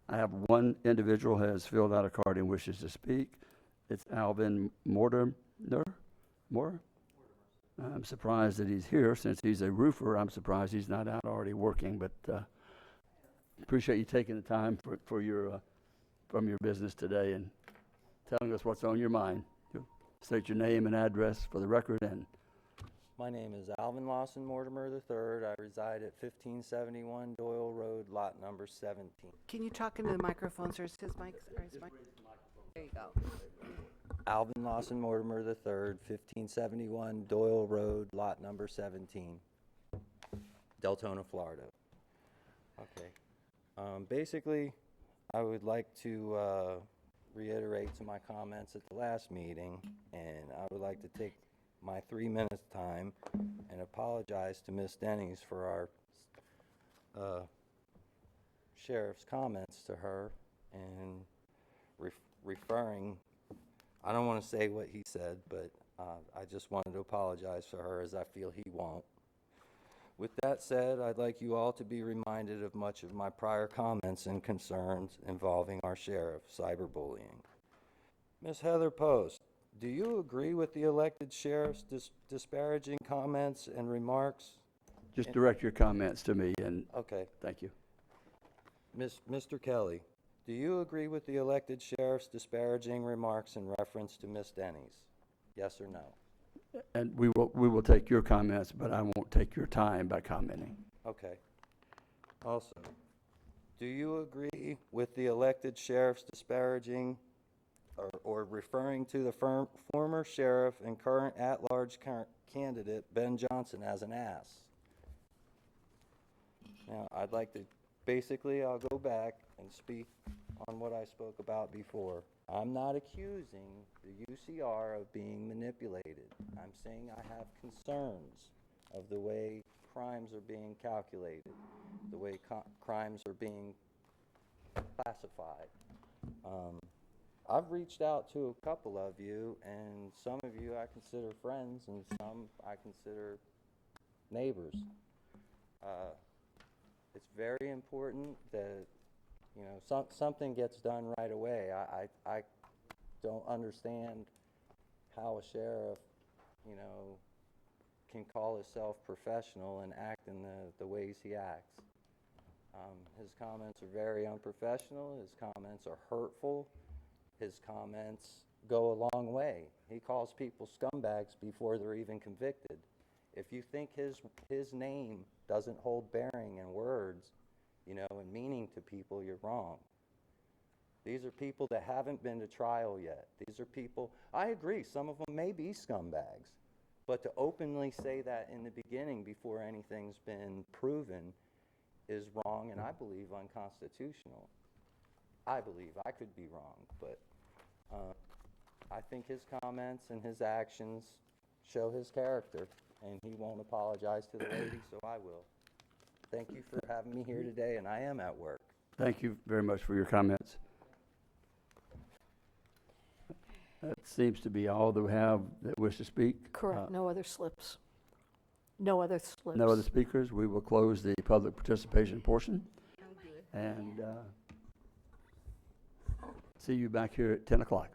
I have one individual has filled out a card and wishes to speak. It's Alvin Mortimer. More? I'm surprised that he's here since he's a roofer. I'm surprised he's not out already working, but appreciate you taking the time for your from your business today and telling us what's on your mind. State your name and address for the record. And My name is Alvin Lawson Mortimer III. I reside at 1571 Doyle Road, lot number 17. Can you talk into the microphone, sir? Is his mic? There you go. Alvin Lawson Mortimer III, 1571 Doyle Road, lot number 17, Deltona, Florida. Okay. Basically, I would like to reiterate to my comments at the last meeting, and I would like to take my 3 minutes time and apologize to Ms. Dennings for our sheriff's comments to her and referring, I don't want to say what he said, but I just wanted to apologize for her as I feel he won't. With that said, I'd like you all to be reminded of much of my prior comments and concerns involving our sheriff, cyberbullying. Ms. Heather Post, do you agree with the elected sheriff's disparaging comments and remarks? just direct your comments to me, and Okay. thank you. Mr. Kelly, do you agree with the elected sheriff's disparaging remarks in reference to Ms. Dennings? Yes or no? And we will take your comments, but I won't take your time by commenting. Okay. Also, do you agree with the elected sheriff's disparaging or referring to the former sheriff and current at-large candidate Ben Johnson as an ass? Now, I'd like to, basically, I'll go back and speak on what I spoke about before. I'm not accusing the UCR of being manipulated. I'm saying I have concerns of the way crimes are being calculated, the way crimes are being classified. I've reached out to a couple of you, and some of you I consider friends, and some I consider neighbors. It's very important that, you know, something gets done right away. I don't understand how a sheriff, you know, can call himself professional and act in the ways he acts. His comments are very unprofessional. His comments are hurtful. His comments go a long way. He calls people scumbags before they're even convicted. If you think his name doesn't hold bearing in words, you know, and meaning to people, you're wrong. These are people that haven't been to trial yet. These are people, I agree, some of them may be scumbags, but to openly say that in the beginning before anything's been proven is wrong, and I believe unconstitutional. I believe. I could be wrong, but I think his comments and his actions show his character, and he won't apologize to the lady, so I will. Thank you for having me here today, and I am at work. Thank you very much for your comments. That seems to be all that we have that wish to speak. Correct, no other slips. No other slips. No other speakers. We will close the public participation portion. And see you back here at 10 o'clock.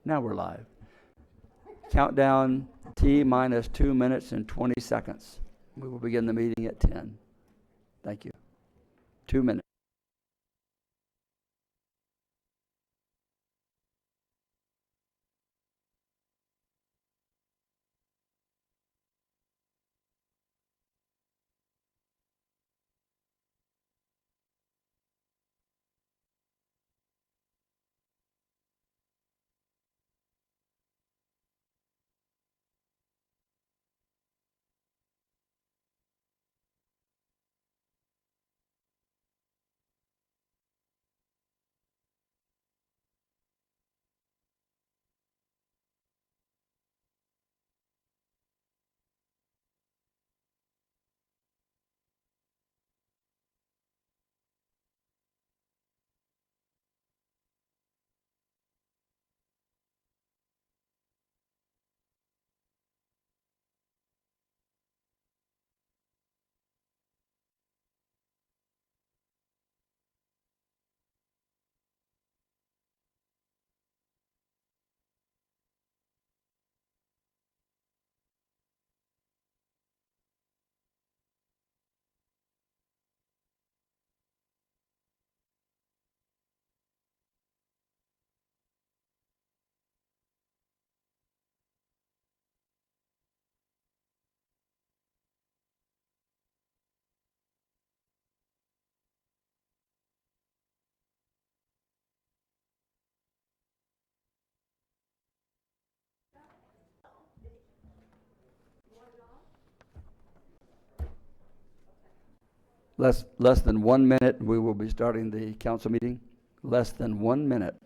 Now we're live. Countdown T minus 2 minutes and 20 seconds. We will begin the meeting at 10. Thank you. 2 minutes. Less than 1 minute, we will be starting the council meeting. Less than 1 minute.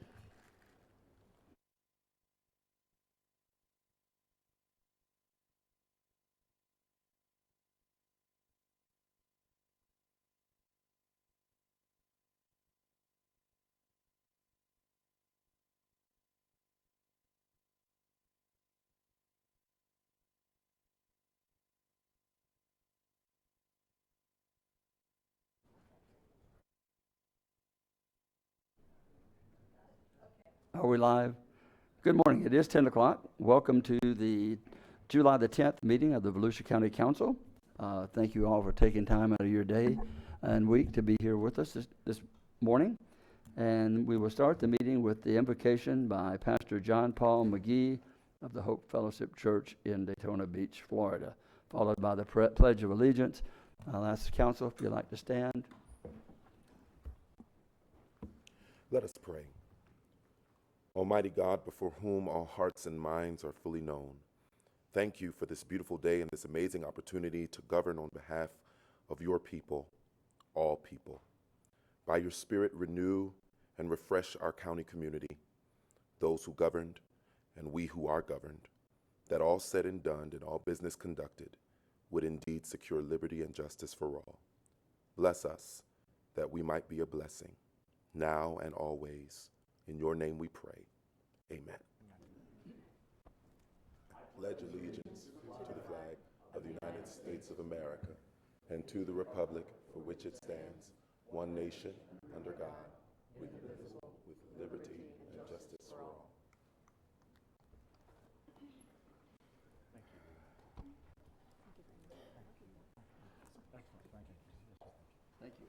Are we live? Good morning. It is 10 o'clock. Welcome to the July the 10th meeting of the Volusia County Council. Thank you all for taking time out of your day and week to be here with us this morning. And we will start the meeting with the invocation by Pastor John Paul McGee of the Hope Fellowship Church in Daytona Beach, Florida, followed by the Pledge of Allegiance. I'll ask the council if you'd like to stand. Let us pray. Almighty God, before whom all hearts and minds are fully known, thank you for this beautiful day and this amazing opportunity to govern on behalf of your people, all people. By your Spirit, renew and refresh our county community, those who governed and we who are governed, that all said and done and all business conducted would indeed secure liberty and justice for all. Bless us that we might be a blessing, now and always. In your name we pray. Amen. I pledge allegiance to the flag of the United States of America and to the republic for which it stands, one nation, under God, with liberty and justice for all. Thank you.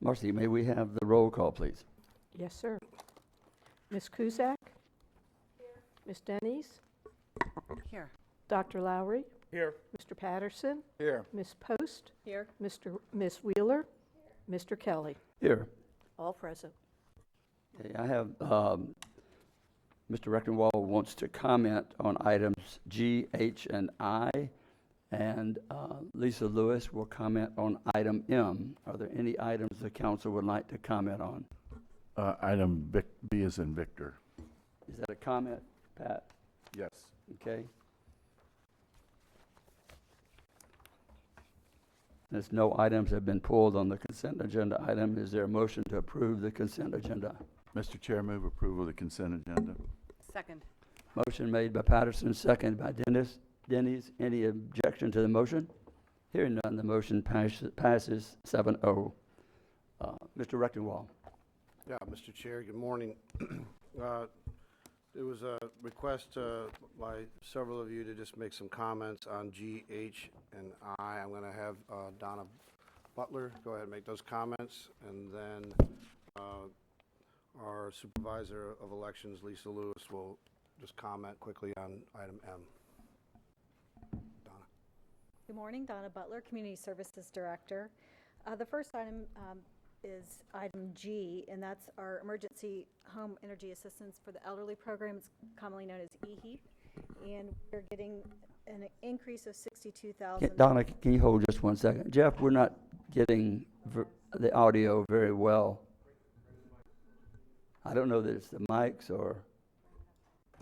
Marcy, may we have the roll call, please? Yes, sir. Ms. Cusack? Here. Ms. Denny's? Here. Dr. Lowry? Here. Mr. Patterson? Here. Ms. Post? Here. Ms. Wheeler? Mr. Kelly? Here. All present. Okay, I have, Mr. Rectenwald wants to comment on items G, H, and I, and Lisa Lewis will comment on item M. Are there any items the council would like to comment on? Item B is in Victor. Is that a comment, Pat? Yes. Okay. Since no items have been pulled on the consent agenda item, is there a motion to approve the consent agenda? Mr. Chair, move approval of the consent agenda. Second. Motion made by Patterson, second by Denny's. Any objection to the motion? Hearing none, the motion passes 7-0. Mr. Rectenwall. Yeah, Mr. Chair, good morning. There was a request by several of you to just make some comments on G, H, and I. I'm going to have Donna Butler go ahead and make those comments, and then our Supervisor of Elections, Lisa Lewis, will just comment quickly on item M. Donna. Good morning, Donna Butler, Community Services Director. The first item is item G, and that's our Emergency Home Energy Assistance for the Elderly Program. It's commonly known as EHEAP, and we're getting an increase of $62,000. Donna, can you hold just 1 second? Jeff, we're not getting the audio very well. I don't know that it's the mics or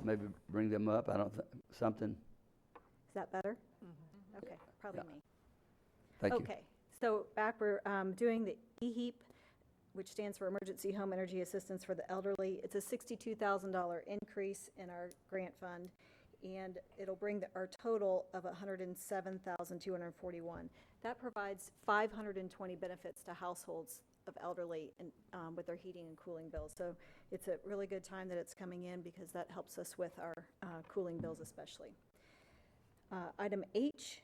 maybe bring them up. I don't think, something. Is that better? Okay, probably Yeah. me. Thank you. Okay, so back we're doing the EHEAP, which stands for Emergency Home Energy Assistance for the Elderly. It's a $62,000 increase in our grant fund, and it'll bring our total of $107,241. That provides 520 benefits to households of elderly and with their heating and cooling bills. So it's a really good time that it's coming in because that helps us with our cooling bills especially. Item H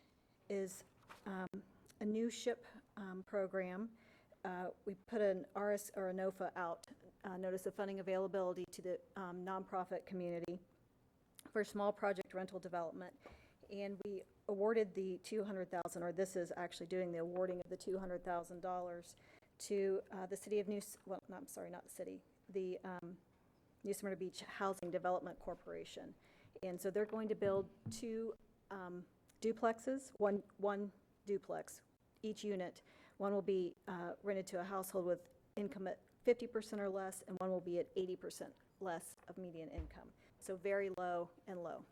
is a new SHIP program. We put an RS or a NOFA out, Notice of Funding Availability, to the nonprofit community for small project rental development. And we awarded the $200,000, or this is actually doing the awarding of the $200,000 to the city of New Smyrna Beach Housing Development Corporation. And so they're going to build two duplexes, one duplex, each unit. One will be rented to a household with income at 50% or less, and one will be at 80% less of median income. So very low and low.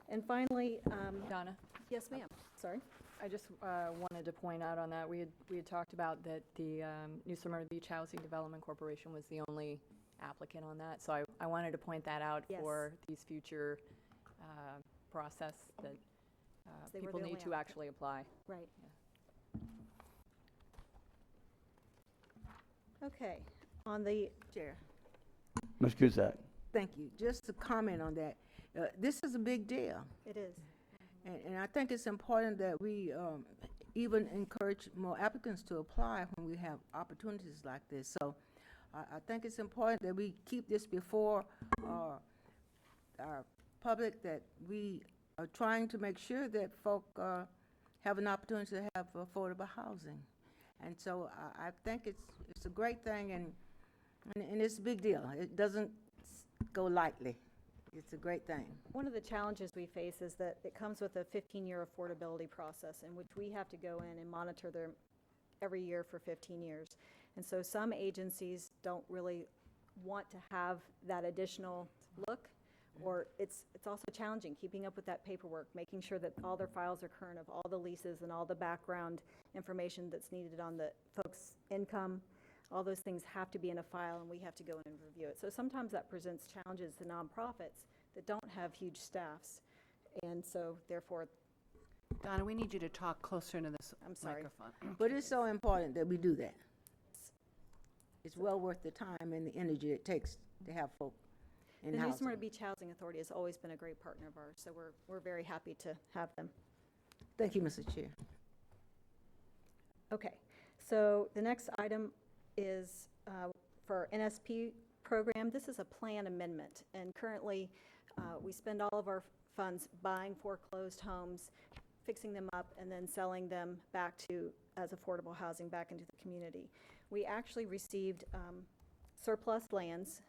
And finally, Donna, yes, ma'am, sorry. I just wanted to point out on that, we had talked about that the New Smyrna Beach Housing Development Corporation was the only applicant on that. So I wanted to point that out Yes. for these future process that They were people the need only to actually apply. Right. Okay, on the, Chair, Ms. Cusack. thank you. Just to comment on that, this is a big deal. it is. And I think it's important that we even encourage more applicants to apply when we have opportunities like this. So I think it's important that we keep this before our public, that we are trying to make sure that folk have an opportunity to have affordable housing. And so I think it's a great thing, and it's a big deal. It doesn't go lightly. It's a great thing. One of the challenges we face is that it comes with a 15-year affordability process in which we have to go in and monitor them every year for 15 years. And so some agencies don't really want to have that additional look, or it's also challenging keeping up with that paperwork, making sure that all their files are current of all the leases and all the background information that's needed on the folks' income. All those things have to be in a file, and we have to go in and review it. So sometimes that presents challenges to nonprofits that don't have huge staffs, and so therefore, Donna, we need you to talk closer into this I'm sorry. microphone. But it's so important that we do that. It's well worth the time and the energy it takes to have folk in the New housing. Smyrna Beach Housing Authority has always been a great partner of ours, so we're very happy to have them. Thank you, Mr. Chair. Okay, so the next item is for our NSP program. This is a plan amendment, and currently we spend all of our funds buying foreclosed homes, fixing them up, and then selling them back to as affordable housing back into the community. We actually received surplus lands.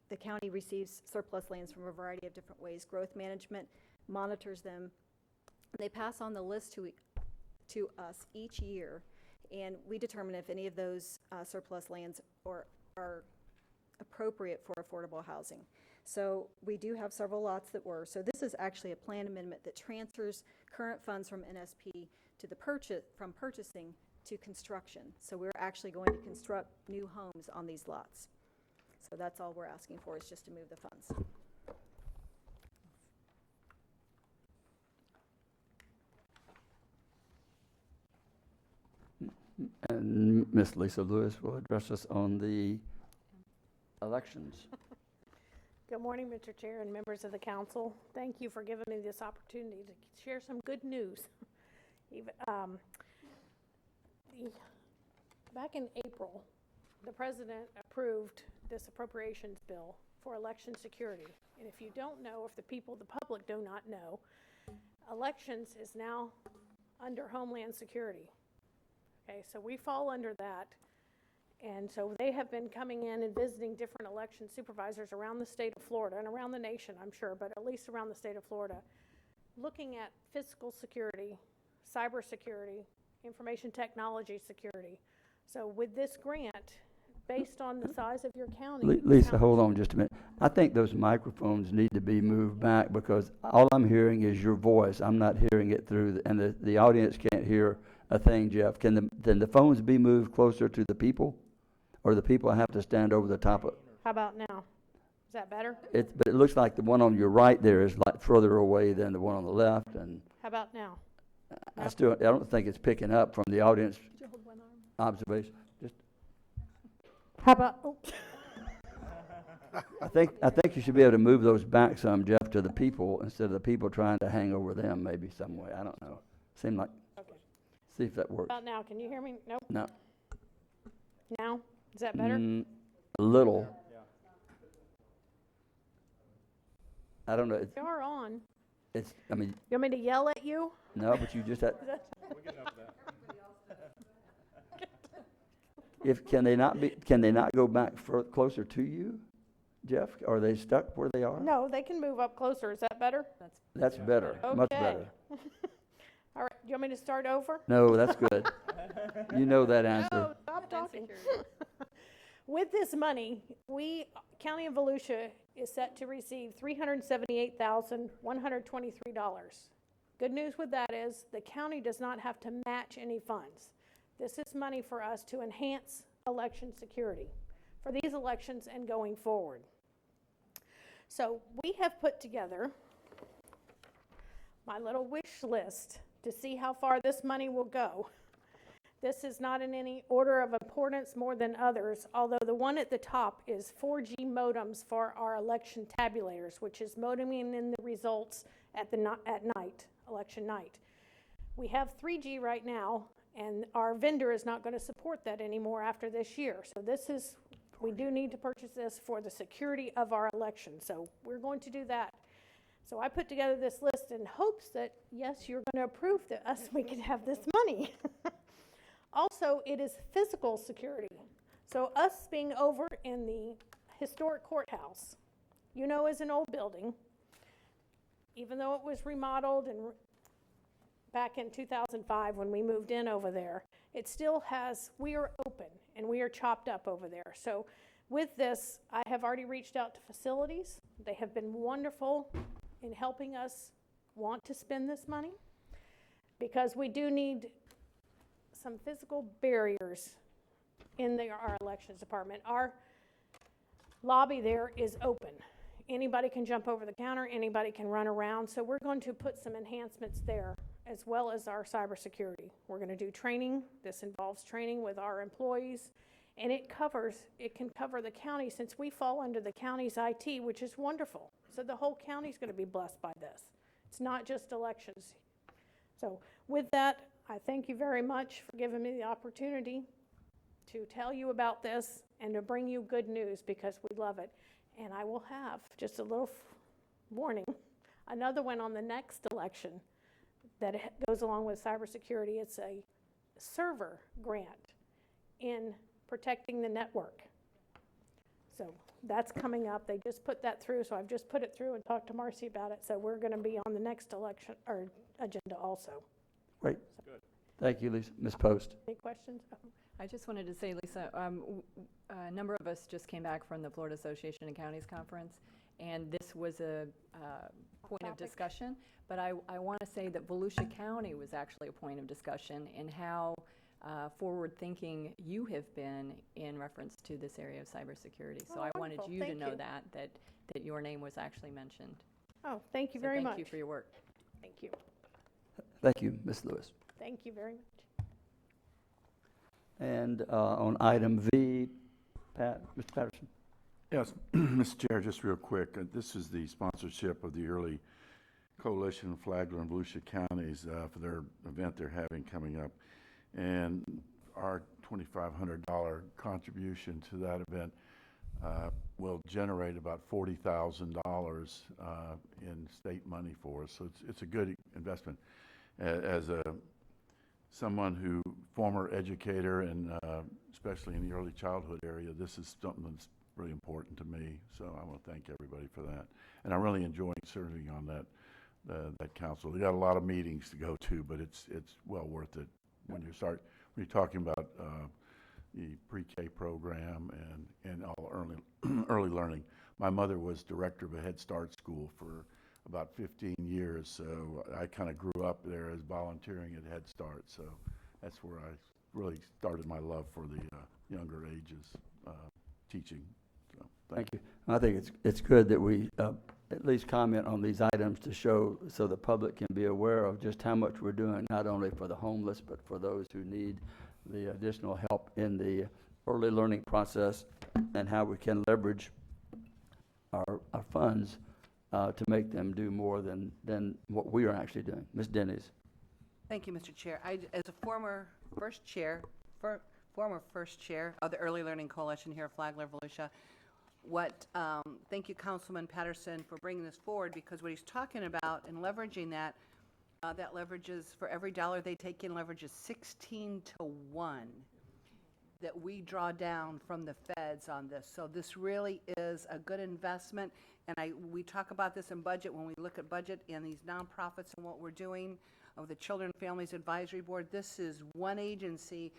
The county receives surplus lands from a variety of different ways. Growth Management monitors them. They pass on the list to us each year, and we determine if any of those surplus lands are appropriate for affordable housing. So we do have several lots that were. So this is actually a plan amendment that transfers current funds from NSP to the from purchasing to construction. So we're actually going to construct new homes on these lots. So that's all we're asking for, is just to move the funds. And Ms. Lisa Lewis will address us on the elections. Good morning, Mr. Chair and members of the council. Thank you for giving me this opportunity to share some good news. Back in April, the president approved this appropriations bill for election security. And if you don't know, if the people, the public do not know, elections is now under Homeland Security. Okay, so we fall under that. And so they have been coming in and visiting different election supervisors around the state of Florida and around the nation, I'm sure, but at least around the state of Florida, looking at physical security, cyber security, information technology security. So with this grant, based on the size of your county. Lisa, hold on just a minute. I think those microphones need to be moved back because all I'm hearing is your voice. I'm not hearing it through, and the audience can't hear a thing, Jeff. Can the phones be moved closer to the people? Or the people have to stand over the top of? How about now? Is that better? But it looks like the one on your right there is like further away than the one on the left, and How about now? I don't think it's picking up from the audience observation. Just, How about, oops. I think you should be able to move those back some, Jeff, to the people instead of the people trying to hang over them maybe some way. I don't know. Seem like. Okay. See if that works. About now, can you hear me? Nope. No. Now? Is that better? A little. I don't know. You are on. I mean, You want me to yell at you? no, but you just had. Can they not go back closer to you, Jeff? Are they stuck where they are? No, they can move up closer. Is that better? That's better, much Okay. better. All right, you want me to start over? No, that's good. You know that answer. No, stop talking. With this money, County of Volusia is set to receive $378,123. Good news with that is the county does not have to match any funds. This is money for us to enhance election security for these elections and going forward. So we have put together my little wish list to see how far this money will go. This is not in any order of importance more than others, although the one at the top is 4G modems for our election tabulators, which is modeming in the results at night, election night. We have 3G right now, and our vendor is not going to support that anymore after this year. So we do need to purchase this for the security of our election. So we're going to do that. So I put together this list in hopes that, yes, you're going to approve that we can have this money. Also, it is physical security. So us being over in the historic courthouse, is an old building, even though it was remodeled and back in 2005 when we moved in over there, it still we are open and we are chopped up over there. So with this, I have already reached out to facilities. They have been wonderful in helping us want to spend this money because we do need some physical barriers in our elections department. Our lobby there is open. Anybody can jump over the counter, anybody can run around, so we're going to put some enhancements there as well as our cybersecurity. We're going to do training. This involves training with our employees, and it can cover the county since we fall under the county's IT, which is wonderful. So the whole county's going to be blessed by this. It's not just elections. So with that, I thank you very much for giving me the opportunity to tell you about this and to bring you good news because we love it. And I will have, just a little warning, another one on the next election that goes along with cybersecurity. It's a server grant in protecting the network. So that's coming up. They just put that through, so I've just put it through and talked to Marcy about it. So we're going to be on the next election or agenda also. Great. Good. Thank you, Lisa. Ms. Post. Any questions? I just wanted to say, Lisa, a number of us just came back from the Florida Association of Counties Conference, and this was a point of topic. discussion, but I want to say that Volusia County was actually a point of discussion in how forward-thinking you have been in reference to this area of cybersecurity. So Oh, I wanted wonderful. you to Thank know you. that your name was actually mentioned. Oh, thank you So very much. Thank you for your work. Thank you. Thank you, Ms. Lewis. Thank you very much. And on item V, Mr. Patterson. Yes, Mr. Chair, just real quick, this is the sponsorship of the Early Coalition of Flagler and Volusia Counties for their event they're having coming up. And our $2,500 contribution to that event will generate about $40,000 in state money for us. So it's a good investment. As someone who, former educator, and especially in the early childhood area, this is something that's really important to me. So I want to thank everybody for that. And I'm really enjoying serving on that council. They got a lot of meetings to go to, but it's well worth it when you're talking about the pre-K program and all early learning. My mother was director of a Head Start school for about 15 years, so I kind of grew up there as volunteering at Head Start. So that's where I really started my love for the younger ages teaching. So Thank you. I think it's good that we at least comment on these items to show, so the public can be aware of just how much we're doing, not only for the homeless, but for those who need the additional help in the early learning process, and how we can leverage our funds to make them do more than what we are actually doing. Ms. Denny's. Thank you, Mr. Chair. As a former first chair of the Early Learning Coalition here at Flagler, Volusia, thank you, Councilman Patterson, for bringing this forward, because what he's talking about and leveraging that leverages, for every dollar they take in, leverages 16 to 1 that we draw down from the feds on this. So this really is a good investment, and we talk about this in budget when we look at budget and these nonprofits and what we're doing of the Children and Families Advisory Board. This is one agency.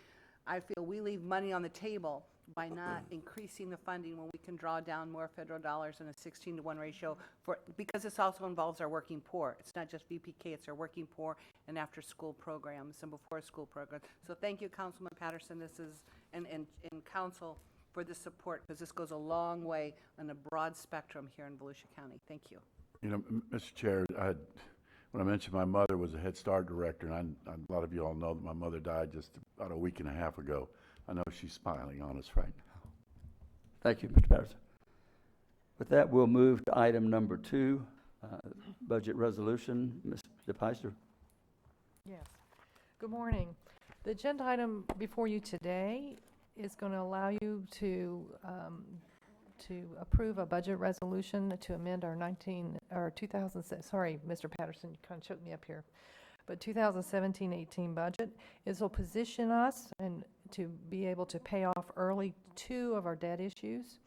I feel we leave money on the table by not increasing the funding when we can draw down more federal dollars in a 16 to 1 ratio because this also involves our working poor. It's not just VPK, it's our working poor and after school programs and before school programs. So thank you, Councilman Patterson, and council for the support, because this goes a long way on a broad spectrum here in Volusia County. Thank you. You know, Mr. Chair, when I mentioned my mother was a Head Start director, and a lot of you all know that my mother died just about a week and a half ago. I know she's smiling on us right now. Thank you, Mr. Patterson. With that, we'll move to item number 2, budget resolution. Ms. DePeister. Yes. Good morning. The agenda item before you today is going to allow you to approve a budget resolution to amend our 2000. Sorry, Mr. Patterson, you kind of choked me up here. But 2017-18 budget. This will position us and to be able to pay off early 2 of our debt issues.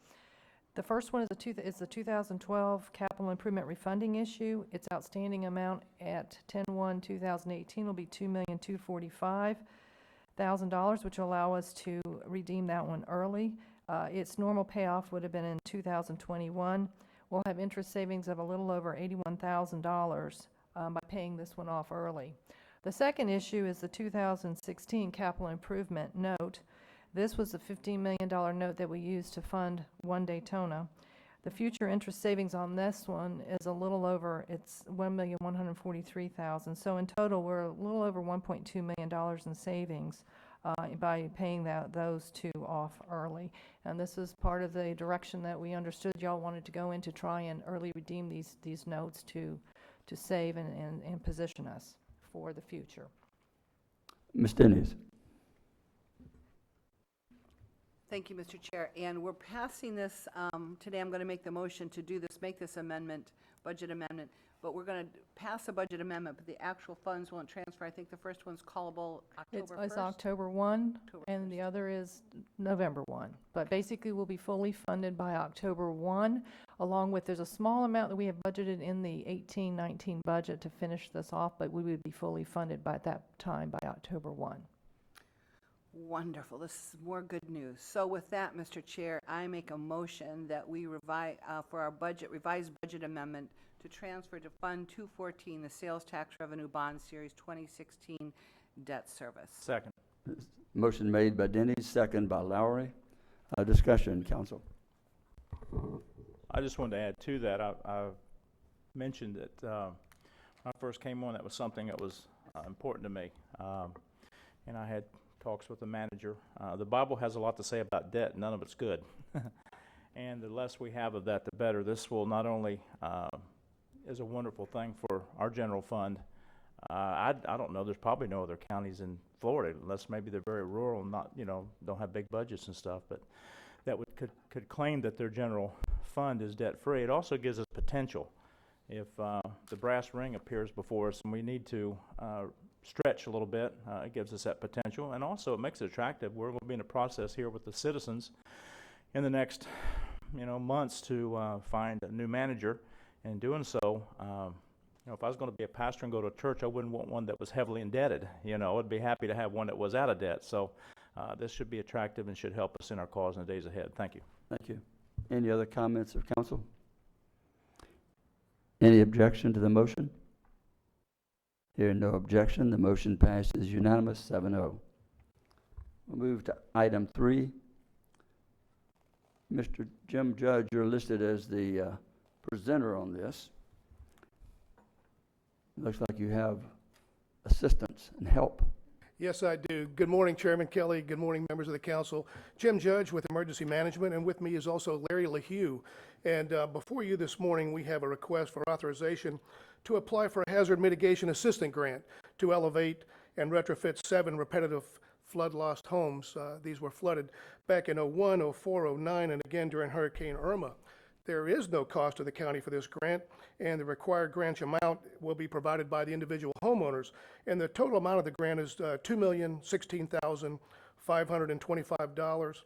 The first one is the 2012 capital improvement refunding issue. Its outstanding amount at 10/1/2018 will be $2,245,000, which will allow us to redeem that one early. Its normal payoff would have been in 2021. We'll have interest savings of a little over $81,000 by paying this one off early. The second issue is the 2016 capital improvement note. This was a $15 million note that we used to fund One Daytona. The future interest savings on this one is a little over, it's $1,143,000. So in total, we're a little over $1.2 million in savings by paying those 2 off early. And this is part of the direction that we understood y'all wanted to go in to try and early redeem these notes to save and position us for the future. Ms. Denny's. Thank you, Mr. Chair. And we're passing this today. I'm going to make the motion to make this amendment, budget amendment. But we're going to pass a budget amendment, but the actual funds won't transfer. I think the first one's callable October 1st. It's October 1, and the other is November 1. But basically, we'll be fully funded by October 1, along with, there's a small amount that we have budgeted in the 18-19 budget to finish this off, but we would be fully funded by that time by October 1. Wonderful. This is more good news. So with that, Mr. Chair, I make a motion that we revise, for our revised budget amendment to transfer to Fund 214, the Sales Tax Revenue Bond Series 2016 debt service. Second. Motion made by Denny, second by Lowry. Discussion, council. I just wanted to add to that. I mentioned that when I first came on, that was something that was important to me. And I had talks with the manager. The Bible has a lot to say about debt. None of it's good. And the less we have of that, the better. This will not only is a wonderful thing for our general fund. I don't know. There's probably no other counties in Florida, unless maybe they're very rural and not, don't have big budgets and stuff. But that could claim that their general fund is debt free. It also gives us potential. If the brass ring appears before us and we need to stretch a little bit, it gives us that potential, and also it makes it attractive. We're going to be in a process here with the citizens in the next, months to find a new manager. And doing so, if I was going to be a pastor and go to a church, I wouldn't want one that was heavily indebted. I'd be happy to have one that was out of debt. So this should be attractive and should help us in our cause in the days ahead. Thank you. Thank you. Any other comments of council? Any objection to the motion? Hearing no objection, the motion passes unanimous, 7-0. We'll move to item 3. Mr. Jim Judge, you're listed as the presenter on this. Looks like you have assistance and help. Yes, I do. Good morning, Chairman Kelly. Good morning, members of the council. Jim Judge with Emergency Management, and with me is also Larry LaHue. And before you this morning, we have a request for authorization to apply for a hazard mitigation assistant grant to elevate and retrofit 7 repetitive flood-lost homes. These were flooded back in 01, 04, 09, and again during Hurricane Irma. There is no cost to the county for this grant, and the required grant amount will be provided by the individual homeowners. And the total amount of the grant is $2,016,525.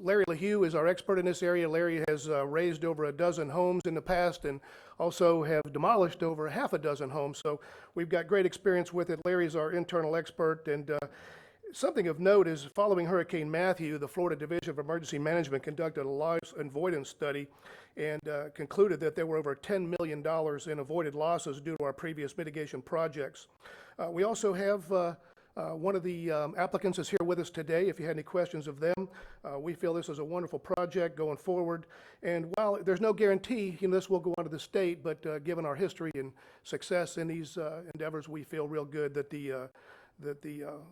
Larry LaHue is our expert in this area. Larry has raised over a dozen homes in the past and also have demolished over half a dozen homes. So we've got great experience with it. Larry's our internal expert, and something of note is following Hurricane Matthew, the Florida Division of Emergency Management conducted a loss avoidance study and concluded that there were over $10 million in avoided losses due to our previous mitigation projects. We also have one of the applicants is here with us today. If you had any questions of them, we feel this is a wonderful project going forward. And while there's no guarantee, this will go on to the state, but given our history and success in these endeavors, we feel real good that the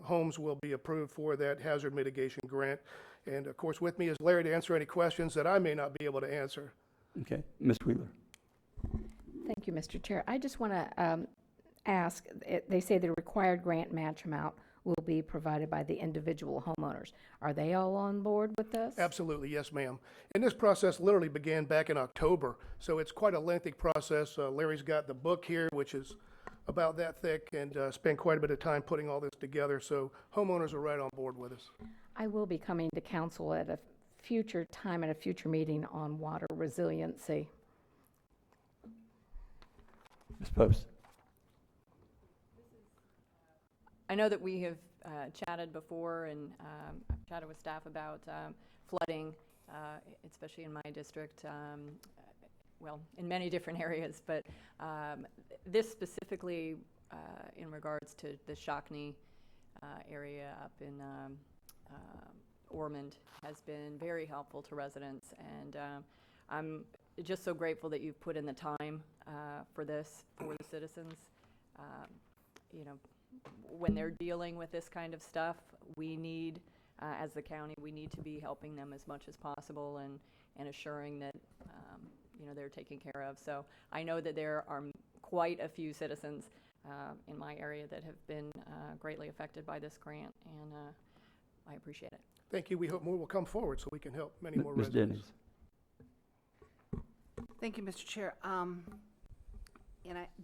homes will be approved for that hazard mitigation grant. And of course, with me is Larry to answer any questions that I may not be able to answer. Okay, Ms. Wheeler. Thank you, Mr. Chair. I just want to ask, they say the required grant match amount will be provided by the individual homeowners. Are they all on board with this? Absolutely, yes, ma'am. And this process literally began back in October, so it's quite a lengthy process. Larry's got the book here, which is about that thick, and spent quite a bit of time putting all this together, so homeowners are right on board with us. I will be coming to council at a future time, at a future meeting on water resiliency. Ms. Post. I know that we have chatted before, and I've chatted with staff about flooding, especially in my district, well, in many different areas, but this specifically in regards to the Shockney area up in Ormond has been very helpful to residents, and I'm just so grateful that you've put in the time for this, for the citizens. When they're dealing with this kind of stuff, we need, as the county, we need to be helping them as much as possible and assuring that they're taken care of. So I know that there are quite a few citizens in my area that have been greatly affected by this grant, and I appreciate it. Thank you. We hope more will come forward so we can help many more Ms. residents. Dennis. Thank you, Mr. Chair.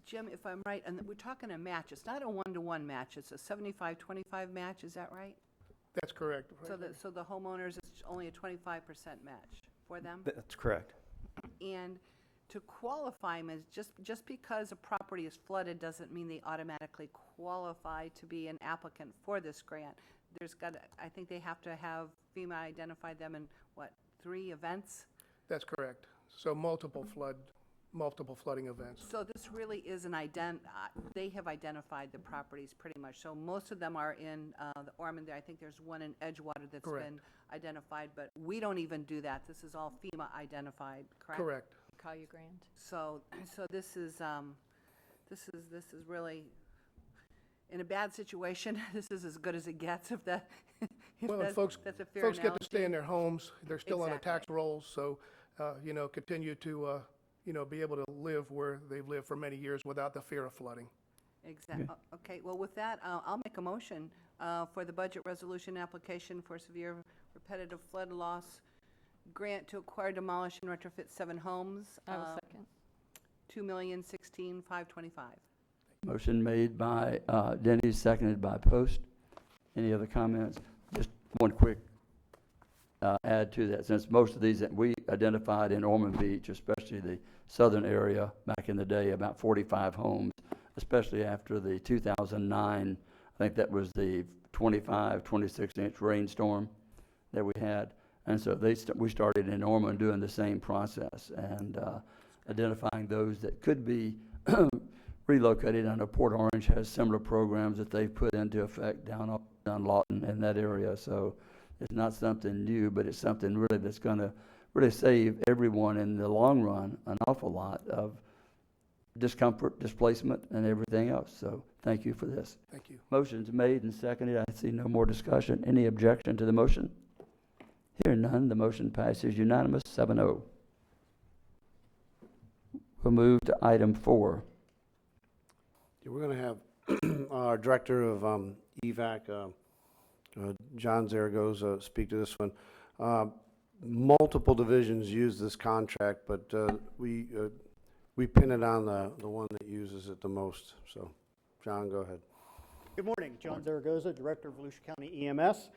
Jim, if I'm right, and we're talking a match, it's not a 1-to-1 match, it's a 75-25 match, is that right? That's correct. So the homeowners, it's only a 25% match for them? That's correct. And to qualify them, just because a property is flooded doesn't mean they automatically qualify to be an applicant for this grant. I think they have to have FEMA identify them in, what, 3 events? That's correct. So multiple flooding events. So this really is they have identified the properties pretty much. So most of them are in the Ormond. I think there's one in Edgewater that's Correct. been identified, but we don't even do that. This is all FEMA identified, correct? Correct. Caillou Grant. So this is really, in a bad situation, this is as good as it gets, if that, if Well, and that's a fair folks get to analogy. stay in their homes. They're still on a tax Exactly. roll, so, continue to, be able to live where they've lived for many years without the fear of flooding. Exactly. Okay, well, with that, I'll make a motion for the budget resolution application for severe repetitive flood loss grant to acquire, demolish, and retrofit 7 homes. I will second. $2,016,525. Motion made by Denny, seconded by Post. Any other comments? Just one quick add to that, since most of these that we identified in Ormond Beach, especially the southern area back in the day, about 45 homes, especially after the 2009, I think that was the 26-inch rainstorm that we had. And so we started in Ormond doing the same process and identifying those that could be relocated. I know Port Orange has similar programs that they've put into effect down Lawton in that area. So it's not something new, but it's something really that's going to really save everyone in the long run an awful lot of discomfort, displacement, and everything else. So thank you for this. Thank you. Motion's made and seconded. I see no more discussion. Any objection to the motion? Hearing none, the motion passes unanimous, 7-0. We'll move to item 4. Yeah, we're going to have our Director of EVAC, John Zaragoza, speak to this one. Multiple divisions use this contract, but we pin it on the one that uses it the most. So, John, go ahead. Good morning. John Zaragoza, Director of Volusia County EMS.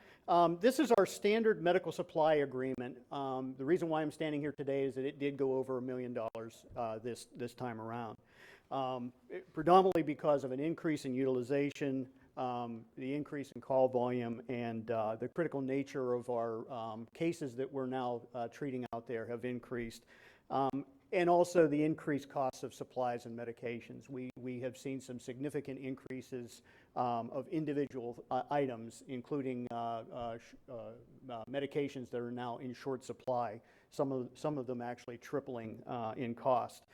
This is our standard medical supply agreement. The reason why I'm standing here today is that it did go over $1 million this time around. Predominantly because of an increase in utilization, the increase in call volume, and the critical nature of our cases that we're now treating out there have increased. And also the increased costs of supplies and medications. We have seen some significant increases of individual items, including medications that are now in short supply, some of them actually tripling in cost.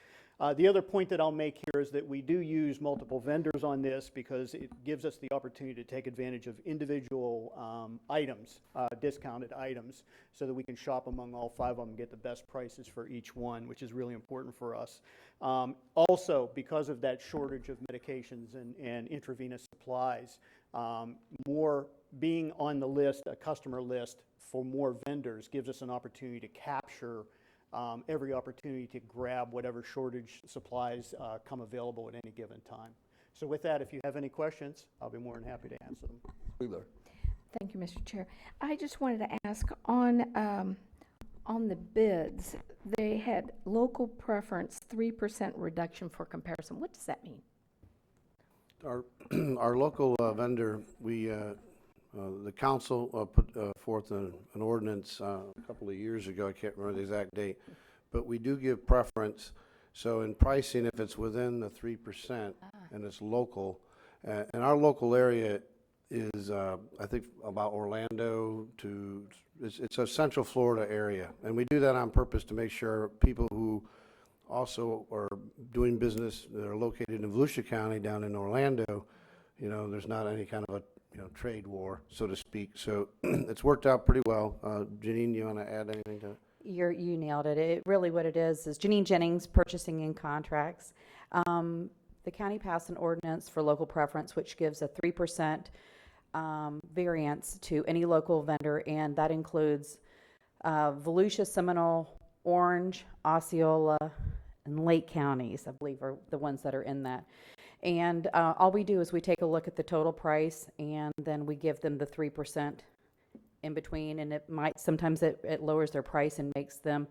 The other point that I'll make here is that we do use multiple vendors on this because it gives us the opportunity to take advantage of individual items, discounted items, so that we can shop among all 5 of them and get the best prices for each one, which is really important for us. Also, because of that shortage of medications and intravenous supplies, more being on the list, a customer list for more vendors, gives us an opportunity to capture every opportunity to grab whatever shortage supplies come available at any given time. So with that, if you have any questions, I'll be more than happy to answer them. Wheeler. Thank you, Mr. Chair. I just wanted to ask on the bids, they had local preference 3% reduction for comparison. What does that mean? Our local vendor, the council put forth an ordinance a couple of years ago. I can't remember the exact date, but we do give preference. So in pricing, if it's within the 3% and it's local, and our local area is, I think, about Orlando to, it's a Central Florida area. And we do that on purpose to make sure people who also are doing business that are located in Volusia County down in Orlando, there's not any kind of a trade war, so to speak. So it's worked out pretty well. Janine, you want to add anything to it? You nailed it. Really what it is Janine Jennings, Purchasing and Contracts. The county passed an ordinance for local preference, which gives a 3% variance to any local vendor, and that includes Volusia, Seminole, Orange, Osceola, and Lake counties, I believe, are the ones that are in that. And all we do is we take a look at the total price, and then we give them the 3% in between, and sometimes it lowers their price and makes them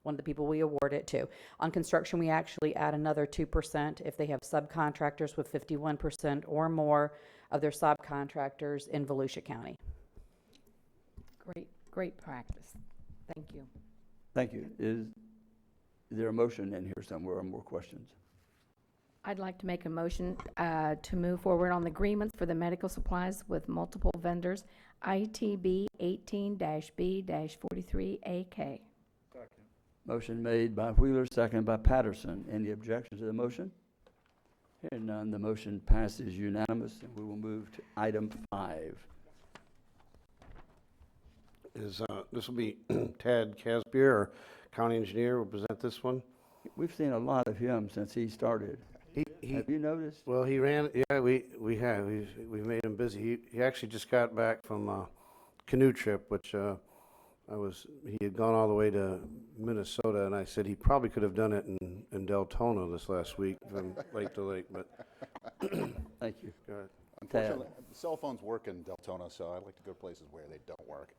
one of the people we award it to. On construction, we actually add another 2% if they have subcontractors with 51% or more of their subcontractors in Volusia County. Great practice. Thank you. Thank you. Is there a motion in here somewhere or more questions? I'd like to make a motion to move forward on the agreements for the medical supplies with multiple vendors, ITB 18-B-43AK. Motion made by Wheeler, second by Patterson. Any objection to the motion? Hearing none, the motion passes unanimous, and we will move to item 5. This will be Ted Casbier, our county engineer, will present this one. We've seen a lot of him since he started. Have you noticed? Well, he ran, yeah, we have. We made him busy. He actually just got back from a canoe trip, which he had gone all the way to Minnesota, and I said he probably could have done it in Deltona this last week from lake to lake, but. Thank you. Go ahead. Unfortunately, cell phones work in Deltona, so I like to go places where they don't work.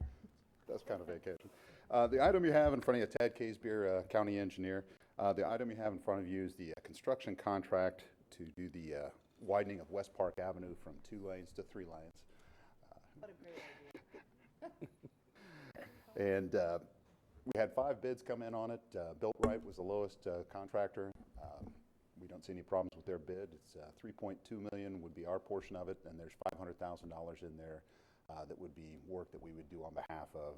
That's kind of vacation. The item you have in front of you, Ted Casbier, county engineer. The item you have in front of you is the construction contract to do the widening of West Park Avenue from 2 lanes to 3 lanes. What a great idea. And we had 5 bids come in on it. Built Right was the lowest contractor. We don't see any problems with their bid. It's $3.2 million would be our portion of it, and there's $500,000 in there that would be work that we would do on behalf of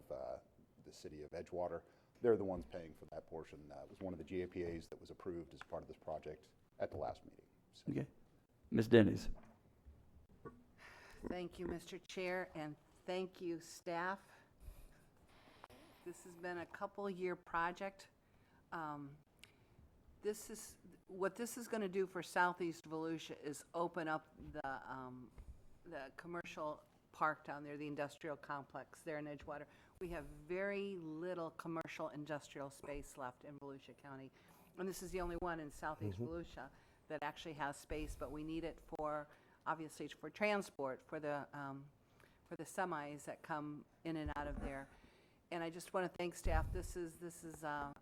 the city of Edgewater. They're the ones paying for that portion. It was one of the GAPAs that was approved as part of this project at the last meeting. So. Okay. Ms. Dennis. Thank you, Mr. Chair, and thank you, staff. This has been a couple-year project. What this is going to do for Southeast Volusia is open up the commercial park down there, the industrial complex there in Edgewater. We have very little commercial industrial space left in Volusia County, and this is the only one in Southeast Volusia that actually has space, but we need it for, obviously, for transport, for the semis that come in and out of there. And I just want to thank staff. This is a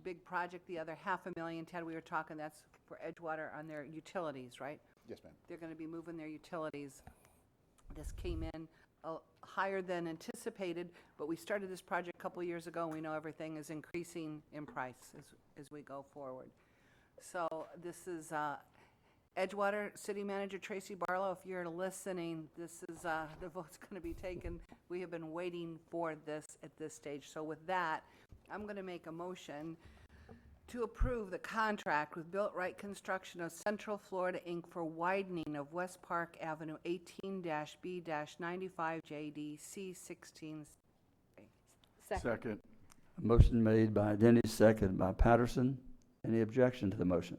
big project. The other $500,000, Ted, we were talking, that's for Edgewater on their utilities, right? Yes, ma'am. They're going to be moving their utilities. This came in higher than anticipated, but we started this project a couple years ago, and we know everything is increasing in price as we go forward. So this is Edgewater City Manager Tracy Barlow. If you're listening, this is the vote's going to be taken. We have been waiting for this at this stage. So with that, I'm going to make a motion to approve the contract with Built Right Construction of Central Florida, Inc. for widening of West Park Avenue 18-B-95JD C16. Second. A motion made by Dennis, second by Patterson. Any objection to the motion?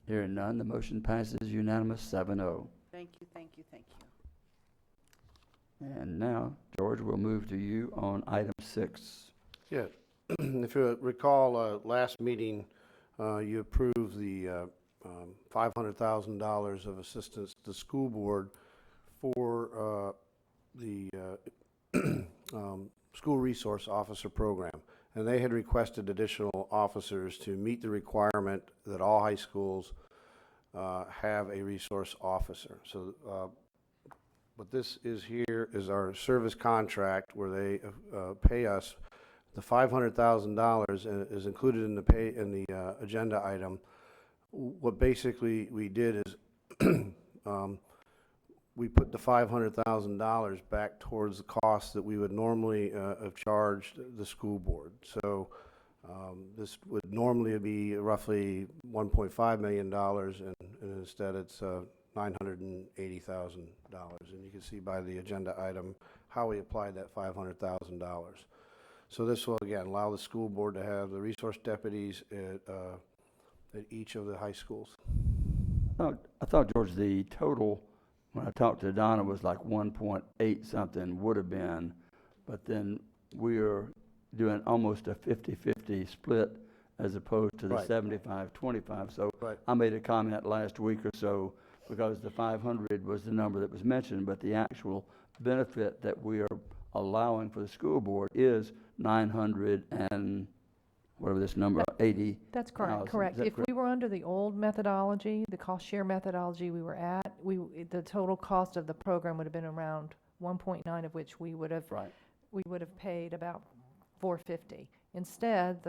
Hearing none, the motion passes unanimous 7-0. Thank you, thank you, thank you. And now, George, we'll move to you on item 6. Yeah, if you recall, last meeting, you approved the $500,000 of assistance to the school board for the school resource officer program. And they had requested additional officers to meet the requirement that all high schools have a resource officer. So what this is here is our service contract where they pay us. The $500,000 is included in the agenda item. What basically we did is we put the $500,000 back towards the costs that we would normally have charged the school board. So this would normally be roughly $1.5 million, and instead it's $980,000. And you can see by the agenda item how we applied that $500,000. So this will, again, allow the school board to have the resource deputies at each of the high schools. I thought, George, the total, when I talked to Donna, was like 1.8 something would have been, but then we are doing almost a 50-50 split as opposed to the 75-25. So I made a comment last week or so because the 500 was the number that was mentioned, but the actual benefit that we are allowing for the school board is 900 and whatever this number, 80. That's correct. If we were under the old methodology, the cost share methodology we were at, the total cost of the program would have been around 1.9, of which we would have we would have paid about $450. Instead,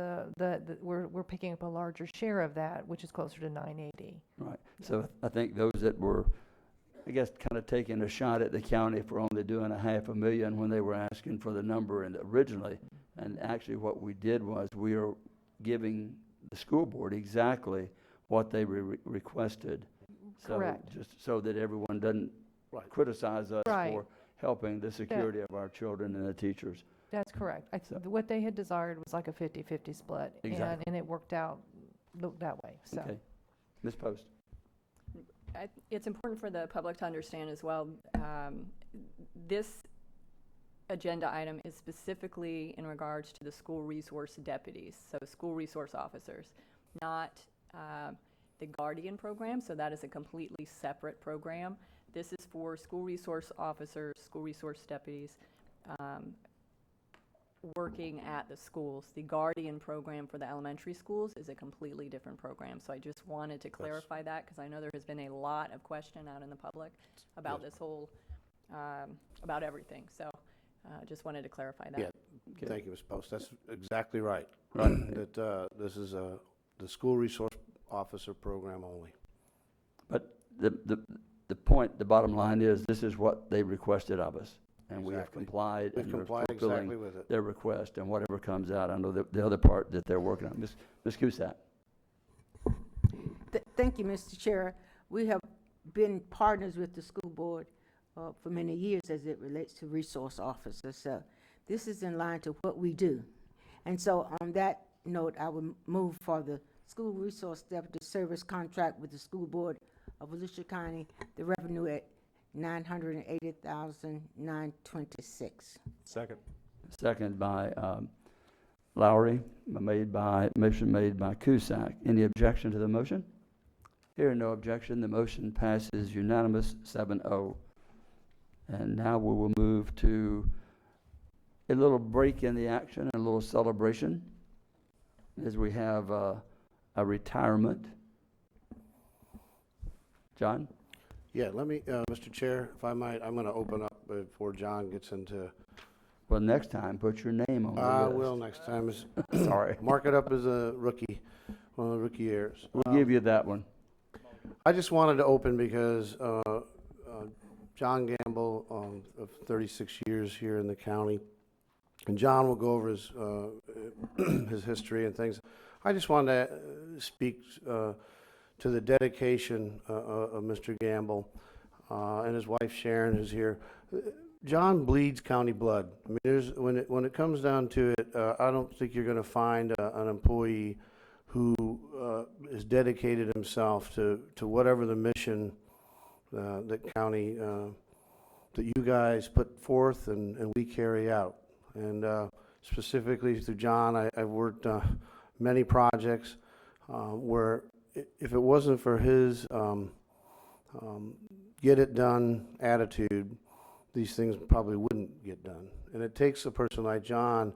we're picking up a larger share of that, which is closer to $980. Right. So I think those that were, I guess, kind of taking a shot at the county for only doing $500,000 when they were asking for the number and originally. And actually what we did was we are giving the school board exactly what they requested. So Correct. just so that everyone doesn't Right. criticize us Right. for helping the security of our children and the teachers. That's correct. What they had desired was like a 50-50 split. Exactly. And it worked out that way, so. Okay. Ms. Post? It's important for the public to understand as well, this agenda item is specifically in regards to the school resource deputies, so school resource officers, not the Guardian program, so that is a completely separate program. This is for school resource officers, school resource deputies, working at the schools. The Guardian program for the elementary schools is a completely different program. So I just wanted to clarify that because I know there has been a lot of question out in the public about this whole, about everything. So just wanted to clarify that. Yeah, thank you, Ms. Post. That's exactly right. Right. That this is the school resource officer program only. But the point, the bottom line is, this is what they requested of us. And we have Exactly. complied. We've and we're complied fulfilling exactly with it. their request, and whatever comes out, I know the other part that they're working on. Ms. Cusack? Thank you, Mr. Chair. We have been partners with the school board for many years as it relates to resource officers. So this is in line to what we do. And so on that note, I would move for the school resource deputy service contract with the school board of Volusia County, the revenue at $980,926. Second. Second by Lowry, motion made by Cusack. Any objection to the motion? Hearing no objection, the motion passes unanimous 7-0. And now we will move to a little break in the action and a little celebration as we have a retirement. John? Yeah, let me, Mr. Chair, if I might, I'm going to open up before John gets into. Well, next time, put your name on the I list. will next time. Sorry. Mark it up as a rookie, one of the rookie years. We'll give you that one. I just wanted to open because John Gamble, of 36 years here in the county, and John will go over his his history and things. I just wanted to speak to the dedication of Mr. Gamble and his wife Sharon, who's here. John bleeds county blood. I mean, when it comes down to it, I don't think you're going to find an employee who has dedicated himself to whatever the mission that county, that you guys put forth and we carry out. And specifically through John, I've worked many projects where if it wasn't for his get it done attitude, these things probably wouldn't get done. And it takes a person like John,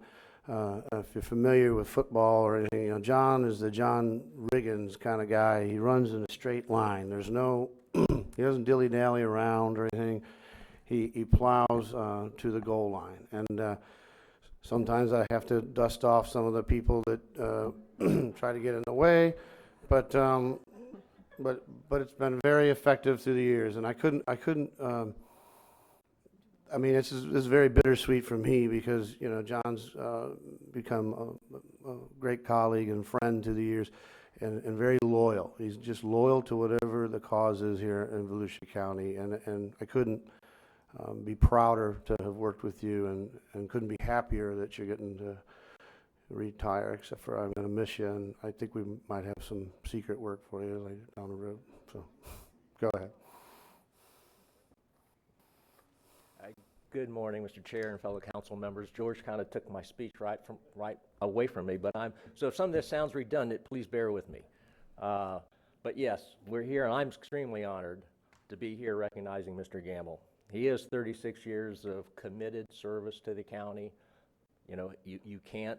if you're familiar with football or anything, you know, John is the John Riggins kind of guy. He runs in a straight line. There's no, he doesn't dilly-dally around or anything. He plows to the goal line. And sometimes I have to dust off some of the people that try to get in the way. But it's been very effective through the years, and I couldn't. I mean, this is very bittersweet for me because you know John's become a great colleague and friend through the years, and very loyal. He's just loyal to whatever the cause is here in Volusia County, and I couldn't be prouder to have worked with you, and couldn't be happier that you're getting to retire, except for I'm going to miss you, and I think we might have some secret work for you later down the road. So, go ahead. Good morning, Mr. Chair and fellow council members. George kind of took my speech right away from me, but so if some of this sounds redundant, please bear with me. But yes, we're here, and I'm extremely honored to be here recognizing Mr. Gamble. He has 36 years of committed service to the county. You know, you can't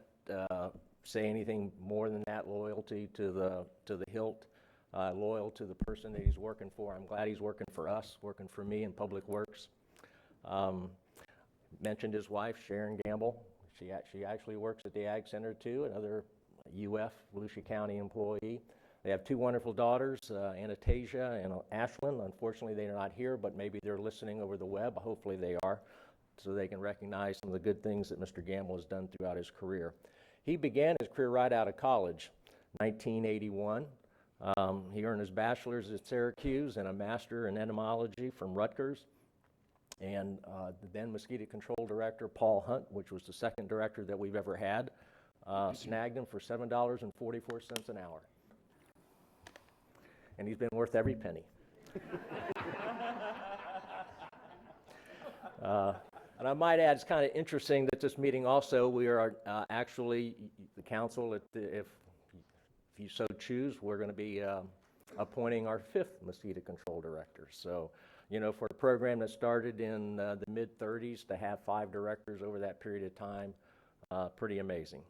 say anything more than that. Loyalty to the hilt, loyal to the person that he's working for. I'm glad he's working for us, working for me in Public Works. Mentioned his wife, Sharon Gamble. She actually works at the Ag Center too, another UF, Volusia County employee. They have two wonderful daughters, Anastasia and Ashlyn. Unfortunately, they're not here, but maybe they're listening over the web. Hopefully they are, so they can recognize some of the good things that Mr. Gamble has done throughout his career. He began his career right out of college, 1981. He earned his bachelor's at Syracuse and a master in entomology from Rutgers. And the then mosquito control director, Paul Hunt, which was the second director that we've ever had, snagged him for $7.44 an hour. And he's been worth every penny. And I might add, it's kind of interesting that this meeting also, we are actually, the council, if you so choose, we're going to be appointing our 5th mosquito control director. So, you know, for a program that started in the mid-30s to have 5 directors over that period of time, pretty amazing.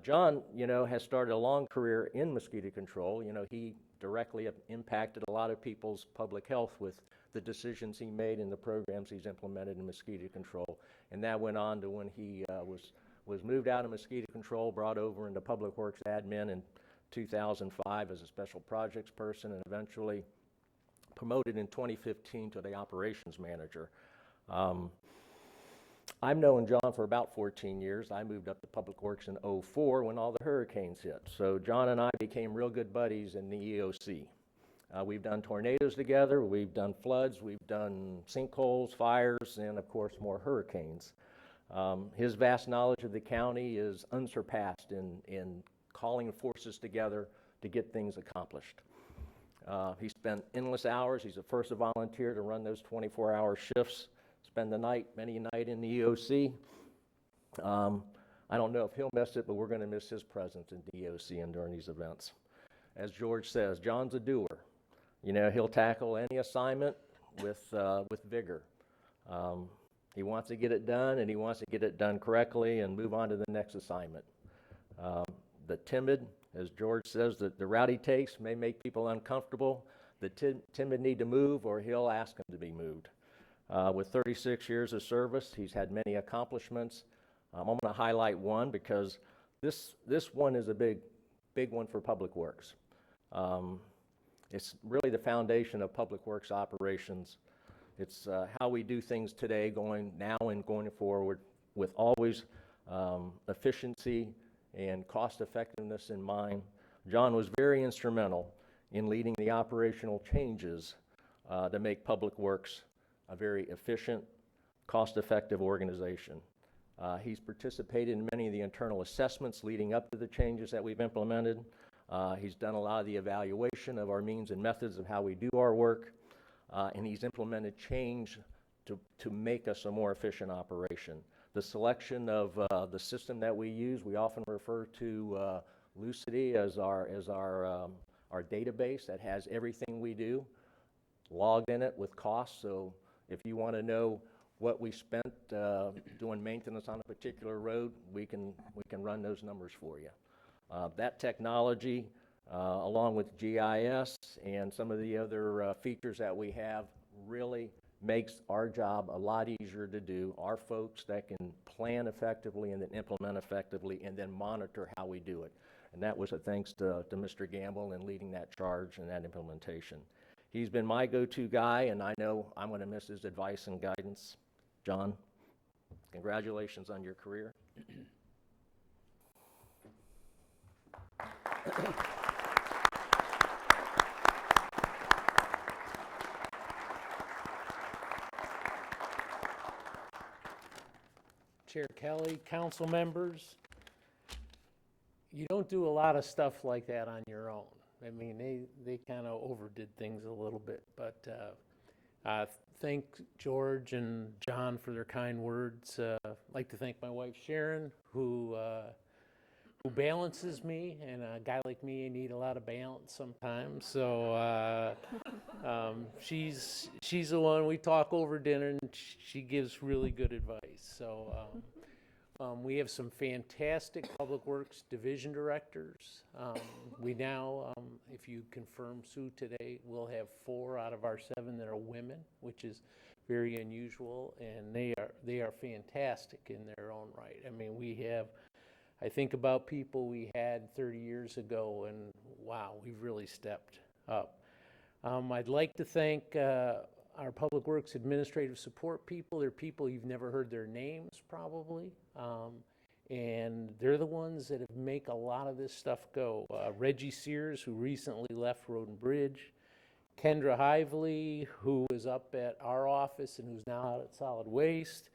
John, you know, has started a long career in mosquito control. You know, he directly impacted a lot of people's public health with the decisions he made and the programs he's implemented in mosquito control. And that went on to when he was moved out of mosquito control, brought over into public works admin in 2005 as a special projects person, and eventually promoted in 2015 to the operations manager. I've known John for about 14 years. I moved up to Public Works in 2004 when all the hurricanes hit. So John and I became real good buddies in the EOC. We've done tornadoes together, we've done floods, we've done sinkholes, fires, and of course more hurricanes. His vast knowledge of the county is unsurpassed in calling forces together to get things accomplished. He spent endless hours. He's the first to volunteer to run those 24-hour shifts, spend the night, many a night in the EOC. I don't know if he'll miss it, but we're going to miss his presence in the EOC and during these events. As George says, John's a doer. You know, he'll tackle any assignment with vigor. He wants to get it done, and he wants to get it done correctly and move on to the next assignment. The timid, as George says, the rowdy takes may make people uncomfortable. The timid need to move, or he'll ask them to be moved. With 36 years of service, he's had many accomplishments. I'm going to highlight one because this one is a big one for Public Works. It's really the foundation of Public Works operations. It's how we do things today, going forward, with always efficiency and cost effectiveness in mind. John was very instrumental in leading the operational changes to make Public Works a very efficient, cost-effective organization. He's participated in many of the internal assessments leading up to the changes that we've implemented. He's done a lot of the evaluation of our means and methods of how we do our work, and he's implemented change to make us a more efficient operation. The selection of the system that we use, we often refer to Lucity as our database that has everything we do logged in it with costs. So if you want to know what we spent doing maintenance on a particular road, we can run those numbers for you. That technology, along with GIS and some of the other features that we have, really makes our job a lot easier to do. Our folks that can plan effectively and then implement effectively and then monitor how we do it. And that was a thanks to Mr. Gamble in leading that charge and that implementation. He's been my go-to guy, and I know I'm going to miss his advice and guidance. John, congratulations on your career. Chair Kelly, council members, you don't do a lot of stuff like that on your own. I mean, they kind of overdid things a little bit, but thank George and John for their kind words. I'd like to thank my wife Sharon, who balances me, and a guy like me, I need a lot of balance sometimes. So she's the one we talk over dinner, and she gives really good advice. So we have some fantastic Public Works division directors. We now, if you confirm Sue today, we'll have 4 out of our 7 that are women, which is very unusual, and they are fantastic in their own right. I mean, I think about people we had 30 years ago, and wow, we've really stepped up. I'd like to thank our Public Works administrative support people. They're people you've never heard their names probably, and they're the ones that make a lot of this stuff go. Reggie Sears, who recently left Road and Bridge, Kendra Hively, who was up at our office and who's now out at Solid Waste,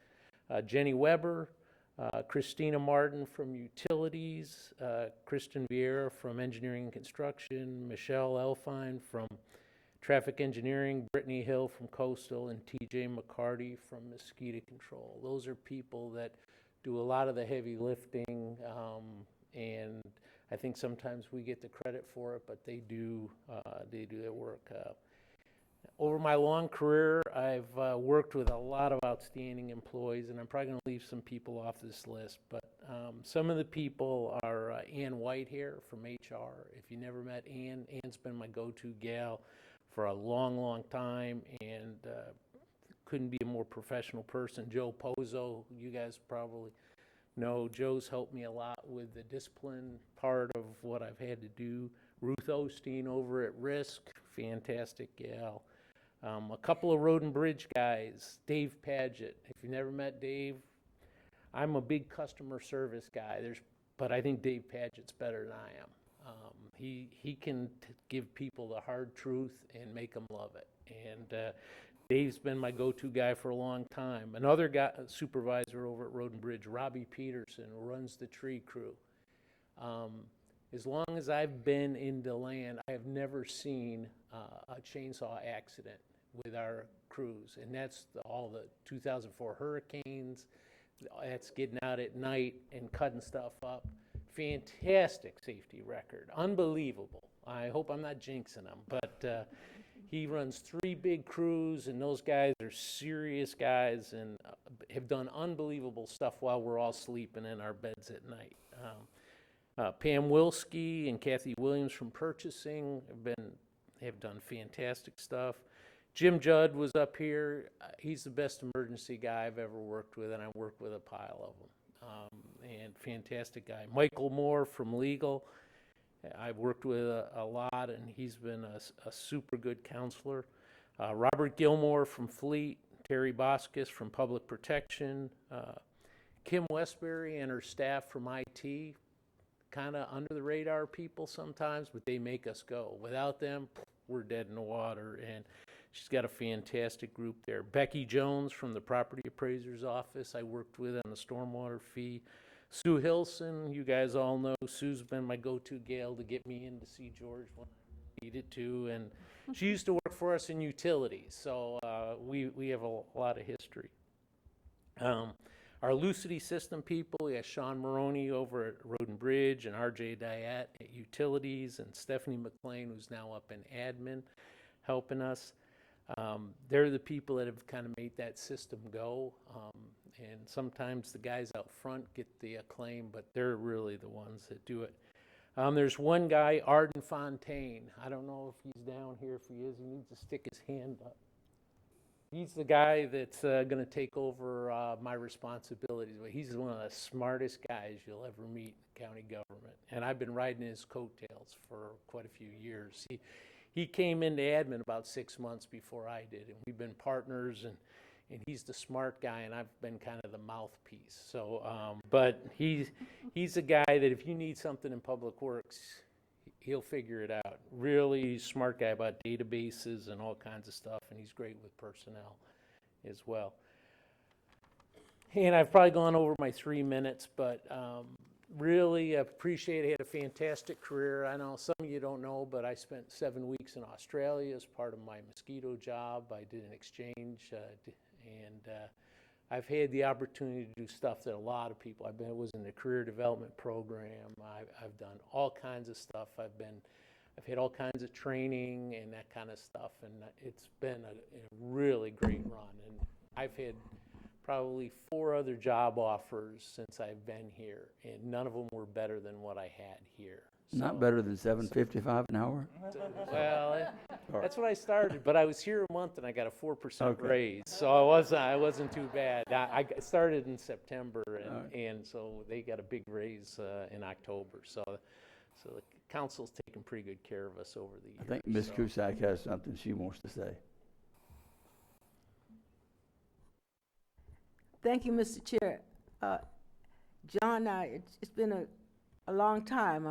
Jenny Weber, Christina Martin from Utilities, Kristen Vieira from Engineering and Construction, Michelle Elfine from Traffic Engineering, Brittany Hill from Coastal, and TJ McCarty from Mosquito Control. Those are people that do a lot of the heavy lifting, and I think sometimes we get the credit for it, but they do their work. Over my long career, I've worked with a lot of outstanding employees, and I'm probably going to leave some people off this list, but some of the people are Ann Whitehair from HR. If you never met Ann, Ann's been my go-to gal for a long, long time, and couldn't be a more professional person. Joe Pozo, you guys probably know. Joe's helped me a lot with the discipline part of what I've had to do. Ruth Osteen over at Risk, fantastic gal. A couple of Road and Bridge guys, Dave Paget. If you've never met Dave, I'm a big customer service guy, but I think Dave Paget's better than I am. He can give people the hard truth and make them love it. And Dave's been my go-to guy for a long time. Another guy, supervisor over at Road and Bridge, Robbie Peterson, who runs the tree crew. As long as I've been in DeLand, I have never seen a chainsaw accident with our crews. And that's all the 2004 hurricanes. That's getting out at night and cutting stuff up. Fantastic safety record, unbelievable. I hope I'm not jinxing him, but he runs 3 big crews, and those guys are serious guys and have done unbelievable stuff while we're all sleeping in our beds at night. Pam Wilski and Kathy Williams from purchasing have done fantastic stuff. Jim Judd was up here. He's the best emergency guy I've ever worked with, and I work with a pile of them. And fantastic guy. Michael Moore from Legal, I've worked with a lot, and he's been a super good counselor. Robert Gilmore from Fleet, Terry Boskus from Public Protection, Kim Westbury and her staff from IT, kind of under the radar people sometimes, but they make us go. Without them, we're dead in the water, and she's got a fantastic group there. Becky Jones from the Property Appraiser's Office, I worked with on the stormwater fee. Sue Hilson, you guys all know, Sue's been my go-to gal to get me in to see George when I needed to, and she used to work for us in utilities, so we have a lot of history. Our Lucity System people, we have Sean Maroney over at Road and Bridge, and RJ Diat at Utilities, and Stephanie McLean, who's now up in admin, helping us. They're the people that have kind of made that system go, and sometimes the guys out front get the acclaim, but they're really the ones that do it. There's one guy, Arden Fontaine. I don't know if he's down here. If he is, he needs to stick his hand up. He's the guy that's going to take over my responsibilities. But he's one of the smartest guys you'll ever meet in county government, and I've been riding his coattails for quite a few years. He came into admin about 6 months before I did, and we've been partners, and he's the smart guy, and I've been kind of the mouthpiece. So, but he's a guy that if you need something in Public Works, he'll figure it out. Really smart guy about databases and all kinds of stuff, and he's great with personnel as well. And I've probably gone over my 3 minutes, but really appreciate it. I had a fantastic career. I know some of you don't know, but I spent 7 weeks in Australia as part of my mosquito job. I did an exchange, and I've had the opportunity to do stuff that a lot of people, I was in the career development program. I've done all kinds of stuff. I've had all kinds of training and that kind of stuff, and it's been a really great run. And I've had probably 4 other job offers since I've been here, and none of them were better than what I had here. Not better than $7.55 an hour? Well, that's what I started, but I was here a month and I got a 4% Okay. raise, so I wasn't too bad. I started in September, and so they got a big raise in October. So the council's taken pretty good care of us over the years. I think Ms. so. Cusack has something she wants to say. Thank you, Mr. Chair. John, it's been a long time.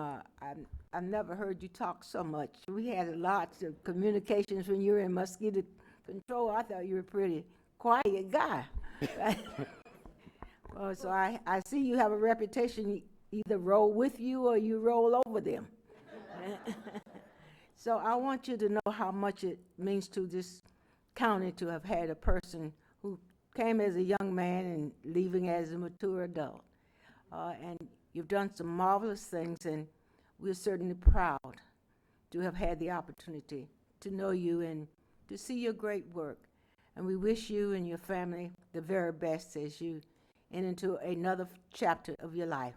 I've never heard you talk so much. We had lots of communications when you were in mosquito control. I thought you were a pretty quiet guy. So I see you have a reputation, you either roll with you or you roll over them. So I want you to know how much it means to this county to have had a person who came as a young man and leaving as a mature adult. And you've done some marvelous things, and we're certainly proud to have had the opportunity to know you and to see your great work. And we wish you and your family the very best as you enter into another chapter of your life.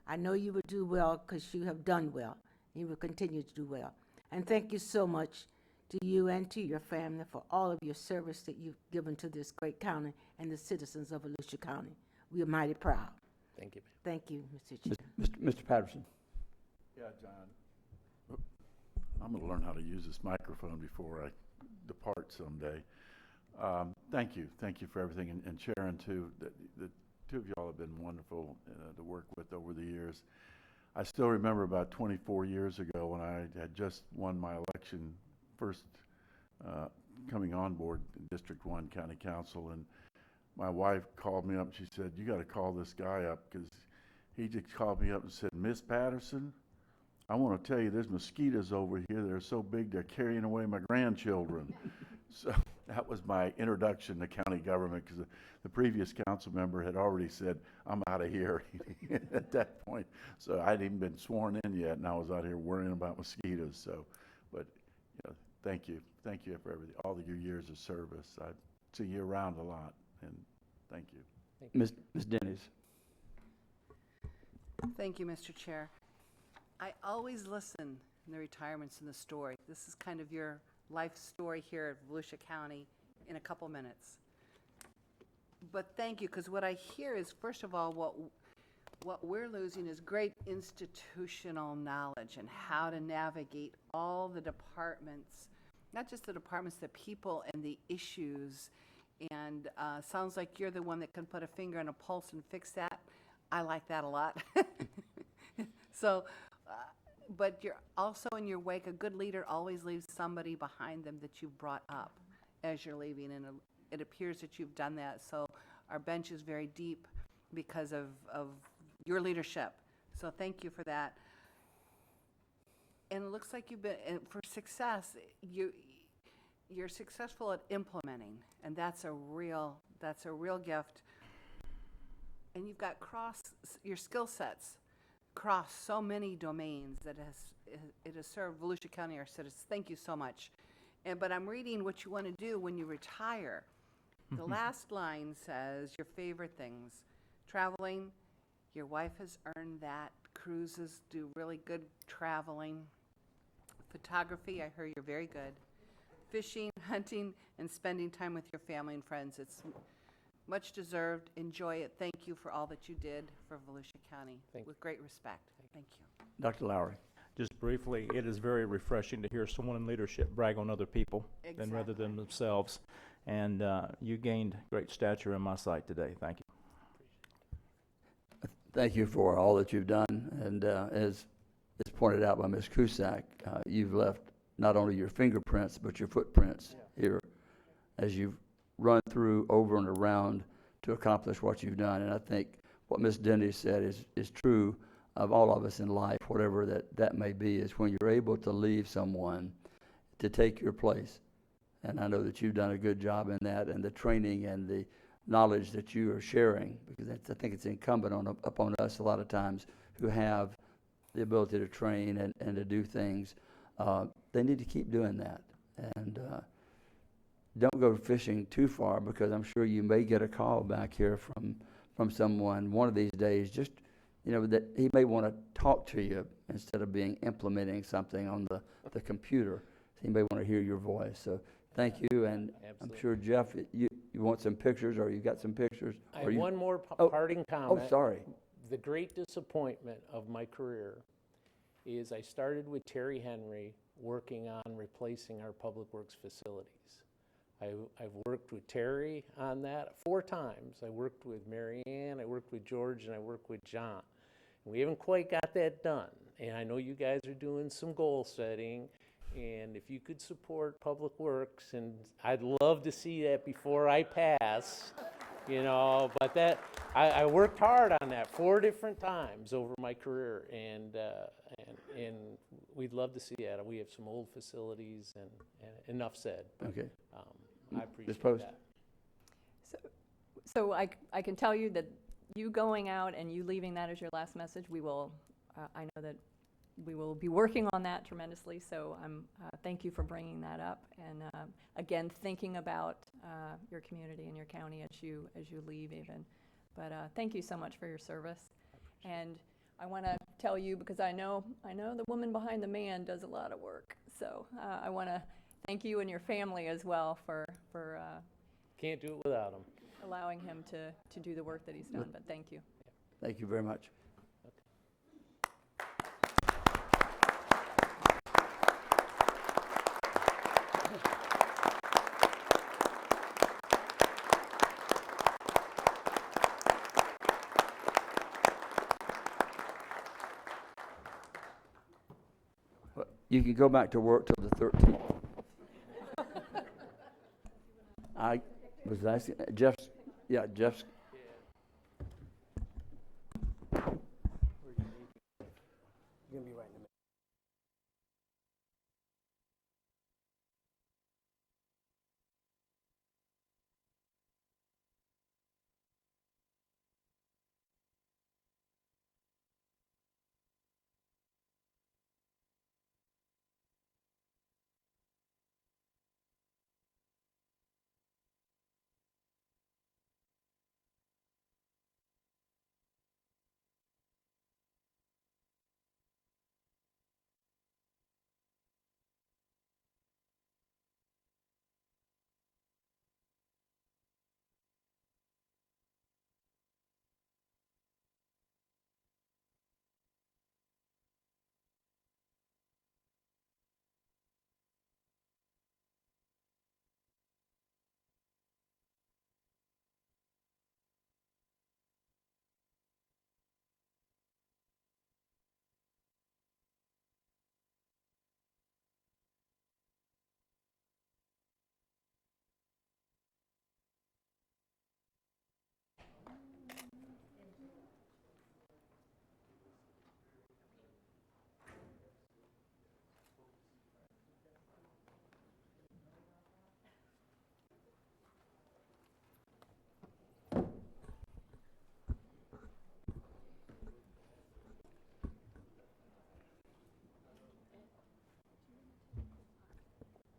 I know you will do well because you have done well. You will continue to do well. And thank you so much to you and to your family for all of your service that you've given to this great county and the citizens of Volusia County. We are mighty proud. Thank you. Thank you, Mr. Chair. Mr. Patterson. Yeah, John. I'm going to learn how to use this microphone before I depart someday. Thank you. Thank you for everything. And Sharon, too. The two of y'all have been wonderful to work with over the years. I still remember about 24 years ago when I had just won my election, first coming on board in District 1 County Council, and my wife called me up and she said, "You got to call this guy up," because he just called me up and said, "Miss Patterson, I want to tell you there's mosquitoes over here. They're so big they're carrying away my grandchildren." So that was my introduction to county government, because the previous council member had already said, "I'm out of here" at that point. So I hadn't even been sworn in yet, and I was out here worrying about mosquitoes. So, but thank you for everything, all of your years of service. I see you around a lot, and thank you. Ms. Dennis. Thank you, Mr. Chair. I always listen in the retirements in the story. This is kind of your life story here at Volusia County in a couple minutes. But thank you, because what I hear is, first of all, what we're losing is great institutional knowledge and how to navigate all the departments, not just the departments, the people and the issues. And sounds like you're the one that can put a finger on a pulse and fix that. I like that a lot. So, but you're also in your wake, a good leader always leaves somebody behind them that you've brought up as you're leaving, and it appears that you've done that. So our bench is very deep because of your leadership. So thank you for that. And it looks like you've been, and for success, you're successful at implementing, and that's a real gift. And you've got your skill sets cross so many domains that it has served Volusia County, our citizens. Thank you so much. But I'm reading what you want to do when you retire. The last line says your favorite things: traveling. Your wife has earned that. Cruises, do really good traveling. Photography, I heard you're very good. Fishing, hunting, and spending time with your family and friends. It's much deserved. Enjoy it. Thank you for all that you did for Volusia County. With great respect. Thank you. Dr. Lowry. Just briefly, it is very refreshing to hear someone in leadership brag on other people than rather than themselves. And you gained great stature in my sight today. Thank you. Thank you for all that you've done. And as pointed out by Ms. Cusack, you've left not only your fingerprints, but your footprints here as you've run through, over and around to accomplish what you've done. And I think what Ms. Denny said is true of all of us in life, whatever that may be, is when you're able to leave someone to take your place. And I know that you've done a good job in that, and the training and the knowledge that you are sharing, because I think it's incumbent upon us a lot of times who have the ability to train and to do things. They need to keep doing that. And don't go fishing too far, because I'm sure you may get a call back here from someone one of these days, just, that he may want to talk to you instead of implementing something on the computer. He may want to hear your voice. So thank you, and I'm sure, Jeff, you want some pictures, or you got some pictures? I have one more parting comment. Oh, sorry. The great disappointment of my career is I started with Terry Henry working on replacing our public works facilities. I've worked with Terry on that 4 times. I worked with Mary Ann, I worked with George, and I worked with John. We haven't quite got that done. And I know you guys are doing some goal setting, and if you could support Public Works, and I'd love to see that before I pass, but that, I worked hard on that 4 different times over my career, and we'd love to see that. We have some old facilities, and enough said. Okay. I appreciate Post. that. So I can tell you that you going out and you leaving that as your last message, we will, I know that we will be working on that tremendously, so thank you for bringing that up, and again, thinking about your community and your county as you leave even. But thank you so much for your service. And I want to tell you, because I know the woman behind the man does a lot of work, so I want to thank you and your family as well for Can't do it without them. allowing him to do the work that he's done, but thank you. Thank you very much. You can go back to work till the 13th. I was asking, Jeff's. You're gonna be right in the middle.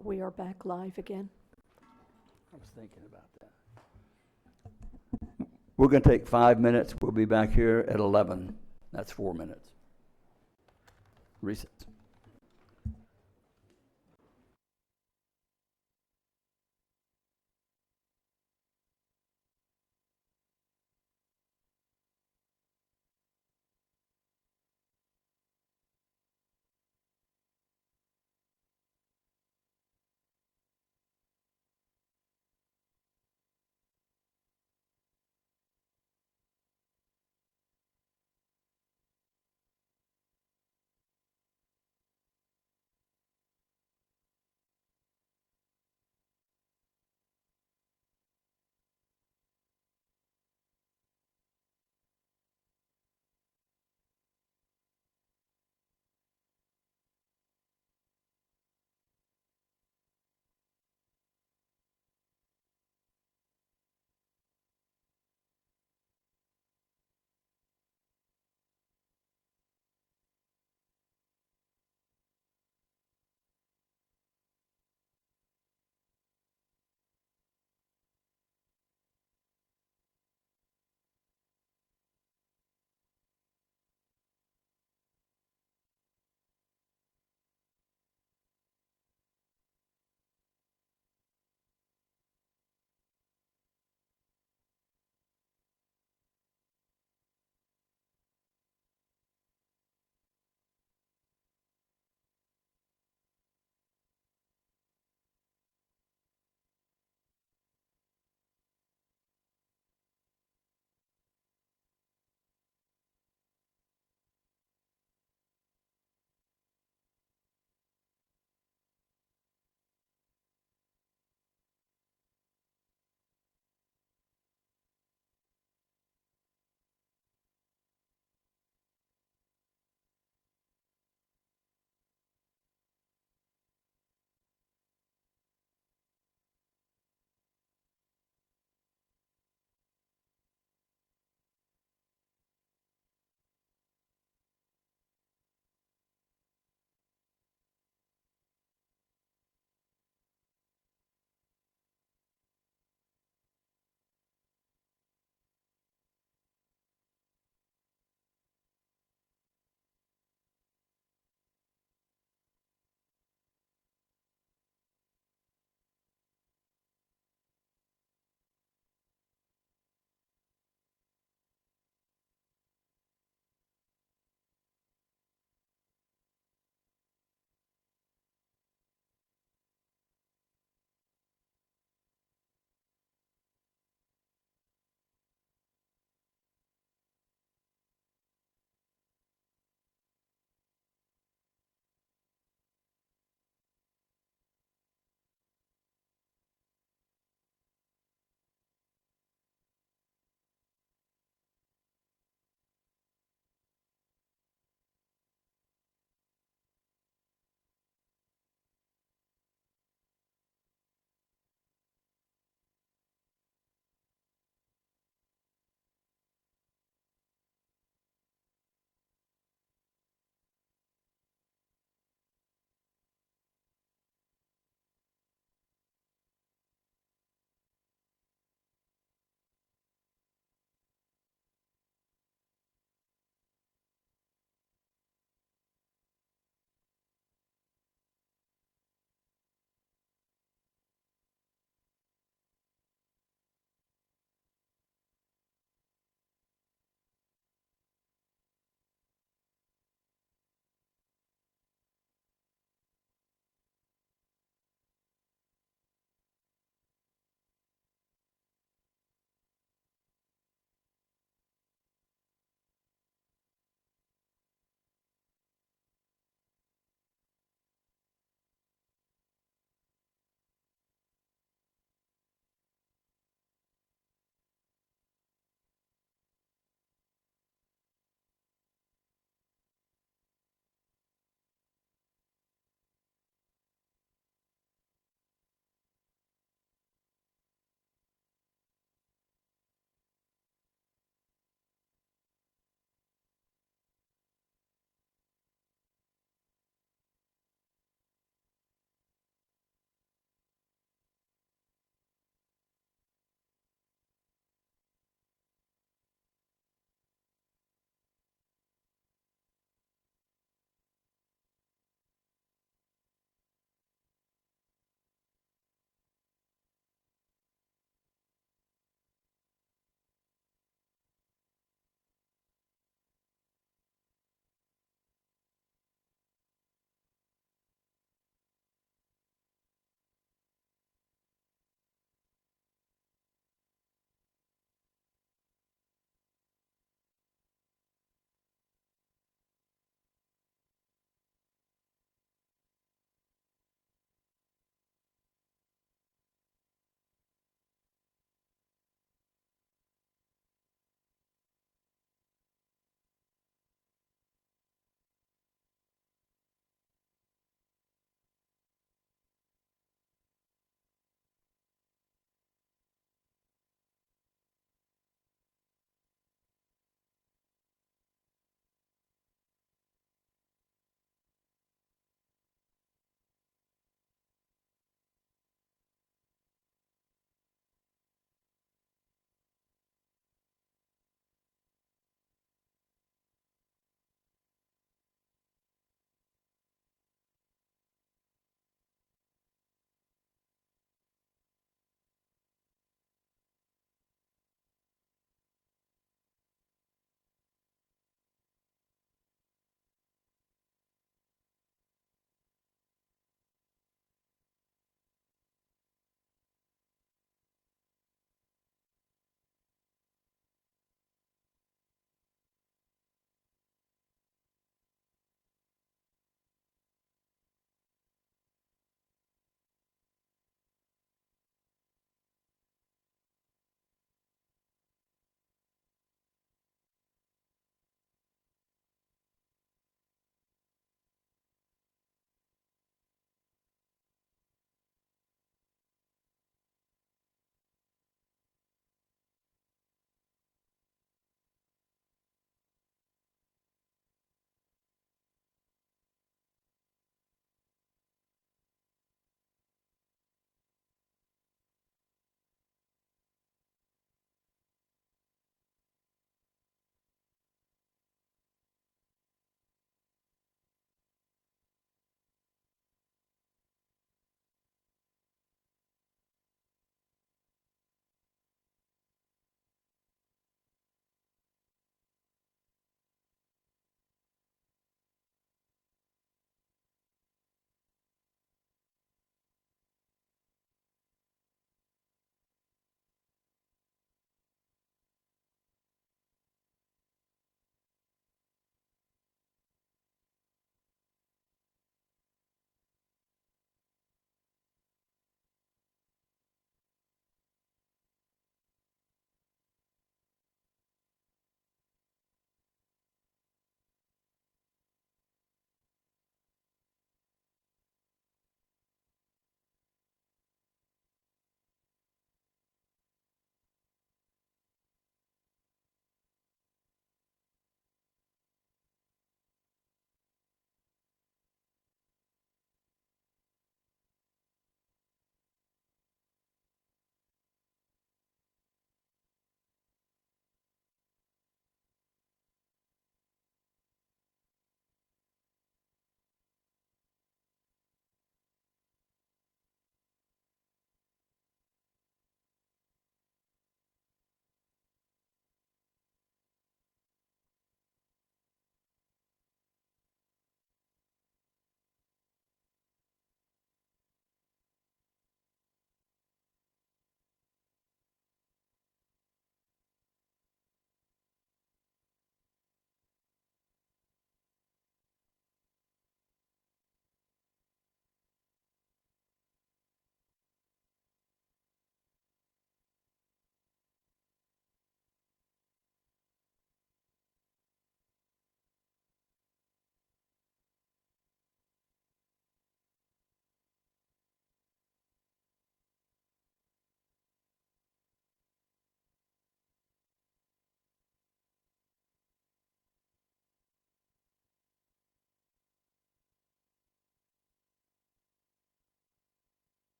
We are back live again. I was thinking about that. We're going to take 5 minutes. We'll be back here at 11. That's 4 minutes. Recess.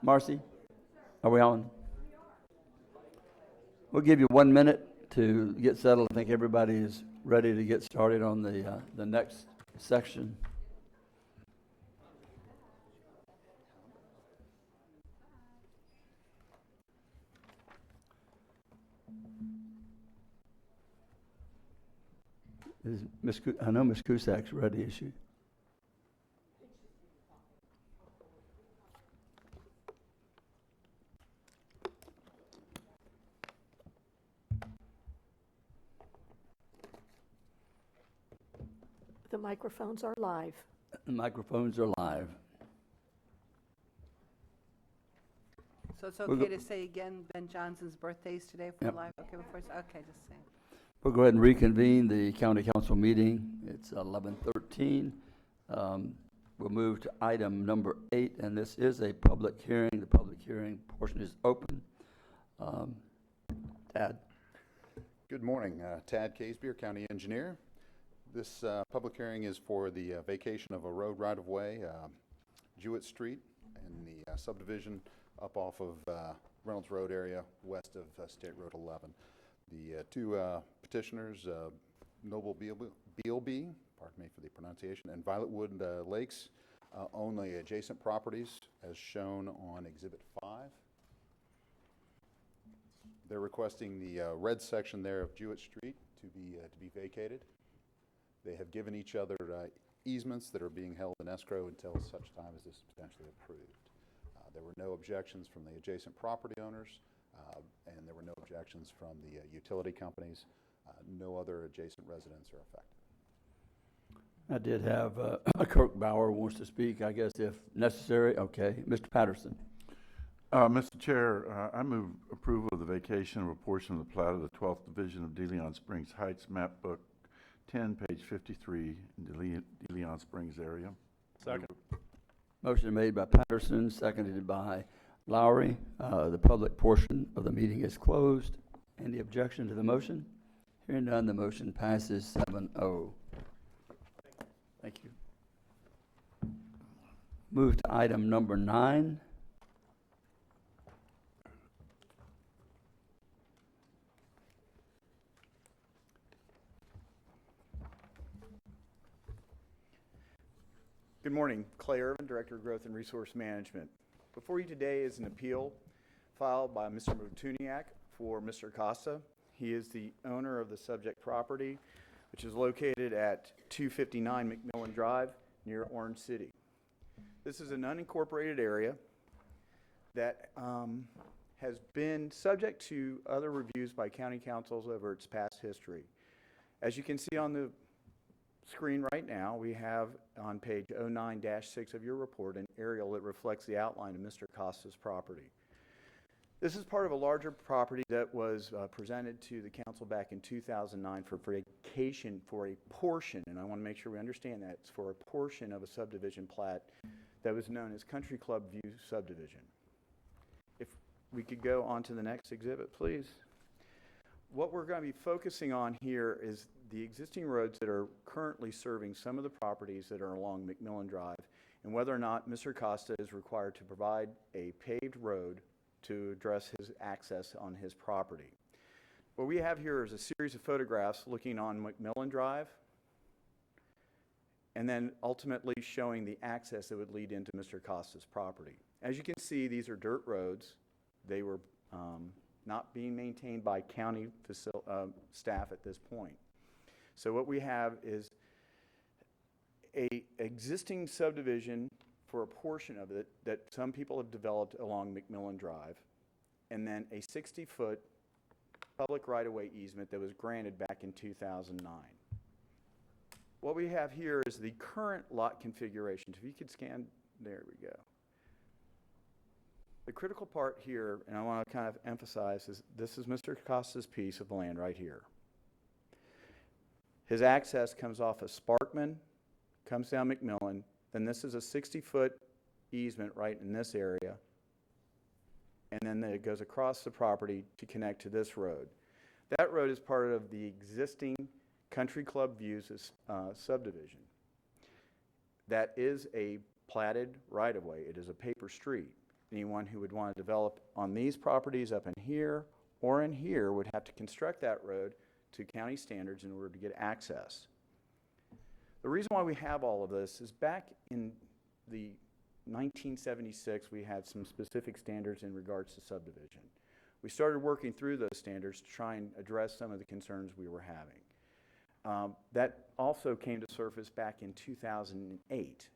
Marcy, are we on? We'll give you 1 minute to get settled. I think everybody is ready to get started on the next section. I know Ms. Cusack's ready, is she? The microphones are live. The microphones are live. So it's We'll okay go- to say again, Ben Johnson's birthday's today for Yep. live? Okay, before, okay, just saying. We'll go ahead and reconvene the county council meeting. It's 11:13. We'll move to item number 8, and this is a public hearing. The public hearing portion is open. Tad? Good morning, Tad Casebeer, County Engineer. This public hearing is for the vacation of a road right-of-way, Jewett Street, in the subdivision up off of Reynolds Road area, west of State Road 11. The two petitioners, Noble Bealby, pardon me for the pronunciation, and Violetwood Lakes, own the adjacent properties as shown on Exhibit 5. They're requesting the red section there of Jewett Street to be vacated. They have given each other easements that are being held in escrow until such time as this is potentially approved. There were no objections from the adjacent property owners, and there were no objections from the utility companies. No other adjacent residents are affected. I did have Kirk Bauer wants to speak, I guess, if necessary. Okay. Mr. Patterson. Mr. Chair, I move approval of the vacation of a portion of the plat of the 12th Division of DeLeon Springs Heights, map book 10, page 53, in DeLeon Springs area. Second. Motion made by Patterson, seconded by Lowry. The public portion of the meeting is closed. Any objection to the motion? Hearing none, the motion passes 7-0. Thank you. Move to item number 9. Good morning. Clay Irvin, Director of Growth and Resource Management. Before you today is an appeal filed by Mr. Mutuniak for Mr. Costa. He is the owner of the subject property, which is located at 259 McMillan Drive near Orange City. This is an unincorporated area that has been subject to other reviews by county councils over its past history. As you can see on the screen right now, we have on page 09-6 of your report an aerial that reflects the outline of Mr. Costa's property. This is part of a larger property that was presented to the council back in 2009 for vacation for a portion, and I want to make sure we understand that, it's for a portion of a subdivision plat that was known as Country Club View Subdivision. If we could go on to the next exhibit, please. What we're going to be focusing on here is the existing roads that are currently serving some of the properties that are along McMillan Drive, and whether or not Mr. Costa is required to provide a paved road to address his access on his property. What we have here is a series of photographs looking on McMillan Drive, and then ultimately showing the access that would lead into Mr. Costa's property. As you can see, these are dirt roads. They were not being maintained by county staff at this point. So what we have is a existing subdivision for a portion of it that some people have developed along McMillan Drive, and then a 60-foot public right-of-way easement that was granted back in 2009. What we have here is the current lot configuration. If you could scan, there we go. The critical part here, and I want to kind of emphasize, is this is Mr. Costa's piece of land right here. His access comes off of Sparkman, comes down McMillan, then this is a 60-foot easement right in this area, and then it goes across the property to connect to this road. That road is part of the existing Country Club Views subdivision. That is a platted right-of-way. It is a paper street. Anyone who would want to develop on these properties up in here or in here would have to construct that road to county standards in order to get access. The reason why we have all of this is back in the 1976, we had some specific standards in regards to subdivision. We started working through those standards to try and address some of the concerns we were having. That also came to surface back in 2008.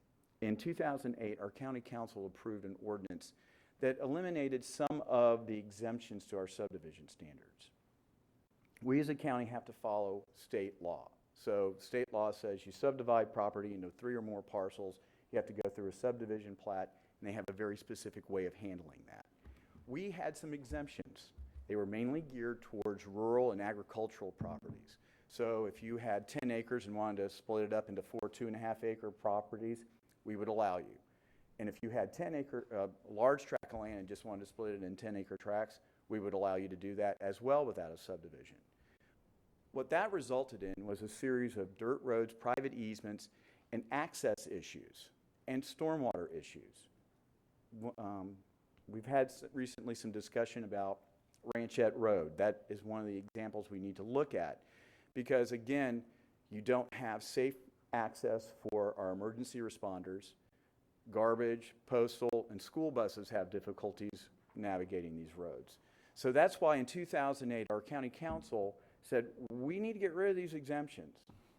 In 2008, our county council approved an ordinance that eliminated some of the exemptions to our subdivision standards. We as a county have to follow state law. So state law says you subdivide property into 3 or more parcels, you have to go through a subdivision plat, and they have a very specific way of handling that. We had some exemptions. They were mainly geared towards rural and agricultural properties. So if you had 10 acres and wanted to split it up into 4 2.5-acre properties, we would allow you. And if you had 10-acre, large tract of land and just wanted to split it in 10-acre tracts, we would allow you to do that as well without a subdivision. What that resulted in was a series of dirt roads, private easements, and access issues, and stormwater issues. We've had recently some discussion about Ranchette Road. That is one of the examples we need to look at because, again, you don't have safe access for our emergency responders. Garbage, postal, and school buses have difficulties navigating these roads. So that's why in 2008, our county council said, we need to get rid of these exemptions.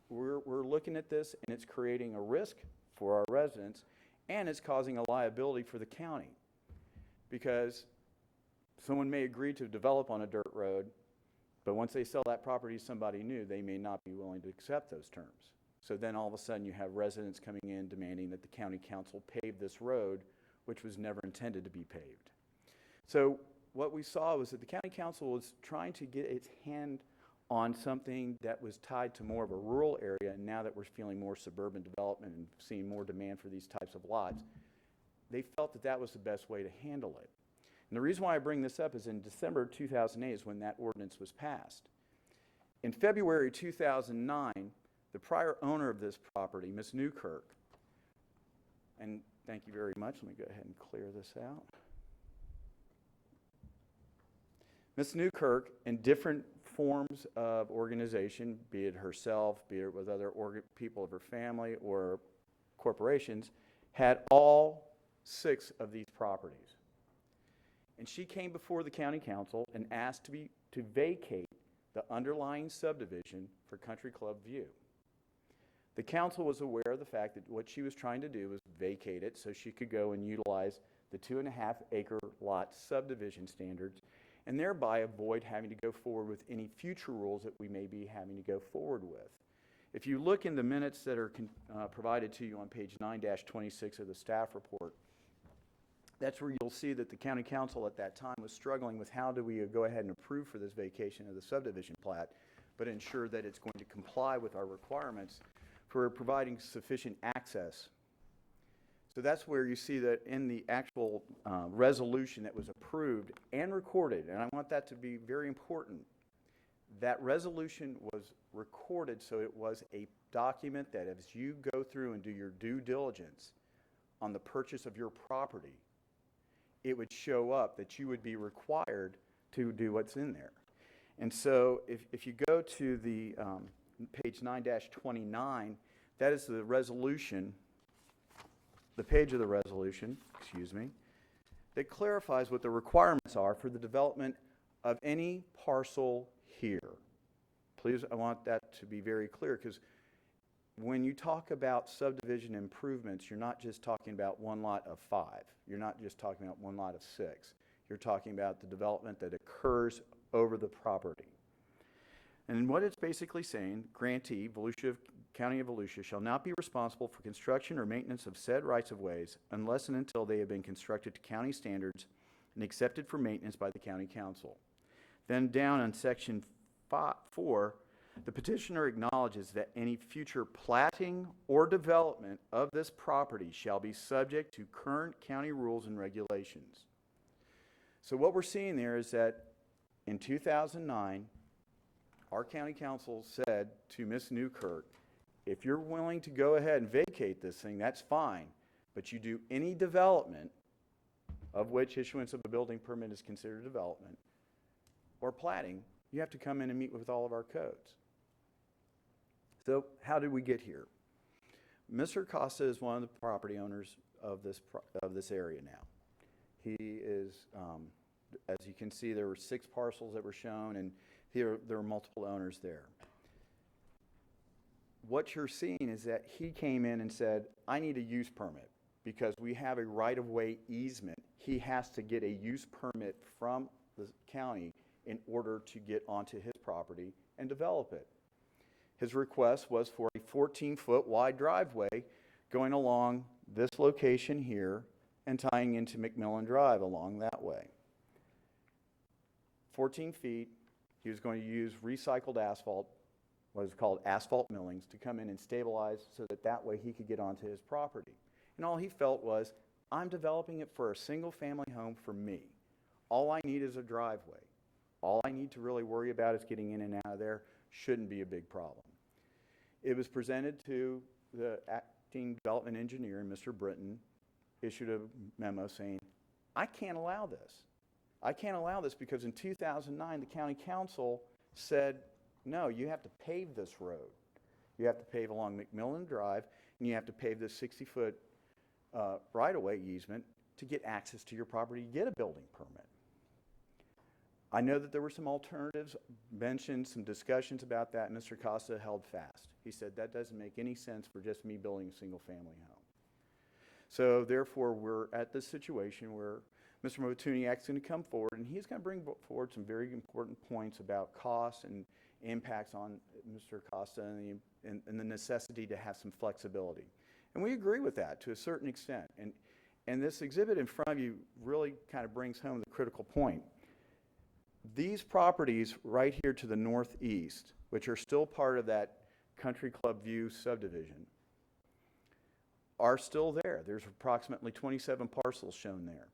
We're looking at this, and it's creating a risk for our residents, and it's causing a liability for the county. Because someone may agree to develop on a dirt road, but once they sell that property to somebody new, they may not be willing to accept those terms. So then all of a sudden you have residents coming in demanding that the county council pave this road, which was never intended to be paved. So what we saw was that the county council was trying to get its hand on something that was tied to more of a rural area, and now that we're feeling more suburban development and seeing more demand for these types of lots, they felt that that was the best way to handle it. And the reason why I bring this up is in December 2008 is when that ordinance was passed. In February 2009, the prior owner of this property, Ms. Newkirk, and thank you very much, let me go ahead and clear this out. Ms. Newkirk, in different forms of organization, be it herself, be it with other people of her family or corporations, had all 6 of these properties. And she came before the county council and asked to vacate the underlying subdivision for Country Club View. The council was aware of the fact that what she was trying to do was vacate it so she could go and utilize the 2.5-acre lot subdivision standards and thereby avoid having to go forward with any future rules that we may be having to go forward with. If you look in the minutes that are provided to you on page 9-26 of the staff report, that's where you'll see that the county council at that time was struggling with how do we go ahead and approve for this vacation of the subdivision plat, but ensure that it's going to comply with our requirements for providing sufficient access. So that's where you see that in the actual resolution that was approved and recorded, and I want that to be very important, that resolution was recorded so it was a document that as you go through and do your due diligence on the purchase of your property, it would show up that you would be required to do what's in there. And so if you go to the page 9-29, that is the resolution, the page of the resolution, that clarifies what the requirements are for the development of any parcel here. Please, I want that to be very clear, because when you talk about subdivision improvements, you're not just talking about one lot of 5. You're not just talking about one lot of 6. You're talking about the development that occurs over the property. And what it's basically saying, grantee, Volusia, County of Volusia, shall not be responsible for construction or maintenance of said rights-of-ways unless and until they have been constructed to county standards and accepted for maintenance by the county council. Then down in section 4, the petitioner acknowledges that any future platting or development of this property shall be subject to current county rules and regulations. So what we're seeing there is that in 2009, our county council said to Ms. Newkirk, if you're willing to go ahead and vacate this thing, that's fine, but you do any development of which issuance of a building permit is considered development, or platting, you have to come in and meet with all of our codes. So how did we get here? Mr. Costa is one of the property owners of this area now. He is, as you can see, there were 6 parcels that were shown, and here there are multiple owners there. What you're seeing is that he came in and said, I need a use permit because we have a right-of-way easement. He has to get a use permit from the county in order to get onto his property and develop it. His request was for a 14-foot wide driveway going along this location here and tying into McMillan Drive along that way. 14 feet, he was going to use recycled asphalt, what is called asphalt millings, to come in and stabilize so that that way he could get onto his property. And all he felt was, I'm developing it for a single-family home for me. All I need is a driveway. All I need to really worry about is getting in and out of there. Shouldn't be a big problem. It was presented to the acting development engineer, Mr. Britton, issued a memo saying, I can't allow this. I can't allow this because in 2009, the county council said, no, you have to pave this road. You have to pave along McMillan Drive, and you have to pave this 60-foot right-of-way easement to get access to your property to get a building permit. I know that there were some alternatives mentioned, some discussions about that. Mr. Costa held fast. He said, that doesn't make any sense for just me building a single-family home. So therefore, we're at this situation where Mr. Motuniak's going to come forward, and he's going to bring forward some very important points about costs and impacts on Mr. Costa and the necessity to have some flexibility. And we agree with that to a certain extent. And this exhibit in front of you really kind of brings home the critical point. These properties right here to the northeast, which are still part of that Country Club View subdivision, are still there. There's approximately 27 parcels shown there.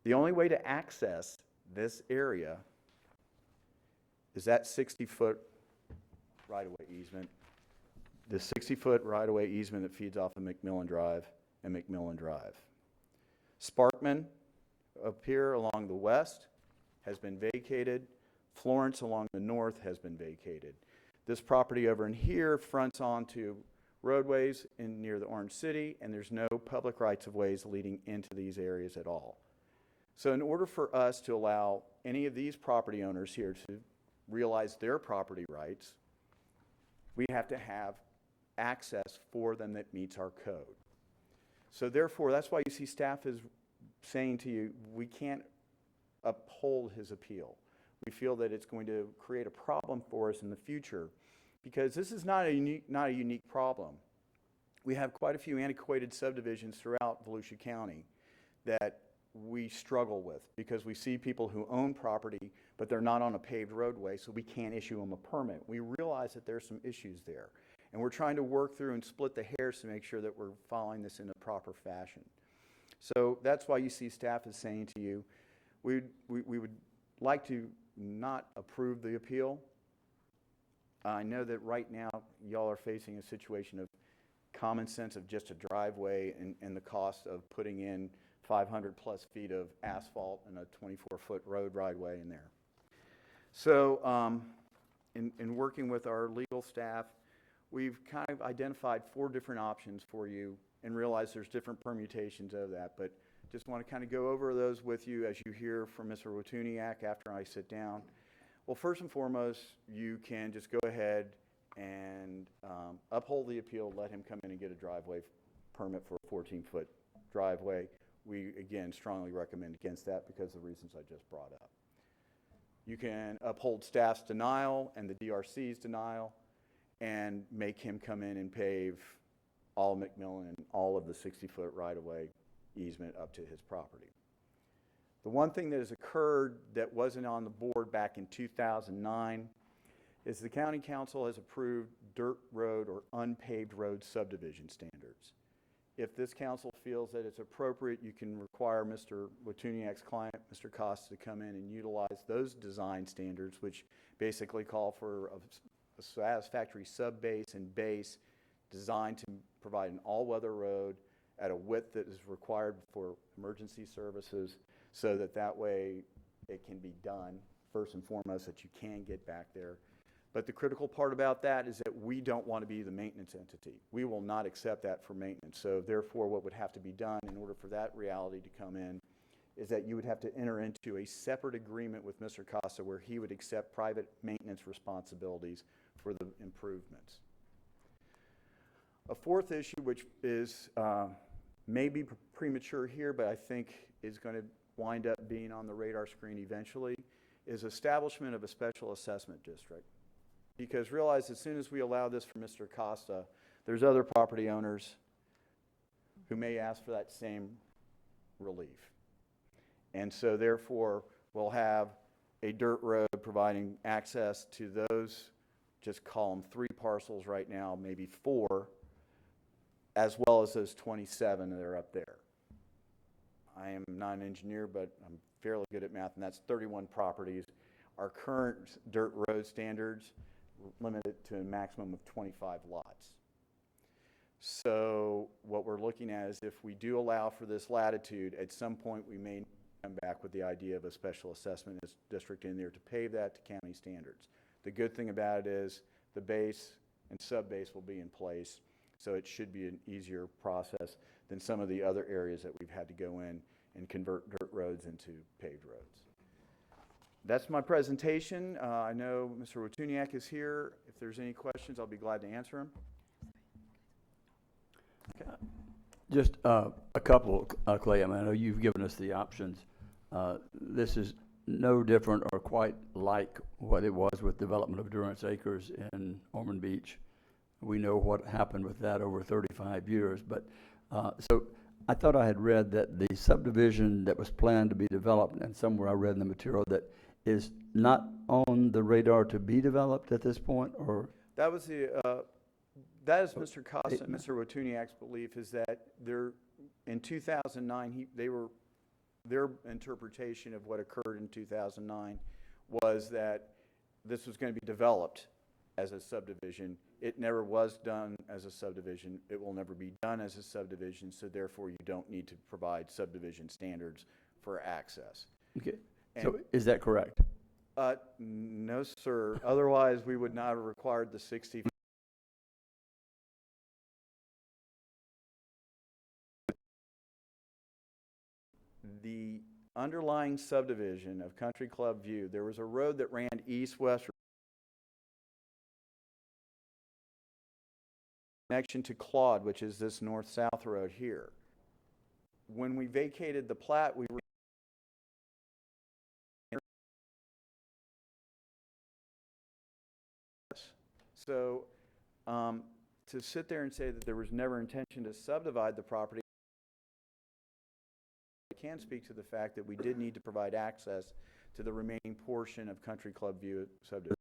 The only way to access this area is that 60-foot right-of-way easement, the 60-foot right-of-way easement that feeds off of McMillan Drive and McMillan Drive. Sparkman up here along the west has been vacated. Florence along the north has been vacated. This property over in here fronts onto roadways near the Orange City, and there's no public rights-of-ways leading into these areas at all. So in order for us to allow any of these property owners here to realize their property rights, we have to have access for them that meets our code. So therefore, that's why you see staff is saying to you, we can't uphold his appeal. We feel that it's going to create a problem for us in the future because this is not a unique problem. We have quite a few antiquated subdivisions throughout Volusia County that we struggle with because we see people who own property, but they're not on a paved roadway, so we can't issue them a permit. We realize that there's some issues there, and we're trying to work through and split the hairs to make sure that we're following this in a proper fashion. So that's why you see staff is saying to you, we would like to not approve the appeal. I know that right now y'all are facing a situation of common sense of just a driveway and the cost of putting in 500 plus feet of asphalt and a 24-foot road right-of-way in there. So in working with our legal staff, we've kind of identified 4 different options for you and realize there's different permutations of that, but just want to kind of go over those with you as you hear from Mr. Wotuniak after I sit down. Well, first and foremost, you can just go ahead and uphold the appeal, let him come in and get a driveway permit for a 14-foot driveway. We, again, strongly recommend against that because of the reasons I just brought up. You can uphold staff's denial and the DRC's denial and make him come in and pave all of McMillan and all of the 60-foot right-of-way easement up to his property. The one thing that has occurred that wasn't on the board back in 2009 is the county council has approved dirt road or unpaved road subdivision standards. If this council feels that it's appropriate, you can require Mr. Wotuniak's client, Mr. Costa, to come in and utilize those design standards, which basically call for a satisfactory sub-base and base designed to provide an all-weather road at a width that is required for emergency services, so that that way it can be done, first and foremost, that you can get back there. But the critical part about that is that we don't want to be the maintenance entity. We will not accept that for maintenance. So therefore, what would have to be done in order for that reality to come in is that you would have to enter into a separate agreement with Mr. Costa where he would accept private maintenance responsibilities for the improvements. A fourth issue, which is maybe premature here, but I think is going to wind up being on the radar screen eventually, is establishment of a special assessment district. Because realize as soon as we allow this for Mr. Costa, there's other property owners who may ask for that same relief. And so therefore, we'll have a dirt road providing access to those, just call them 3 parcels right now, maybe 4, as well as those 27 that are up there. I am not an engineer, but I'm fairly good at math, and that's 31 properties. Our current dirt road standards limit it to a maximum of 25 lots. So what we're looking at is if we do allow for this latitude, at some point we may come back with the idea of a special assessment district in there to pave that to county standards. The good thing about it is the base and sub-base will be in place, so it should be an easier process than some of the other areas that we've had to go in and convert dirt roads into paved roads. That's my presentation. I know Mr. Wotuniak is here. If there's any questions, I'll be glad to answer them. Just a couple, Clay. I mean, I know you've given us the options. This is no different or quite like what it was with development of Durance Acres in Ormond Beach. We know what happened with that over 35 years. But so I thought I had read that the subdivision that was planned to be developed, and somewhere I read in the material that is not on the radar to be developed at this point, or? That was the, that is Mr. Costa and Mr. Wotuniak's belief, is that there, in 2009, their interpretation of what occurred in 2009 was that this was going to be developed as a subdivision. It never was done as a subdivision. It will never be done as a subdivision, so therefore you don't need to provide subdivision standards for access. Okay. So is that correct? No, sir. Otherwise, we would not have required the 60. The underlying subdivision of Country Club View, there was a road that ran east-west connection to Claude, which is this north-south road here. When we vacated the plat, we were so to sit there and say that there was never intention to subdivide the property, I can speak to the fact that we did need to provide access to the remaining portion of Country Club View subdivision.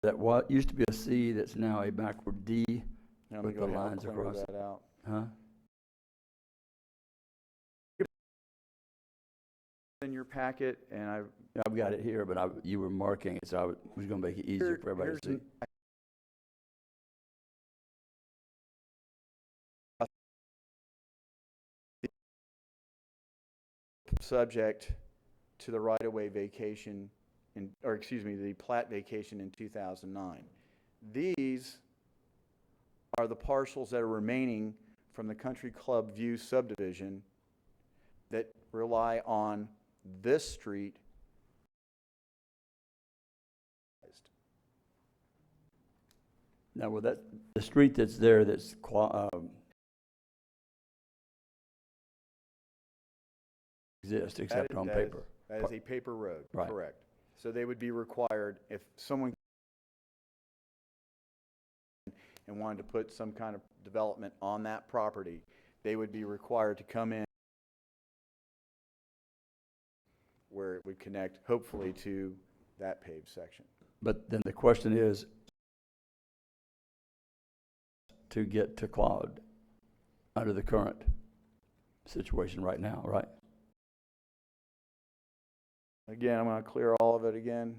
That what used to be a C that's now a backward D Now, with the lines across it. that out. Huh? In your packet, and I've got it here, but you were marking it, so I was going to make it easier for everybody to see. Subject to the right-of-way vacation, or excuse me, the plat vacation in 2009. These are the parcels that are remaining from the Country Club View subdivision that rely on this street. Now, well, the street that's there that's exists except on paper. That is a paper road, Right. correct. So they would be required, if someone and wanted to put some kind of development on that property, they would be required to come in where it would connect, hopefully, to that paved section. But then the question is to get to Claude under the current situation right now, right? Again, I'm going to clear all of it again.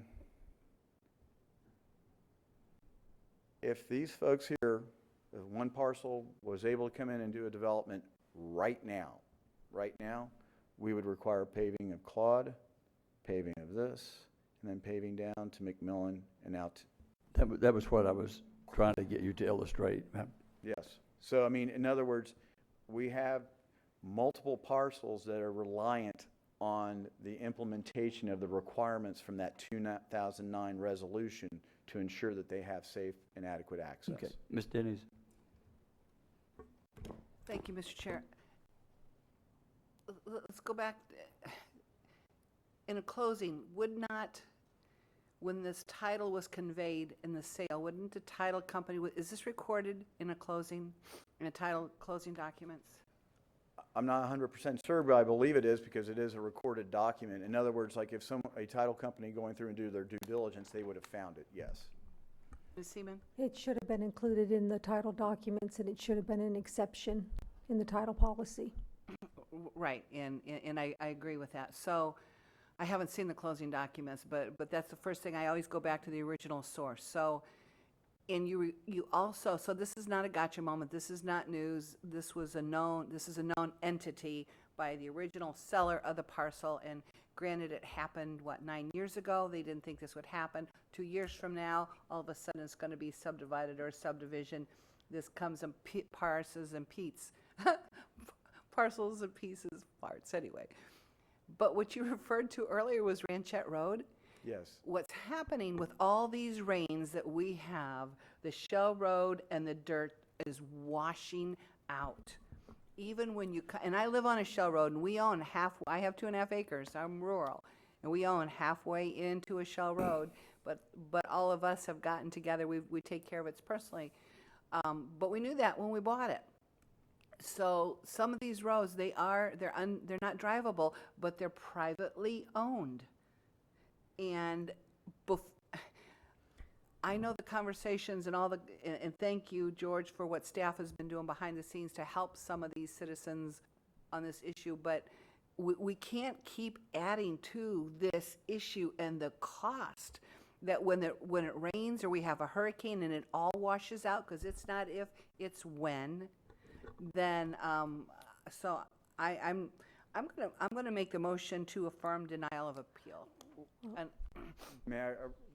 If these folks here If one parcel was able to come in and do a development right now, we would require paving of Claude, paving of this, and then paving down to McMillan and out. That was what I was trying to get you to illustrate. Yes. So, I mean, in other words, we have multiple parcels that are reliant on the implementation of the requirements from that 2009 resolution to ensure that they have safe and adequate access. Okay, Ms. Denny's. Thank you, Mr. Chair. Let's go back. In a closing, would not, when this title was conveyed in the sale, wouldn't the title company, is this recorded in a closing, in a title closing documents? I'm not 100% sure, but I believe it is because it is a recorded document. In other words, like if a title company going through and do their due diligence, they would have found it, yes. Ms. Seaman? It should have been included in the title documents, and it should have been an exception in the title policy. Right, and I agree with that. So I haven't seen the closing documents, but that's the first thing. I always go back to the original source. So, and you also, so this is not a gotcha moment. This is not news. This is a known entity by the original seller of the parcel. And granted, it happened, 9 years ago? They didn't think this would happen. 2 years from now, all of a sudden it's going to be subdivided or a subdivision. This comes in parcels and peats. Parcels and pieces, parts, anyway. But what you referred to earlier was Ranchette Road. Yes. What's happening with all these rains that we have, the shell road and the dirt is washing out. Even when you, and I live on a shell road, and we own I have 2.5 acres, I'm rural, and we own halfway into a shell road, but all of us have gotten together, we take care of it personally. But we knew that when we bought it. So some of these roads, they're not drivable, but they're privately owned. And I know the conversations and and thank you, George, for what staff has been doing behind the scenes to help some of these citizens on this issue, but we can't keep adding to this issue and the cost that when it rains or we have a hurricane and it all washes out, because it's not if, it's when, then so I'm gonna make the motion to affirm denial of appeal. And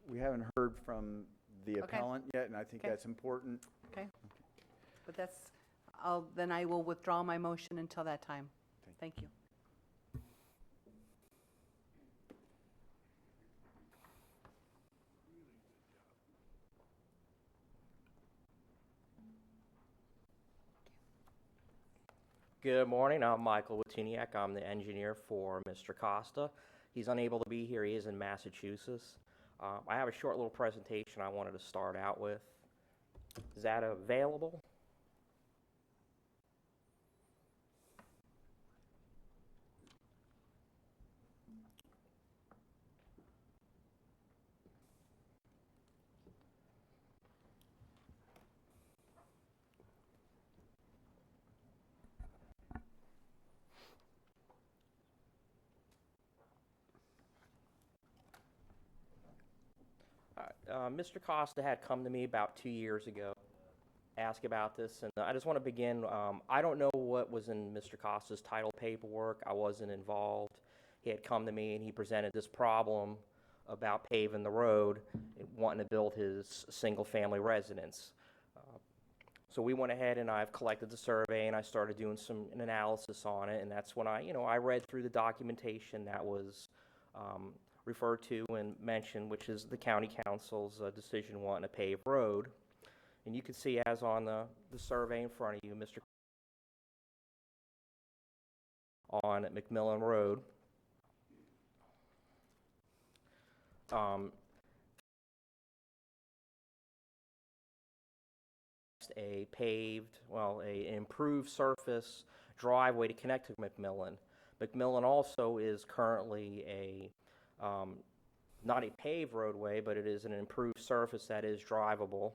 We haven't heard from the Okay. appellant yet, and I think Okay. that's important. okay, but then I will withdraw my motion until that time. Thank you. Good morning, I'm Michael Watiniak. I'm the engineer for Mr. Costa. He's unable to be here, he is in Massachusetts. I have a short little presentation I wanted to start out with. Is that available? Mr. Costa had come to me about 2 years ago, ask about this, and I just want to begin. I don't know what was in Mr. Costa's title paperwork. I wasn't involved. He had come to me and he presented this problem about paving the road, wanting to build his single-family residence. So we went ahead and I've collected the survey and I started doing an analysis on it, and that's when I read through the documentation that was referred to and mentioned, which is the county council's decision wanting a paved road. And you can see, as on the survey in front of you, Mr. on McMillan Road. A paved, an improved surface driveway to connect to McMillan. McMillan also is currently not a paved roadway, but it is an improved surface that is drivable.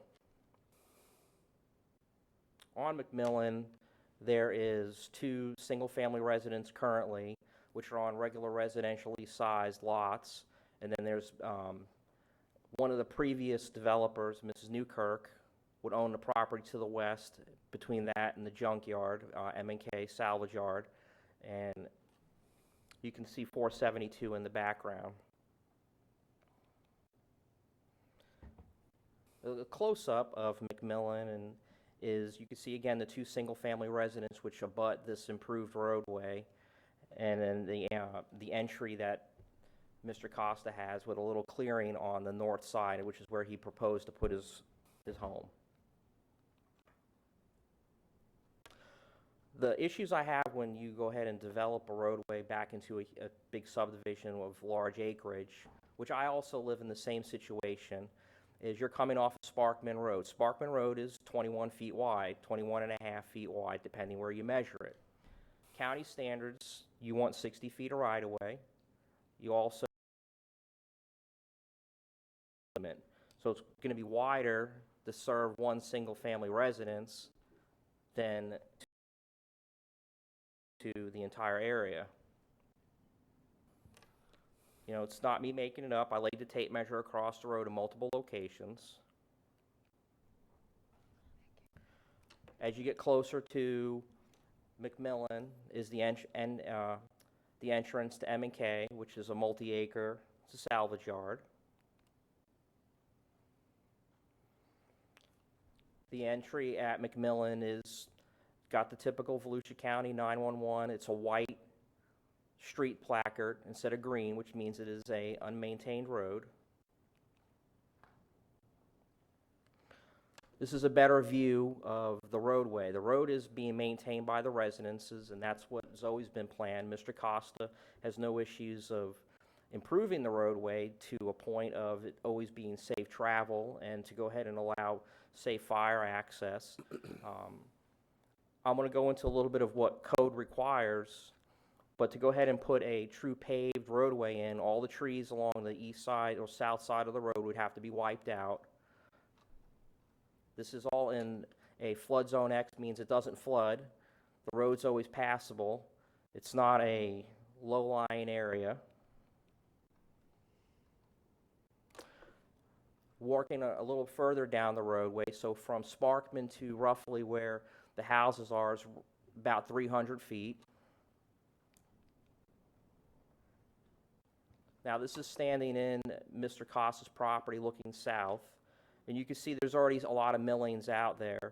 On McMillan, there is 2 single-family residences currently, which are on regular residentially sized lots. And then there's one of the previous developers, Mrs. Newkirk, would own the property to the west between that and the junkyard, M&K salvage yard. And you can see 472 in the background. A close-up of McMillan and is, you can see again the two single-family residences which abut this improved roadway, and then the entry that Mr. Costa has with a little clearing on the north side, which is where he proposed to put his home. The issues I have when you go ahead and develop a roadway back into a big subdivision of large acreage, which I also live in the same situation, is you're coming off of Sparkman Road. Sparkman Road is 21 feet wide, 21 and a half feet wide, depending where you measure it. County standards, you want 60 feet of right-of-way. You also limit. So it's going to be wider to serve one single-family residence than to the entire area. You know, it's not me making it up. I laid the tape measure across the road in multiple locations. As you get closer to McMillan is the entrance to M&K, which is a multi-acre, it's a salvage yard. The entry at McMillan is got the typical Volusia County 911. It's a white street placard instead of green, which means it is a unmaintained road. This is a better view of the roadway. The road is being maintained by the residences, and that's what has always been planned. Mr. Costa has no issues of improving the roadway to a point of it always being safe travel and to go ahead and allow safe fire access. I'm going to go into a little bit of what code requires, but to go ahead and put a true paved roadway in, all the trees along the east side or south side of the road would have to be wiped out. This is all in a flood zone X, means it doesn't flood. The road's always passable. It's not a low-lying area. Working a little further down the roadway, so from Sparkman to roughly where the houses are is about 300 feet. Now this is standing in Mr. Costa's property looking south, and you can see there's already a lot of millings out there,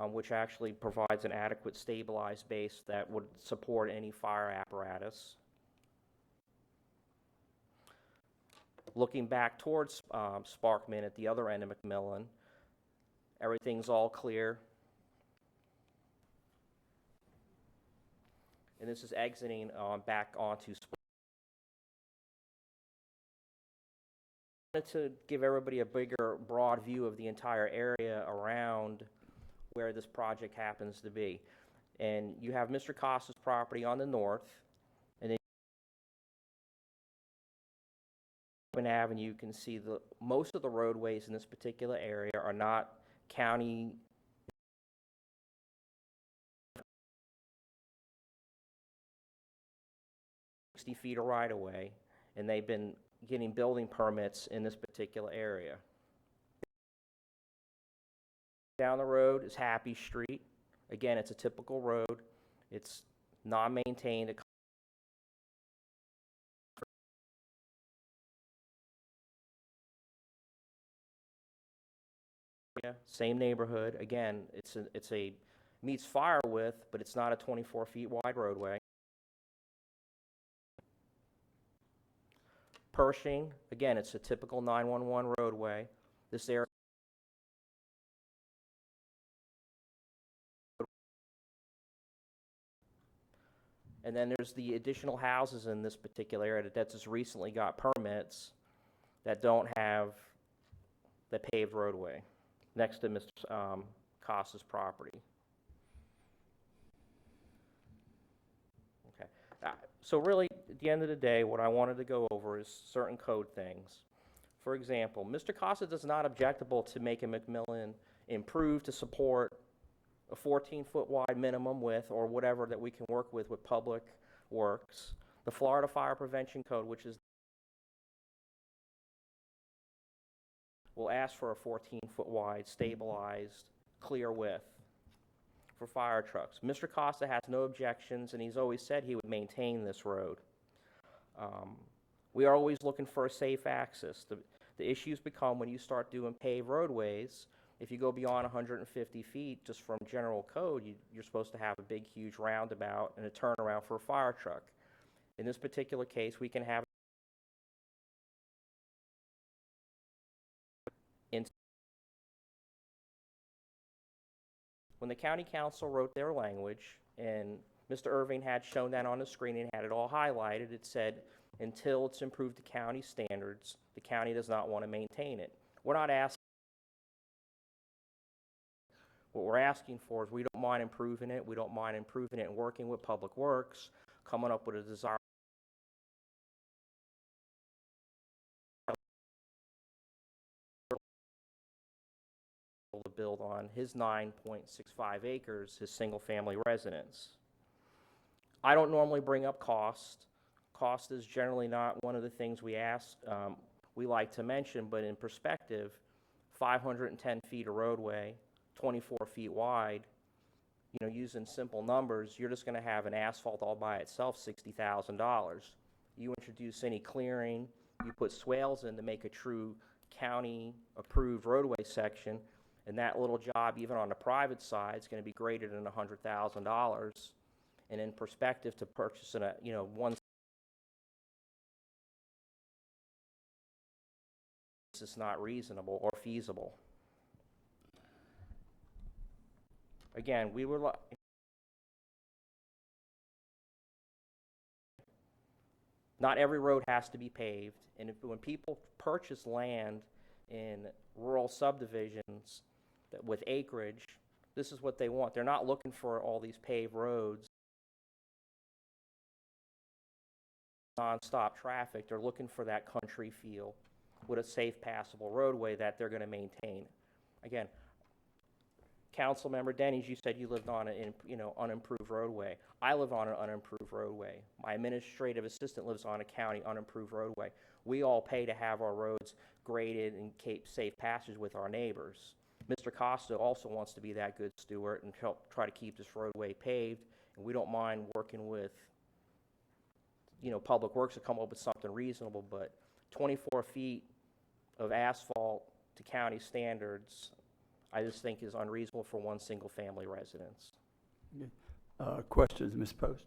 which actually provides an adequate stabilized base that would support any fire apparatus. Looking back towards Sparkman at the other end of McMillan, everything's all clear. And this is exiting back onto Sparkman. I wanted to give everybody a bigger, broad view of the entire area around where this project happens to be. And you have Mr. Costa's property on the north, and then Avenue, you can see most of the roadways in this particular area are not county feet of right of way, and they've been getting building permits in this particular area. Down the road is Happy Street. Again, it's a typical road. It's non-maintained. Same neighborhood. Again, it's a meets fire width, but it's not a 24 feet wide roadway. Pershing, again, it's a typical 911 roadway. This area and then there's the additional houses in this particular area that just recently got permits that don't have the paved roadway next to Mr. Costa's property. Okay. So really, at the end of the day, what I wanted to go over is certain code things. For example, Mr. Costa does not objectable to making McMillan improve to support a 14-foot wide minimum width or whatever that we can work with Public Works. The Florida Fire Prevention Code, which is will ask for a 14-foot wide, stabilized, clear width for fire trucks. Mr. Costa has no objections, and he's always said he would maintain this road. We are always looking for a safe access. The issues become when you start doing paved roadways. If you go beyond 150 feet, just from general code, you're supposed to have a big, huge roundabout and a turnaround for a fire truck. In this particular case, we can have when the county council wrote their language, and Mr. Irving had shown that on the screen and had it all highlighted, it said, until it's improved to county standards, the county does not want to maintain it. We're not asking. What we're asking for is we don't mind improving it. We don't mind improving it and working with Public Works, coming up with a desirable to build on his 9.65 acres, his single-family residence. I don't normally bring up cost. Cost is generally not one of the things we like to mention, but in perspective, 510 feet of roadway, 24 feet wide, using simple numbers, you're just going to have an asphalt all by itself, $60,000. You introduce any clearing, you put swales in to make a true county-approved roadway section, and that little job, even on the private side, is going to be greater than $100,000. And in perspective, to purchase one, this is not reasonable or feasible. Again, we were not every road has to be paved, and when people purchase land in rural subdivisions with acreage, this is what they want. They're not looking for all these paved roads, non-stop traffic. They're looking for that country feel with a safe, passable roadway that they're going to maintain. Again, Councilmember Denny's, you said you lived on an unimproved roadway. I live on an unimproved roadway. My administrative assistant lives on a county unimproved roadway. We all pay to have our roads graded and keep safe passage with our neighbors. Mr. Costa also wants to be that good steward and help try to keep this roadway paved, and we don't mind working with Public Works to come up with something reasonable, but 24 feet of asphalt to county standards, I just think is unreasonable for one single-family residence. Questions, Ms. Post?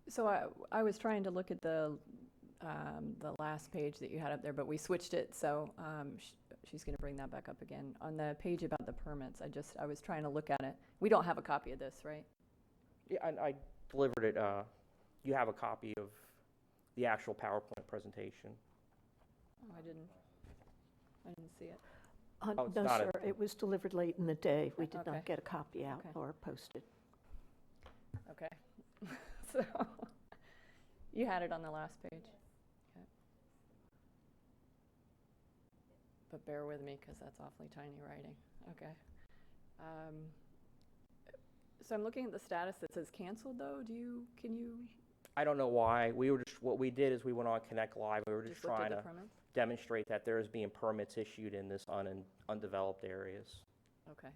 So I was trying to look at the last page that you had up there, but we switched it, so she's going to bring that back up again. On the page about the permits, I was trying to look at it. We don't have a copy of this, right? Yeah, I delivered it. You have a copy of the actual PowerPoint presentation. Oh, I didn't see it. Oh, it's No, not sir, it was delivered late in the day. We did Okay. not get a copy out Okay. or posted. Okay. So you had it on the last page. Okay. But bear with me because that's awfully tiny writing. Okay. So I'm looking at the status that says canceled though. Can you I don't know why. What we did is we went on Connect Live. We were just look at trying the to permits? demonstrate that there is being permits issued in this undeveloped areas. Okay.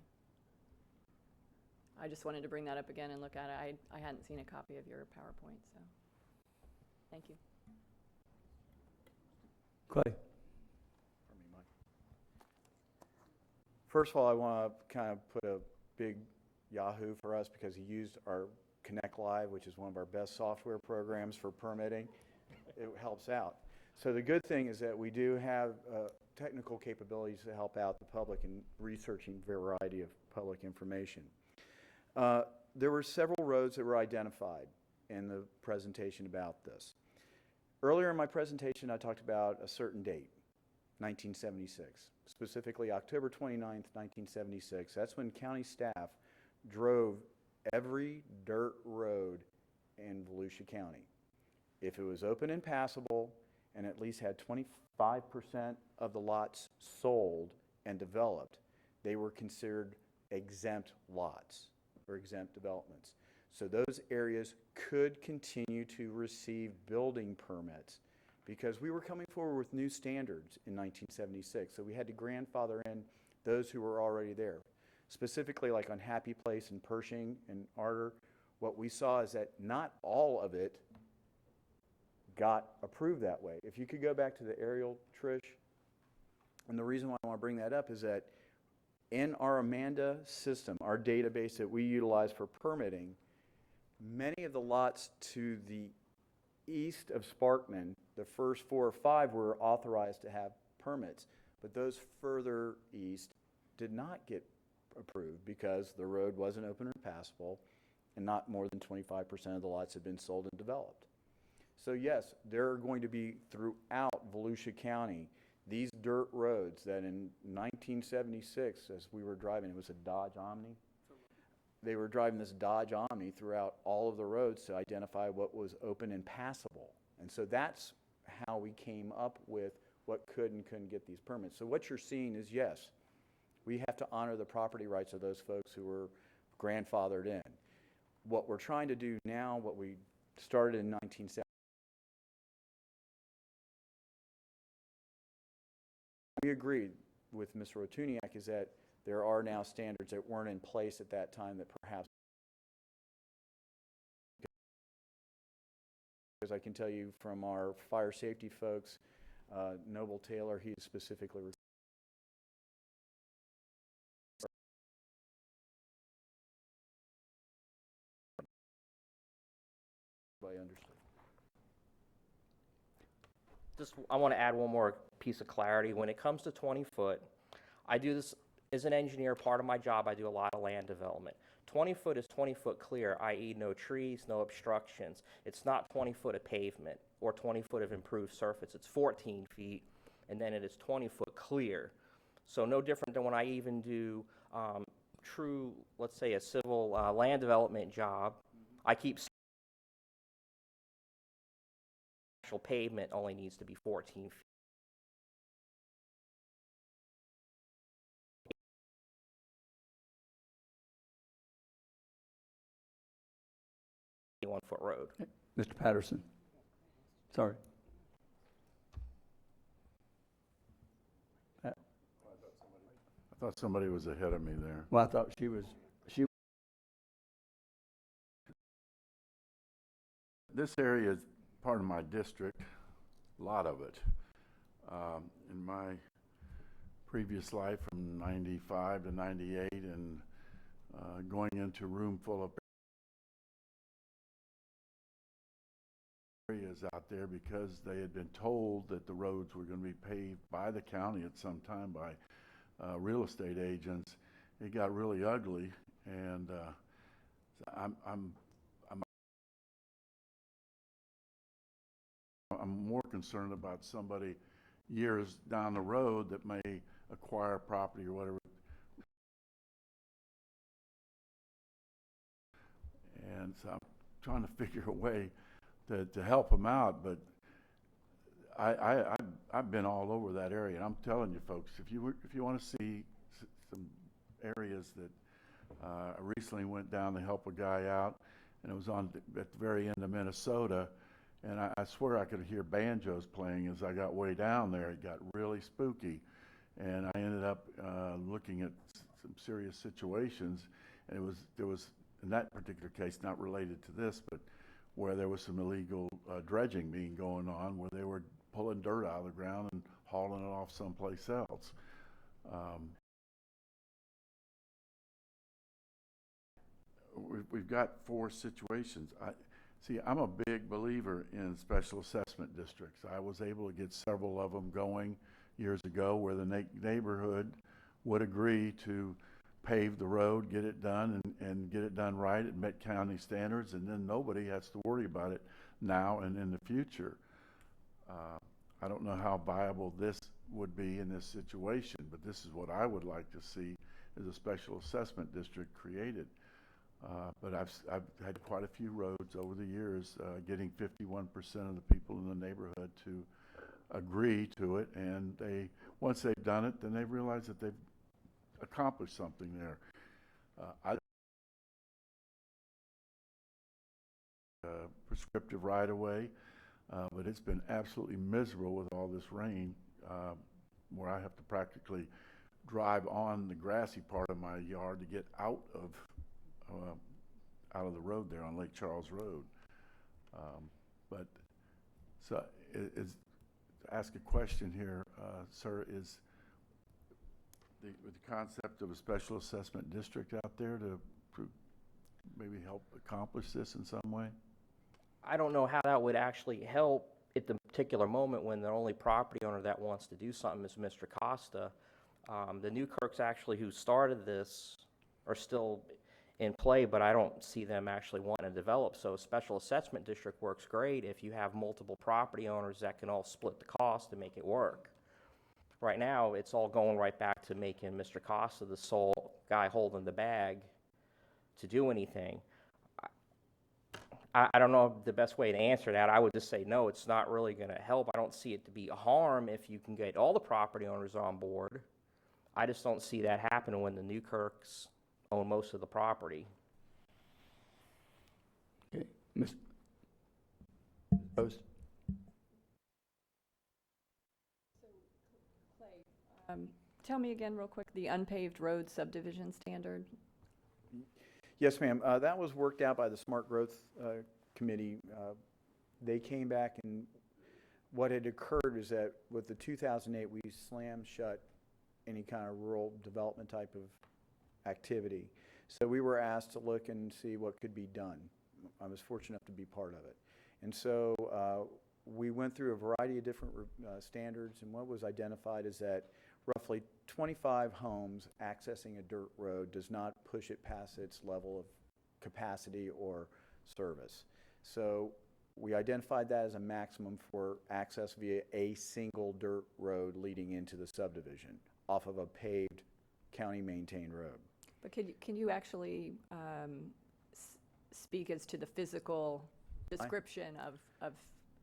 I just wanted to bring that up again and look at it. I hadn't seen a copy of your PowerPoint, so thank you. Clay? First of all, I want to kind of put a big yahoo for us because he used our Connect Live, which is one of our best software programs for permitting. It helps out. So the good thing is that we do have technical capabilities to help out the public in researching a variety of public information. There were several roads that were identified in the presentation about this. Earlier in my presentation, I talked about a certain date, 1976, specifically October 29th, 1976. That's when county staff drove every dirt road in Volusia County. If it was open and passable and at least had 25% of the lots sold and developed, they were considered exempt lots or exempt developments. So those areas could continue to receive building permits because we were coming forward with new standards in 1976, so we had to grandfather in those who were already there. Specifically, like on Happy Place and Pershing and Arter, what we saw is that not all of it got approved that way. If you could go back to the aerial, Trish, and the reason why I want to bring that up is that in our Amanda system, our database that we utilize for permitting, many of the lots to the east of Sparkman, the first 4 or 5 were authorized to have permits, but those further east did not get approved because the road wasn't open or passable, and not more than 25% of the lots had been sold and developed. So yes, there are going to be throughout Volusia County these dirt roads that in 1976, as we were driving, it was a Dodge Omni. They were driving this Dodge Omni throughout all of the roads to identify what was open and passable. And so that's how we came up with what could and couldn't get these permits. So what you're seeing is, yes, we have to honor the property rights of those folks who were grandfathered in. What we're trying to do now, what we started in 1970, we agreed with Mr. Rotuniak is that there are now standards that weren't in place at that time that perhaps, because I can tell you from our fire safety folks, Noble Taylor, he specifically understood. Just, I want to add one more piece of clarity. When it comes to 20 foot, I do this as an engineer. Part of my job, I do a lot of land development. 20 foot is 20 foot clear, i.e. no trees, no obstructions. It's not 20 foot of pavement or 20 foot of improved surface. It's 14 feet, and then it is 20 foot clear. So no different than when I even do true, let's say a civil land development job. I keep actual pavement only needs to be 14 feet. 1 foot road. Mr. Patterson. Sorry. I thought somebody was ahead of me there. Well, I thought she was. This area is part of my district, a lot of it. In my previous life from 95 to 98 and going into a room full of areas out there because they had been told that the roads were going to be paved by the county at some time by real estate agents. It got really ugly, and I'm more concerned about somebody years down the road that may acquire property or whatever. And so I'm trying to figure a way to help them out, but I've been all over that area, and I'm telling you folks, if you want to see some areas that I recently went down to help a guy out, and it was at the very end of Minnesota, and I swear I could hear banjos playing as I got way down there. It got really spooky, and I ended up looking at some serious situations, and there was in that particular case, not related to this, but where there was some illegal dredging being going on, where they were pulling dirt out of the ground and hauling it off someplace else. We've got 4 situations. I'm a big believer in special assessment districts. I was able to get several of them going years ago where the neighborhood would agree to pave the road, get it done, and get it done right at Met County standards, and then nobody has to worry about it now and in the future. I don't know how viable this would be in this situation, but this is what I would like to see as a special assessment district created. But I've had quite a few roads over the years getting 51% of the people in the neighborhood to agree to it, and once they've done it, then they realize that they've accomplished something there. Prescriptive right-of-way. But it's been absolutely miserable with all this rain, where I have to practically drive on the grassy part of my yard to get out of the road there on Lake Charles Road. But so is to ask a question here, sir, is the concept of a special assessment district out there to maybe help accomplish this in some way? I don't know how that would actually help at the particular moment when the only property owner that wants to do something is Mr. Costa. The Newkirks actually who started this are still in play, but I don't see them actually wanting to develop. So a special assessment district works great if you have multiple property owners that can all split the cost to make it work. Right now, it's all going right back to making Mr. Costa the sole guy holding the bag to do anything. I don't know the best way to answer that. I would just say, no, it's not really going to help. I don't see it to be a harm if you can get all the property owners on board. I just don't see that happening when the Newkirks own most of the property. Okay, Ms. Post? Tell me again real quick, the unpaved road subdivision standard? Yes, ma'am. That was worked out by the Smart Growth Committee. They came back, and what had occurred is that with the 2008, we slammed shut any kind of rural development type of activity. So we were asked to look and see what could be done. I was fortunate enough to be part of it. And so we went through a variety of different standards, and what was identified is that roughly 25 homes accessing a dirt road does not push it past its level of capacity or service. So we identified that as a maximum for access via a single dirt road leading into the subdivision off of a paved county-maintained road. But can you actually speak as to the physical description of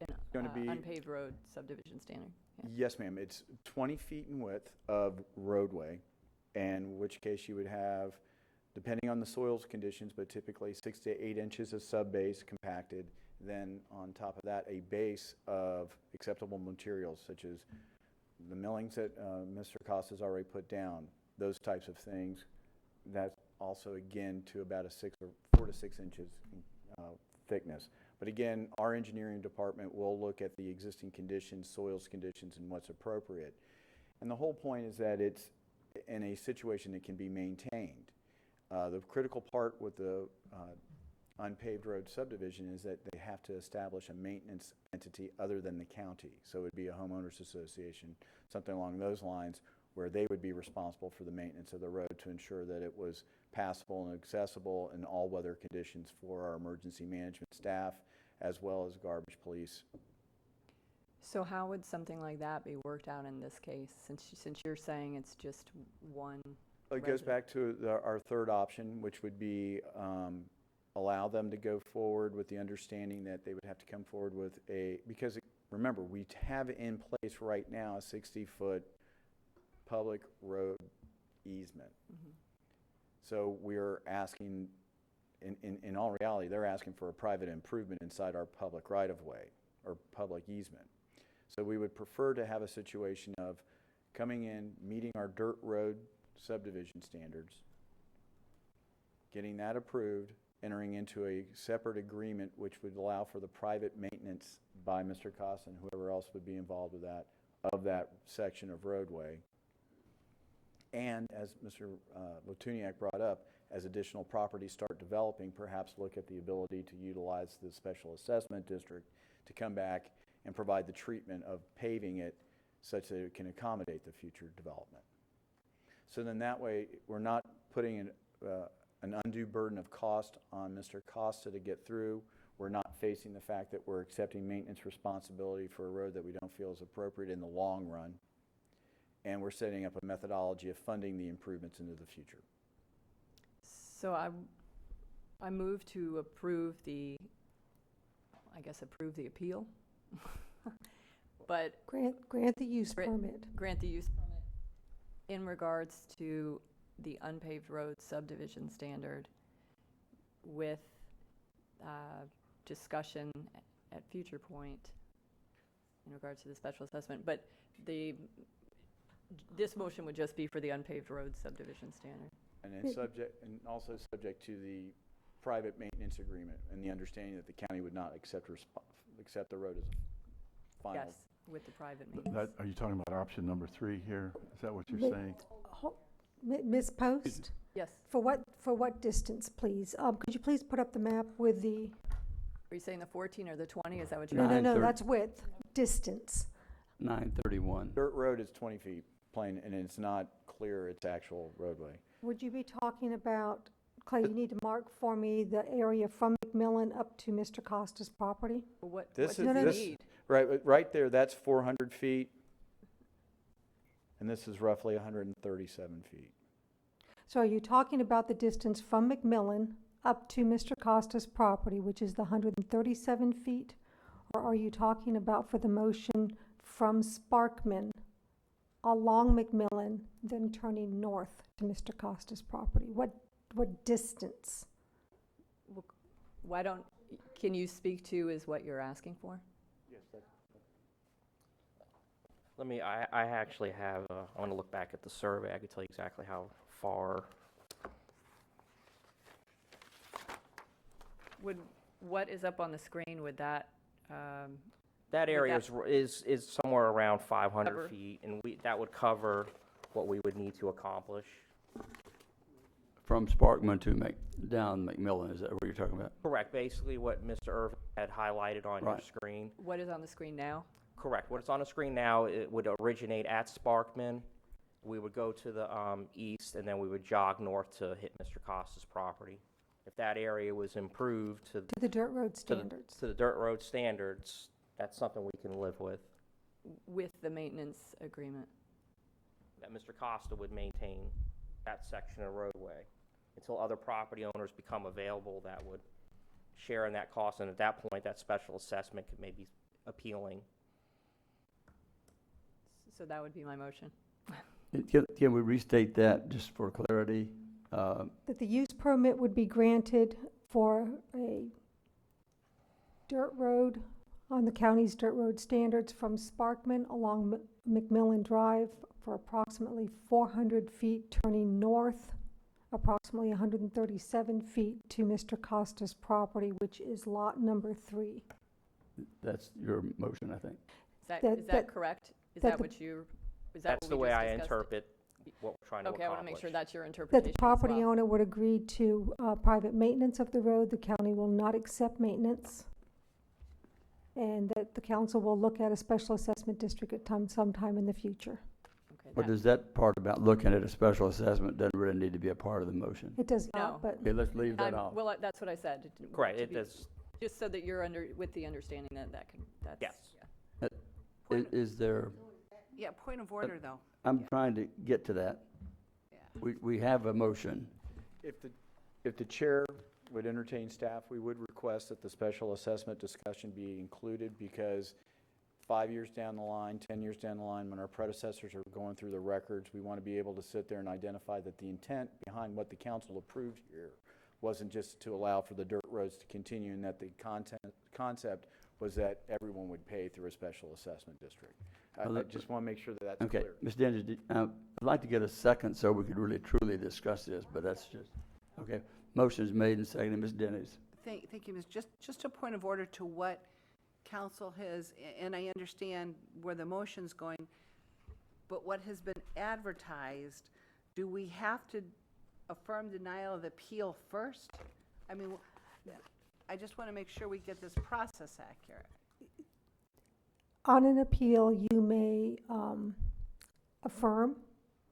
an unpaved road subdivision standard? Yeah. Yes, ma'am. It's 20 feet in width of roadway, and in which case you would have, depending on the soils conditions, but typically 6 to 8 inches of subbase compacted. Then on top of that, a base of acceptable materials such as the millings that Mr. Costa's already put down, those types of things. That's also again to about a 4 to 6 inches thickness. But again, our engineering department will look at the existing conditions, soils conditions, and what's appropriate. And the whole point is that it's in a situation that can be maintained. The critical part with the unpaved road subdivision is that they have to establish a maintenance entity other than the county. So it would be a homeowners association, something along those lines, where they would be responsible for the maintenance of the road to ensure that it was passable and accessible in all weather conditions for our emergency management staff, as well as garbage police. So how would something like that be worked out in this case, since you're saying it's just one It goes back to our third option, which would be allow them to go forward with the understanding that they would have to come forward with because remember, we have in place right now a 60-foot public road easement. Mm-hmm. So we're asking, in all reality, they're asking for a private improvement inside our public right-of-way or public easement. So we would prefer to have a situation of coming in, meeting our dirt road subdivision standards, getting that approved, entering into a separate agreement which would allow for the private maintenance by Mr. Costa and whoever else would be involved with that, of that section of roadway. And as Mr. Lotuniak brought up, as additional properties start developing, perhaps look at the ability to utilize the special assessment district to come back and provide the treatment of paving it such that it can accommodate the future development. So then that way, we're not putting an undue burden of cost on Mr. Costa to get through. We're not facing the fact that we're accepting maintenance responsibility for a road that we don't feel is appropriate in the long run. And we're setting up a methodology of funding the improvements into the future. So I move to approve the appeal. But grant the use permit. Grant the use permit in regards to the unpaved road subdivision standard with discussion at future point in regards to the special assessment, but this motion would just be for the unpaved road subdivision standard. And then also subject to the private maintenance agreement and the understanding that the county would not accept the road as a final. Yes, with the private maintenance. Are you talking about option number 3 here? Is that what you're saying? Ms. Post? Yes. For what distance, please? Could you please put up the map with the, Are you saying the 14 or the 20? Is that what you're? no, 930. that's width, distance. 931. Dirt road is 20 feet plain, and it's not clear its actual roadway. Would you be talking about, Clay, you need to mark for me the area from McMillan up to Mr. Costa's property? What This does is it this need? right there. That's 400 feet, and this is roughly 137 feet. So are you talking about the distance from McMillan up to Mr. Costa's property, which is the 137 feet? Or are you talking about for the motion from Sparkman along McMillan, then turning north to Mr. Costa's property? What distance? Why don't, can you speak to is what you're asking for? Yes, Let me, I actually have, I want to look back at the survey. I can tell you exactly how far. What is up on the screen, would that, That Would area that is somewhere around 500 cover- feet, and that would cover what we would need to accomplish. From Sparkman to down McMillan, is that what you're talking about? Correct, basically what Mr. Irvin had highlighted on your Right. screen. what is on the screen now? Correct, what's on the screen now, it would originate at Sparkman. We would go to the east, and then we would jog north to hit Mr. Costa's property. If that area was improved to To the dirt road to standards? the dirt road standards, that's something we can live with. With the maintenance agreement? That Mr. Costa would maintain that section of roadway until other property owners become available that would share in that cost, and at that point, that special assessment could maybe appealing. So that would be my motion. Can we restate that just for clarity? That the use permit would be granted for a dirt road on the county's dirt road standards from Sparkman along McMillan Drive for approximately 400 feet turning north, approximately 137 feet to Mr. Costa's property, which is lot number 3. That's your motion, I think. Is that correct? Is that what you, is that That's what the we way just I discussed? interpret what we're trying to Okay, accomplish. I want to make sure that's your That interpretation the as property well. owner would agree to private maintenance of the road, the county will not accept maintenance, and that the council will look at a special assessment district at sometime in the future. Okay, But does that part about looking at a special assessment doesn't really need to be a part of the motion? It does No. not, but Okay, let's leave that off. Well, that's what I said. Correct, to it be- does, Just so that you're with the understanding that that's. yes. Is there, Yeah, point of order, though. I'm trying to get to that. Yeah. We have a motion. If the chair would entertain staff, we would request that the special assessment discussion be included, because 5 years down the line, 10 years down the line, when our predecessors are going through the records, we want to be able to sit there and identify that the intent behind what the council approved here wasn't just to allow for the dirt roads to continue, and that the concept was that everyone would pay through a special assessment district. I just want to make sure that that's Okay, clear. Ms. Dennis, I'd like to get a second so we could really truly discuss this, but that's just, okay. Motion's made and seconded. Ms. Dennis. Thank you, Ms. Just a point of order to what council has, and I understand where the motion's going, but what has been advertised, do we have to affirm denial of appeal first? I mean, I just want to make sure we get this process accurate. on an appeal, you may affirm,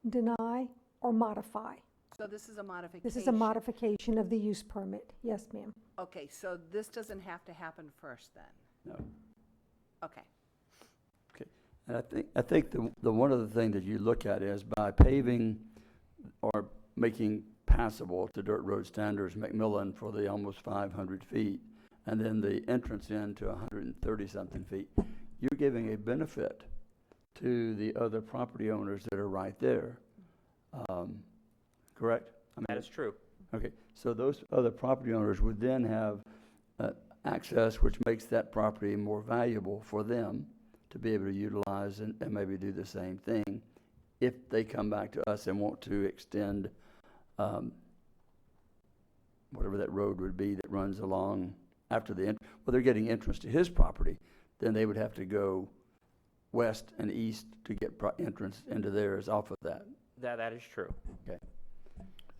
deny, or modify. So this is a modification? This is a modification of the use permit. Yes, ma'am. Okay, so this doesn't have to happen first, then? No. Okay. Okay. And I think the one other thing that you look at is by paving or making passable to dirt road standards McMillan for the almost 500 feet, and then the entrance into 130-something feet, you're giving a benefit to the other property owners that are right there. Correct? I mean, That is true. okay, so those other property owners would then have access, which makes that property more valuable for them to be able to utilize and maybe do the same thing if they come back to us and want to extend whatever that road would be that runs along after well, they're getting entrance to his property, then they would have to go west and east to get entrance into theirs off of that. That is true. Okay.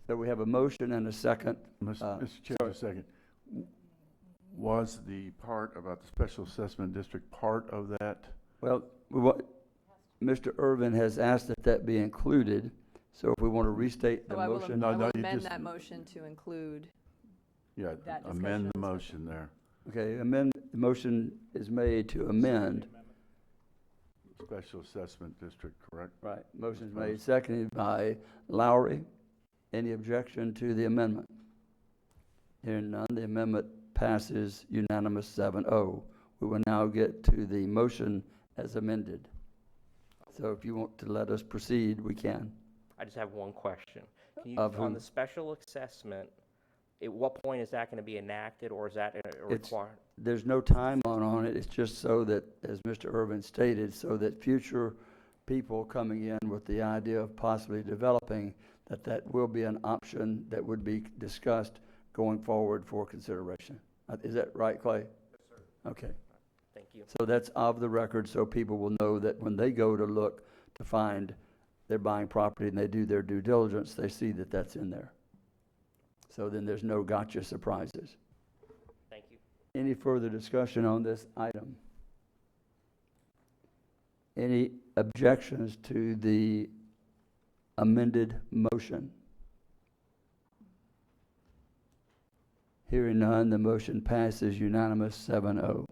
So we have a motion and a second. Mr. Chair, just a second. Was the part about the special assessment district part of that? Well, Mr. Irvin has asked that that be included, so if we want to restate the So I will motion. I will amend that motion to include Yeah, that amend discussion. the motion there. Okay, the motion is made to amend. Special assessment district, correct? Right, motion's made, seconded by Lowry. Any objection to the amendment? Hearing none, the amendment passes unanimous 7-0. We will now get to the motion as amended. So if you want to let us proceed, we can. I just have one question. Can you, Of on whom? the special assessment, at what point is that going to be enacted, or is that required? There's no timeline on it, it's just so that, as Mr. Irvin stated, so that future people coming in with the idea of possibly developing, that will be an option that would be discussed going forward for consideration. Is that right, Clay? Yes, sir. Okay. Thank you. So that's of the record, so people will know that when they go to look to find they're buying property and they do their due diligence, they see that that's in there. So then there's no gotcha surprises. Thank you. Any further discussion on this item? Any objections to the amended motion? Hearing none, the motion passes unanimous 7-0.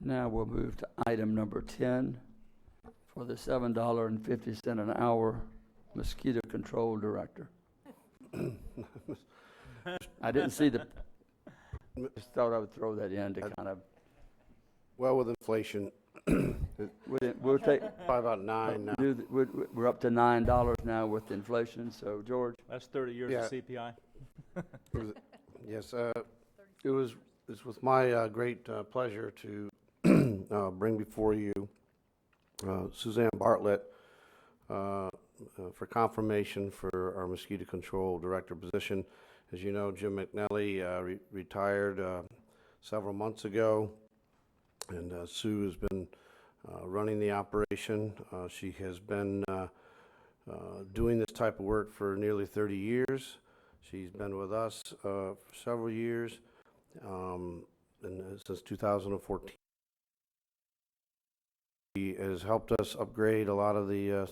Now we'll move to item number 10 for the $7.50 an hour mosquito control director. I didn't see just thought I would throw that in to kind of. Well, with inflation, We'll take. probably about nine now. We're up to $9 now with inflation, so George? That's 30 years of CPI. Yes, it's with my great pleasure to bring before you Suzanne Bartlett for confirmation for our mosquito control director position. As you know, Jim McNally retired several months ago, and Sue has been running the operation. She has been doing this type of work for nearly 30 years. She's been with us for several years, and since 2014. She has helped us upgrade a lot of the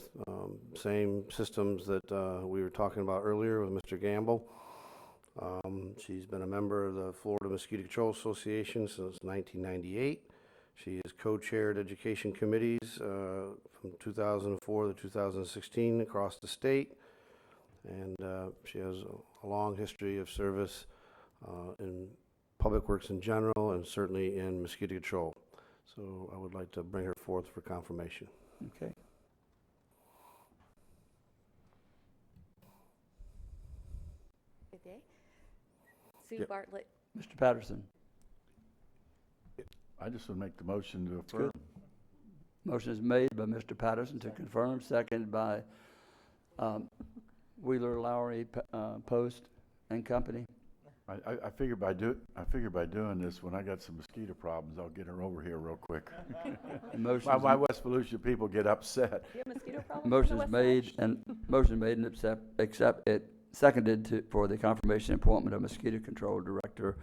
same systems that we were talking about earlier with Mr. Gamble. She's been a member of the Florida Mosquito Control Association since 1998. She has co-chaired education committees from 2004 to 2016 across the state. And she has a long history of service in public works in general and certainly in mosquito control. So I would like to bring her forth for confirmation. Okay. Good day. Sue Yep. Bartlett. Mr. Patterson? I just would make the motion to Good. affirm. Motion is made by Mr. Patterson to confirm, seconded by Wheeler, Lowry, Post and Company. I figure by doing this, when I got some mosquito problems, I'll get her over here real quick. My West Volusia people get upset. You have mosquito problems? Motion's made and accept it, seconded for the confirmation appointment of mosquito control director.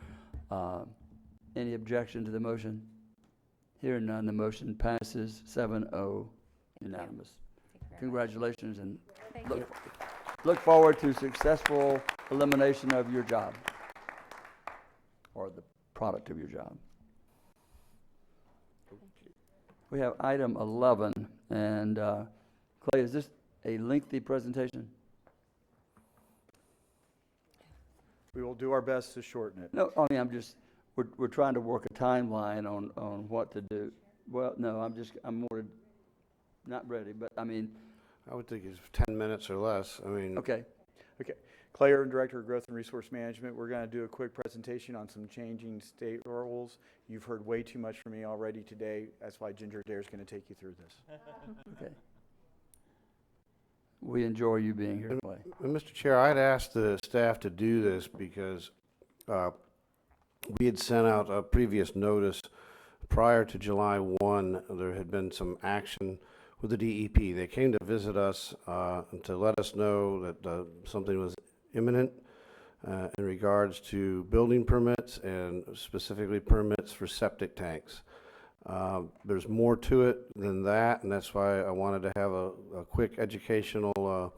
Any objection to the motion? Hearing none, the motion passes 7-0, unanimous. Congratulations, and look forward to successful elimination of your job, or the product of your job. We have item 11, and Clay, is this a lengthy presentation? We will do our best to shorten it. No, I mean, we're trying to work a timeline on what to do. Well, no, I'm more not ready, but I mean, I would think it's 10 minutes or less. I mean. okay. Okay. Clay Irvin, Director of Growth and Resource Management. We're going to do a quick presentation on some changing state rules. You've heard way too much from me already today. That's why Ginger Adair is going to take you through this. Okay. We enjoy you being here, Clay. Mr. Chair, I'd asked the staff to do this because we had sent out a previous notice prior to July 1. There had been some action with the DEP. They came to visit us to let us know that something was imminent in regards to building permits and specifically permits for septic tanks. There's more to it than that, and that's why I wanted to have a quick educational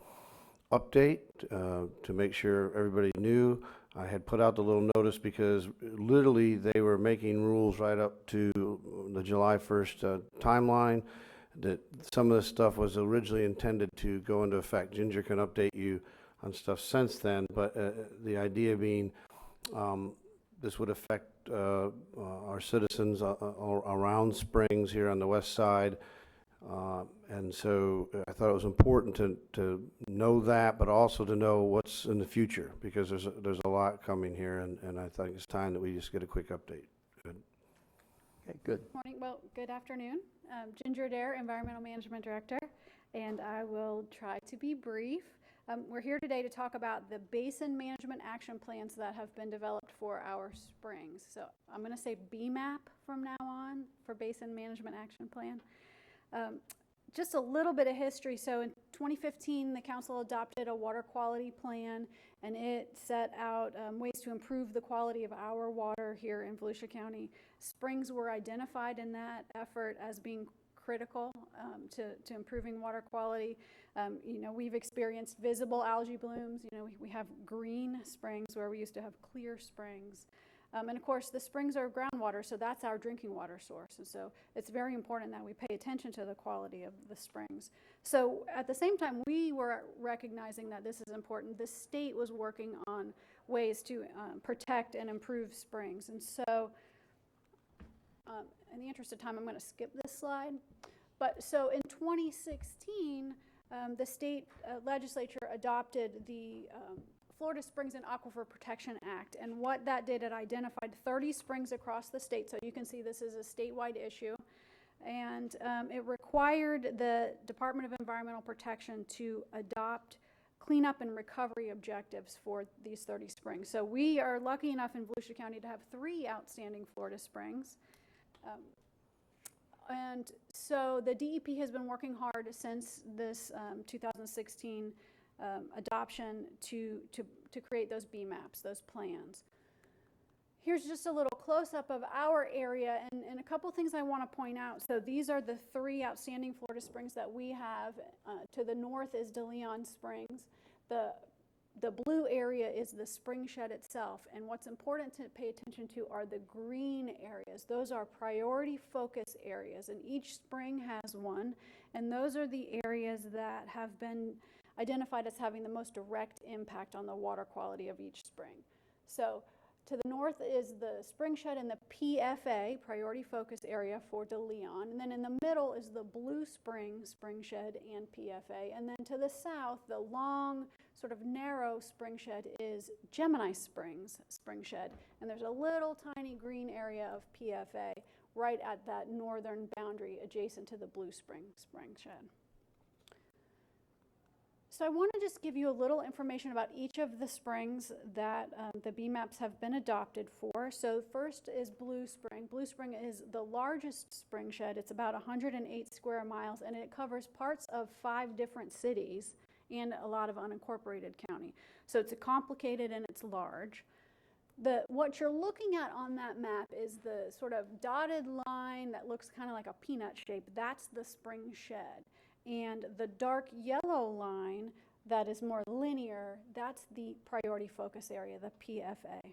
update to make sure everybody knew. I had put out the little notice because literally they were making rules right up to the July 1st timeline, that some of this stuff was originally intended to go into effect. Ginger can update you on stuff since then, but the idea being this would affect our citizens around Springs here on the west side. And so I thought it was important to know that, but also to know what's in the future, because there's a lot coming here, and I think it's time that we just get a quick update. Good. Okay, good. Morning. Well, good afternoon. Ginger Adair, Environmental Management Director, and I will try to be brief. We're here today to talk about the basin management action plans that have been developed for our springs. So I'm going to say BMAP from now on for Basin Management Action Plan. Just a little bit of history. So in 2015, the council adopted a water quality plan, and it set out ways to improve the quality of our water here in Volusia County. Springs were identified in that effort as being critical to improving water quality. We've experienced visible algae blooms. We have green springs where we used to have clear springs. And of course, the springs are groundwater, so that's our drinking water source. And so it's very important that we pay attention to the quality of the springs. So at the same time, we were recognizing that this is important. The state was working on ways to protect and improve springs. And so in the interest of time, I'm going to skip this slide. But so in 2016, the state legislature adopted the Florida Springs and Aquifer Protection Act, and what that did, it identified 30 springs across the state, so you can see this is a statewide issue, and it required the Department of Environmental Protection to adopt cleanup and recovery objectives for these 30 springs. So we are lucky enough in Volusia County to have 3 outstanding Florida springs. And so the DEP has been working hard since this 2016 adoption to create those BMAPs, those plans. Here's just a little close-up of our area, and a couple things I want to point out. So these are the 3 outstanding Florida springs that we have. To the north is DeLeon Springs. The blue area is the spring shed itself, and what's important to pay attention to are the green areas. Those are priority focus areas, and each spring has one, and those are the areas that have been identified as having the most direct impact on the water quality of each spring. So to the north is the spring shed and the PFA, priority focus area for DeLeon, and then in the middle is the Blue Spring spring shed and PFA, and then to the south, the long, sort of narrow spring shed is Gemini Springs spring shed, and there's a little tiny green area of PFA right at that northern boundary adjacent to the Blue Spring spring shed. So I want to just give you a little information about each of the springs that the BMAPs have been adopted for. So first is Blue Spring. Blue Spring is the largest spring shed. It's about 108 square miles, and it covers parts of 5 different cities and a lot of unincorporated county. So it's complicated and it's large. What you're looking at on that map is the sort of dotted line that looks kind of like a peanut shape. That's the spring shed. And the dark yellow line that is more linear, that's the priority focus area, the PFA.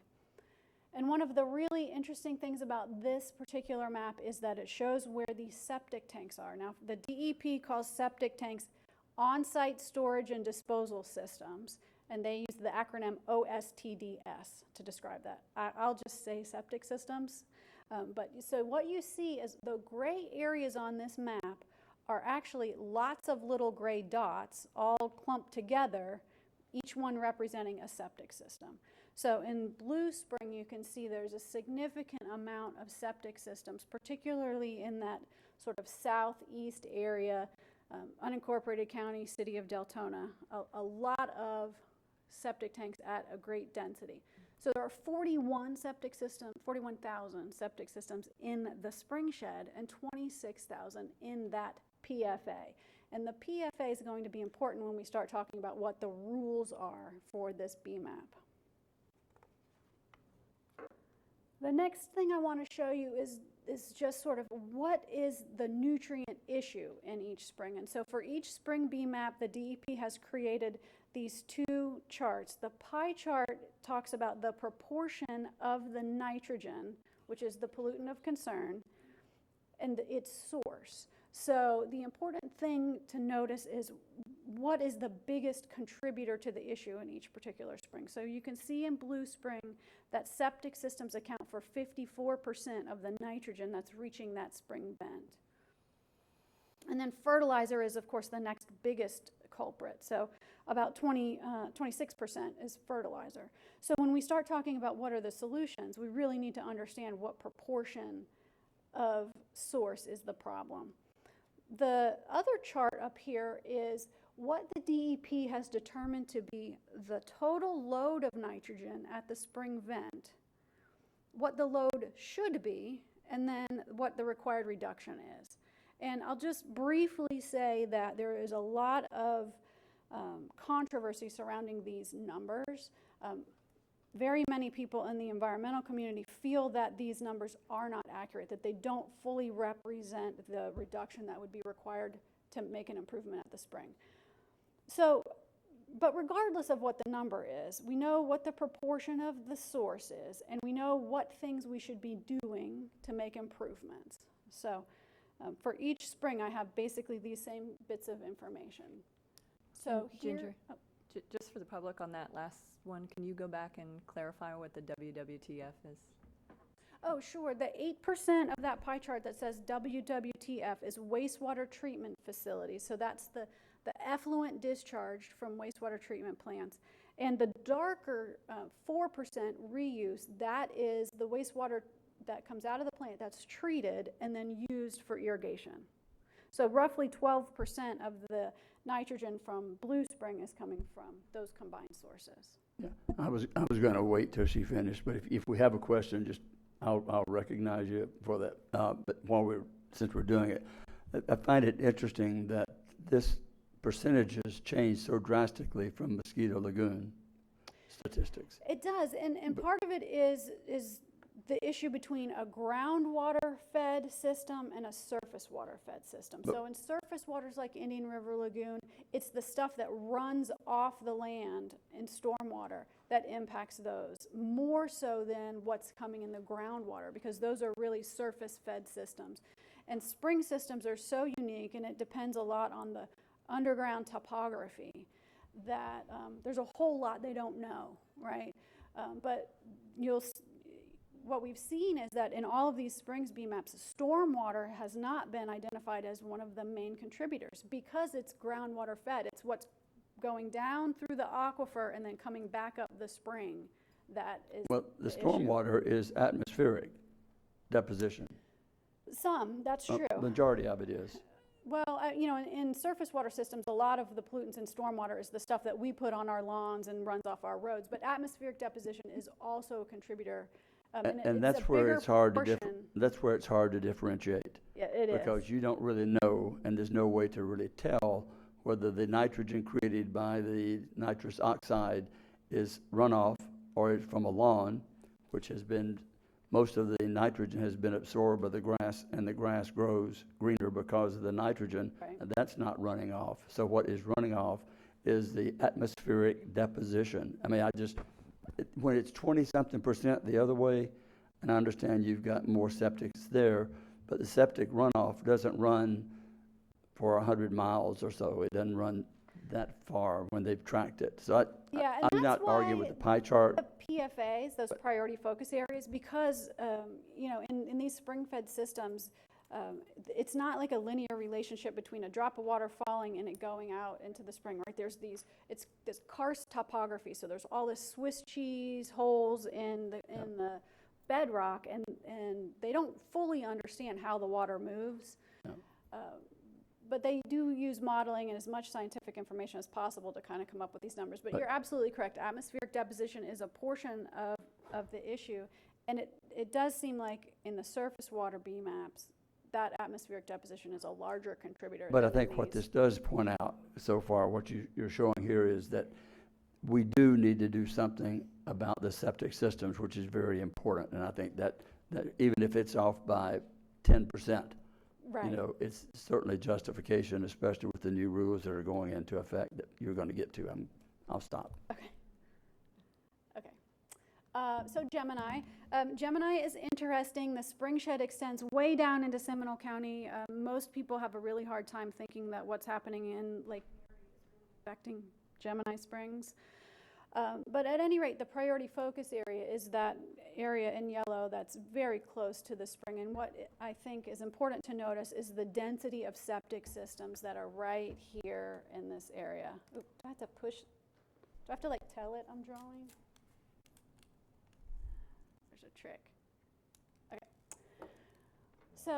And one of the really interesting things about this particular map is that it shows where the septic tanks are. Now, the DEP calls septic tanks on-site storage and disposal systems, and they use the acronym OSTDS to describe that. I'll just say septic systems. So what you see is the gray areas on this map are actually lots of little gray dots all clumped together, each one representing a septic system. So in Blue Spring, you can see there's a significant amount of septic systems, particularly in that sort of southeast area, unincorporated county, city of Deltona, a lot of septic tanks at a great density. So there are 41,000 septic systems in the Spring Shed and 26,000 in that PFA. And the PFA is going to be important when we start talking about what the rules are for this BMAP. The next thing I want to show you is just sort of what is the nutrient issue in each spring. And so for each spring BMAP, the DEP has created these two charts. The pie chart talks about the proportion of the nitrogen, which is the pollutant of concern, and its source. So the important thing to notice is what is the biggest contributor to the issue in each particular spring. So you can see in Blue Spring that septic systems account for 54% of the nitrogen that's reaching that spring vent. And then fertilizer is, of course, the next biggest culprit. So about 26% is fertilizer. So when we start talking about what are the solutions, we really need to understand what proportion of source is the problem. The other chart up here is what the DEP has determined to be the total load of nitrogen at the spring vent, what the load should be, and then what the required reduction is. And I'll just briefly say that there is a lot of controversy surrounding these numbers. Very many people in the environmental community feel that these numbers are not accurate, that they don't fully represent the reduction that would be required to make an improvement at the spring. So, but regardless of what the number is, we know what the proportion of the source is, and we know what things we should be doing to make improvements. So, for each spring, I have basically these same bits of information. So Ginger, here, just for the public on that last one, can you go back and clarify what the WWTF is? oh, sure. The 8% of that pie chart that says WWTF is wastewater treatment facilities. So that's the effluent discharged from wastewater treatment plants. And the darker 4% reuse, that is the wastewater that comes out of the plant that's treated and then used for irrigation. So roughly 12% of the nitrogen from Blue Spring is coming from those combined sources. Yeah, I was going to wait till she finished, but if we have a question, just I'll recognize you for that. But since we're doing it, I find it interesting that this percentage has changed so drastically from Mosquito Lagoon statistics. It does, and part of it is the issue between a groundwater-fed system and a surface water-fed system. So in surface waters like Indian River Lagoon, it's the stuff that runs off the land in stormwater that impacts those, more so than what's coming in the groundwater, because those are really surface-fed systems. And spring systems are so unique, and it depends a lot on the underground topography, that there's a whole lot they don't know, right? But what we've seen is that in all of these springs BMAPs, stormwater has not been identified as one of the main contributors because it's groundwater fed. It's what's going down through the aquifer and then coming back up the spring that is Well, the stormwater is atmospheric deposition. That's true. Majority of it is. Well, in surface water systems, a lot of the pollutants in stormwater is the stuff that we put on our lawns and runs off our roads. But atmospheric deposition is also a contributor. And that's where it's hard to that's where it's hard to differentiate. Yeah, it is. Because you don't really know, and there's no way to really tell whether the nitrogen created by the nitrous oxide is runoff or it's from a lawn, which has been, most of the nitrogen has been absorbed by the grass, and the grass grows greener because of the nitrogen, and that's not running off. So what is running off is the atmospheric deposition. I mean, when it's 20-something% the other way, and I understand you've got more septics there, but the septic runoff doesn't run for 100 miles or so. It doesn't run that far when they've tracked it. So I'm not arguing with the pie chart. The PFAs, those priority focus areas, because in these spring-fed systems, It's not like a linear relationship between a drop of water falling and it going out into the spring, right? There's it's this karst topography, so there's all this Swiss cheese holes in the bedrock, and they don't fully understand how the water moves. But they do use modeling and as much scientific information as possible to kind of come up with these numbers. But you're absolutely correct. Atmospheric deposition is a portion of the issue. And it does seem like in the surface water BMAPs, that atmospheric deposition is a larger contributor. But I than in think what these. this does point out so far, what you're showing here is that we do need to do something about the septic systems, which is very important. And I think that even if it's off by 10%, Right. you know, it's certainly justification, especially with the new rules that are going into effect that you're going to get to. I'll stop. Okay. So Gemini. Gemini is interesting. The spring shed extends way down into Seminole County. Most people have a really hard time thinking that what's happening in Lake is affecting Gemini Springs. But at any rate, the priority focus area is that area in yellow that's very close to the spring. And what I think is important to notice is the density of septic systems that are right here in this area. Oop, do I have to push? Do I have to like tell it I'm drawing? There's a trick. Okay. So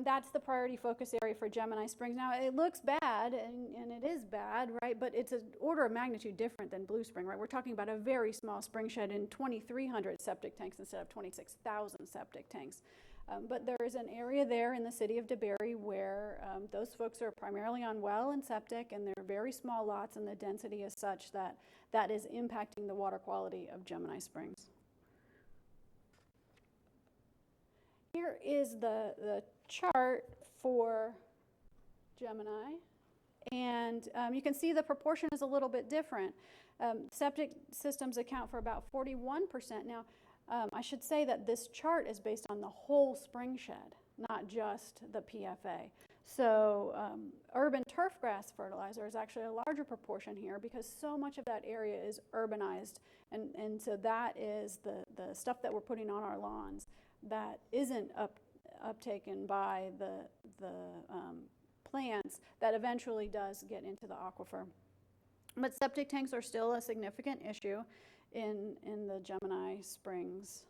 that's the priority focus area for Gemini Springs. Now, it looks bad, and it is bad, right? But it's an order of magnitude different than Blue Spring, right? We're talking about a very small spring shed in 2,300 septic tanks instead of 26,000 septic tanks. But there is an area there in the city of DeBerry where those folks are primarily on well and septic, and they're very small lots, and the density is such that that is impacting the water quality of Gemini Springs. Here is the chart for Gemini, and you can see the proportion is a little bit different. Septic systems account for about 41%. Now, I should say that this chart is based on the whole spring shed, not just the PFA. So urban turf grass fertilizer is actually a larger proportion here because so much of that area is urbanized, and so that is the stuff that we're putting on our lawns that isn't uptaken by the plants that eventually does get into the aquifer. But septic tanks are still a significant issue in the Gemini Springs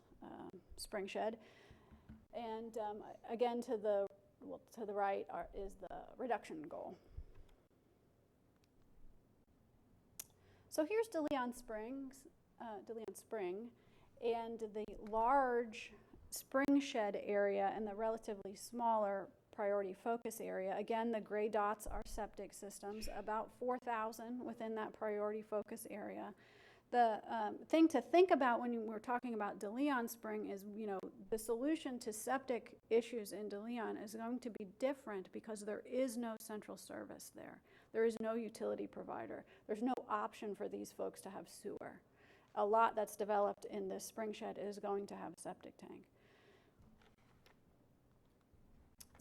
spring shed. And again, to the right is the reduction goal. So here's DeLeon Spring, and the large spring shed area and the relatively smaller priority focus area. Again, the gray dots are septic systems, about 4,000 within that priority focus area. The thing to think about when we're talking about DeLeon Spring is, you know, the solution to septic issues in DeLeon is going to be different because there is no central service there. There is no utility provider. There's no option for these folks to have sewer. A lot that's developed in this spring shed is going to have a septic tank.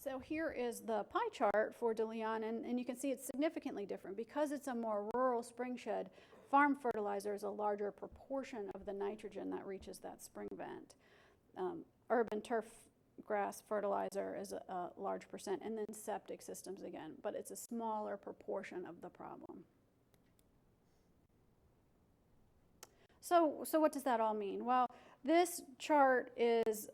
So here is the pie chart for DeLeon, and you can see it's significantly different. Because it's a more rural spring shed, farm fertilizer is a larger proportion of the nitrogen that reaches that spring vent. Urban turf grass fertilizer is a large percent, and then septic systems again, but it's a smaller proportion of the problem. So what does that all mean? Well, this chart is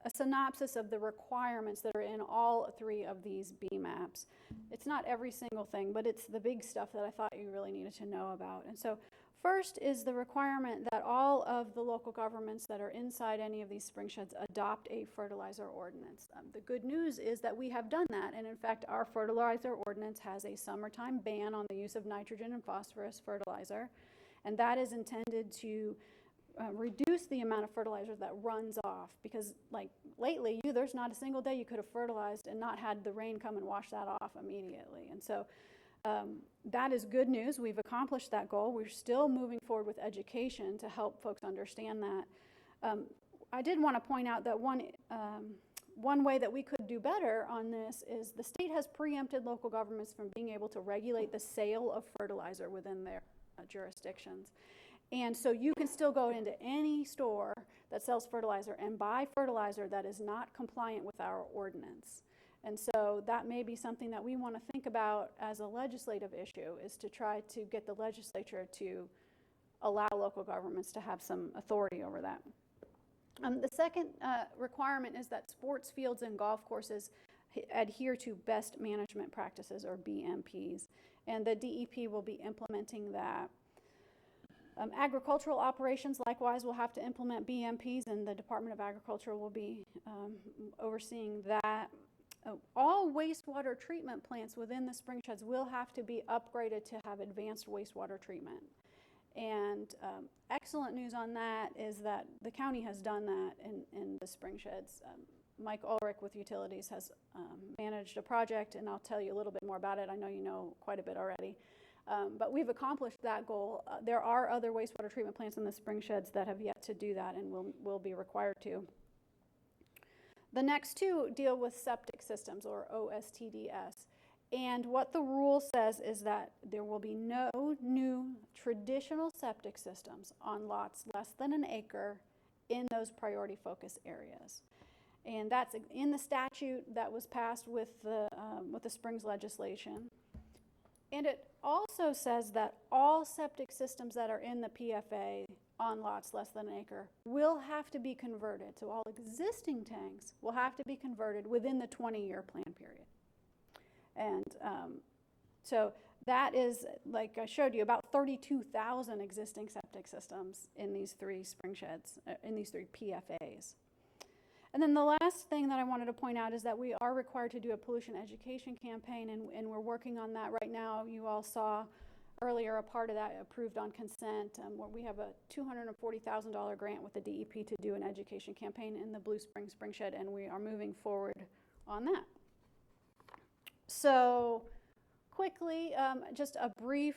a synopsis of the requirements that are in all three of these BMAPs. It's not every single thing, but it's the big stuff that I thought you really needed to know about. And so first is the requirement that all of the local governments that are inside any of these spring sheds adopt a fertilizer ordinance. The good news is that we have done that, and in fact our fertilizer ordinance has a summertime ban on the use of nitrogen and phosphorus fertilizer, and that is intended to reduce the amount of fertilizer that runs off, because like lately there's not a single day you could have fertilized and not had the rain come and wash that off immediately. And so that is good news. We've accomplished that goal. We're still moving forward with education to help folks understand that. I did want to point out that one way that we could do better on this is the state has preempted local governments from being able to regulate the sale of fertilizer within their jurisdictions. And so you can still go into any store that sells fertilizer and buy fertilizer that is not compliant with our ordinance. And so that may be something that we want to think about as a legislative issue, is to try to get the legislature to allow local governments to have some authority over that. The second requirement is that sports fields and golf courses adhere to best management practices, or BMPs, and the DEP will be implementing that. Agricultural operations likewise will have to implement BMPs, and the Department of Agriculture will be overseeing that. All wastewater treatment plants within the spring sheds will have to be upgraded to have advanced wastewater treatment. And excellent news on that is that the county has done that in the spring sheds. Mike Ulrich with Utilities has managed a project, and I'll tell you a little bit more about it. I know you know quite a bit already. But we've accomplished that goal. There are other wastewater treatment plants in the spring sheds that have yet to do that and will be required to. The next two deal with septic systems, or OSTDS. And what the rule says is that there will be no new traditional septic systems on lots less than an acre in those priority focus areas. And that's in the statute that was passed with the Springs legislation. And it also says that all septic systems that are in the PFA on lots less than an acre will have to be converted. So all existing tanks will have to be converted within the 20-year plan period. And so that is, like I showed you, about 32,000 existing septic systems in these three spring sheds, in these three PFAs. And then the last thing that I wanted to point out is that we are required to do a pollution education campaign, and we're working on that right now. You all saw earlier a part of that approved on consent, where we have a $240,000 grant with the DEP to do an education campaign in the Blue Springs spring shed, and we are moving forward on that. So quickly, just a brief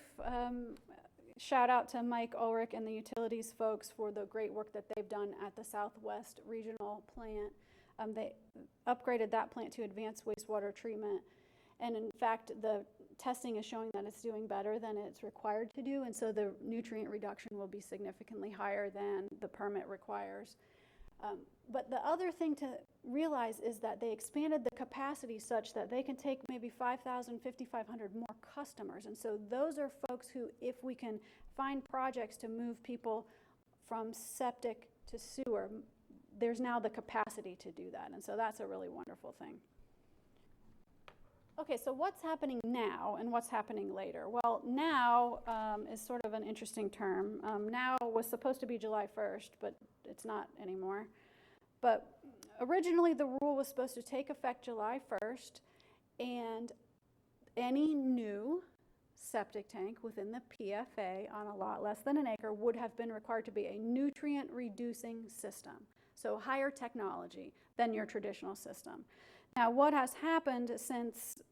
shout out to Mike Ulrich and the utilities folks for the great work that they've done at the Southwest Regional Plant. They upgraded that plant to advanced wastewater treatment. And in fact, the testing is showing that it's doing better than it's required to do. And so the nutrient reduction will be significantly higher than the permit requires. But the other thing to realize is that they expanded the capacity such that they can take maybe 5,000, 5,500 more customers. And so those are folks who, if we can find projects to move people from septic to sewer, there's now the capacity to do that. And so that's a really wonderful thing. Okay, so what's happening now and what's happening later? Well, now is sort of an interesting term. Now was supposed to be July 1st, but it's not anymore. But originally the rule was supposed to take effect July 1st, and any new septic tank within the PFA on a lot less than an acre would have been required to be a nutrient reducing system. So higher technology than your traditional system. Now, what has happened since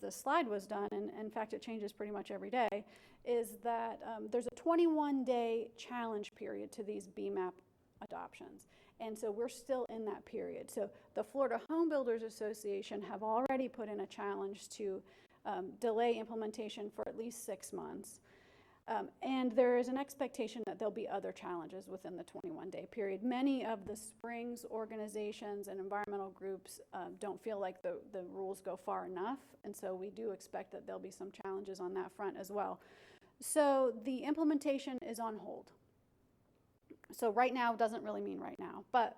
this slide was done, and in fact it changes pretty much every day, is that there's a 21-day challenge period to these BMAP adoptions. And so we're still in that period. So the Florida Home Builders Association have already put in a challenge to delay implementation for at least 6 months. And there is an expectation that there'll be other challenges within the 21-day period. Many of the Springs organizations and environmental groups don't feel like the rules go far enough, and so we do expect that there'll be some challenges on that front as well. So the implementation is on hold. So right now doesn't really mean right now, but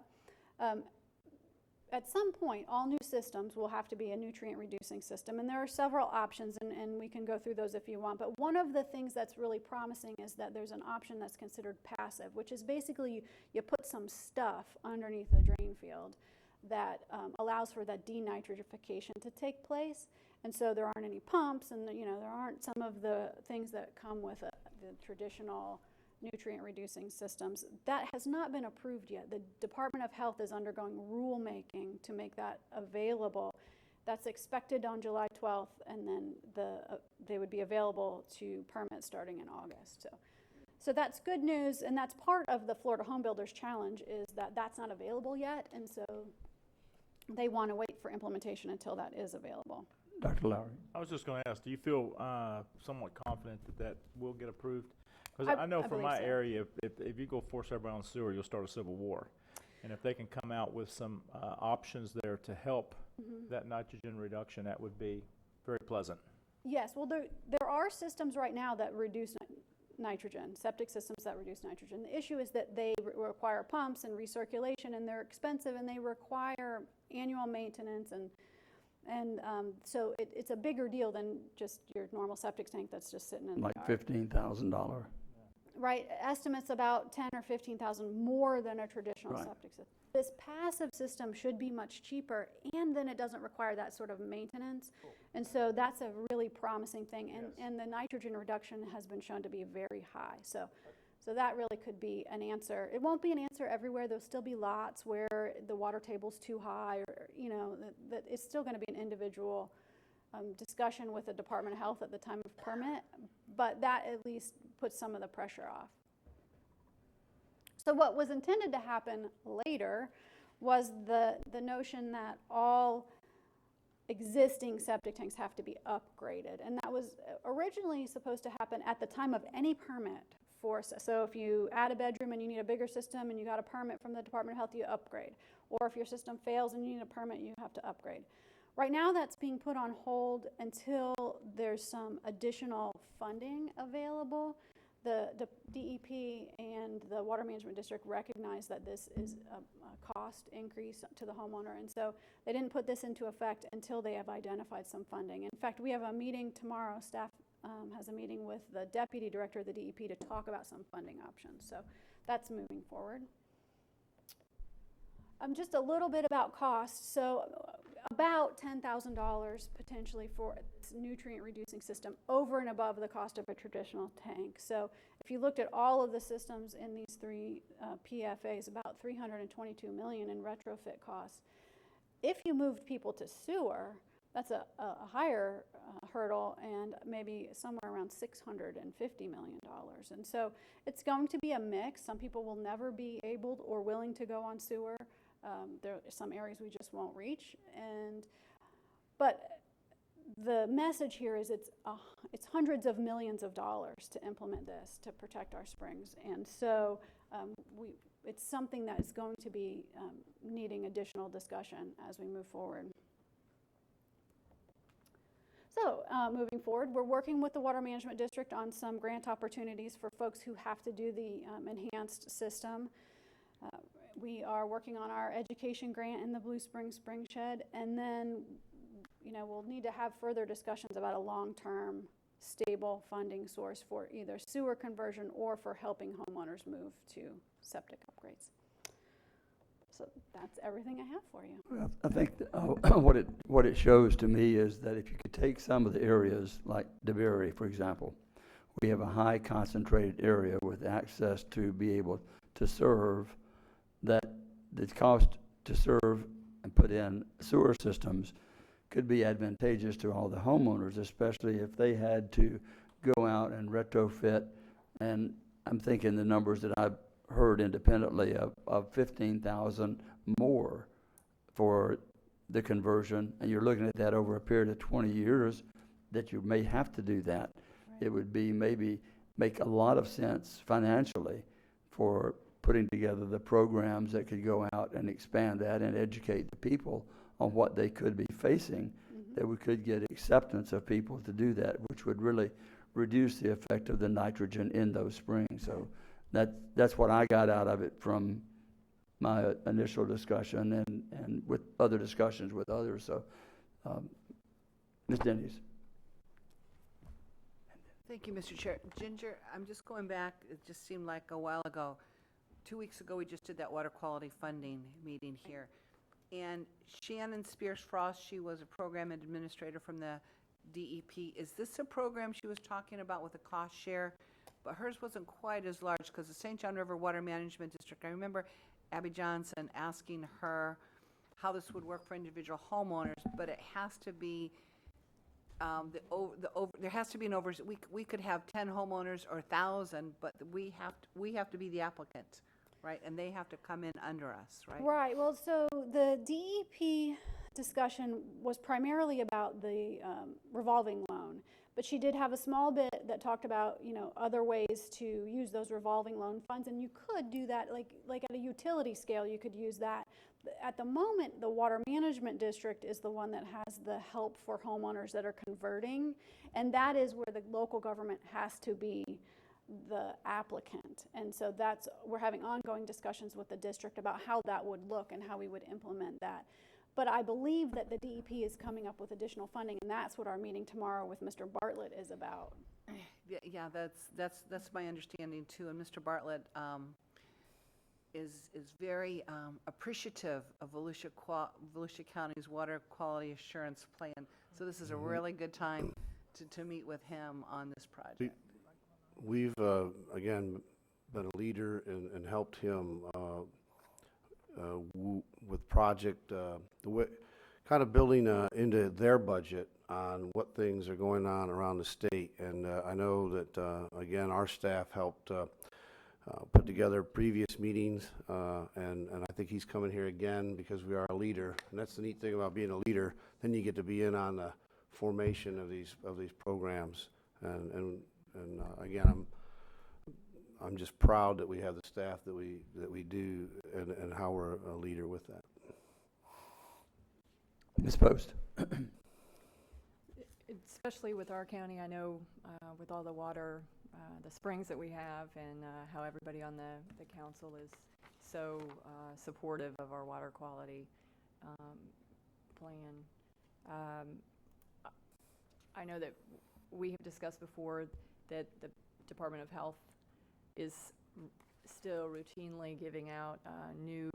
at some point, all new systems will have to be a nutrient-reducing system, and there are several options, and we can go through those if you want. But one of the things that's really promising is that there's an option that's considered passive, which is basically you put some stuff underneath the drain field that allows for that denitrification to take place, and so there aren't any pumps, and there aren't some of the things that come with the traditional nutrient-reducing systems. That has not been approved yet. The Department of Health is undergoing rulemaking to make that available. That's expected on July 12th, and then they would be available to permit starting in August. So that's good news, and that's part of the Florida Home Builders Challenge, is that that's not available yet, and so they want to wait for implementation until that is available. Dr. Lowry. I was just going to ask, do you feel somewhat confident that will get approved? Because I know I from believe my so. area, if you go force everybody on sewer, you'll start a civil war. And if they can come out with some options there to help that nitrogen reduction, that would be very pleasant. Yes, well, there are systems right now that reduce nitrogen, septic systems that reduce nitrogen. The issue is that they require pumps and recirculation, and they're expensive, and they require annual maintenance, and so it's a bigger deal than just your normal septic tank that's just sitting in the Like yard. $15,000. Right, estimates about 10 or 15,000 more than a traditional Right. septic system. This passive system should be much cheaper, and then it doesn't require that sort of maintenance. And so that's a really promising thing, and the nitrogen reduction has been shown to be very high. So that really could be an answer. It won't be an answer everywhere. There'll still be lots where the water table's too high, or, that it's still gonna be an individual discussion with the Department of Health at the time of permit, but that at least puts some of the pressure off. So what was intended to happen later was the notion that all existing septic tanks have to be upgraded, and that was originally supposed to happen at the time of any permit for, so if you add a bedroom and you need a bigger system and you got a permit from the Department of Health, you upgrade, or if your system fails and you need a permit, you have to upgrade. Right now, that's being put on hold until there's some additional funding available. The DEP and the Water Management District recognize that this is a cost increase to the homeowner, and so they didn't put this into effect until they have identified some funding. In fact, we have a meeting tomorrow. Staff has a meeting with the Deputy Director of the DEP to talk about some funding options. So that's moving forward. Just a little bit about cost. So about $10,000 potentially for this nutrient reducing system over and above the cost of a traditional tank. So if you looked at all of the systems in these three PFAs, about $322 million in retrofit costs. If you moved people to sewer, that's a higher hurdle, and maybe somewhere around $650 million. And so it's going to be a mix. Some people will never be able or willing to go on sewer. There are some areas we just won't reach, but the message here is it's hundreds of millions of dollars to implement this to protect our springs, and so it's something that is going to be needing additional discussion as we move forward. So moving forward, we're working with the Water Management District on some grant opportunities for folks who have to do the enhanced system. We are working on our education grant in the Blue Springs Spring Shed, and then we'll need to have further discussions about a long-term stable funding source for either sewer conversion or for helping homeowners move to septic upgrades. So that's everything I have for you. Well, I think what it shows to me is that if you could take some of the areas like DeBerry, for example, we have a high concentrated area with access to be able to serve, that the cost to serve and put in sewer systems could be advantageous to all the homeowners, especially if they had to go out and retrofit. And I'm thinking the numbers that I've heard independently of 15,000 more for the conversion, and you're looking at that over a period of 20 years that you may have to do that. Right. It would be maybe make a lot of sense financially for putting together the programs that could go out and expand that and educate the people on what they could be facing, that we could get acceptance of people to do that, which would really reduce the effect of the nitrogen in those springs. So that's what I got out of it from my initial discussion and with other discussions with others. So, Ms. Denny's. Thank you, Mr. Chair. Ginger, I'm just going back, it just seemed like a while ago. 2 weeks ago, we just did that water quality funding meeting here. And Shannon Spears Frost, she was a program administrator from the DEP. Is this a program she was talking about with a cost share? But hers wasn't quite as large because the St. John River Water Management District, I remember Abby Johnson asking her how this would work for individual homeowners, but it has to be there has to be an we could have 10 homeowners or 1,000, but we have to be the applicant, right? And they have to come in under us, right? Right. Well, so the DEP discussion was primarily about the revolving loan, But she did have a small bit that talked about, you know, other ways to use those revolving loan funds, and you could do that, like at a utility scale, you could use that. At the moment, the Water Management District is the one that has the help for homeowners that are converting, and that is where the local government has to be the applicant. And so we're having ongoing discussions with the district about how that would look and how we would implement that. But I believe that the DEP is coming up with additional funding, and that's what our meeting tomorrow with Mr. Bartlett is about. Yeah, that's my understanding too. And Mr. Bartlett is very appreciative of Volusia County's water quality assurance plan. So this is a really good time to meet with him on this project. We've, again, been a leader and helped him with project, kind of building into their budget on what things are going on around the state. And I know that, again, our staff helped put together previous meetings, and I think he's coming here again because we are a leader. And that's the neat thing about being a leader. Then you get to be in on the formation of these programs. And again, I'm just proud that we have the staff that we do, and how we're a leader with that. Ms. Post. Especially with our county, I know with all the water, the springs that we have, and how everybody on the council is so supportive of our water quality plan. I know that we have discussed before that the Department of Health is still routinely giving out new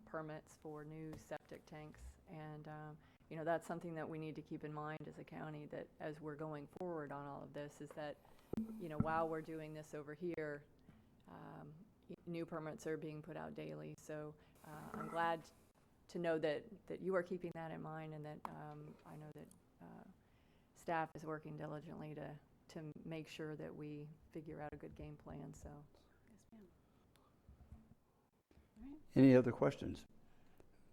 permits for new septic tanks, and you know, that's something that we need to keep in mind as a county, that as we're going forward on all of this, is that, you know, while we're doing this over here, new permits are being put out daily. So I'm glad to know that you are keeping that in mind, and that I know that staff is working diligently to make sure that we figure out a good game plan. So, yes, ma'am. Any other questions?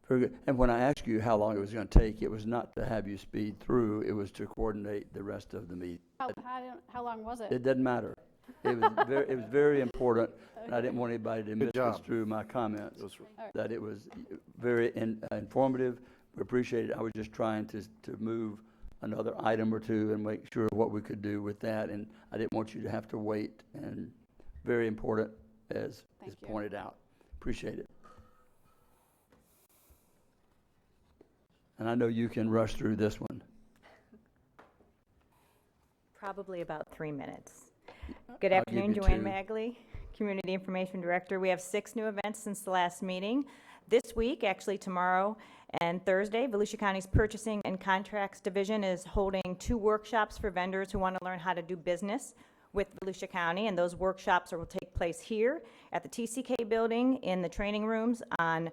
Very good. And when I asked you how long it was going to take, it was not to have you speed through, it was to coordinate the rest of the meeting. How long was it? It doesn't matter. It was very important, and I didn't want anybody to misconstrue my comments, that it was very informative. We appreciate it. I was just trying to move another item or two and make sure what we could do with that, and I didn't want you to have to wait, and very important, as is pointed out. Appreciate it. And I know you can rush through this one. Probably about 3 minutes. Good I'll give afternoon, you Joanne 2. Magley, Community Information Director. We have 6 new events since the last meeting. This week, actually tomorrow and Thursday, Volusia County's Purchasing and Contracts Division is holding 2 workshops for vendors who want to learn how to do business with Volusia County, and those workshops will take place here at the TCK building in the training rooms on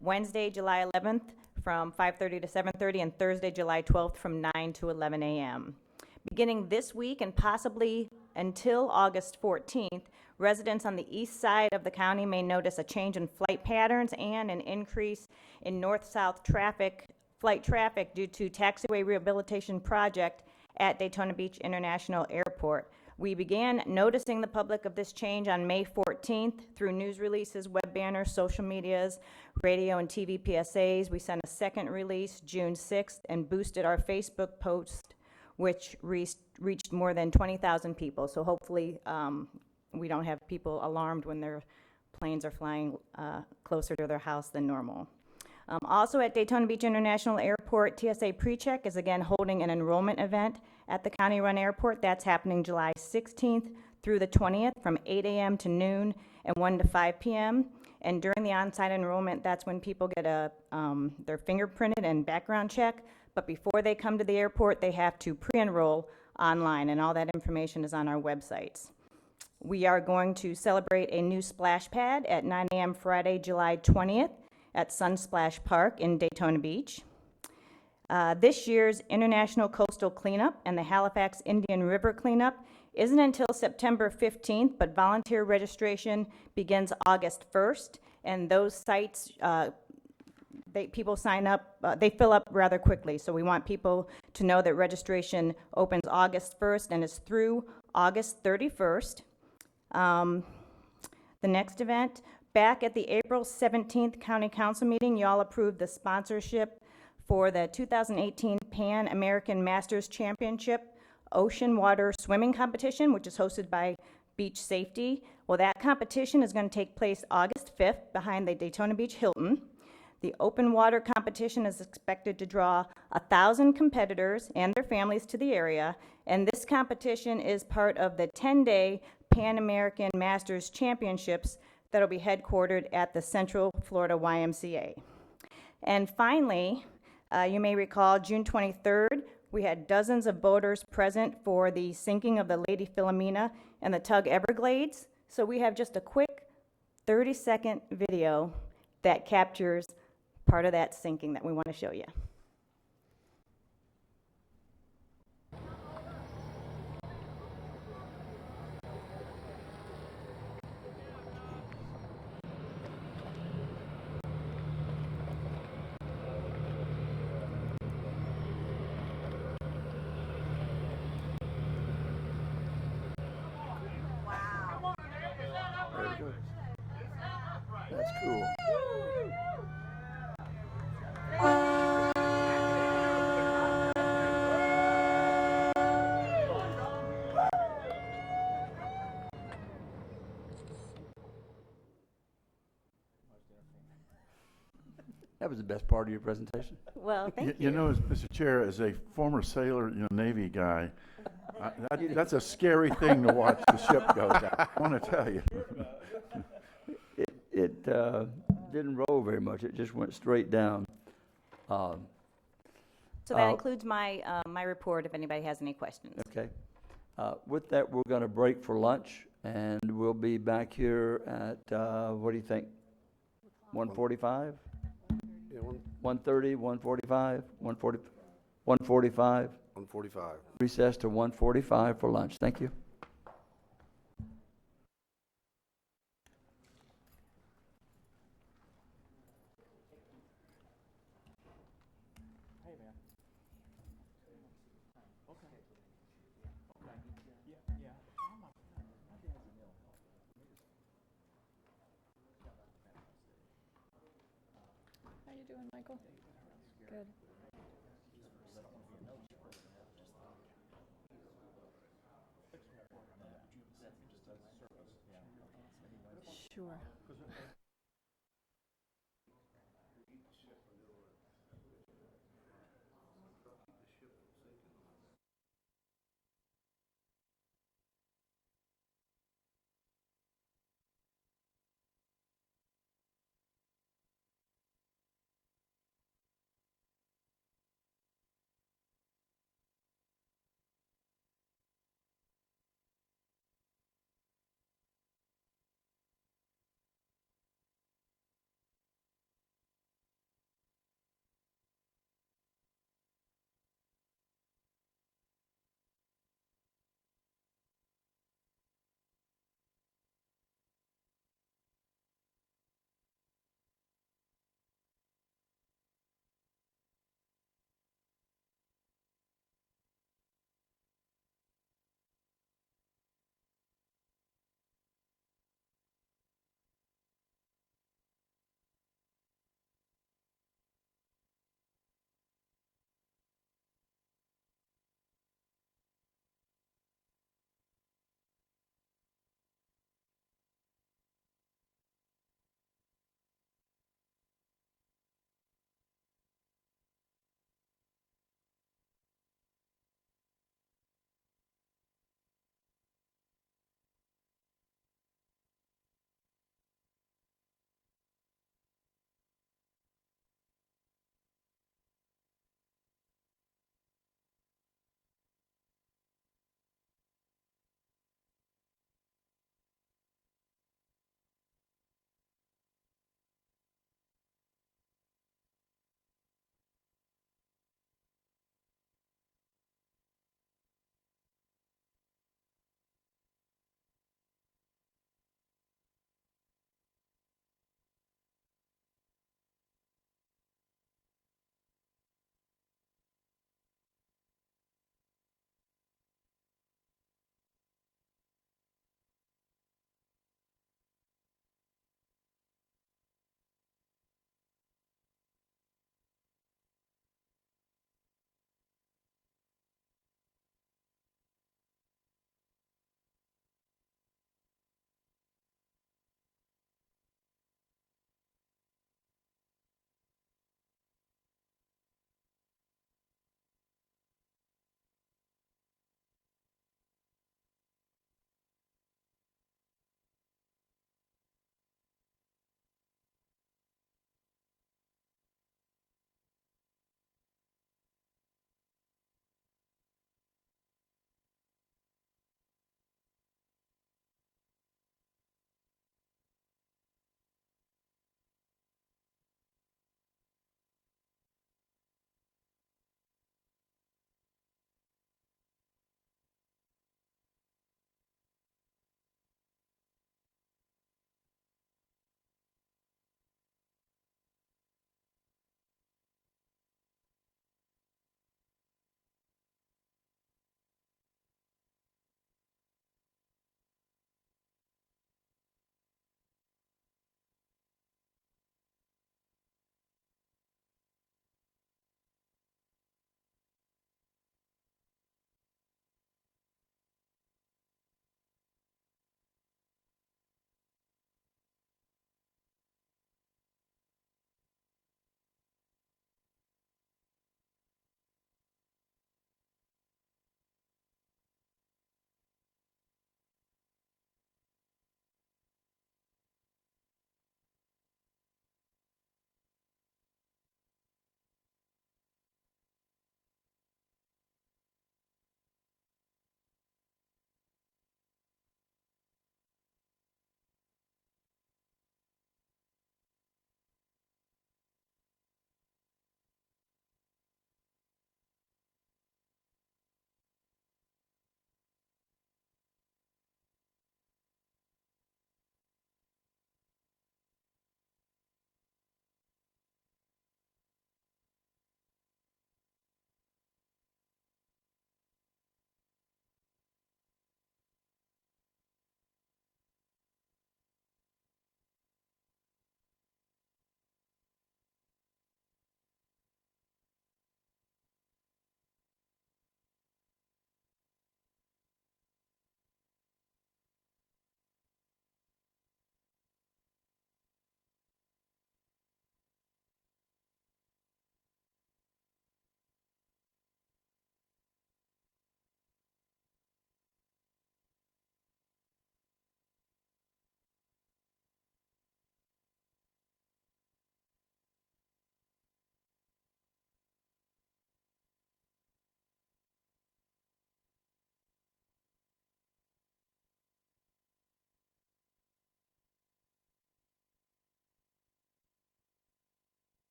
Wednesday, July 11th from 5:30 to 7:30, and Thursday, July 12th from 9 to 11 a.m. Beginning this week and possibly until August 14th, residents on the east side of the county may notice a change in flight patterns and an increase in north-south flight traffic due to taxiway rehabilitation project at Daytona Beach International Airport. We began noticing the public of this change on May 14th through news releases, web banners, social medias, radio and TV PSAs. We sent a second release June 6th and boosted our Facebook post, which reached more than 20,000 people. So hopefully we don't have people alarmed when their planes are flying closer to their house than normal. Also at Daytona Beach International Airport, TSA PreCheck is again holding an enrollment event at the county-run airport. That's happening July 16th through the 20th from 8 a.m. to noon and 1 to 5 p.m. And during the on-site enrollment, that's when people get their fingerprinted and background check. But before they come to the airport, they have to pre-enroll online, and all that information is on our websites. We are going to celebrate a new splash pad at 9 a.m. Friday, July 20th at Sunsplash Park in Daytona Beach. This year's International Coastal Cleanup and the Halifax Indian River Cleanup isn't until September 15th, but volunteer registration begins August 1st, and those sites, people sign up, they fill up rather quickly, so we want people to know that registration opens August 1st and is through August 31st. The next event, back at the April 17th County Council meeting, you all approved the sponsorship for the 2018 Pan American Masters Championship Ocean Water Swimming Competition, which is hosted by Beach Safety. Well, that competition is going to take place August 5th behind the Daytona Beach Hilton. The open water competition is expected to draw 1,000 competitors and their families to the area, and this competition is part of the 10-day Pan American Masters Championships that will be headquartered at the Central Florida YMCA. And finally, you may recall June 23rd, we had dozens of boaters present for the sinking of the Lady Philomena and the Tug Everglades. So we have just a quick 30-second video that captures part of that sinking that we want to show you. Very good. That's cool. That was the best part of your presentation. Well, thank you. You know, Mr. Chair, as a former sailor, Navy guy, that's a scary thing to watch the ship go down. I want to tell you. It didn't roll very much. It just went straight down. So that includes my, my report if anybody has any questions. Okay. With that, we're going to break for lunch, and we'll be back here at, what do you think? 1:45? Yeah, 1:30, 1:45, 1:45? 1:45. Recess to 1:45 for lunch. Thank you. How you doing, Michael? Good. Sure.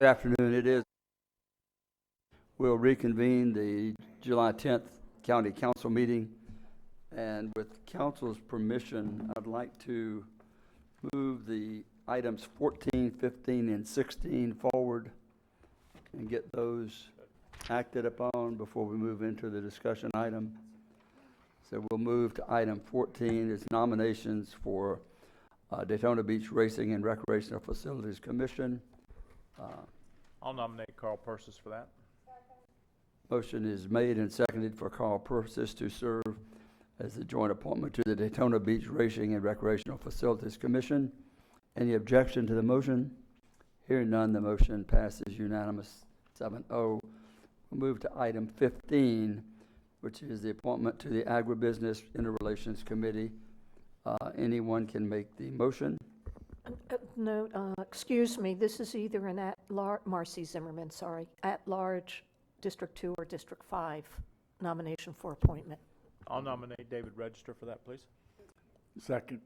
Good afternoon. It is. We'll reconvene the July 10th County Council meeting. And with council's permission, I'd like to move the items 14, 15, and 16 forward and get those acted upon before we move into the discussion item. So we'll move to item 14. It's nominations for Daytona Beach Racing and Recreational Facilities Commission. I'll nominate Carl Persis for that. Motion is made and seconded for Carl Persis to serve as the joint appointment to the Daytona Beach Racing and Recreational Facilities Commission. Any objection to the motion? Hearing none, the motion passes unanimous 7-0. We'll move to item 15, which is the appointment to the Agribusiness Interrelations Committee. Anyone can make the motion. No, excuse me, this is either an Marcy Zimmerman, sorry, at-large District 2 or District 5 nomination for appointment. I'll nominate David Register for that, please. Second.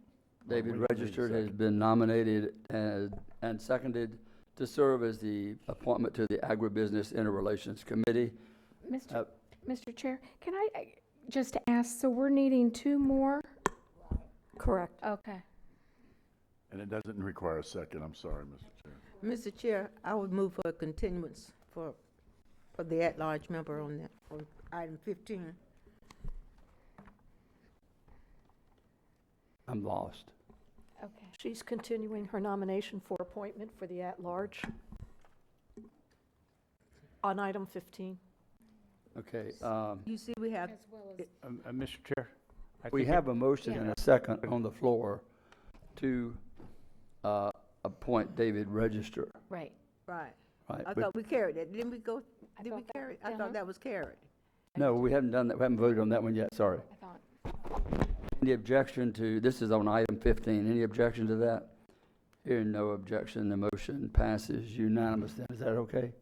David We don't need a Registered has second. been nominated and seconded to serve as the appointment to the Agribusiness Interrelations Committee. Mr. Chair, can I just ask, so we're needing 2 more? Correct. Okay. And it doesn't require a second, I'm sorry, Mr. Chair. Mr. Chair, I would move for a continuance for the at-large member on that, on item 15. I'm lost. Okay. She's continuing her nomination for appointment for the at-large on item 15. Okay. You see, we have, Mr. Chair? I We think have a motion and a second on the floor to appoint David Register. Right. right. Right. I but- thought we carried it. Didn't we go, did we thought that- carry? I uh-huh. thought that was carried. No, we haven't done that. We haven't voted on that one yet. Sorry. I thought. Any objection to, this is on item 15. Any objection to that? Hearing no objection, the motion passes unanimous. Then is that okay?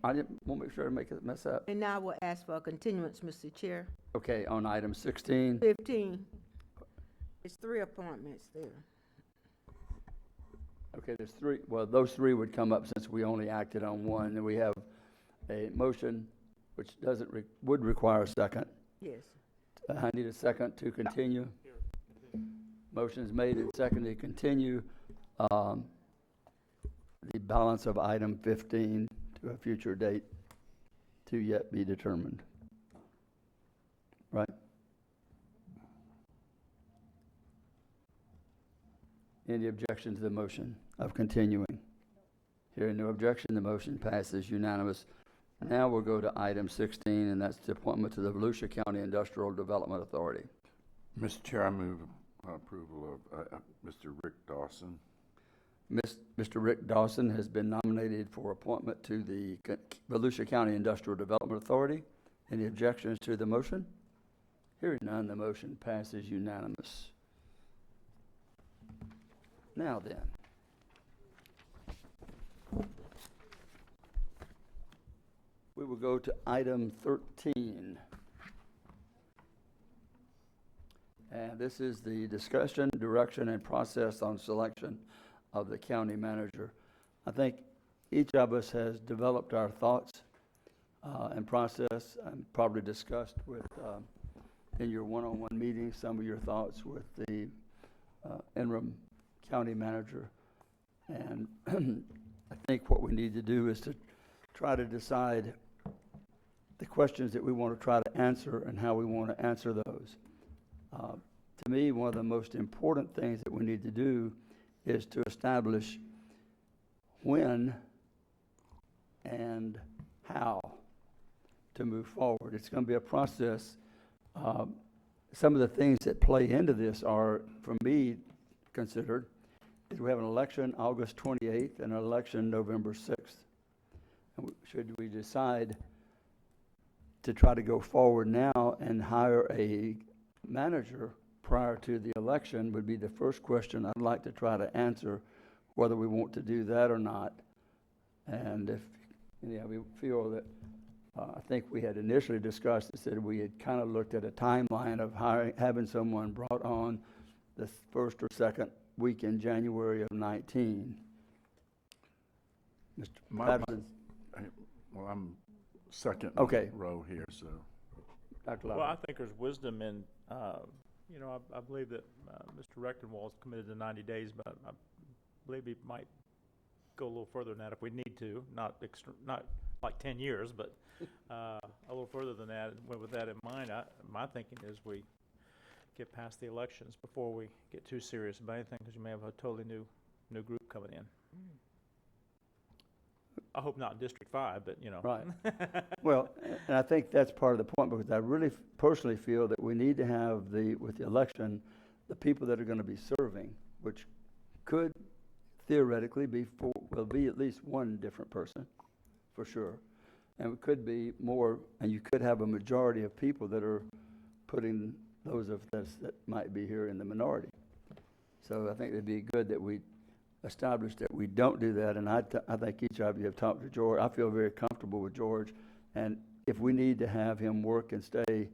I didn't want to make sure to make it mess up. And now we'll ask for a continuance, Mr. Chair. Okay, on item 16. 15. It's 3 appointments there. Okay, there's 3. Well, those 3 would come up since we only acted on one. And we have a motion which would require a second. Yes. I need a second to continue. Motion's made and seconded to continue the balance of item 15 to a future date to yet be determined. Right? Any objection to the motion of continuing? Hearing no objection, the motion passes unanimous. Now we'll go to item 16, and that's the appointment to the Volusia County Industrial Development Authority. Mr. Chair, I move approval of Mr. Rick Dawson. Mr. Rick Dawson has been nominated for appointment to the Volusia County Industrial Development Authority. Any objections to the motion? Hearing none, the motion passes unanimous. Now then. We will go to item 13. And this is the discussion, direction, and process on selection of the county manager. I think each of us has developed our thoughts and process, and probably discussed with, in your one-on-one meetings, some of your thoughts with the interim county manager. And I think what we need to do is to try to decide the questions that we want to try to answer and how we want to answer those. To me, one of the most important things that we need to do is to establish when and how to move forward. It's going to be a process. Some of the things that play into this are, for me, considered, is we have an election August 28th and an election November 6th. And should we decide to try to go forward now and hire a manager prior to the election would be the first question I'd like to try to answer, whether we want to do that or not. And if we feel that, I think we had initially discussed and said we had kind of looked at a timeline of having someone brought on the first or second week in January of 19. Mr. My- Patterson? Well, I'm second Okay. row here, so. Dr. Well, Lowry? I think there's wisdom in, you know, I believe that Mr. Rectenwald's committed to 90 days, but I believe he might go a little further than that if we need to, not like 10 years, but a little further than that. And with that in mind, my thinking is we get past the elections before we get too serious about anything, because you may have a totally new group coming in. I hope not District 5, but, you know. Right. Well, and I think that's part of the point, because I really personally feel that we need to have with the election, the people that are going to be serving, which could theoretically will be at least one different person, for sure. And it could be more, and you could have a majority of people that are putting those of us that might be here in the minority. So I think it'd be good that we establish that we don't do that, and I think each of you have talked to George. I feel very comfortable with George, and if we need to have him work and stay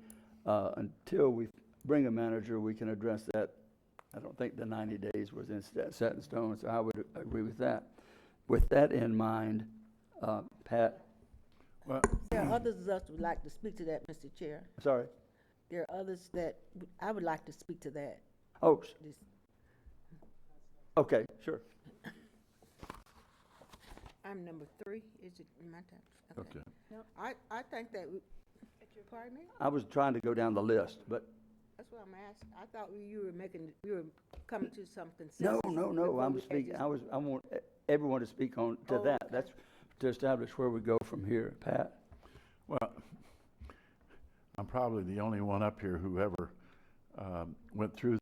until we bring a manager, we can address that. I don't think the 90 days was set in stone, so I would agree with that. With that in mind, Pat? Well, There are others of us who would like to speak to that, Mr. Chair. Sorry? There are others that I would like to speak to that. Oh, okay, sure. I'm number 3. Is it my time? Okay. No, I think that, pardon me? I was trying to go down the list, but That's what I'm asking. I thought you were coming to some consensus. no, before I'm we had speaking, this- I want everyone to speak on to Oh, that. okay. That's to establish where we go from here. Pat? Well, I'm probably the only one up here who ever went through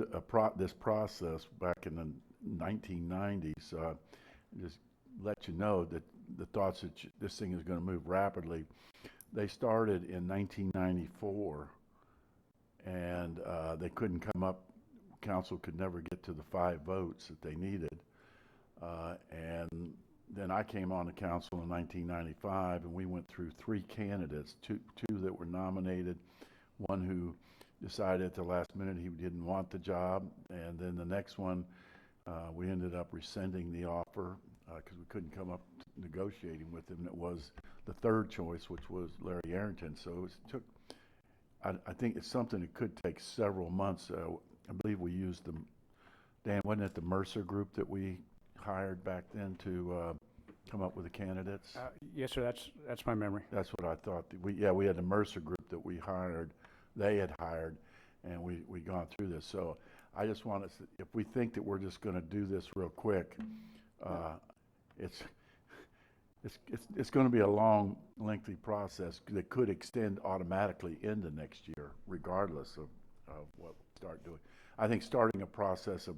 this process back in the 1990s. So just let you know that the thoughts that this thing is going to move rapidly. They started in 1994, and they couldn't come up. Council could never get to the 5 votes that they needed, and then I came on the council in 1995, and we went through 3 candidates, two that were nominated, one who decided at the last minute he didn't want the job, and then the next one, we ended up rescinding the offer because we couldn't come up negotiating with him. It was the 3rd choice, which was Larry Arrington. So it took, I think it's something that could take several months. I believe we used Dan, wasn't it the Mercer Group that we hired back then to come up with the candidates? Yes, sir, that's my memory. That's what I thought. We had the Mercer Group that we hired, they had hired, and we gone through this. So I just want us, if we think that we're just going to do this real quick, it's going to be a long, lengthy process that could extend automatically into next year, regardless of what we start doing. I think starting a process of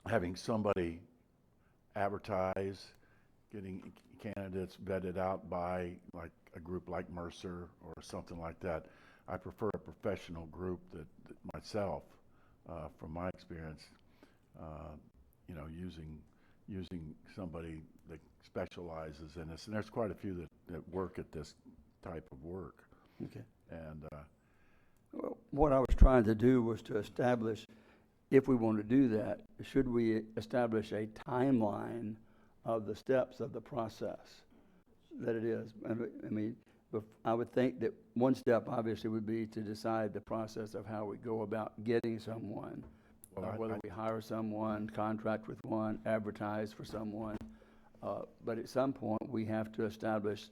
having somebody advertise, getting candidates vetted out by like a group like Mercer or something like that. I prefer a professional group that myself, from my experience, using somebody that specializes in this. And there's quite a few that work at this type of work. Okay. And Well, what I was trying to do was to establish, if we want to do that, should we establish a timeline of the steps of the process that it is? I mean, I would think that one step obviously would be to decide the process of how we go about getting someone, whether we hire someone, contract with one, advertise for someone. But at some point, we have to establish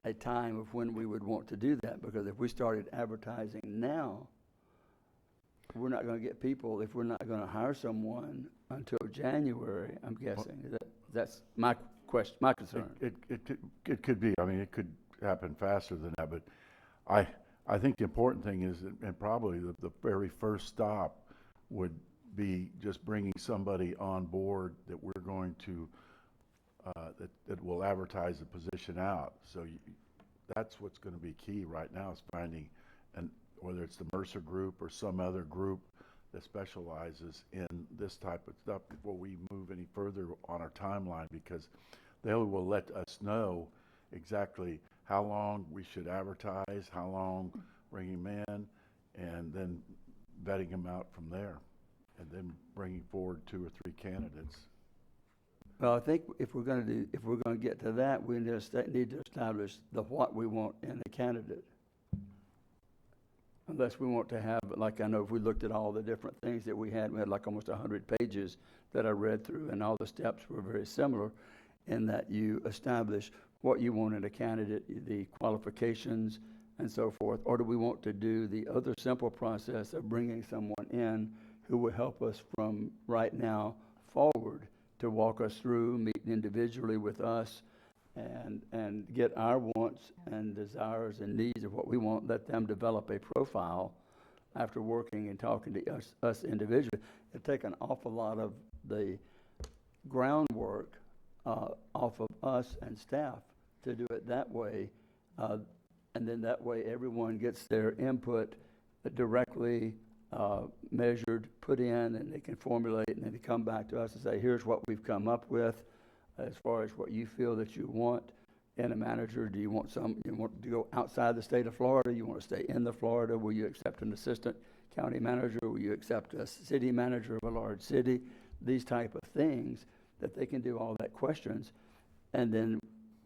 a time of when we would want to do that, because if we started advertising now, we're not going to get people if we're not going to hire someone until January, I'm guessing. That's my question, my concern. It could be. I mean, it could happen faster than that. But I think the important thing is, and probably the very first stop would be just bringing somebody on board that we're going to that will advertise the position out. So that's what's going to be key right now, is finding, and whether it's the Mercer Group or some other group that specializes in this type of stuff before we move any further on our timeline, because they will let us know exactly how long we should advertise, how long bring him in, and then vetting him out from there, and then bringing forward 2 or 3 candidates. Well, I think if we're gonna get to that, we need to establish what we want in a candidate. Unless we want to have, like, I know if we looked at all the different things that we had like almost 100 pages that I read through, and all the steps were very similar in that you establish what you want in a candidate, the qualifications, and so forth. Or do we want to do the other simple process of bringing someone in who will help us from right now forward to walk us through, meet individually with us, and get our wants and desires and needs of what we want, let them develop a profile after working and talking to us individually. It'll take an awful lot of the groundwork off of us and staff to do it that way. And then that way everyone gets their input directly measured, put in, and they can formulate, and then they come back to us and say, here's what we've come up with as far as what you feel that you want in a manager. Do you want to go outside the state of Florida? You want to stay in the Florida? Will you accept an assistant county manager? Will you accept a city manager of a large city? These type of things that they can do all that questions. And then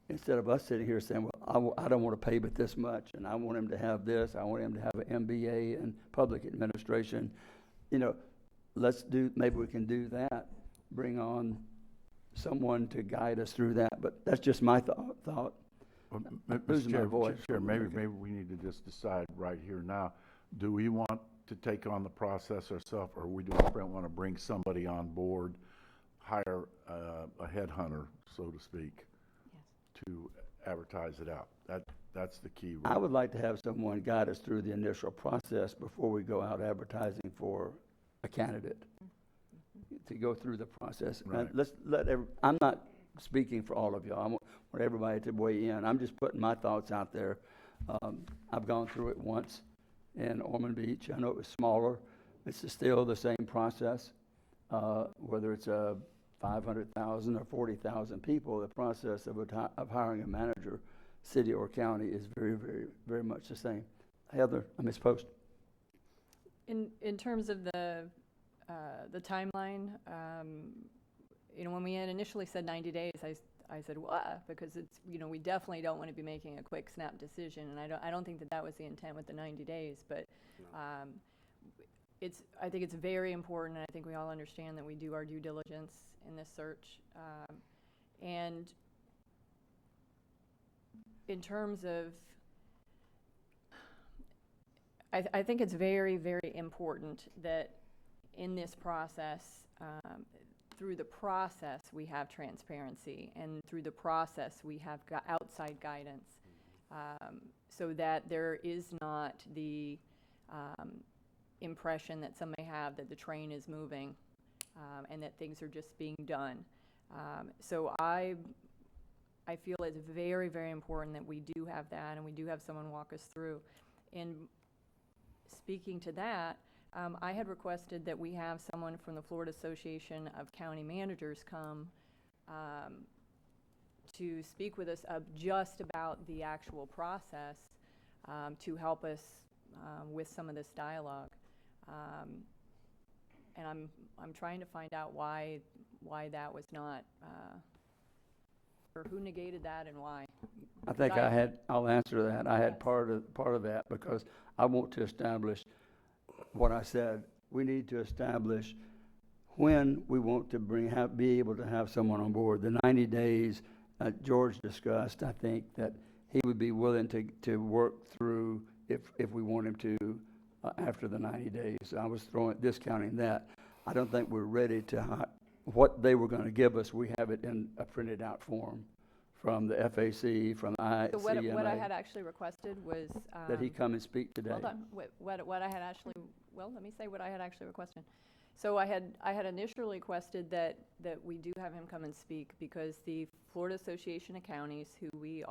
instead of us sitting here saying, well, I don't want to pay but this much, and I want him to have this, I want him to have an MBA in public administration, maybe we can do that, bring on someone to guide us through that. But that's just my thought. Well, Losing my voice. Chair, maybe we need to just decide right here now, do we want to take on the process ourselves, or we want to bring somebody on board, hire a headhunter, so to speak, to advertise it out? That's the key. I would like to have someone guide us through the initial process before we go out advertising for a candidate, to go through the process. Right. I'm not speaking for all of y'all. I want everybody to weigh in. I'm just putting my thoughts out there. I've gone through it once in Ormond Beach. I know it was smaller. It's still the same process, whether it's 500,000 or 40,000 people. The process of hiring a manager, city or county, is very, very, very much the same. Heather, Ms. Post. In terms of the timeline, when we had initially said 90 days, I said, what? Because it's, we definitely don't want to be making a quick snap decision, and I don't think that was the intent with the 90 days, but I think it's very important, and I think we all understand that we do our due diligence in this search. And in terms of, I think it's very, very important that in this process, through the process, we have transparency, and through the process, we have outside guidance, so that there is not the impression that some may have that the train is moving, and that things are just being done. So I feel it's very, very important that we do have that, and we do have someone walk us through. And speaking to that, I had requested that we have someone from the Florida Association of County Managers come to speak with us just about the actual process, to help us with some of this dialogue. And I'm trying to find out why that was not, or who negated that and why. I think I'll answer that. I had part of that because I want to establish what I said. We need to establish when we want to be able to have someone on board. The 90 days George discussed, I think that he would be willing to work through if we want him to after the 90 days. I was discounting that. I don't think we're ready to what they were going to give us. We have it in a printed out form from the FAC, from the ICMA. So what I had actually requested was that he come and speak today. Hold on. What I had actually, let me say what I had actually requested. So I had initially requested that we do have him come and speak, because the Florida Association of Counties, who we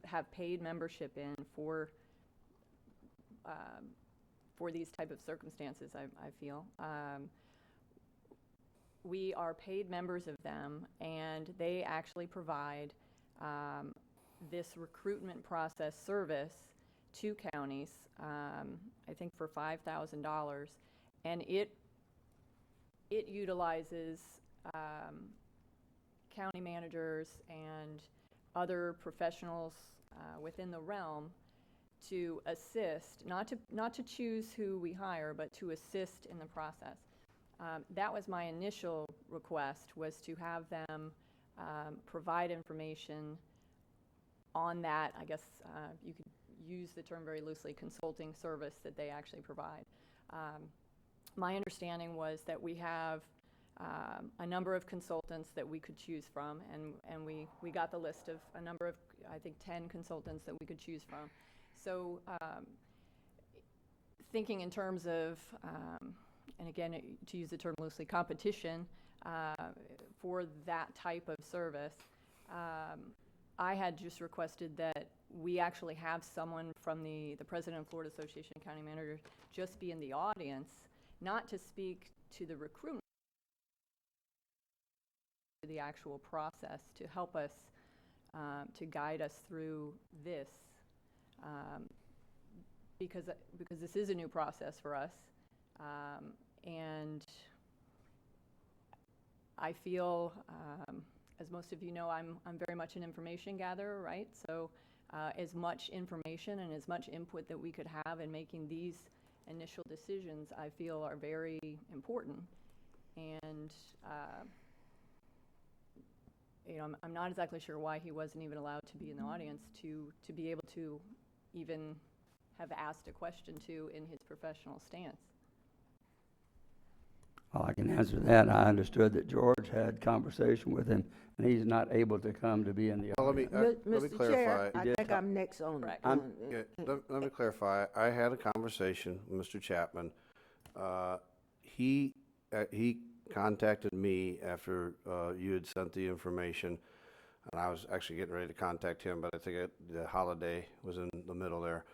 have paid membership in for these type of circumstances, I feel. We are paid members of them, and they actually provide this recruitment process service to counties, I think for $5,000, and it utilizes county managers and other professionals within the realm to assist, not to choose who we hire, but to assist in the process. That was my initial request, was to have them provide information on that, I guess you could use the term very loosely, consulting service that they actually provide. My understanding was that we have a number of consultants that we could choose from, and we got the list of a number of, I think, 10 consultants that we could choose from. So thinking in terms of, and again, to use the term loosely, competition for that type of service, I had just requested that we actually have someone from the President of Florida Association of County Managers just be in the audience, not to speak to the recruitment, to the actual process, to help us, to guide us through this, because this is a new process for us, and I feel, as most of you know, I'm very much an information gatherer, right? So as much information and as much input that we could have in making these initial decisions, I feel are very important. And you know, I'm not exactly sure why he wasn't even allowed to be in the audience to be able to even have asked a question to in his professional stance. Well, I can answer that. I understood that George had conversation with him, and he's not able to come to be in the Well, let me audience. clarify. Chair, I think I'm next on. Yeah, let me clarify. I had a conversation with Mr. Chapman. He contacted me after you had sent the information, and I was actually getting ready to contact him, but I think the holiday was in the middle there.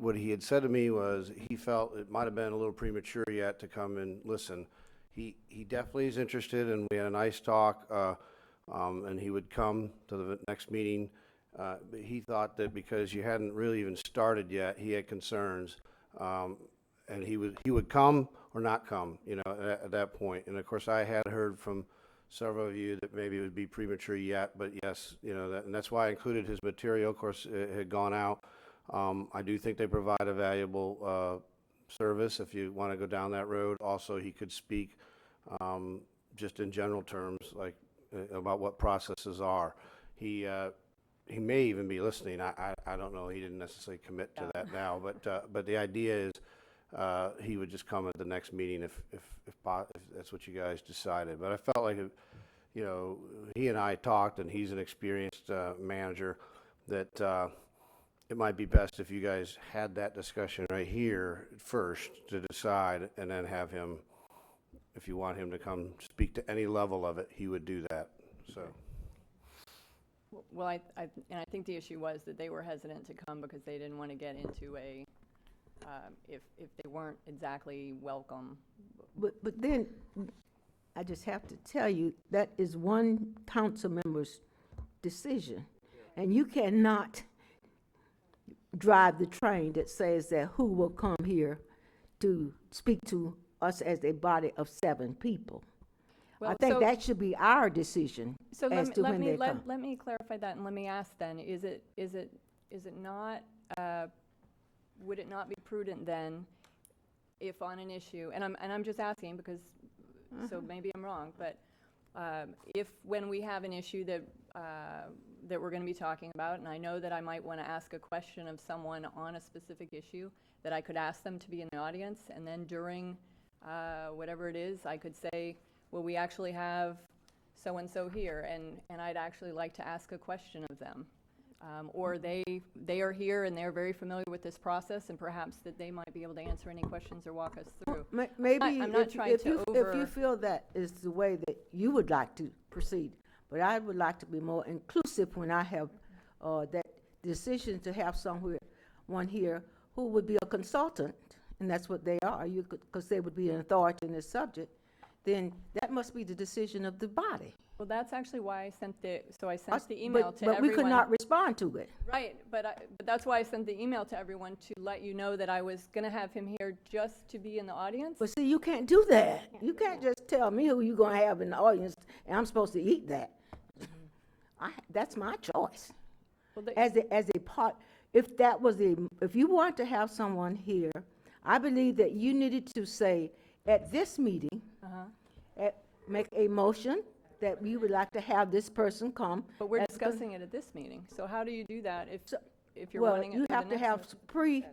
What he had said to me was he felt it might have been a little premature yet to come and listen. He definitely is interested, and we had a nice talk, and he would come to the next meeting. But he thought that because you hadn't really even started yet, he had concerns, and he would come or not come, you know, at that point. And of course, I had heard from several of you that maybe it would be premature yet, but yes, you know, and that's why I included his material. Of course, it had gone out. I do think they provide a valuable service if you want to go down that road. Also, he could speak just in general terms, like about what processes are. He may even be listening. I don't know. He didn't necessarily commit to that now, but the idea is he would just come at the next meeting if that's what you guys decided. But I felt like, you know, he and I talked, and he's an experienced manager, that it might be best if you guys had that discussion right here first to decide, and then have him, if you want him to come speak to any level of it, he would do that. So. Well, I think the issue was that they were hesitant to come because they didn't want to get into a, if they weren't exactly welcome. But then, I just have to tell you, that is one council member's decision. And you cannot drive the train that says that who will come here to speak to us as a body of 7 people. Well, I think so- that should be our decision So as to when they come. let me clarify that, and let me ask then, is it not, would it not be prudent then, if on an issue, and I'm just asking because, so maybe I'm wrong, but if when we have an issue that we're going to be talking about, and I know that I might want to ask a question of someone on a specific issue, that I could ask them to be in the audience, and then during whatever it is, I could say, well, we actually have so-and-so here, and I'd actually like to ask a question of them. Or they are here and they're very familiar with this process, and perhaps that they might be able to answer any questions or walk us through. Maybe I'm not trying to if you feel that is the way that you would like to proceed, but I would like to be more inclusive when I have that decision to have someone here who would be a consultant, and that's what they are, because they would be an authority in this subject, then that must be the decision of the body. Well, that's actually why I sent the Us- email but to everyone. we could not respond to it. Right, but that's why I sent the email to everyone to let you know that I was gonna have him here just to be in the audience. But see, you can't do that. You can't just tell me who you're gonna have in the audience, and I'm supposed to eat that. That's my choice. Well, they- As a part, if you want to have someone here, I believe that you needed to say, at this meeting, make a motion that we would like to have this person come. But we're as- discussing it at this meeting, so how do you do that if you're Well, wanting it you for the have to next have meeting?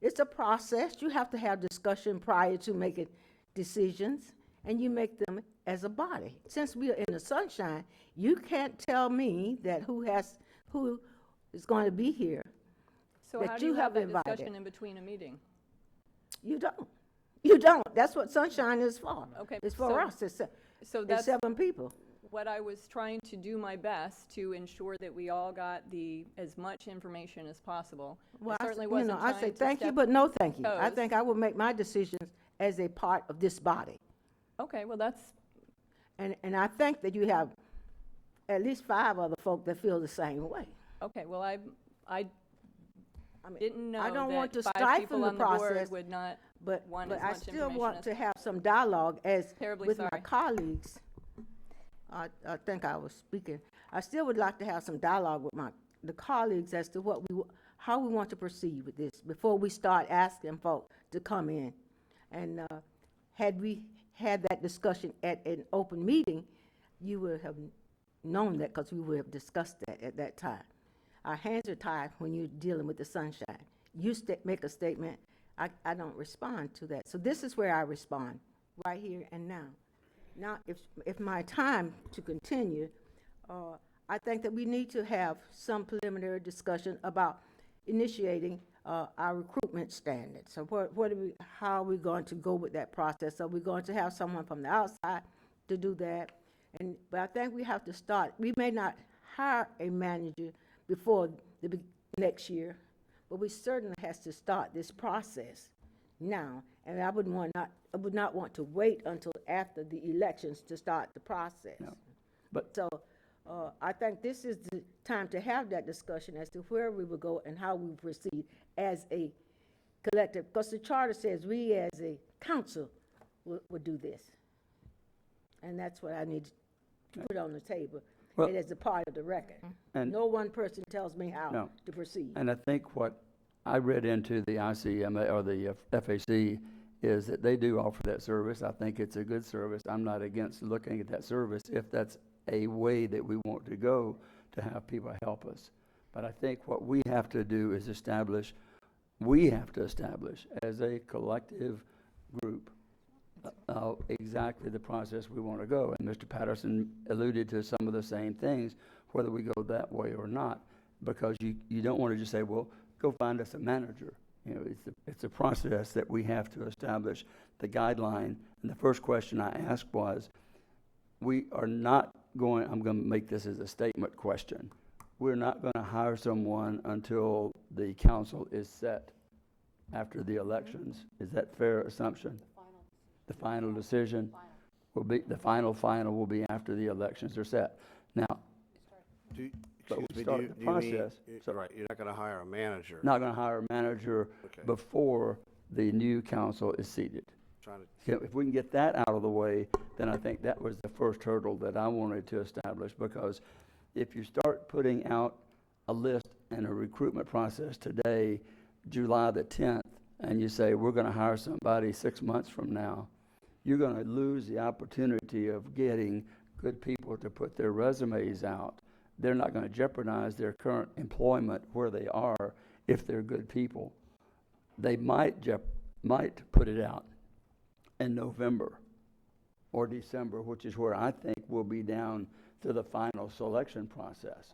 it's a process. You have to have discussion prior to making decisions, and you make them as a body. Since we are in the sunshine, you can't tell me that who is going to be here. So that how do you have have that invited. discussion in between a meeting? You don't. You don't. That's what sunshine is for. Okay, It's for so- us. It's So that's 7 people. what I was trying to do my best to ensure that we all got as much information as possible. Well, I certainly you wasn't know, I trying say to thank you, step but no thank you. I toes. think I will make my decisions as a part of this body. Okay, well, that's, And I think that you have at least 5 other folk that feel the same way. okay, well, I didn't know I don't want to that 5 stifle people the on the board process, would not but want as I much still information want as to have some dialogue Terribly with my sorry. colleagues. I think I was speaking. I still would like to have some dialogue with the colleagues as to how we want to proceed with this before we start asking folk to come in. And had we had that discussion at an open meeting, you would have known that because we would have discussed that at that time. Our hands are tied when you're dealing with the sunshine. You make a statement, I don't respond to that. So this is where I respond, right here and now. Now, if my time to continue, I think that we need to have some preliminary discussion about initiating our recruitment standards. So how are we going to go with that process? Are we going to have someone from the outside to do that? But I think we have to start. We may not hire a manager before the next year, but we certainly has to start this process now. And I would not want to wait until after the elections to start the process. No. But So I think this is the time to have that discussion as to where we will go and how we proceed as a collective. Because the charter says we as a council will do this. And that's what I need to put on the table. Well- It is a part of the record. And- No one person tells me how No. to proceed. And I think what I read into the ICMA or the FAC is that they do offer that service. I think it's a good service. I'm not against looking at that service if that's a way that we want to go to have people help us. But I think what we have to do is establish as a collective group exactly the process we want to go. And Mr. Patterson alluded to some of the same things, whether we go that way or not, because you don't want to just say, well, go find us a manager. You know, it's a process that we have to establish the guideline. And the first question I asked was, we are not going, I'm going to make this as a statement question. We're not going to hire someone until the council is set after the elections. Is that a fair assumption? The final decision will be, the final will be after the elections are set. Now, but we start the process. So Right, you're not going to hire a manager. not going to hire a manager Okay. before the new council is seated. Trying to If we can get that out of the way, then I think that was the first hurdle that I wanted to establish, because if you start putting out a list and a recruitment process today, July the 10th, and you say, we're going to hire somebody 6 months from now, you're going to lose the opportunity of getting good people to put their resumes out. They're not going to jeopardize their current employment where they are if they're good people. They might put it out in November or December, which is where I think we'll be down to the final selection process.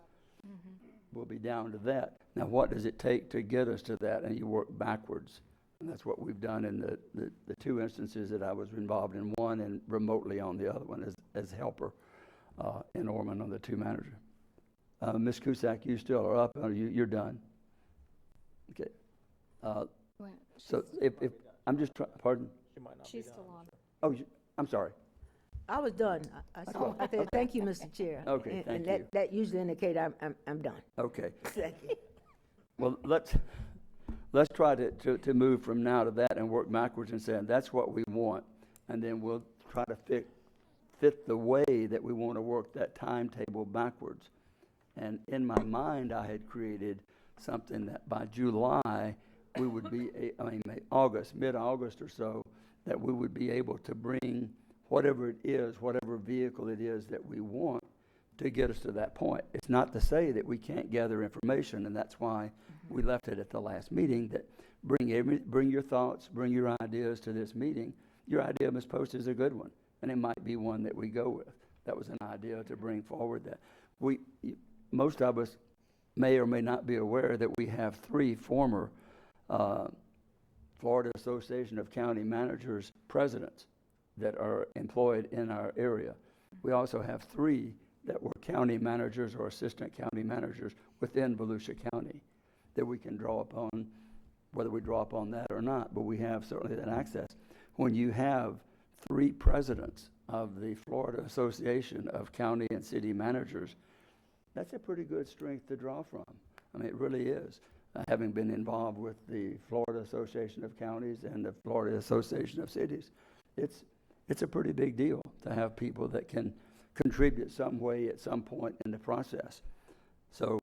We'll be down to that. Now, what does it take to get us to that? And you work backwards. And that's what we've done in the 2 instances that I was involved in, one and remotely on the other one as helper in Ormond on the 2 manager. Ms. Cusack, you still are up, or you're done? Okay. So if I'm just trying, pardon? She's still on. Oh, I'm sorry. I was done. I said, thank you, Mr. Chair. Okay, And- thank And you. that usually indicate I'm done. Okay. Thank you. Well, let's try to move from now to that and work backwards and saying that's what we want. And then we'll try to fit the way that we want to work that timetable backwards. And in my mind, I had created something that by July, we would be, August, mid-August or so, that we would be able to bring whatever it is, whatever vehicle it is that we want to get us to that point. It's not to say that we can't gather information, and that's why we left it at the last meeting, that bring your thoughts, bring your ideas to this meeting. Your idea, Ms. Post, is a good one, and it might be one that we go with. That was an idea to bring forward that most of us may or may not be aware that we have 3 former Florida Association of County Managers presidents that are employed in our area. We also have 3 that were county managers or assistant county managers within Volusia County that we can draw upon, whether we draw upon that or not, but we have certainly that access. When you have 3 presidents of the Florida Association of County and City Managers, that's a pretty good strength to draw from. I mean, it really is. Having been involved with the Florida Association of Counties and the Florida Association of Cities, it's a pretty big deal to have people that can contribute some way at some point in the process. So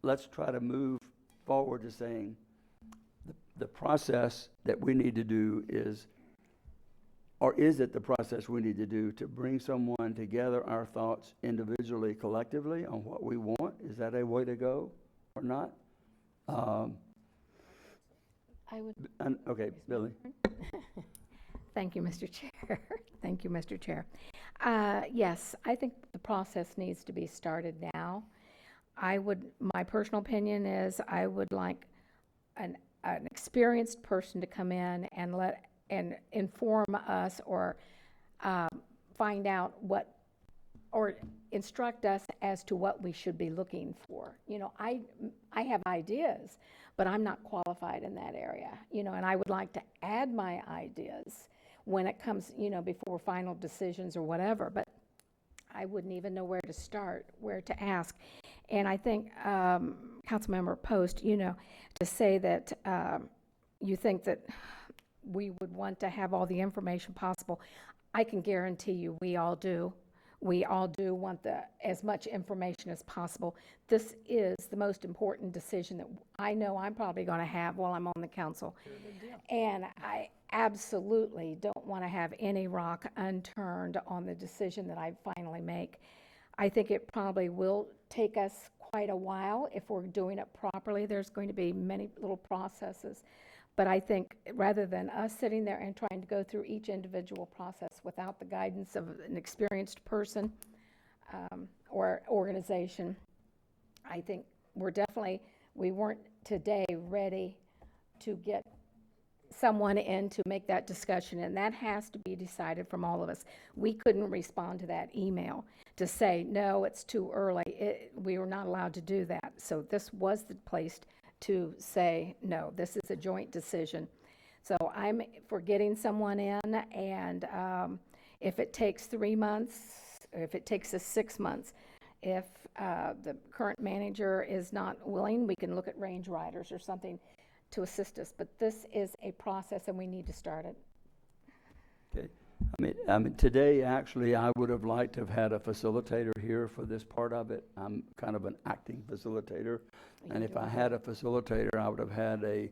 let's try to move forward to saying the process that we need to do is, or is it the process we need to do to bring someone to gather our thoughts individually, collectively on what we want? Is that a way to go or not? I would. Okay, Billy. Thank you, Mr. Chair. Thank you, Mr. Chair. Yes, I think the process needs to be started now. My personal opinion is I would like an experienced person to come in and inform us or find out or instruct us as to what we should be looking for. You know, I have ideas, but I'm not qualified in that area, you know, and I would like to add my ideas when it comes, you know, before final decisions or whatever, but I wouldn't even know where to start, where to ask. And I think, Councilmember Post, you know, to say that you think that we would want to have all the information possible, I can guarantee you we all do. We all do want as much information as possible. This is the most important decision that I know I'm probably going to have while I'm on the council. And I absolutely don't want to have any rock unturned on the decision that I finally make. I think it probably will take us quite a while if we're doing it properly. There's going to be many little processes. But I think rather than us sitting there and trying to go through each individual process without the guidance of an experienced person or organization, I think we weren't today ready to get someone in to make that discussion, and that has to be decided from all of us. We couldn't respond to that email to say, no, it's too early. We were not allowed to do that. So this was the place to say, no, this is a joint decision. So I'm for getting someone in, and if it takes 3 months, or if it takes us 6 months, if the current manager is not willing, we can look at range riders or something to assist us. But this is a process, and we need to start it. Okay. I mean, today, actually, I would have liked to have had a facilitator here for this part of it. I'm kind of an acting facilitator. And if I had a facilitator, I would have had a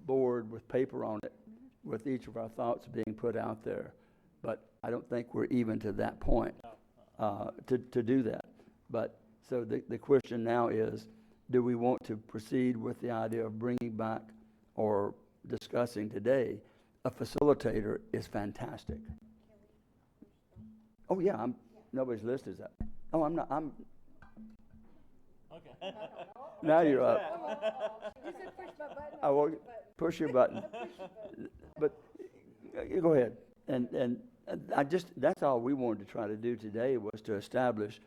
board with paper on it with each of our thoughts being put out there. But I don't think we're even to that point to do that. But so the question now is, do we want to proceed with the idea of bringing back or discussing today? A facilitator is fantastic. Oh, yeah, nobody's list is up. Oh, I'm not, Okay. now you're up. You said push my button. I will push your button. But you go ahead. And that's all we wanted to try to do today was to establish,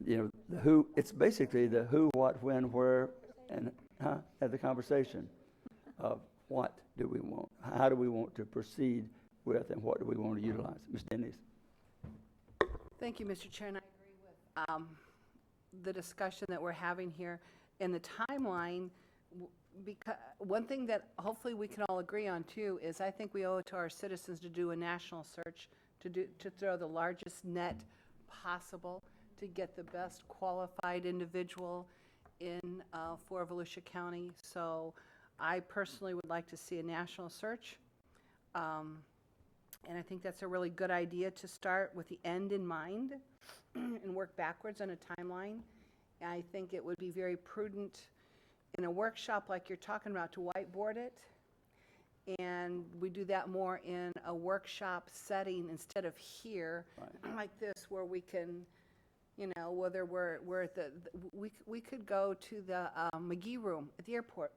you know, the who. It's basically the who, what, when, where, and have the conversation of what do we want? How do we want to proceed with, and what do we want to utilize? Ms. Denise? Thank you, Mr. Chair, and I agree with the discussion that we're having here. And the timeline, because one thing that hopefully we can all agree on too is I think we owe it to our citizens to do a national search, to throw the largest net possible to get the best qualified individual in for Volusia County. So I personally would like to see a national search. And I think that's a really good idea to start with the end in mind and work backwards on a timeline. I think it would be very prudent in a workshop like you're talking about to whiteboard it. And we do that more in a workshop setting instead of here, like this, where we can, you know, whether we're at we could go to the McGee room at the airport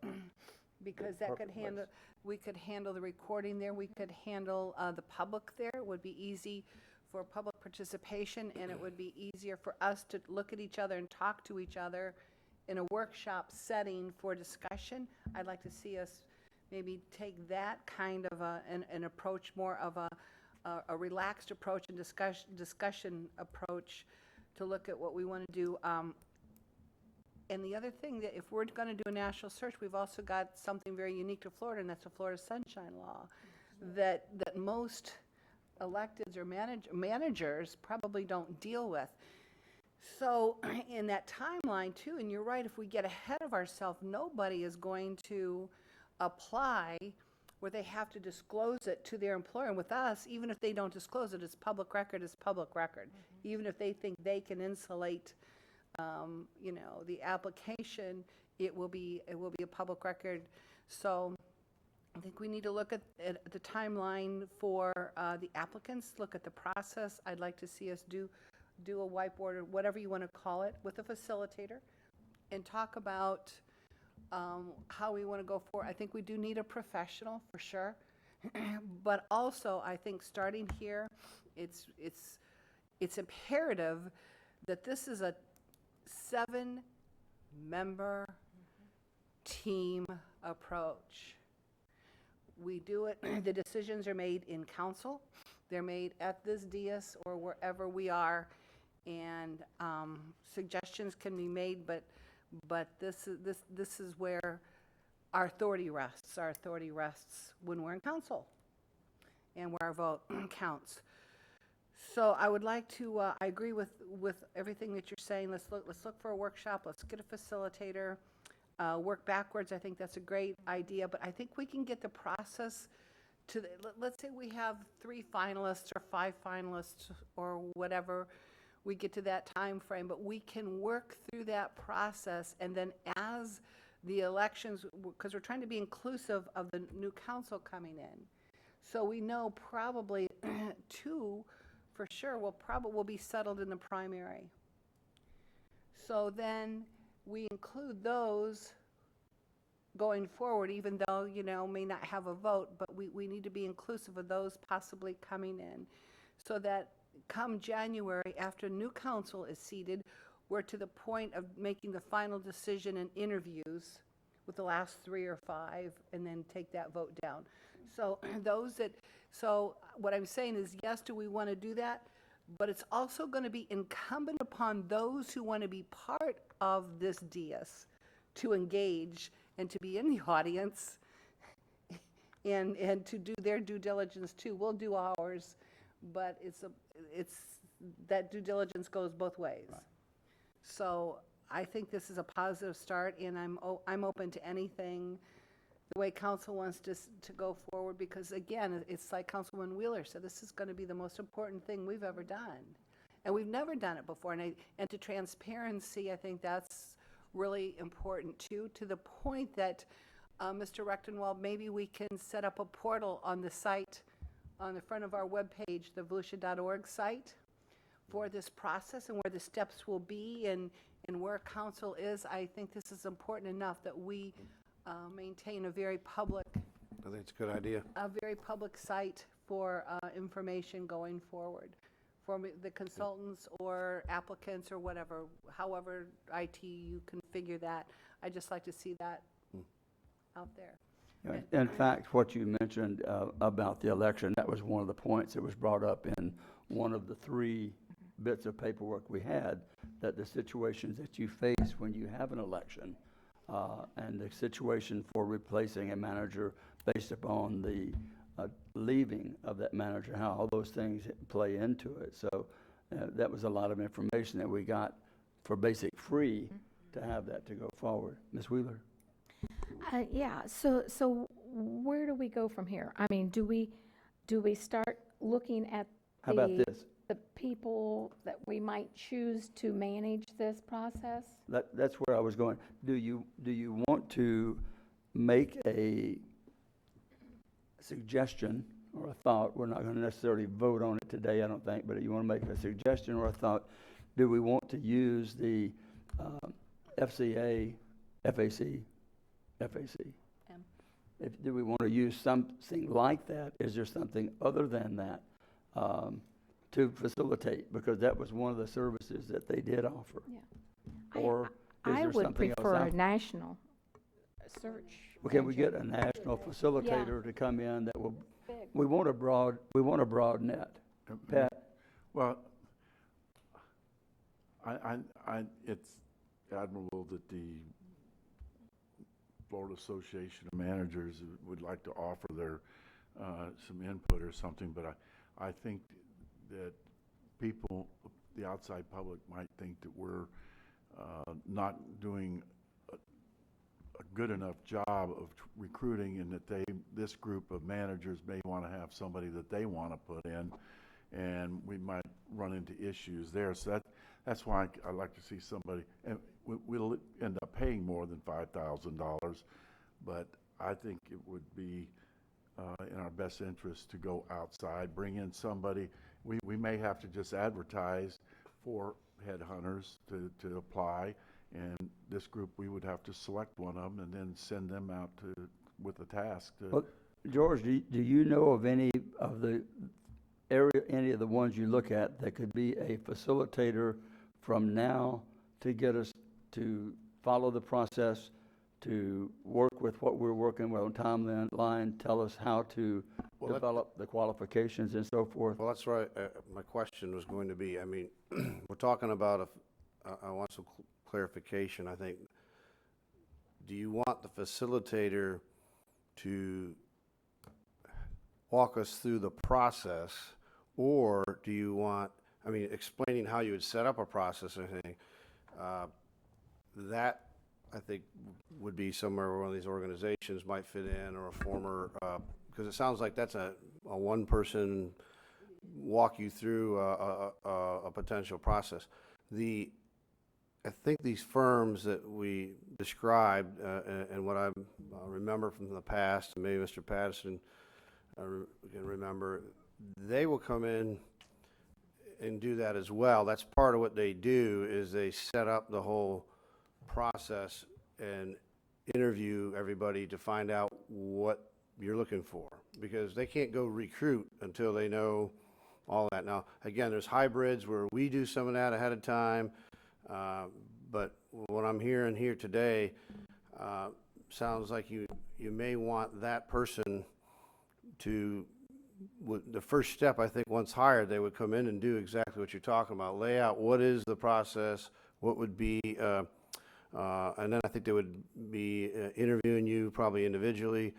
because that could handle, we could handle the recording there, we could handle the public there. It would be easy for public participation, and it would be easier for us to look at each other and talk to each other in a workshop setting for discussion. I'd like to see us maybe take that kind of an approach, more of a relaxed approach and discussion approach to look at what we want to do. And the other thing, that if we're going to do a national search, we've also got something very unique to Florida, and that's the Florida Sunshine Law, that most electeds or managers probably don't deal with. So in that timeline too, and you're right, if we get ahead of ourselves, nobody is going to apply where they have to disclose it to their employer. And with us, even if they don't disclose it, it's public record, it's public record. Even if they think they can insulate, you know, the application, it will be a public record. So I think we need to look at the timeline for the applicants, look at the process. I'd like to see us do a whiteboard or whatever you want to call it with a facilitator and talk about how we want to go forward. I think we do need a professional for sure, but also I think starting here, it's imperative that this is a 7-member team approach. We do it, the decisions are made in council, they're made at this dais or wherever we are, and suggestions can be made, but this is where our authority rests. Our authority rests when we're in council and where our vote counts. So I would like to, I agree with everything that you're saying. Let's look for a workshop, let's get a facilitator, work backwards. I think that's a great idea, but I think we can get the process to, let's say we have 3 finalists or 5 finalists or whatever, we get to that time frame, but we can work through that process, and then as the elections, because we're trying to be inclusive of the new council coming in, so we know probably 2 for sure will be settled in the primary. So then we include those going forward, even though, you know, may not have a vote, but we need to be inclusive of those possibly coming in, so that come January, after new council is seated, we're to the point of making the final decision and interviews with the last 3 or 5, and then take that vote down. So so what I'm saying is, yes, do we want to do that? But it's also going to be incumbent upon those who want to be part of this dais to engage and to be in the audience and to do their due diligence too. We'll do ours, but it's that due diligence goes both ways. Right. So I think this is a positive start, and I'm open to anything the way council wants to go forward, because again, it's like Councilman Wheeler said, this is going to be the most important thing we've ever done, and we've never done it before. And to transparency, I think that's really important too, to the point that Mr. Rechtenwald, maybe we can set up a portal on the site, on the front of our webpage, the volusia.org site, for this process and where the steps will be and where council is. I think this is important enough that we maintain a very public, I think it's a good idea. a very public site for information going forward for the consultants or applicants or whatever, however IT you configure that. I just like to see that out there. In fact, what you mentioned about the election, that was one of the points that was brought up in one of the 3 bits of paperwork we had, that the situations that you face when you have an election and the situation for replacing a manager based upon the leaving of that manager, how all those things play into it. So that was a lot of information that we got for basic free to have that to go forward. Ms. Wheeler? Yeah, so where do we go from here? I mean, do we start looking at How about this? the people that we might choose to manage this process? That's where I was going. Do you want to make a suggestion or a thought? We're not going to necessarily vote on it today, I don't think, but you want to make a suggestion or a thought. Do we want to use the FCA, FAC? Do we want to use something like that? Is there something other than that to facilitate? Because that was one of the services that they did offer. Yeah. Or is I there would something else prefer out a national search. Well, can we get a engine. national facilitator to come in that will, Big. we want a broad net. Pat? Well, it's admirable that the Florida Association of Managers would like to offer their, some input or something, but I think that people, the outside public might think that we're not doing a good enough job of recruiting, and that this group of managers may want to have somebody that they want to put in, and we might run into issues there. So that's why I'd like to see somebody, and we'll end up paying more than $5,000, but I think it would be in our best interest to go outside, bring in somebody. We may have to just advertise for headhunters to apply, and this group, we would have to select one of them and then send them out with a task. Well, George, do you know of any of the any of the ones you look at that could be a facilitator from now to get us to follow the process, to work with what we're working with on timeline, tell us how to develop the qualifications and so forth? Well, that's right. My question was going to be, I mean, we're talking about, I want some clarification, I think. Do you want the facilitator to walk us through the process, or do you want, I mean, explaining how you would set up a process or anything? That, I think, would be somewhere where one of these organizations might fit in, or a former, because it sounds like that's a one-person walk you through a potential process. I think these firms that we described, and what I remember from the past, and maybe Mr. Patterson can remember, they will come in and do that as well. That's part of what they do, is they set up the whole process and interview everybody to find out what you're looking for, because they can't go recruit until they know all that. Now, again, there's hybrids where we do some of that ahead of time, but what I'm hearing here today sounds like you may want that person to, the first step, I think, once hired, they would come in and do exactly what you're talking about, lay out what is the process, what would be, and then I think they would be interviewing you probably individually.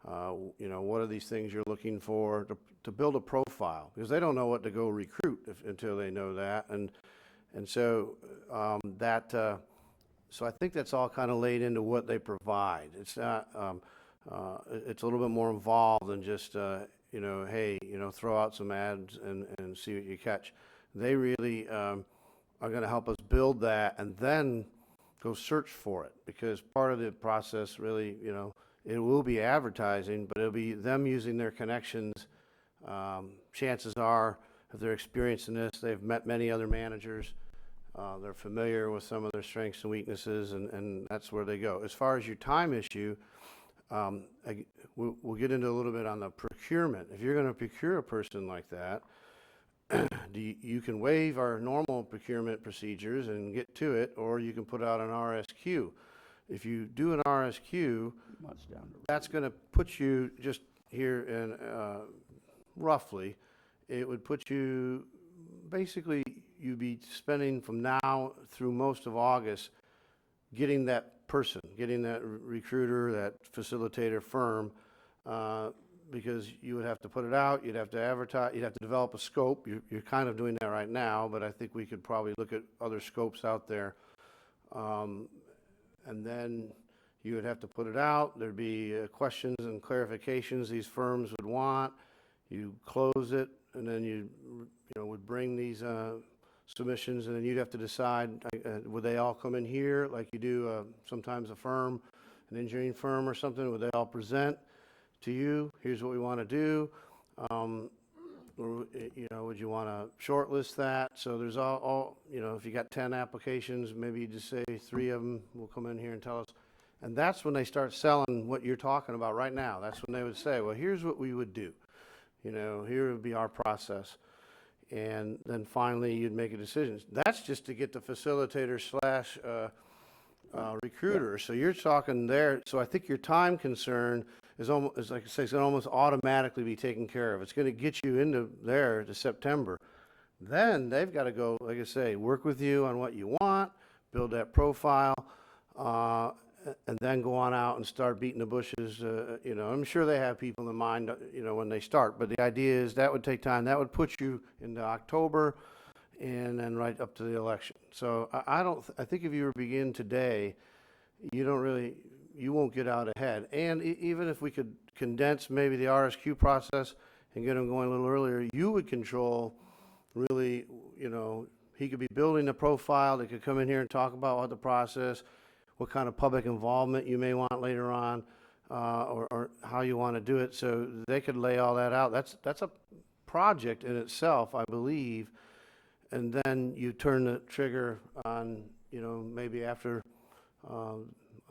You know, what are these things you're looking for to build a profile, because they don't know what to go recruit until they know that, and so so I think that's all kind of laid into what they provide. It's not, it's a little bit more involved than just you know, hey, you know, throw out some ads and see what you catch. They really are going to help us build that, and then go search for it, because part of the process really, you know, it will be advertising, but it'll be them using their connections. Chances are, if they're experienced in this, they've met many other managers. They're familiar with some of their strengths and weaknesses, and that's where they go. As far as your time issue, we'll get into a little bit on the procurement. If you're going to procure a person like that, you can waive our normal procurement procedures and get to it, or you can put out an RSQ. If you do an RSQ, Months down the road. that's going to put you just here in, roughly, it would put you, basically, you'd be spending from now through most of August getting that person, getting that recruiter, that facilitator firm, because you would have to put it out, you'd have to advertise, you'd have to develop a scope. You're kind of doing that right now, but I think we could probably look at other scopes out there. And then you would have to put it out. There'd be questions and clarifications these firms would want. You close it, and then you would bring these submissions, and then you'd have to decide, would they all come in here like you do sometimes a firm, an engineering firm or something? Would they all present to you? Here's what we want to do. Or, would you want to shortlist that? So there's all, if you got 10 applications, maybe you just say 3 of them will come in here and tell us. And that's when they start selling what you're talking about right now. That's when they would say, well, here's what we would do. Here would be our process. And then finally, you'd make a decision. That's just to get the facilitator slash recruiter. So you're talking there. So I think your time concern is almost, like I say, it's going to almost automatically be taken care of. It's going to get you into there to September. Then they've got to go, like I say, work with you on what you want, build that profile, and then go on out and start beating the bushes. I'm sure they have people in mind, when they start. But the idea is that would take time. That would put you into October, and then right up to the election. So I think if you were to begin today, you won't get out ahead. And even if we could condense maybe the RSQ process and get them going a little earlier, you would control really, he could be building the profile. They could come in here and talk about what the process, what kind of public involvement you may want later on, or how you want to do it. So they could lay all that out. That's a project in itself, I believe. And then you turn the trigger on, maybe after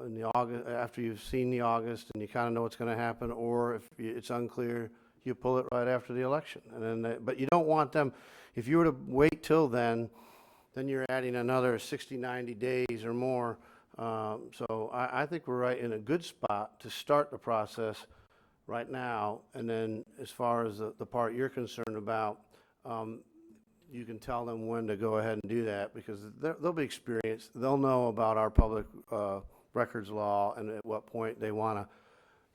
in the August, after you've seen the August and you kind of know what's going to happen, or if it's unclear, you pull it right after the election. And then, but you don't want them. If you were to wait till then you're adding another 60, 90 days or more. So I think we're right in a good spot to start the process right now. And then as far as the part you're concerned about, you can tell them when to go ahead and do that, because they'll be experienced. They'll know about our public records law and at what point they want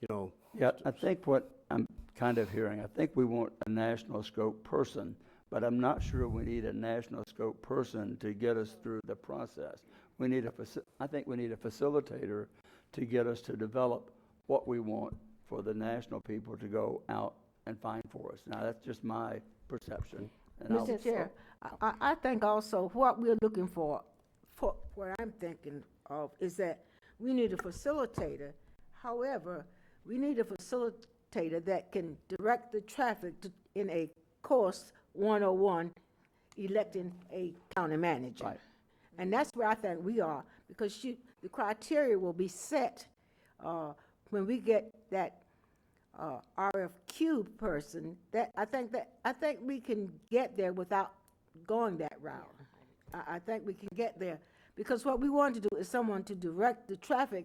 to, Yeah, I think what I'm kind of hearing, I think we want a national scope person, but I'm not sure we need a national scope person to get us through the process. I think we need a facilitator to get us to develop what we want for the national people to go out and find for us. Now, that's just my perception. And Mr. Chair, I think also what we're looking for what I'm thinking of is that we need a facilitator. However, we need a facilitator that can direct the traffic in a course 101, electing a county manager. Right. And that's where I think we are, because the criteria will be set when we get that RFQ person. I think we can get there without going that route. I think we can get there, because what we want to do is someone to direct the traffic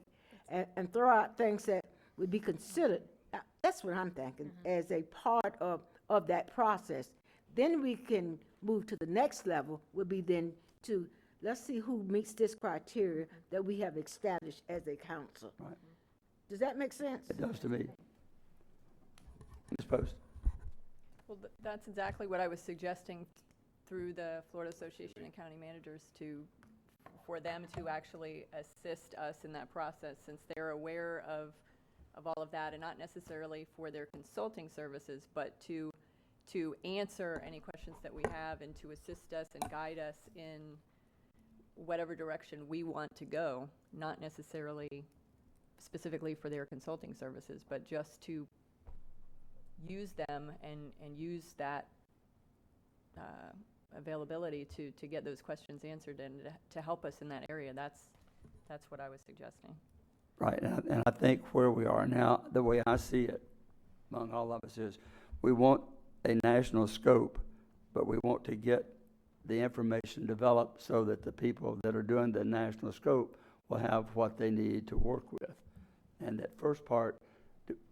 and throw out things that would be considered. That's what I'm thinking, as a part of that process. Then we can move to the next level, would be then to, let's see who meets this criteria that we have established as a council. Right. Does that make sense? It does to me. Ms. Post. Well, that's exactly what I was suggesting through the Florida Association of County Managers, for them to actually assist us in that process, since they're aware of all of that, and not necessarily for their consulting services, but to answer any questions that we have and to assist us and guide us in whatever direction we want to go, not necessarily specifically for their consulting services, but just to use them and use that availability to get those questions answered and to help us in that area. That's what I was suggesting. Right, and I think where we are now, the way I see it among all of us is, we want a national scope, but we want to get the information developed so that the people that are doing the national scope will have what they need to work with. And that first part,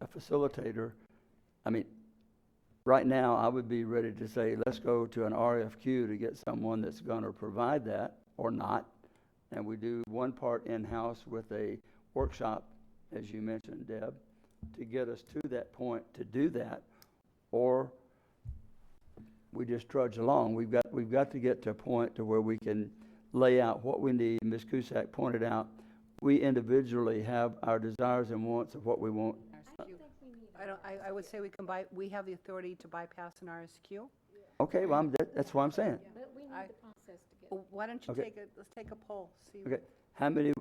a facilitator, I mean, right now, I would be ready to say, let's go to an RFQ to get someone that's going to provide that or not. And we do one part in-house with a workshop, as you mentioned, Deb, to get us to that point to do that, or we just trudge along. We've got to get to a point to where we can lay out what we need. Ms. Cusack pointed out, we individually have our desires and wants of what we want. I would say we have the authority to bypass an RSQ. Okay, well, that's what I'm saying. But we need the process to get. Well, why don't you Okay. let's take a poll, see. Okay, how many,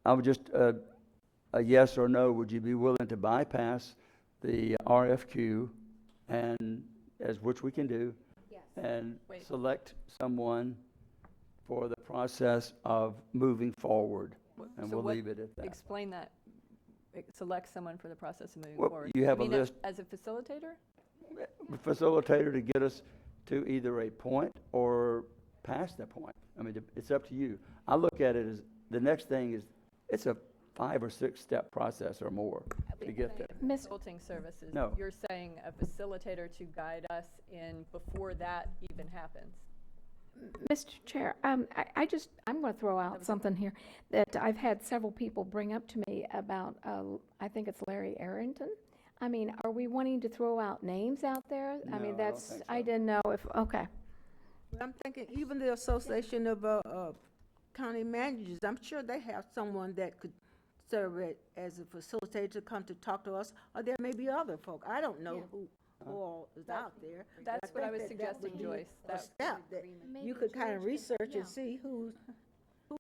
I would just, a yes or no, would you be willing to bypass the RFQ and, which we can do, Yes. and Wait. select someone for the process of moving forward? And So we'll what- leave it at that. Explain that. Select someone for the process of moving Well, forward. you have a mean list. As a facilitator? Facilitator to get us to either a point or past that point. I mean, it's up to you. I look at it as, the next thing is, it's a 5 or 6 step process or more to get there. Consulting services. No. You're saying a facilitator to guide us in before that even happens. Mr. Chair, I'm going to throw out something here that I've had several people bring up to me about, I think it's Larry Arrington. I mean, are we wanting to throw out names out there? No, I mean, I don't that's, think I so. didn't know if, okay. But I'm thinking even the Association of County Managers, I'm sure they have someone that could serve it as a facilitator to come to talk to us, or there may be other folk. I don't know who all is out there. but That's what I think was that that would suggesting, be Joyce. a That- step that you could kind of research and see who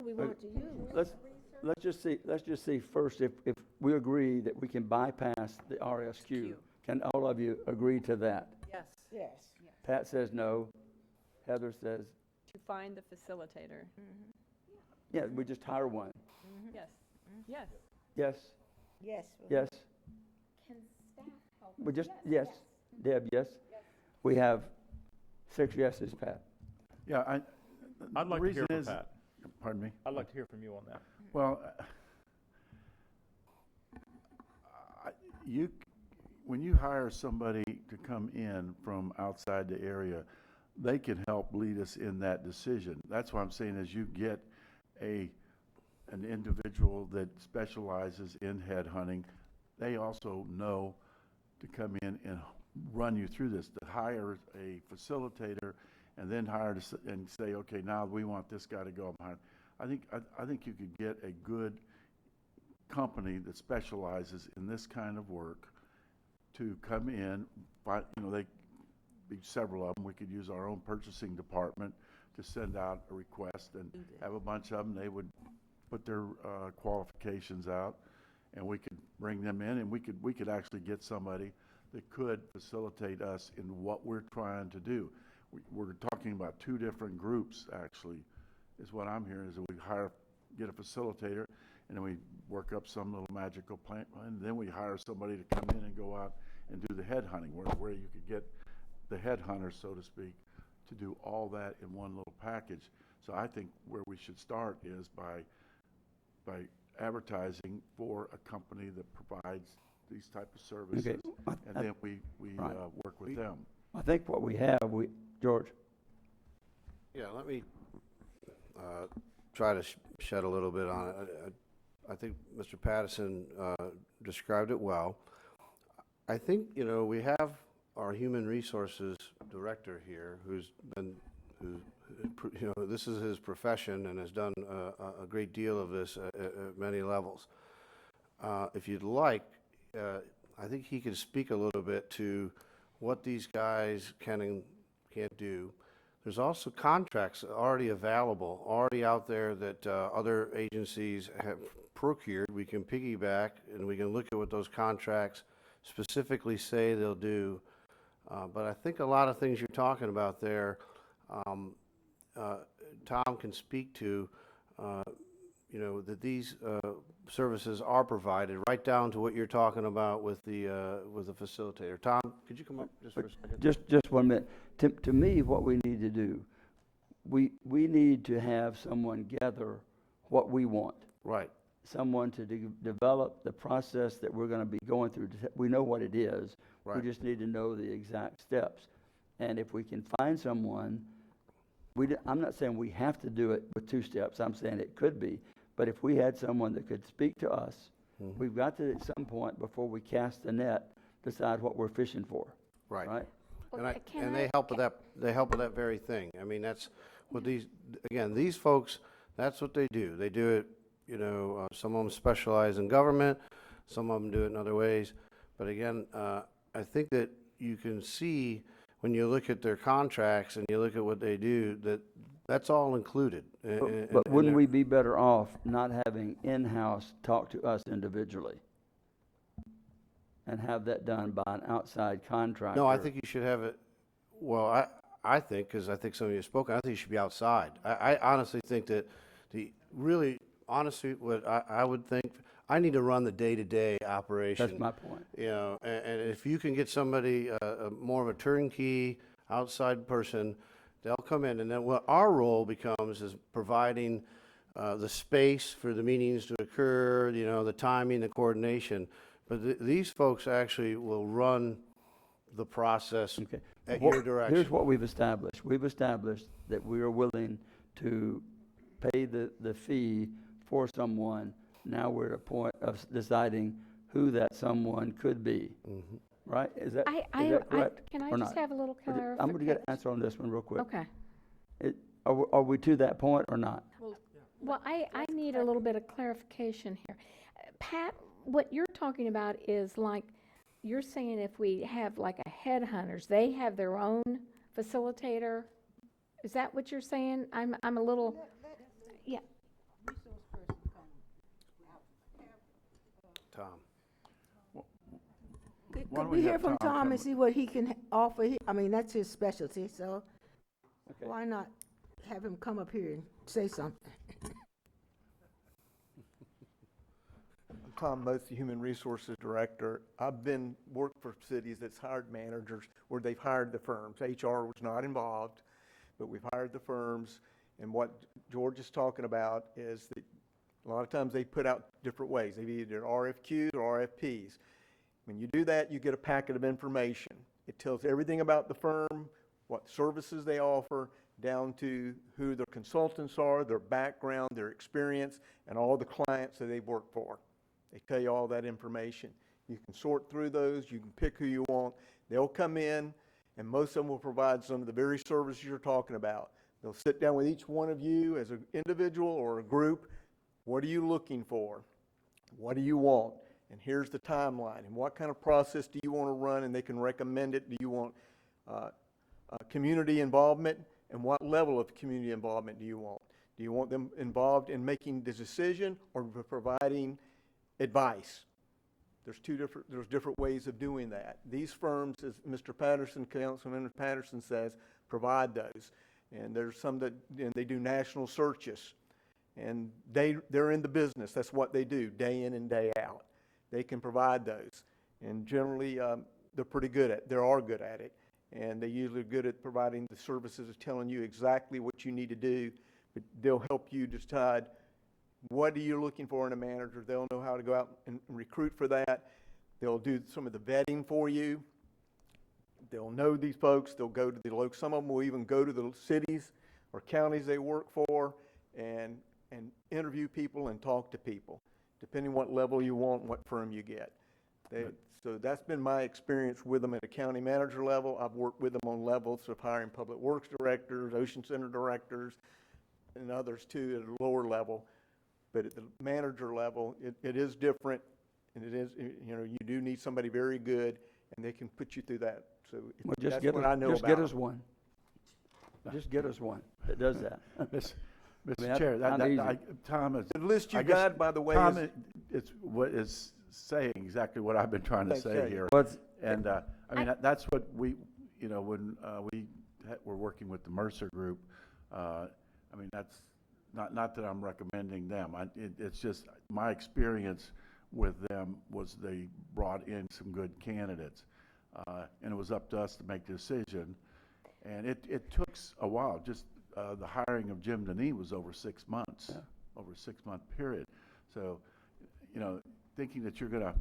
we want to use. Let's just see first if we agree that we can bypass the RSQ. Can all of you agree to that? Yes. Yes. Pat says no. Heather says, To find the facilitator. yeah, we just hire one. Yes. Yes. Yes, Yes. yes. Can staff help? We just, yes. Deb, yes. We have 6 yeses, Pat. Yeah, I'd like to hear reason from is- Pat. Pardon me? I'd like to hear from you on that. Well, when you hire somebody to come in from outside the area, they can help lead us in that decision. That's what I'm saying is you get an individual that specializes in headhunting. They also know to come in and run you through this, to hire a facilitator and then hire and say, okay, now we want this guy to go. I think you could get a good company that specializes in this kind of work to come in. They be several of them. We could use our own purchasing department to send out a request and have a bunch of them. They would put their qualifications out, and we could bring them in, and we could actually get somebody that could facilitate us in what we're trying to do. We're talking about 2 different groups, actually, is what I'm hearing, is that we get a facilitator, and then we work up some little magical plan, and then we hire somebody to come in and go out and do the headhunting, where you could get the headhunter, so to speak, to do all that in one little package. So I think where we should start is by advertising for a company that provides these type of services, and then we Right. Work with them. I think what we have, George, Yeah, let me try to shed a little bit on it. I think Mr. Patterson described it well. I think, we have our human resources director here this is his profession and has done a great deal of this at many levels. If you'd like, I think he could speak a little bit to what these guys can and can't do. There's also contracts already available, already out there that other agencies have procured. We can piggyback and we can look at what those contracts specifically say they'll do. But I think a lot of things you're talking about there, Tom can speak to, that these services are provided, right down to what you're talking about with the facilitator. Tom, could you come up just for a second? just 1 minute. To me, what we need to do, we need to have someone gather what we want. Right. someone to develop the process that we're gonna be going through. We know what it is. We Right. just need to know the exact steps. And if we can find someone, I'm not saying we have to do it with 2 steps, I'm saying it could be. But if we had someone that could speak to us, we've got to, at some point, before we cast the net, decide what we're fishing for. Right. Right? And they help with that, they help with that very thing. I mean, that's what these, again, these folks, that's what they do. They do it, you know, some of them specialize in government, some of them do it in other ways. But again, I think that you can see when you look at their contracts and you look at what they do, that's all included. But wouldn't we be better off not having in-house talk to us individually? And have that done by an outside contractor? No, I think you should have it, well, I think, because I think some of you have spoken, I think you should be outside. I honestly think that honestly, what I would think, I need to run the day-to-day operation. That's my point. You know, and if you can get somebody, more of a turnkey, outside person, they'll come in, and then what our role becomes is providing the space for the meetings to occur, you know, the timing, the coordination. But these folks actually will run the process at your direction. Here's what we've established. We've established that we are willing to pay the fee for someone. Now we're at a point of deciding who that someone could be. Right? Is that correct? Can I or just not? have a little clarification? I'm going to get an answer on this one real quick. Okay. Are we to that point or not? Well, I need a little bit of clarification here. Pat, what you're talking about is like, you're saying if we have like a headhunters, they have their own facilitator? Is that what you're saying? I'm a little, yeah. Tom. Could we hear from Tom and see what he can offer? I mean, that's his specialty, so why not have him come up here and say something? I'm Tom Moats, the Human Resources Director. I've worked for cities that's hired managers where they've hired the firms. HR was not involved, but we've hired the firms. And what George is talking about is that a lot of times they put out different ways. They've either done RFQs or RFPs. When you do that, you get a packet of information. It tells everything about the firm, what services they offer, down to who their consultants are, their background, their experience, and all the clients that they've worked for. They tell you all that information. You can sort through those. You can pick who you want. They'll come in, and most of them will provide some of the very services you're talking about. They'll sit down with each one of you as an individual or a group. What are you looking for? What do you want? And here's the timeline. And what kind of process do you want to run? And they can recommend it. Do you want community involvement? And what level of community involvement do you want? Do you want them involved in making the decision or providing advice? There's different ways of doing that. These firms, as Mr. Patterson, Councilman Patterson says, provide those. And there's some that they do national searches. And they're in the business. That's what they do, day in and day out. They can provide those. And generally, they're pretty good at it. They are good at it. And they usually are good at providing the services of telling you exactly what you need to do. But they'll help you decide what are you looking for in a manager. They'll know how to go out and recruit for that. They'll do some of the vetting for you. They'll know these folks. They'll go to the local. Some of them will even go to the cities or counties they work for and interview people and talk to people, depending what level you want and what firm you get. So that's been my experience with them at a county manager level. I've worked with them on levels of hiring public works directors, ocean center directors, and others too at a lower level. But at the manager level, it is different, and it is, you do need somebody very good, and they can put you through that. So that's what I know about. Just get us one. Just get us one that does that. Mr. Chair, Tom, the list you got, by the way, Tom, it's what is saying exactly what I've been trying to say here. And I mean, that's what we, when we were working with the Mercer Group, I mean, that's not that I'm recommending them. It's just my experience with them was they brought in some good candidates, and it was up to us to make the decision. And it took a while. Just the hiring of Jim Deneen was over 6 months, over a 6-month period. So, thinking that you're gonna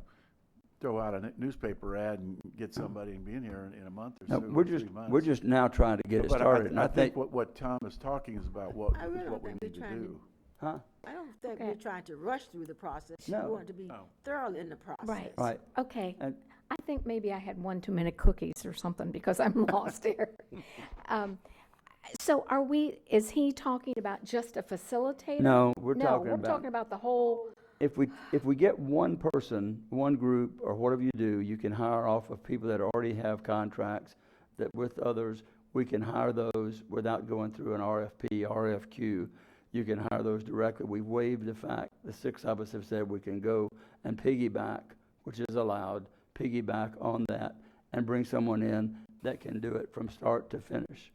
throw out a newspaper ad and get somebody and be in here in a month or No, so, we're or 3 just, months. we're just now trying to get it But started, and I I think, what Tom is talking is about what I really don't we think need we're to trying to- do. huh? I don't think Okay. we're trying to rush through the process. No. We want to be thorough in the process. Right. Right. Okay. And- I think maybe I had 1 too many cookies or something because I'm lost here. So is he talking about just a facilitator? No, we're No, talking we're about, talking about the whole, if we get one person, one group, or whatever you do, you can hire off of people that already have contracts, that with others, we can hire those without going through an RFP, RFQ. You can hire those directly. We waived the fact, the 6 of us have said we can go and piggyback, which is allowed, piggyback on that and bring someone in that can do it from start to finish.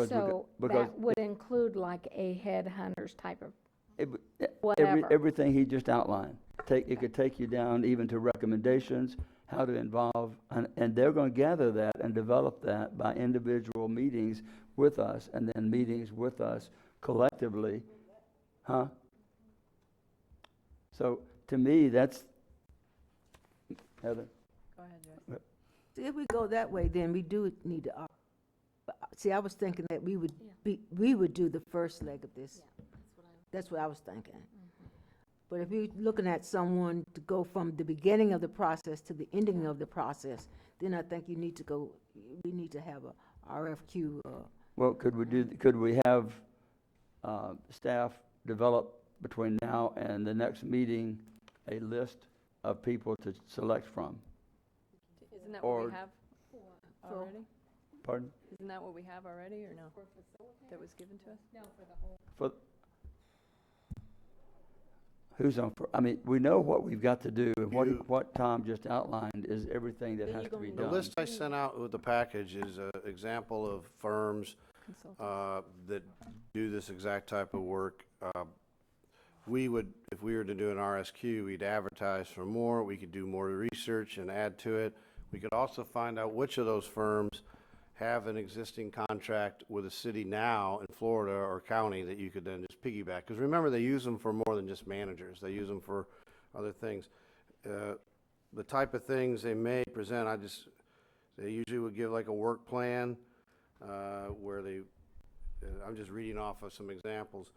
so that would include like a headhunters type of, Every, whatever. everything he just outlined. It could take you down even to recommendations, how to involve, and they're going to gather that and develop that by individual meetings with us, and then meetings with us collectively. Huh? So, to me, that's, Heather? Go ahead, Joyce. See, if we go that way, then we do need to, see, I was thinking that we would do the first leg of this. That's what I was thinking. But if you're looking at someone to go from the beginning of the process to the ending of the process, then I think we need to have a RFQ. Well, could we have staff develop between now and the next meeting a list of people to select from? Isn't that what Or- we have already? Pardon? Isn't that what we have already, or no? That was given to us? No, for the whole. For, who's on, we know what we've got to do, and what Tom just outlined is everything that has to be The done. list I sent out with the package is an example of firms that do this exact type of work. We would, if we were to do an RSQ, we'd advertise for more, we could do more research and add to it. We could also find out which of those firms have an existing contract with a city now in Florida or county that you could then just piggyback. Because remember, they use them for more than just managers. They use them for other things. The type of things they may present, they usually would give like a work plan where I'm just reading off of some examples.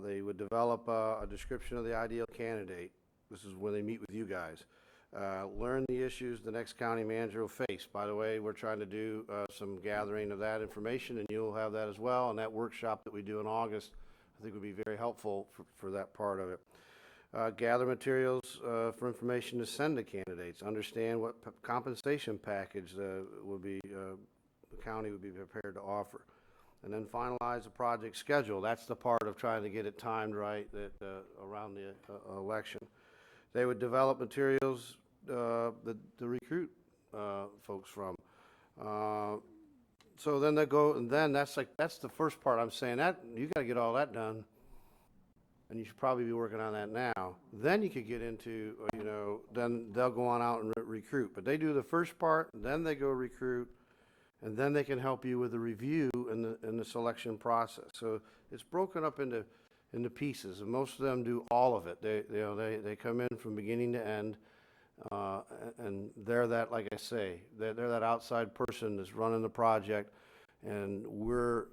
They would develop a description of the ideal candidate. This is when they meet with you guys. Learn the issues the next county manager will face. By the way, we're trying to do some gathering of that information, and you'll have that as well. And that workshop that we do in August, I think would be very helpful for that part of it. Gather materials for information to send to candidates. Understand what compensation package the county would be prepared to offer. And then finalize the project schedule. That's the part of trying to get it timed right around the election. They would develop materials to recruit folks from. So then they go, and then that's the first part. I'm saying that you got to get all that done, and you should probably be working on that now. Then you could get into, then they'll go on out and recruit. But they do the first part, and then they go recruit, and then they can help you with the review and the selection process. So it's broken up into pieces, and most of them do all of it. They come in from beginning to end, and they're that, like I say, they're that outside person that's running the project, and we're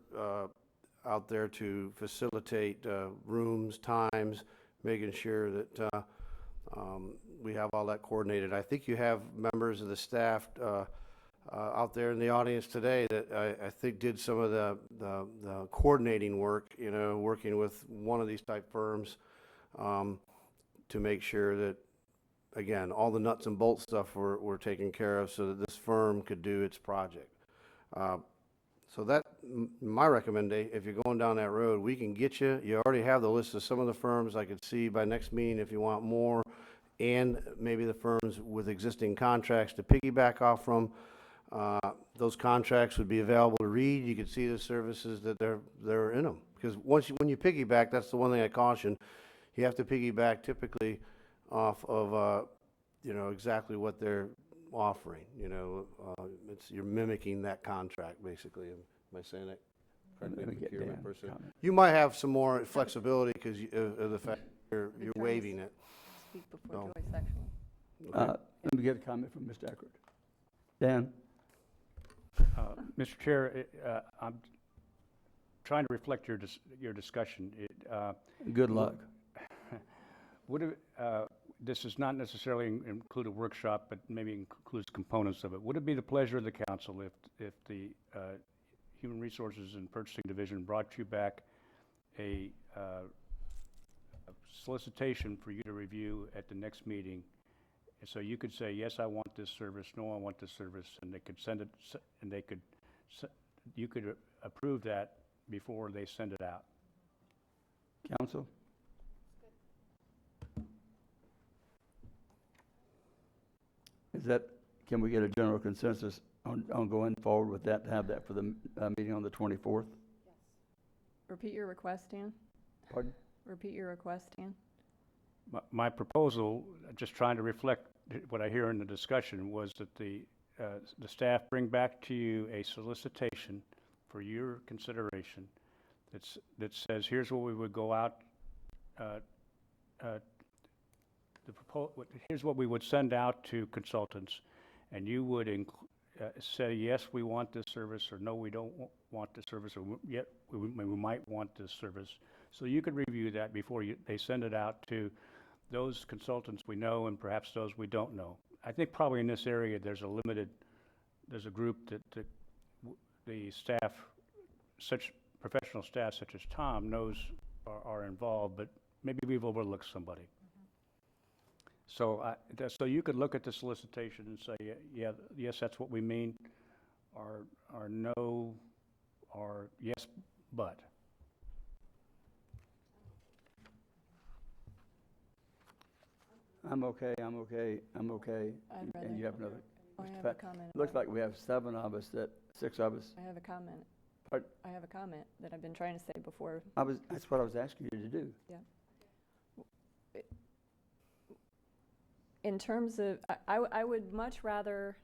out there to facilitate rooms, times, making sure that we have all that coordinated. I think you have members of the staff out there in the audience today that I think did some of the coordinating work, working with one of these type firms to make sure that, again, all the nuts and bolts stuff were taken care of so that this firm could do its project. So that, my recommendation, if you're going down that road, we can get you already have the list of some of the firms I could see by next meeting if you want more, and maybe the firms with existing contracts to piggyback off from. Those contracts would be available to read. You could see the services that they're in them. Because when you piggyback, that's the one thing I caution. You have to piggyback typically off of exactly what they're offering. You're mimicking that contract basically. Am I saying that and Let me get procurement Dan person. comment. You might have some more flexibility because of the fact you're waiving it. Speak before No. Joyce, actually. Let me get a comment from Mr. Eckert. Dan? Mr. Chair, I'm trying to reflect your discussion. Good luck. This is not necessarily include a workshop, but maybe includes components of it. Would it be the pleasure of the council if the Human Resources and Purchasing Division brought you back a solicitation for you to review at the next meeting? So you could say, yes, I want this service, no, I want this service, and they could send it, and you could approve that before they send it out. Council? Can we get a general consensus on going forward with that, to have that for the meeting on the 24th? Repeat your request, Dan. Pardon? Repeat your request, Dan. My proposal, just trying to reflect what I hear in the discussion, was that the staff bring back to you a solicitation for your consideration that says, here's what we would go out, here's what we would send out to consultants, and you would say, yes, we want this service, or no, we don't want this service, or yet we might want this service. So you could review that before they send it out to those consultants we know and perhaps those we don't know. I think probably in this area there's a group that the staff, such professional staff such as Tom knows are involved, but maybe we've overlooked somebody. So you could look at the solicitation and say, yeah, yes, that's what we mean, or no, or yes, but. I'm okay. I'd And rather- you have another? I Mr. have a Pat? comment. Looks like we have 7 of us, 6 of us. I have a comment. Pardon? I have a comment that I've been trying to say before. That's what I was asking you to do. Yeah. In terms of, I would much rather,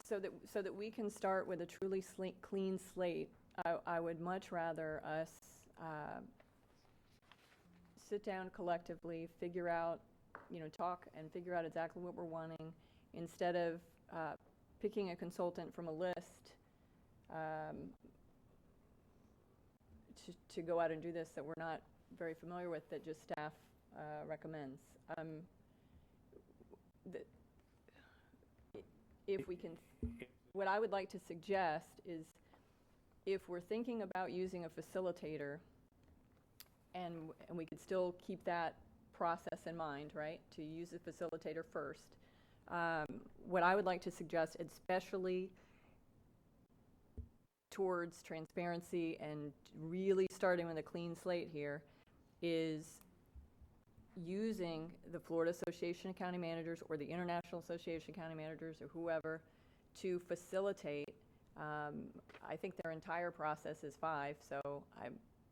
so that we can start with a truly clean slate, I would much rather us sit down collectively, figure out, talk and figure out exactly what we're wanting, instead of picking a consultant from a list to go out and do this that we're not very familiar with, that just staff recommends. If we can, what I would like to suggest is, if we're thinking about using a facilitator, and we could still keep that process in mind, right, to use a facilitator first, what I would like to suggest, especially towards transparency and really starting with a clean slate here, is using the Florida Association of County Managers or the International Association of County Managers or whoever to facilitate. I think their entire process is 5, so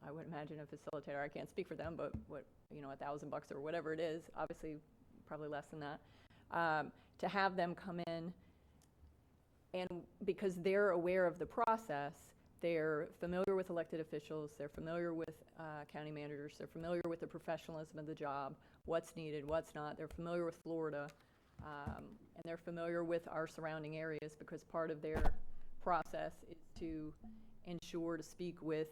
I would imagine a facilitator, I can't speak for them, but $1,000 or whatever it is, obviously probably less than that, to have them come in, and because they're aware of the process, they're familiar with elected officials, they're familiar with county managers, they're familiar with the professionalism of the job, what's needed, what's not, they're familiar with Florida, and they're familiar with our surrounding areas, because part of their process is to ensure to speak with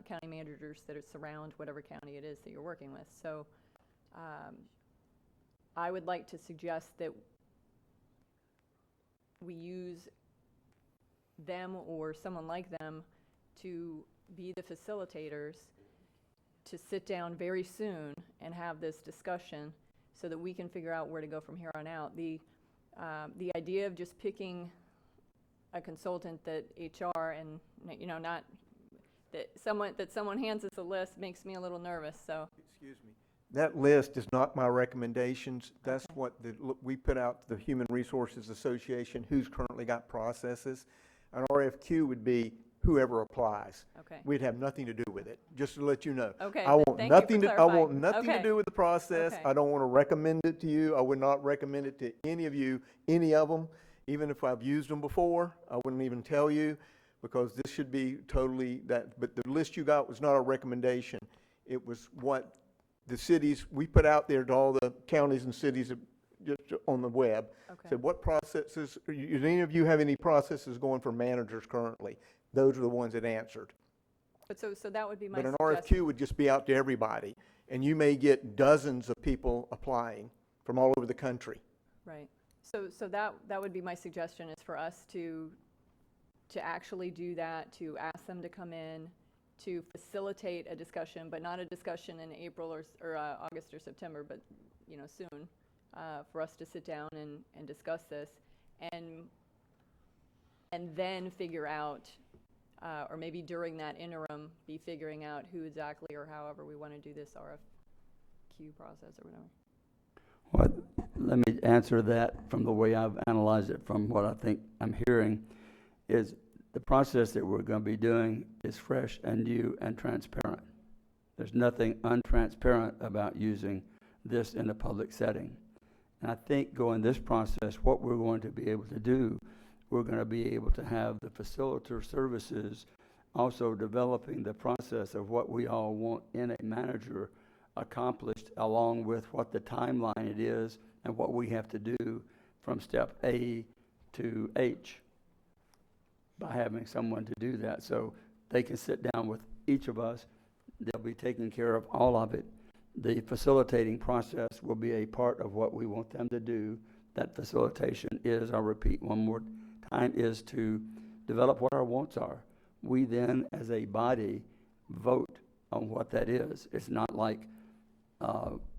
county managers that surround whatever county it is that you're working with. So I would like to suggest that we use them or someone like them to be the facilitators, to sit down very soon and have this discussion so that we can figure out where to go from here on out. The idea of just picking a consultant that HR and, not that someone hands us a list makes me a little nervous, so. Excuse me. That list is not my recommendations. That's what we put out to the Human Resources Association, who's currently got processes. An RFQ would be whoever applies. Okay. We'd have nothing to do with it, just to let you know. Okay, I want thank you nothing for to, I want clarifying. nothing Okay. to do with the process. Okay. I don't want to recommend it to you. I would not recommend it to any of you, any of them. Even if I've used them before, I wouldn't even tell you, because this should be totally that, but the list you got was not a recommendation. It was what the cities, we put out there to all the counties and cities just on the web. Okay. Said, what processes, do any of you have any processes going for managers currently? Those are the ones that answered. But so that would be my But an suggestion. RFQ would just be out to everybody, and you may get dozens of people applying from all over the country. Right. So that would be my suggestion, is for us to actually do that, to ask them to come in, to facilitate a discussion, but not a discussion in April or August or September, but, soon, for us to sit down and discuss this, and then figure out, or maybe during that interim, be figuring out who exactly or however we want to do this RFQ process or whatever. Well, let me answer that from the way I've analyzed it, from what I think I'm hearing, is the process that we're going to be doing is fresh and new and transparent. There's nothing untransparent about using this in a public setting. And I think going this process, what we're going to be able to do, we're going to be able to have the facilitator services also developing the process of what we all want in a manager accomplished, along with what the timeline it is and what we have to do from step A to H by having someone to do that. So they can sit down with each of us. They'll be taking care of all of it. The facilitating process will be a part of what we want them to do. That facilitation is, I'll repeat one more time, is to develop what our wants are. We then, as a body, vote on what that is. It's not like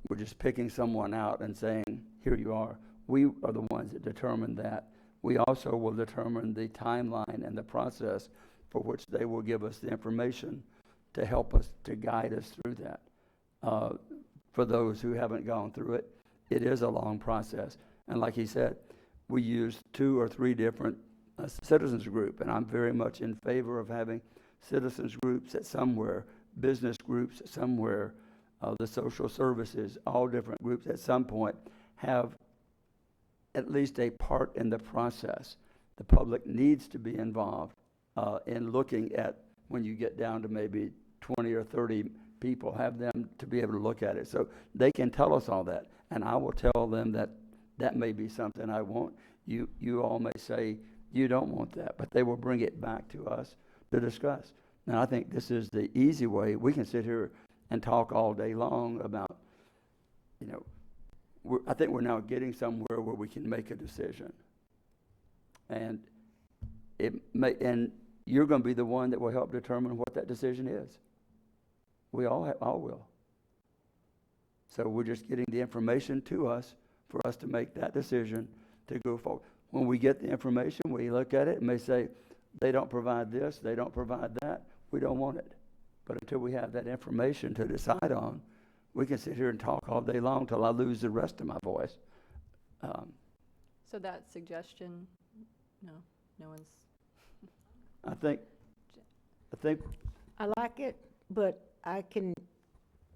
we're just picking someone out and saying, here you are. We are the ones that determine that. We also will determine the timeline and the process for which they will give us the information to help us, to guide us through that. For those who haven't gone through it, it is a long process. And like he said, we use 2 or 3 different citizens group, and I'm very much in favor of having citizens groups at somewhere, business groups at somewhere, the social services, all different groups at some point have at least a part in the process. The public needs to be involved in looking at, when you get down to maybe 20 or 30 people, have them to be able to look at it. So they can tell us all that, and I will tell them that that may be something I want. You all may say you don't want that, but they will bring it back to us to discuss. Now, I think this is the easy way. We can sit here and talk all day long about, I think we're now getting somewhere where we can make a decision. And and you're going to be the one that will help determine what that decision is. We all will. So we're just getting the information to us for us to make that decision to go forward. When we get the information, we look at it and may say, they don't provide this, they don't provide that, we don't want it. But until we have that information to decide on, we can sit here and talk all day long till I lose the rest of my voice. So that suggestion, no one's. I think. I like it, but I can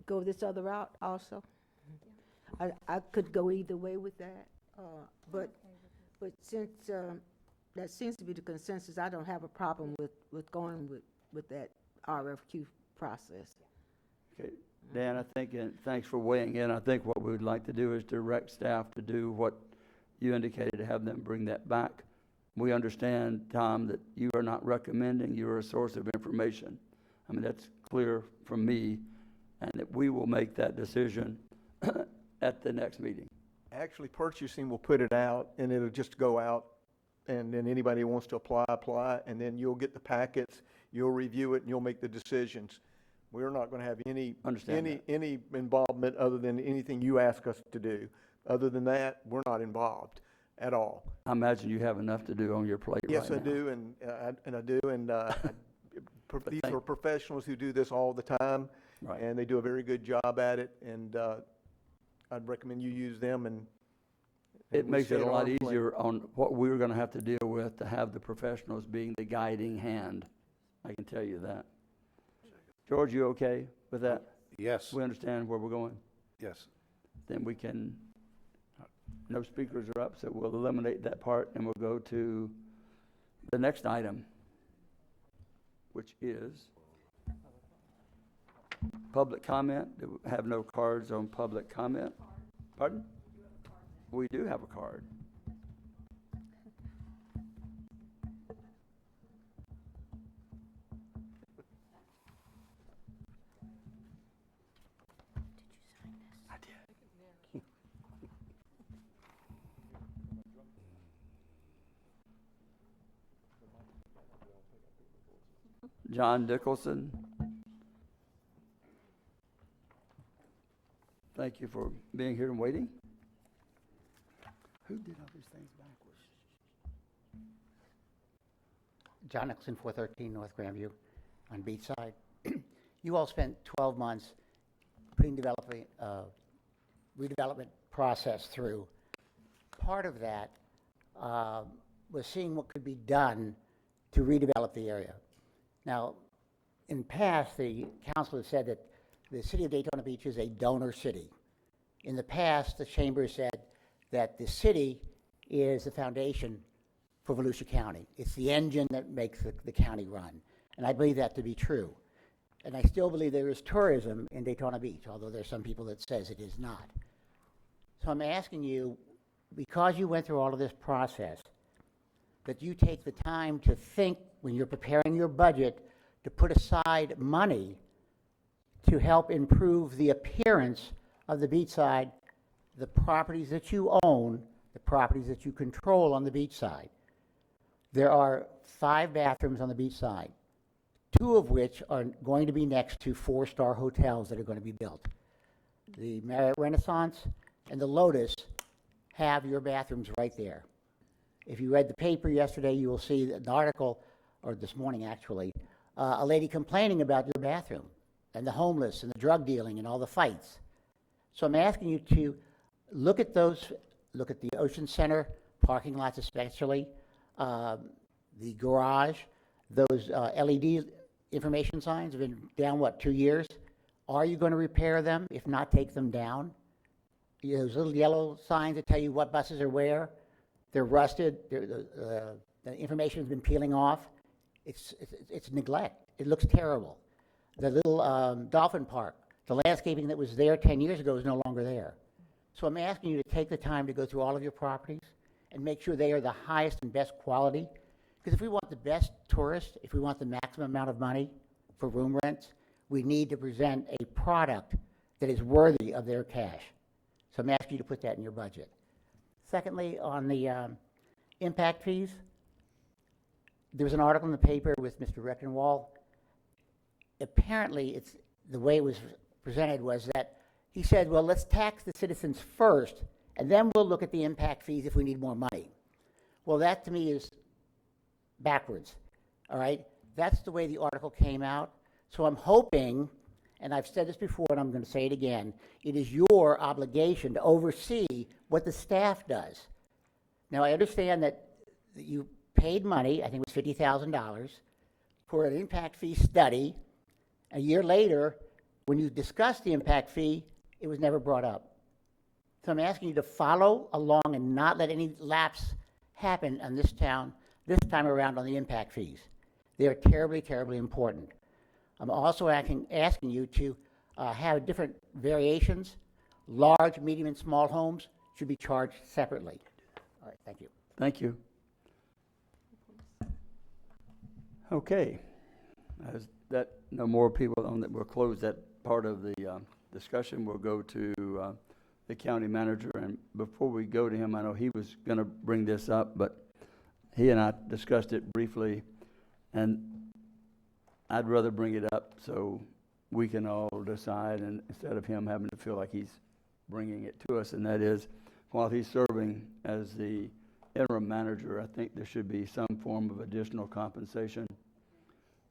go this other route also. I could go either way with that, but since that seems to be the consensus, I don't have a problem with going with that RFQ process. Okay, Dan, I think, and thanks for weighing in. I think what we would like to do is direct staff to do what you indicated, to have them bring that back. We understand, Tom, that you are not recommending, you're a source of information. I mean, that's clear from me, and that we will make that decision at the next meeting. Actually, purchasing will put it out, and it'll just go out, and then anybody who wants to apply, and then you'll get the packets, you'll review it, and you'll make the decisions. We're not going to have any involvement other than anything you ask us to do. Other than that, we're not involved at all. I imagine you have enough to do on your plate right now. Yes, I do, and I do, and these are professionals who do this all the time, right, and they do a very good job at it, and I'd recommend you use them. And it makes it a lot easier on what we're going to have to deal with, to have the professionals being the guiding hand. I can tell you that. George, you okay with that? Yes. We understand where we're going? Yes. Then we can no speakers are up, so we'll eliminate that part and we'll go to the next item, which is public comment. We have no cards on public comment. Pardon? We do have a card. John Dickelson. Thank you for being here and waiting. Who did all these things backwards? John Nicholson, 413 North Grandview on Beachside. You all spent 12 months putting redevelopment process through. Part of that was seeing what could be done to redevelop the area. Now, in the past, the council has said that the city of Daytona Beach is a donor city. In the past, the chamber said that the city is the foundation for Volusia County. It's the engine that makes the county run. And I believe that to be true. And I still believe there is tourism in Daytona Beach, although there's some people that says it is not. So I'm asking you, because you went through all of this process, that you take the time to think when you're preparing your budget to put aside money to help improve the appearance of the beachside, the properties that you own, the properties that you control on the beachside. There are 5 bathrooms on the beachside, 2 of which are going to be next to 4-star hotels that are going to be built. The Marriott Renaissance and the Lotus have your bathrooms right there. If you read the paper yesterday, you will see an article, or this morning actually, a lady complaining about your bathroom and the homeless and the drug dealing and all the fights. So I'm asking you to look at those, look at the Ocean Center parking lots especially, the garage, those LED information signs have been down, 2 years? Are you going to repair them? If not, take them down. Those little yellow signs that tell you what buses are where, they're rusted, the information has been peeling off. It's neglect. It looks terrible. The little dolphin park, the landscaping that was there 10 years ago is no longer there. So I'm asking you to take the time to go through all of your properties and make sure they are the highest and best quality. Because if we want the best tourists, if we want the maximum amount of money for room rents, we need to present a product that is worthy of their cash. So I'm asking you to put that in your budget. Secondly, on the impact fees, there was an article in the paper with Mr. Reckenwall. Apparently, the way it was presented was that he said, well, let's tax the citizens first, and then we'll look at the impact fees if we need more money. Well, that to me is backwards, all right? That's the way the article came out. So I'm hoping, and I've said this before and I'm going to say it again, it is your obligation to oversee what the staff does. Now, I understand that you paid money, I think it was $50,000, for an impact fee study. A year later, when you discussed the impact fee, it was never brought up. So I'm asking you to follow along and not let any lapse happen in this town this time around on the impact fees. They are terribly, terribly important. I'm also asking you to have different variations. Large, medium, and small homes should be charged separately. All right, thank you. Thank you. Okay. As that, no more people on that, we'll close that part of the discussion. We'll go to the county manager. And before we go to him, I know he was going to bring this up, but he and I discussed it briefly, and I'd rather bring it up so we can all decide, and instead of him having to feel like he's bringing it to us, and that is, while he's serving as the interim manager, I think there should be some form of additional compensation.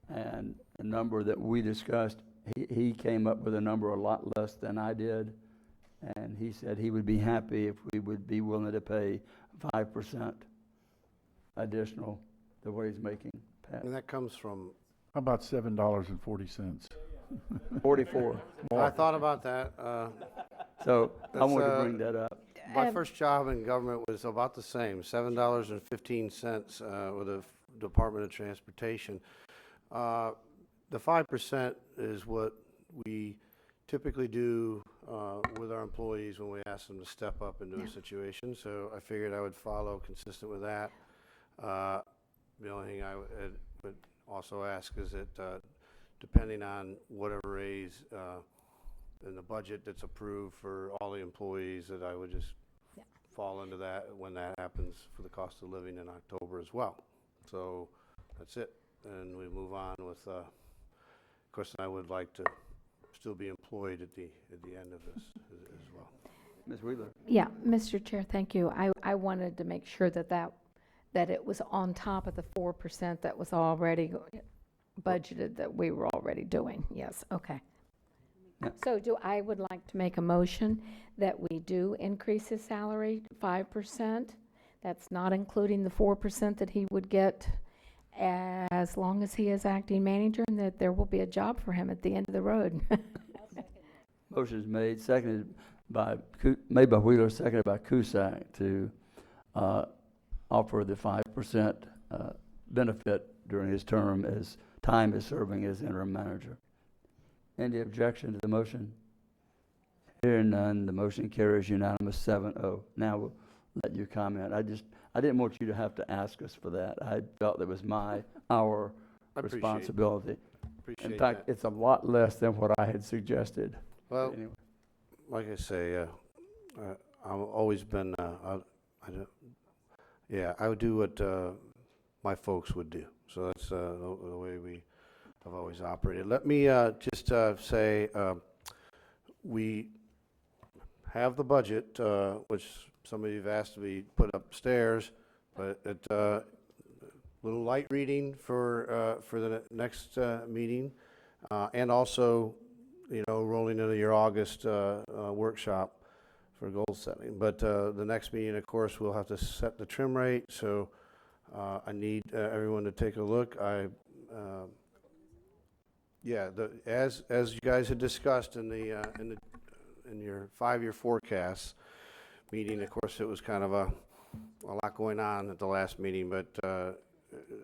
And a number that we discussed, he came up with a number a lot less than I did, and he said he would be happy if we would be willing to pay 5% additional to what he's making. Pat. And that comes from... How about $7.40? 44. I thought about that. So I wanted to bring that up. my first job in government was about the same, $7.15 with the Department of Transportation. The 5% is what we typically do with our employees when we ask them to step up into a situation. So I figured I would follow consistent with that. The only thing I would also ask is that depending on whatever raise in the budget that's approved for all the employees, that I would just fall into that when that happens for the cost of living in October as well. So that's it. And we move on with, of course, I would like to still be employed at the end of this as well. Ms. Wheeler? Yeah, Mr. Chair, thank you. I wanted to make sure that it was on top of the 4% that was already budgeted, that we were already doing. Yes, okay. So I would like to make a motion that we do increase his salary 5%. That's not including the 4% that he would get as long as he is acting manager, and that there will be a job for him at the end of the road. Motion is made, seconded by, made by Wheeler, seconded by Cusack to offer the 5% benefit during his term as time is serving as interim manager. Any objection to the motion? Hearing none, the motion carries unanimous 7-0. Now we'll let you comment. I didn't want you to have to ask us for that. I felt that was our responsibility. In fact, it's a lot less than what I had suggested. Well, anyway. Like I say, I've always been, I would do what my folks would do. So that's the way we have always operated. Let me just say we have the budget, which some of you have asked to be put upstairs, but it's a little light reading for the next meeting, and also, rolling into your August workshop for goal setting. But the next meeting, of course, we'll have to set the trim rate. So I need everyone to take a look. As you guys had discussed in your 5-year forecast meeting, of course, it was kind of a lot going on at the last meeting, but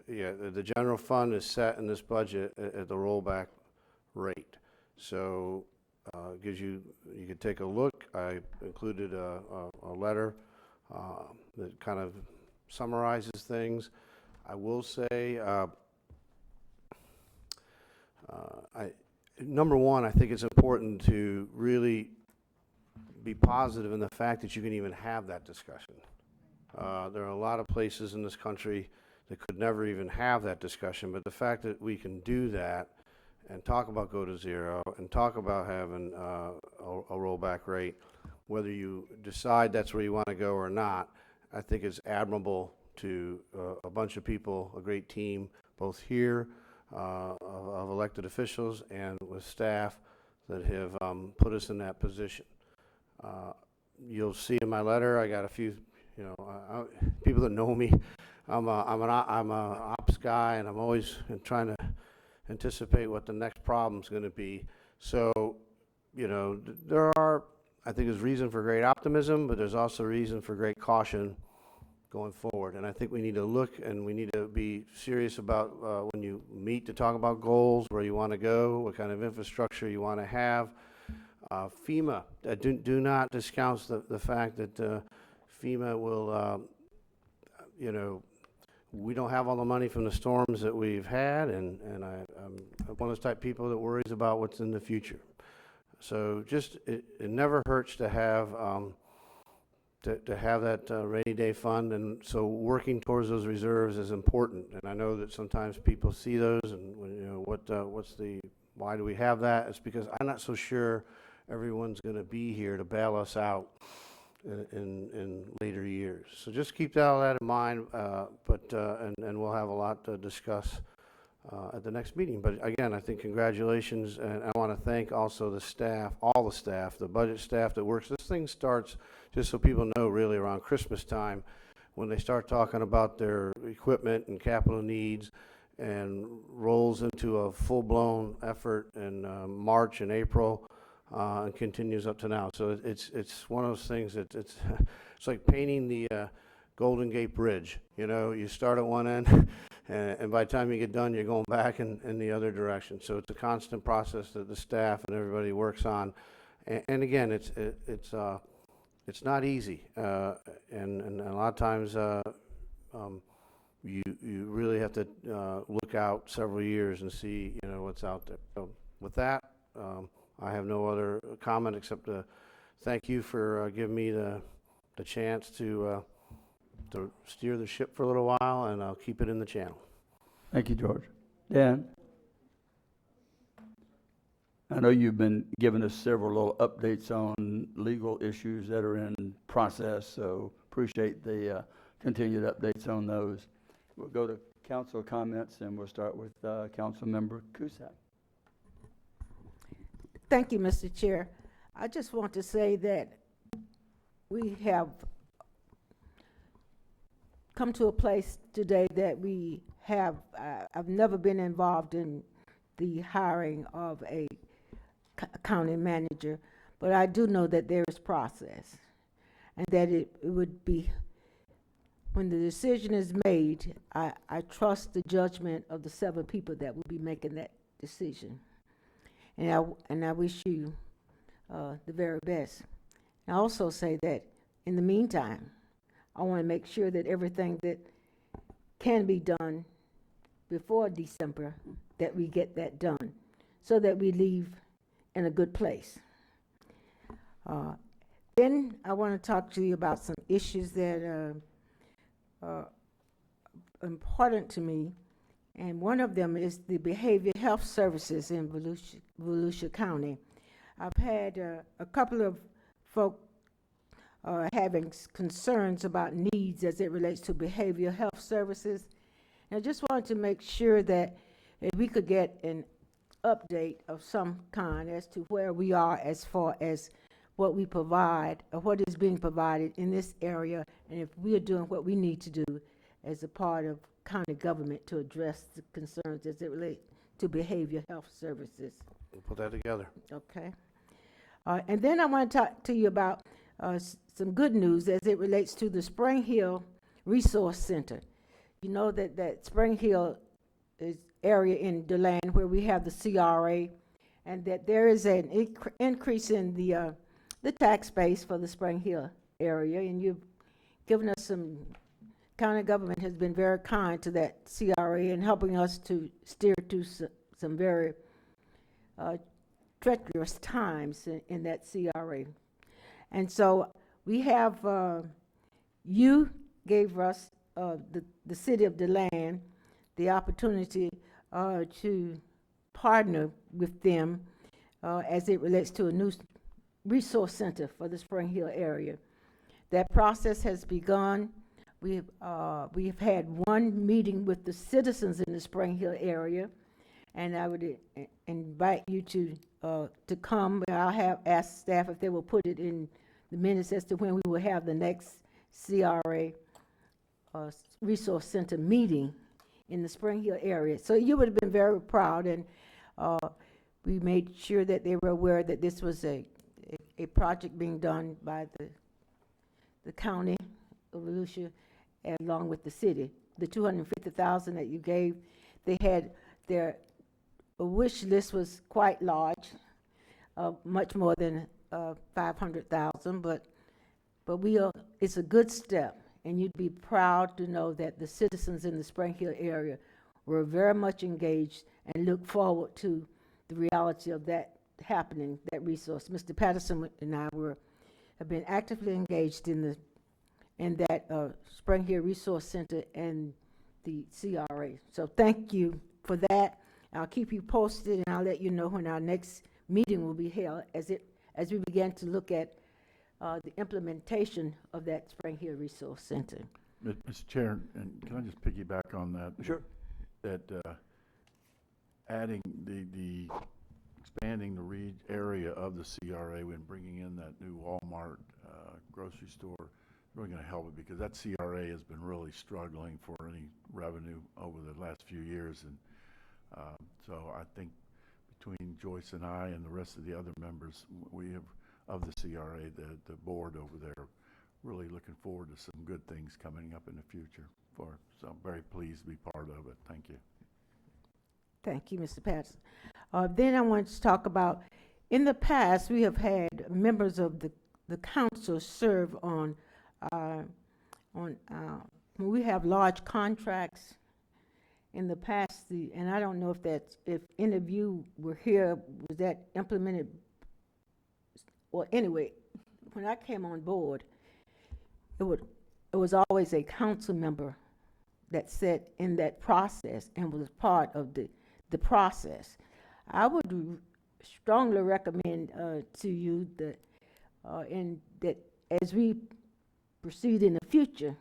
the general fund is set in this budget at the rollback rate. So gives you could take a look. I included a letter that kind of summarizes things. I will say, number one, I think it's important to really be positive in the fact that you can even have that discussion. There are a lot of places in this country that could never even have that discussion, but the fact that we can do that and talk about go to zero and talk about having a rollback rate, whether you decide that's where you want to go or not, I think it's admirable to a bunch of people, a great team, both here of elected officials and with staff that have put us in that position. You'll see in my letter, I got a few, people that know me. I'm a ops guy, and I'm always trying to anticipate what the next problem's going to be. So, there are, I think, there's reason for great optimism, but there's also reason for great caution going forward. And I think we need to look, and we need to be serious about when you meet to talk about goals, where you want to go, what kind of infrastructure you want to have. FEMA, do not discount the fact that FEMA will, we don't have all the money from the storms that we've had, and I'm one of those type of people that worries about what's in the future. So just, it never hurts to have that rainy day fund, and so working towards those reserves is important. And I know that sometimes people see those, and why do we have that? It's because I'm not so sure everyone's going to be here to bail us out in later years. So just keep all that in mind, and we'll have a lot to discuss at the next meeting. But again, I think congratulations, and I want to thank also the staff, all the staff, the budget staff that works. This thing starts, just so people know, really around Christmas time, when they start talking about their equipment and capital needs, and rolls into a full-blown effort in March and April. and continues up to now. So it's one of those things that it's like painting the Golden Gate Bridge. You know, you start at one end, and by the time you get done, you're going back in the other direction. So it's a constant process that the staff and everybody works on. And again, it's not easy, and a lot of times you really have to look out several years and see, you know, what's out there. So with that, I have no other comment except to thank you for giving me the chance to steer the ship for a little while, and I'll keep it in the channel. Thank you, George. Dan? I know you've been giving us several little updates on legal issues that are in process, so appreciate the continued updates on those. We'll go to council comments, and we'll start with Council Member Cusack. Thank you, Mr. Chair. I just want to say that we have come to a place today that we have, I've never been involved in the hiring of a county manager, but I do know that there is process, and that it would be, when the decision is made, I trust the judgment of the 7 people that will be making that decision. And I wish you the very best. I also say that in the meantime, I want to make sure that everything that can be done before December, that we get that done, so that we leave in a good place. Then I want to talk to you about some issues that are important to me, and one of them is the behavioral health services in Volusia County. I've had a couple of folk having concerns about needs as it relates to behavioral health services. And I just wanted to make sure that if we could get an update of some kind as to where we are as far as what we provide, or what is being provided in this area, and if we are doing what we need to do as a part of county government to address the concerns as it relates to behavioral health services. We'll put that together. Okay. And then I want to talk to you about some good news as it relates to the Spring Hill Resource Center. You know that Spring Hill is area in DeLand where we have the CRA, and that there is an increase in the tax base for the Spring Hill area, and you've given us some, county government has been very kind to that CRA in helping us to steer to some very treacherous times in that CRA. And so we have, you gave us, the city of DeLand, the opportunity to partner with them as it relates to a new resource center for the Spring Hill area. That process has begun. We've had one meeting with the citizens in the Spring Hill area, and I would invite you to come. I'll have asked staff if they will put it in the minutes as to when we will have the next CRA Resource Center meeting in the Spring Hill area. So you would have been very proud, and we made sure that they were aware that this was a project being done by the county of Volusia along with the city. The $250,000 that you gave, they had their wish list was quite large, much more than $500,000, but it's a good step, and you'd be proud to know that the citizens in the Spring Hill area were very much engaged and look forward to the reality of that happening, that resource. Mr. Patterson and I have been actively engaged in that Spring Hill Resource Center and the CRA. So thank you for that. I'll keep you posted, and I'll let you know when our next meeting will be held as we begin to look at the implementation of that Spring Hill Resource Center. Mr. Chair, and can I just piggyback on that? Sure. That adding the expanding the area of the CRA and bringing in that new Walmart grocery store really going to help it, because that CRA has been really struggling for any revenue over the last few years, and so I think between Joyce and I and the rest of the other members, we have, of the CRA, the board over there, really looking forward to some good things coming up in the future so I'm very pleased to be part of it. Thank you. Thank you, Mr. Patterson. Then I want to talk about, in the past, we have had members of the council serve on when we have large contracts in the past, and I don't know if any of you were here, was that implemented? Well, anyway, when I came on board, it was always a council member that sat in that process and was part of the process. I would strongly recommend to you that as we proceed in the future,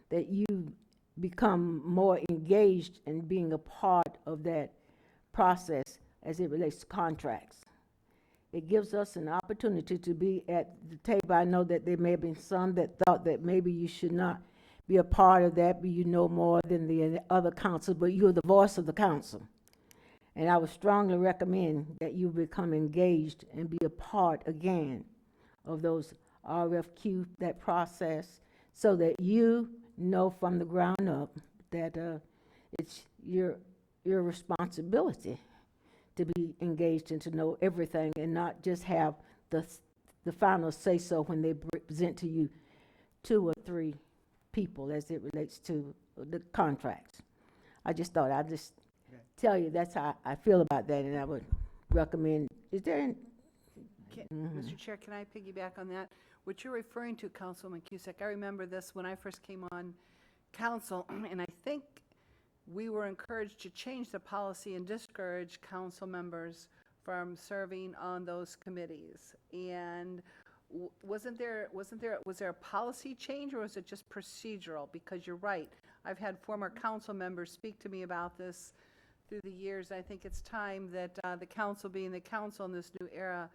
that you become more engaged in being a part of that process as it relates to contracts. It gives us an opportunity to be at the table. I know that there may have been some that thought that maybe you should not be a part of that, but you know more than the other council, but you're the voice of the council. And I would strongly recommend that you become engaged and be a part again of those RFQ, that process, so that you know from the ground up that it's your responsibility to be engaged and to know everything and not just have the final say-so when they present to you 2 or 3 people as it relates to the contracts. I just thought I'd just tell you that's how I feel about that, and I would recommend, is there any? Mr. Chair, can I piggyback on that? What you're referring to, Councilman Cusack, I remember this when I first came on council, and I think we were encouraged to change the policy and discourage council members from serving on those committees. And was there a policy change, or was it just procedural? Because you're right, I've had former council members speak to me about this through the years. I think it's time that the council, being the council in this new era,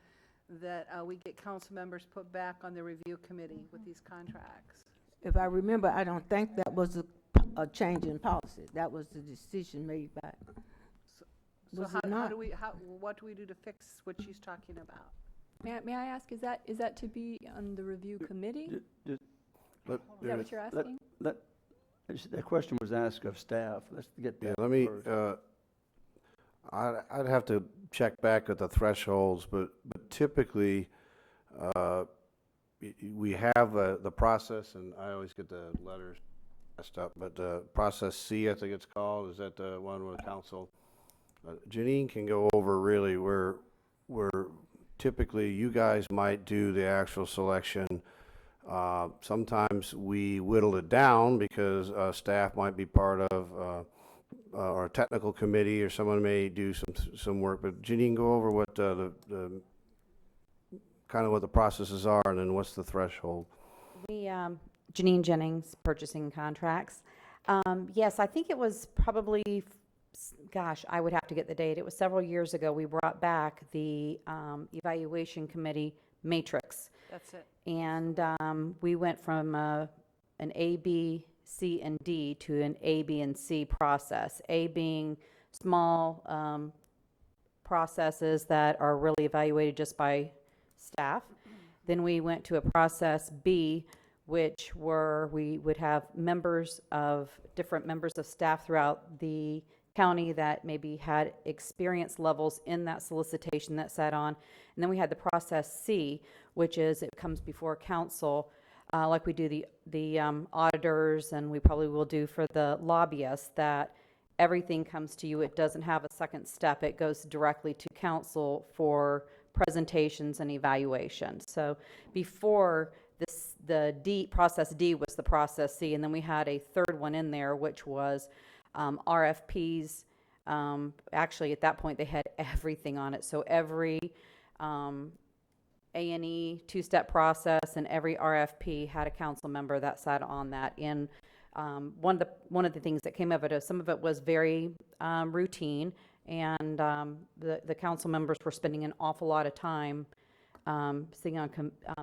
that we get council members put back on the review committee with these contracts. If I remember, I don't think that was a change in policy. That was the decision made by. So what do we do to fix what she's talking about? May I ask, is that to be on the review committee? Is that what you're asking? That question was asked of staff. Let's get that. Yeah, let me, first. I'd have to check back at the thresholds, but typically, we have the process, and I always get the letters messed up, but process C, I think it's called, is that the one with council? Janine can go over really where typically you guys might do the actual selection. Sometimes we whittle it down because staff might be part of or a technical committee, or someone may do some work. But Janine, go over what the kind of what the processes are, and then what's the threshold. We, Janine Jennings, purchasing contracts. Yes, I think it was probably, gosh, I would have to get the date. It was several years ago. We brought back the evaluation committee matrix. That's it. And we went from an A, B, C, and D to an A, B, and C process. A being small processes that are really evaluated just by staff. Then we went to a process B, which we would have different members of staff throughout the county that maybe had experience levels in that solicitation that sat on. And then we had the process C, which is it comes before council, like we do the auditors, and we probably will do for the lobbyists, that everything comes to you. It doesn't have a second step. It goes directly to council for presentations and evaluation. So before this, process D was the process C, and then we had a third one in there, which was RFPs. Actually, at that point, they had everything on it. So every A&E two-step process and every RFP had a council member that sat on that. And one of the things that came of it is some of it was very routine, and the council members were spending an awful lot of time sitting on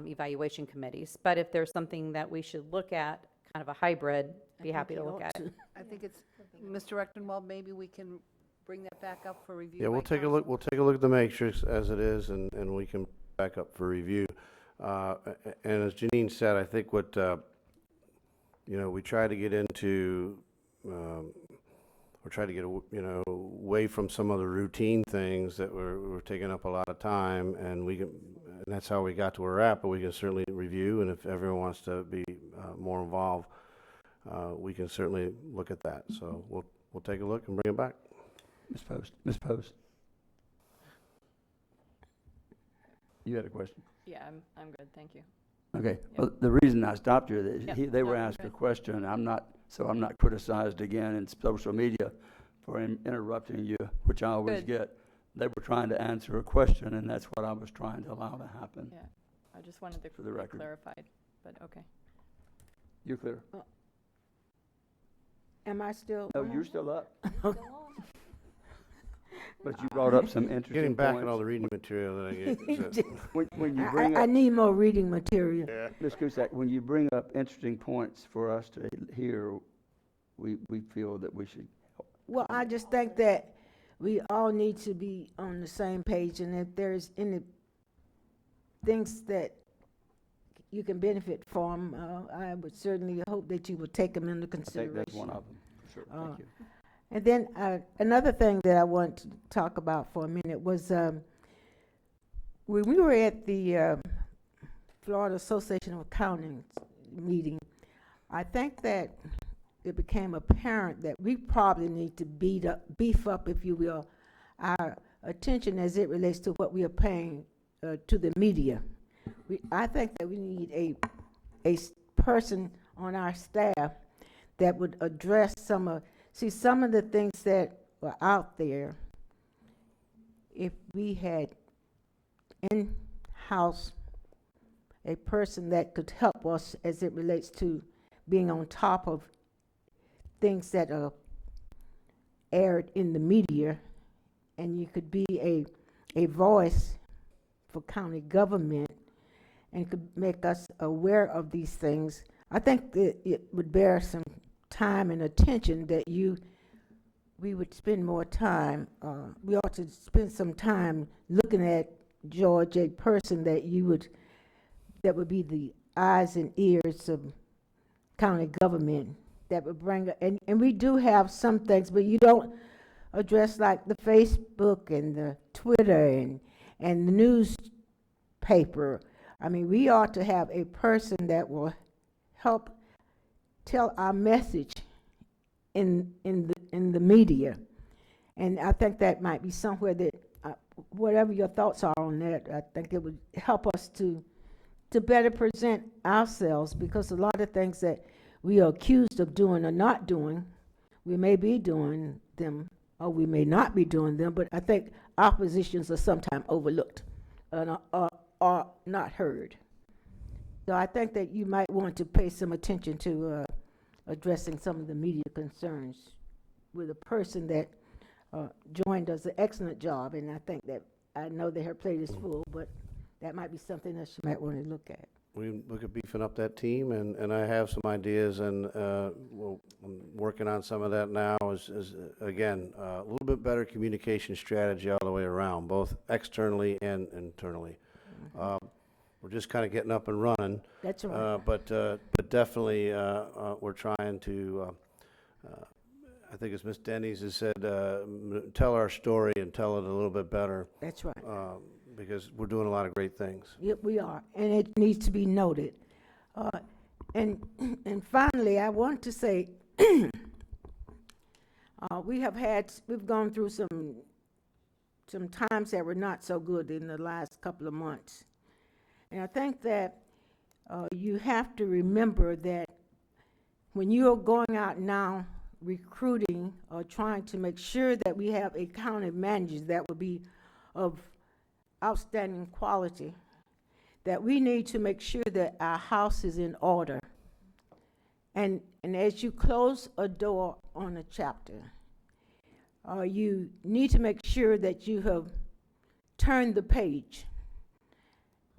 evaluation committees. But if there's something that we should look at, kind of a hybrid, be happy to look at it. I think it's, Mr. Rechtenwald, maybe we can bring that back up for review? Yeah, by we'll take a council? look, we'll take a look at the matrix as it is, and we can back up for review. And as Janine said, I think what, we try to get into, or try to get, away from some of the routine things that were taking up a lot of time, and that's how we got to where we're at, but we can certainly review, and if everyone wants to be more involved, we can certainly look at that. So we'll take a look and bring it back. Ms. Post. You had a question? Yeah, I'm good, thank you. Okay. Yep. Well, the reason I stopped you, they were no, asked a good. question. I'm not criticized again in social media for interrupting you, which I always Good. get. They were trying to answer a question, and that's what I was trying to allow to happen. Yeah, I just wanted to For the be record. clarified, but okay. You're clear? Am I still? No, you're still up. But you brought up some interesting Getting back points. on all the reading material that I gave. When you bring I up, need more reading material. Ms. Cusack, when you bring up interesting points for us to hear, we feel that we should. Well, I just think that we all need to be on the same page, and if there's any things that you can benefit from, I would certainly hope that you would take them into I think consideration. that's one of them, for sure. Thank you. And then another thing that I want to talk about for a minute was when we were at the Florida Association of Accounting meeting, I think that it became apparent that we probably need to beef up, if you will, our attention as it relates to what we are paying to the media. I think that we need a person on our staff that would address some of the things that were out there. If we had in-house a person that could help us as it relates to being on top of things that are aired in the media, and you could be a voice for county government and could make us aware of these things, I think that it would bear some time and attention that we would spend more time. We ought to spend some time looking at George, a person that would be the eyes and ears of county government, that would bring, and we do have some things, but you don't address like the Facebook and the Twitter and the newspaper. I mean, we ought to have a person that will help tell our message in the media, and I think that might be somewhere that, whatever your thoughts are on that, I think it would help us to better present ourselves, because a lot of things that we are accused of doing or not doing, we may be doing them or we may not be doing them, but I think our positions are sometimes overlooked and are not heard. So I think that you might want to pay some attention to addressing some of the media concerns with a person that joined us an excellent job, and I think that, I know that her plate is full, but that might be something that she might want to look at. We look at beefing up that team, and I have some ideas, and I'm working on some of that now, is again, a little bit better communication strategy all the way around, both externally and internally. We're just kind of getting up and running. That's right. But definitely, we're trying to, I think as Ms. Denny's has said, tell our story and tell it a little bit better. That's right. Because we're doing a lot of great things. Yep, we are, and it needs to be noted. And finally, I want to say, we've gone through some times that were not so good in the last couple of months. And I think that you have to remember that when you are going out now recruiting or trying to make sure that we have a county manager that will be of outstanding quality, that we need to make sure that our house is in order. And as you close a door on a chapter, you need to make sure that you have turned the page.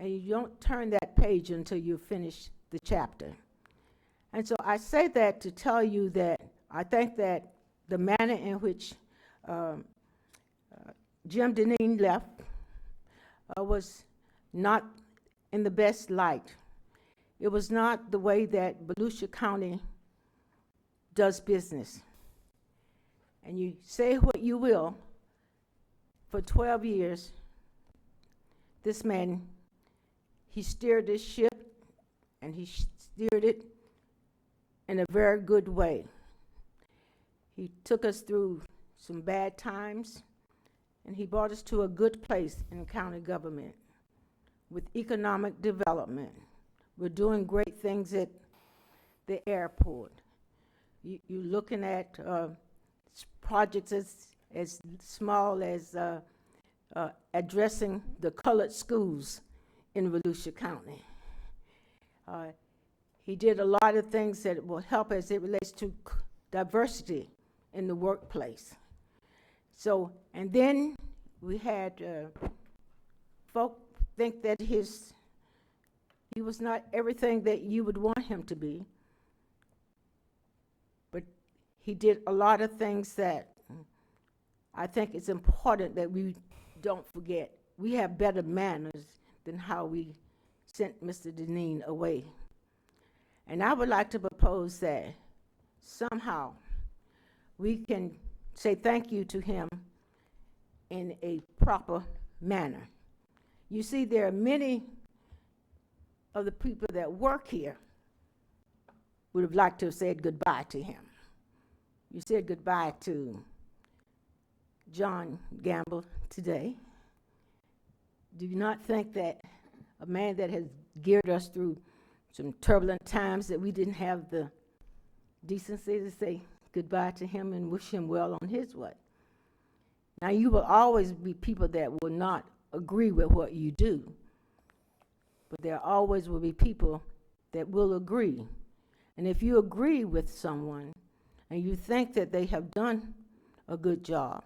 And you don't turn that page until you finish the chapter. And so I say that to tell you that I think that the manner in which Jim Deneen left was not in the best light. It was not the way that Volusia County does business. And you say what you will, for 12 years, this man, he steered this ship, and he steered it in a very good way. He took us through some bad times, and he brought us to a good place in county government with economic development. We're doing great things at the airport. You're looking at projects as small as addressing the colored schools in Volusia County. He did a lot of things that will help as it relates to diversity in the workplace. So, and then we had folk think that he was not everything that you would want him to be, but he did a lot of things that I think it's important that we don't forget. We have better manners than how we sent Mr. Deneen away. And I would like to propose that somehow we can say thank you to him in a proper manner. You see, there are many of the people that work here would have liked to have said goodbye to him. You said goodbye to John Gamble today. Do you not think that a man that has geared us through some turbulent times, that we didn't have the decency to say goodbye to him and wish him well on his way? Now, you will always be people that will not agree with what you do, but there always will be people that will agree. And if you agree with someone and you think that they have done a good job,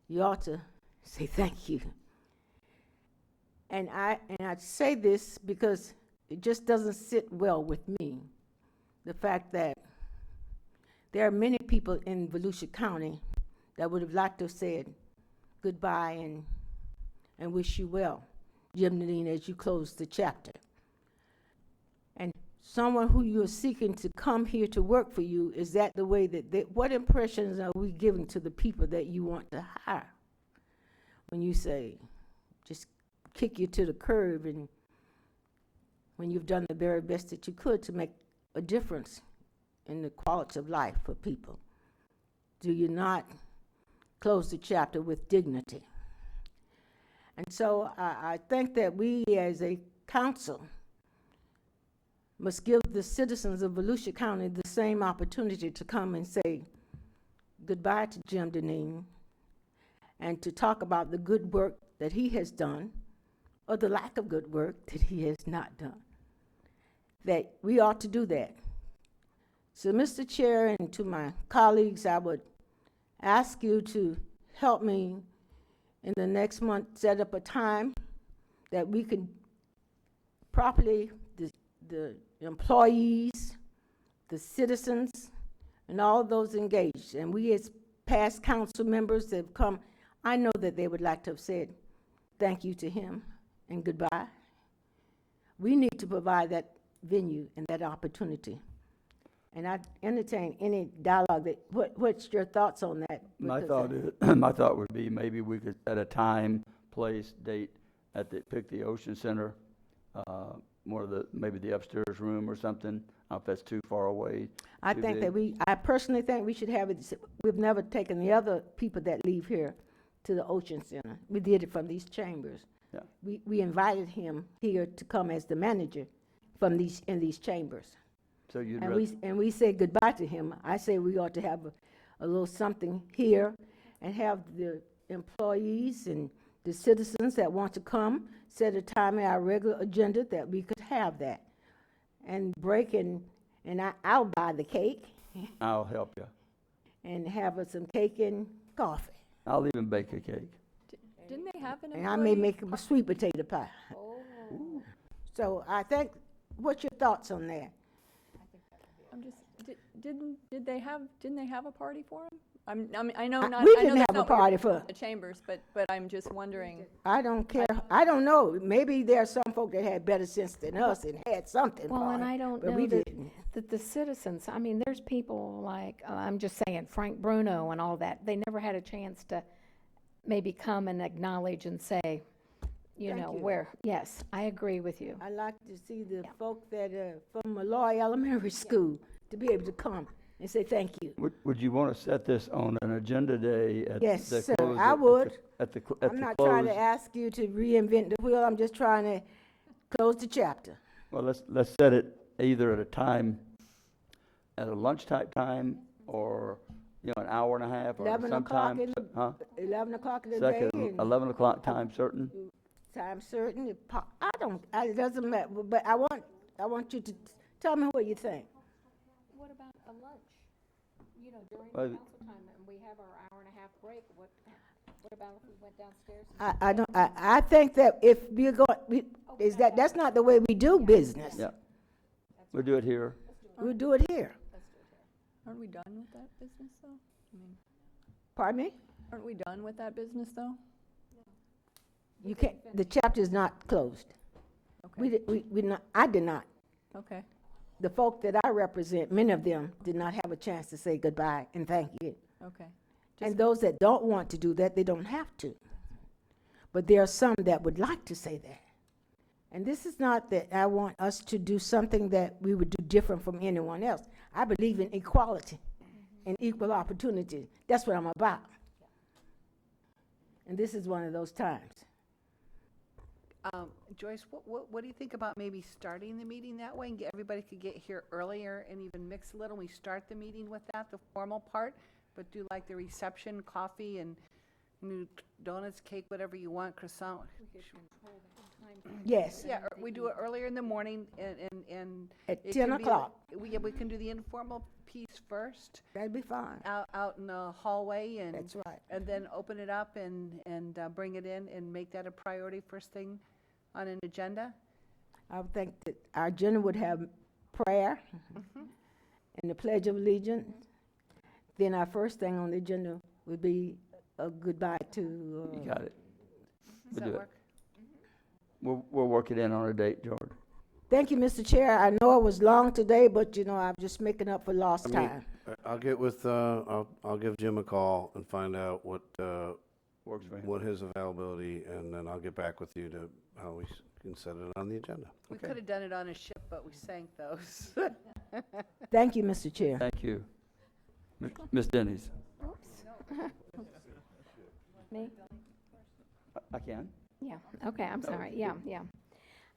you ought to say thank you. And I say this because it just doesn't sit well with me, the fact that there are many people in Volusia County that would have liked to have said goodbye and wish you well, Jim Deneen, as you close the chapter. And someone who you are seeking to come here to work for you, is that the way that what impressions are we giving to the people that you want to hire? When you say, just kick you to the curb, and when you've done the very best that you could to make a difference in the quality of life for people, do you not close the chapter with dignity? And so I think that we as a council must give the citizens of Volusia County the same opportunity to come and say goodbye to Jim Deneen and to talk about the good work that he has done or the lack of good work that he has not done. That we ought to do that. So, Mr. Chair, and to my colleagues, I would ask you to help me in the next month set up a time that we can properly, the employees, the citizens, and all those engaged, and we as past council members that have come, I know that they would like to have said thank you to him and goodbye. We need to provide that venue and that opportunity. And I entertain any dialogue that, what's your thoughts on that? My Because, thought would be maybe we could set a time, place, date pick the Ocean Center, maybe the upstairs room or something. I don't know if that's too far away. I too think big. that I personally think we should have it, we've never taken the other people that leave here to the Ocean Center. We did it from these chambers. Yeah. We invited him here to come as the manager from in these chambers. So you'd And we said goodbye to him. I say we ought to have a little something here and have the employees and the citizens that want to come set a time in our regular agenda that we could have that. And break and I'll buy the cake I'll help you. and have us some cake and coffee. I'll even bake a cake. Didn't they have an And I may employee make a sweet potato pie. Oh. So I think, what's your thoughts on that? I'm just, didn't they have a party for him? I know I- not, we I know didn't that's have a not what you're party doing for- in the chambers, but I'm just wondering. I don't care. I don't know. Maybe there are some folk that had better sense than us and had something Well, for and it, I don't but know we that, didn't. that the citizens, I mean, there's people like, I'm just saying, Frank Bruno and all that, they never had a chance to maybe come and acknowledge and say, you Thank know, you. where, yes, I agree with you. I like to see the folk that from Malloy Elementary School to be able to come and say thank you. Would you want to set this on an agenda day at Yes, the sir, close? I of- would. At the, cl- at I'm the not close? trying to ask you to reinvent the wheel. I'm just trying to close the chapter. Well, let's set it either at a time, at a lunch type time, or, you know, an hour and a half, or 11 o'clock sometime, in, huh? 11 o'clock in the day Second, and 11 o'clock time certain? time certain. It doesn't matter, but I want you to tell me what you think. What about a lunch? You know, during Well, council time, and we have our hour and a half break, what about if we went downstairs? I think that if we're going, that's not the way we do business. Yeah. We'll do it here. We'll do it here. Aren't we done with that business, though? I mean, Pardon me? aren't we done with that business, though? You can't, the chapter is not closed. We not, I did not. Okay. The folk that I represent, many of them did not have a chance to say goodbye and thank you. Okay. And those that don't want to do that, they don't have to. But there are some that would like to say that. And this is not that I want us to do something that we would do different from anyone else. I believe in equality and equal opportunity. That's what I'm about. And this is one of those times. Joyce, what do you think about maybe starting the meeting that way, and everybody could get here earlier and even mix a little? We start the meeting with that, the formal part, but do like the reception, coffee and donuts, cake, whatever you want, croissant. Yes. Yeah, we do it earlier in the morning and. At it 10 can be o'clock. We can do the informal piece first. That'd be fine. Out in the hallway and. That's right. And then open it up and bring it in and make that a priority first thing on an agenda. I would think that our agenda would have prayer and the Pledge of Allegiance. Then our first thing on the agenda would be a goodbye to. You got it. Does We'll do that it. work? We'll work it in on a date, George. Thank you, Mr. Chair. I know it was long today, but you know, I'm just making up for lost time. I'll get with, I'll give Jim a call and find out what, Works for him. what his availability, and then I'll get back with you to how we can set it on the agenda. We could have done it on a ship, but we sank those. Thank you, Mr. Chair. Thank you. Ms. Denny's. Me? I can. Yeah, okay, I'm No, sorry, you yeah.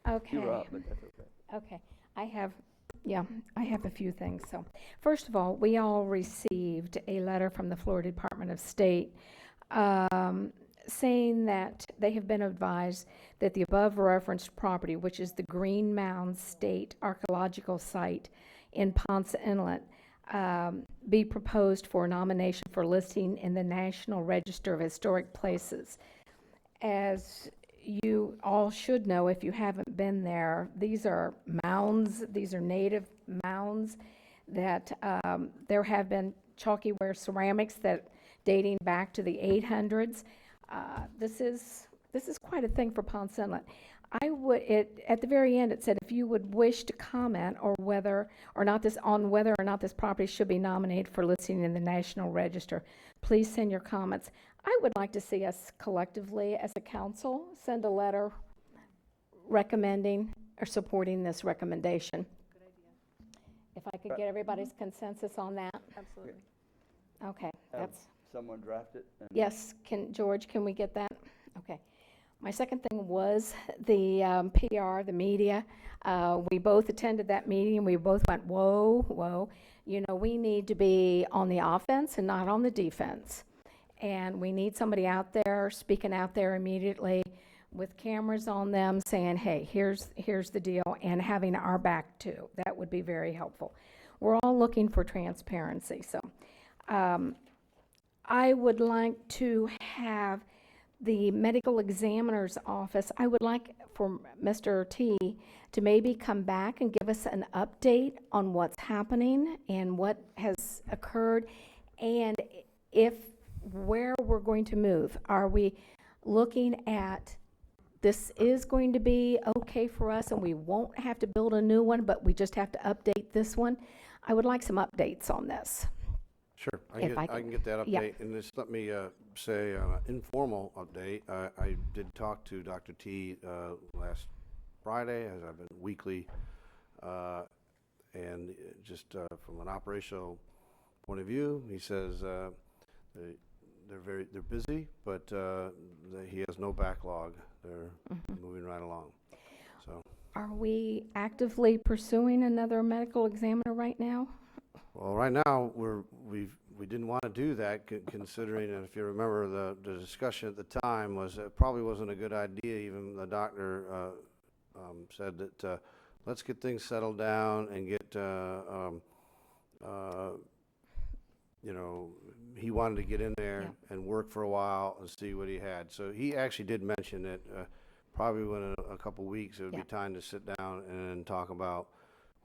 did. Okay. You were up, but that's okay. Okay, I have a few things. So, first of all, we all received a letter from the Florida Department of State saying that they have been advised that the above referenced property, which is the Green Mound State Archaeological Site in Ponce Inlet, be proposed for nomination for listing in the National Register of Historic Places. As you all should know, if you haven't been there, these are mounds, these are native mounds that there have been chalky ware ceramics that dating back to the 800s. This is quite a thing for Ponce Inlet. At the very end, it said if you would wish to comment on whether or not this property should be nominated for listing in the National Register, please send your comments. I would like to see us collectively as a council send a letter recommending or supporting this recommendation. Good idea. If I could get everybody's consensus on that? Absolutely. Okay, Have that's, someone draft it? and- yes, George, can we get that? Okay. My second thing was the PR, the media. We both attended that meeting, and we both went, whoa. You know, we need to be on the offense and not on the defense. And we need somebody out there, speaking out there immediately with cameras on them saying, hey, here's the deal, and having our back too. That would be very helpful. We're all looking for transparency. So I would like to have the medical examiner's office, I would like for Mr. T to maybe come back and give us an update on what's happening and what has occurred. And where we're going to move. Are we looking at, this is going to be okay for us and we won't have to build a new one, but we just have to update this one? I would like some updates on this. Sure, If I can get that yeah. update, and just let me say an informal update. I did talk to Dr. T last Friday, as I've been weekly, and just from an operational point of view, he says they're busy, but he has no backlog. They're moving right along. So. Are we actively pursuing another medical examiner right now? Well, right now, we didn't want to do that, considering, and if you remember, the discussion at the time was it probably wasn't a good idea. Even the doctor said that let's get things settled down and get, you know, he wanted to get in there and work for a while and see what he had. So he actually did mention that probably within a couple weeks it would be time to sit down and talk about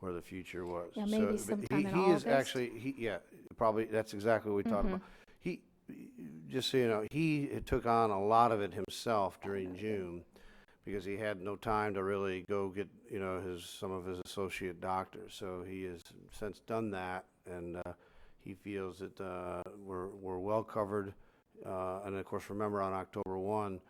where the future was. Yeah, maybe so sometime in he is August? actually, probably, that's exactly what we talked about. He, just so you know, he took on a lot of it himself during June because he had no time to really go get, you know, some of his associate doctors. So he has since done that, and he feels that we're well covered. And of course, remember on October 1,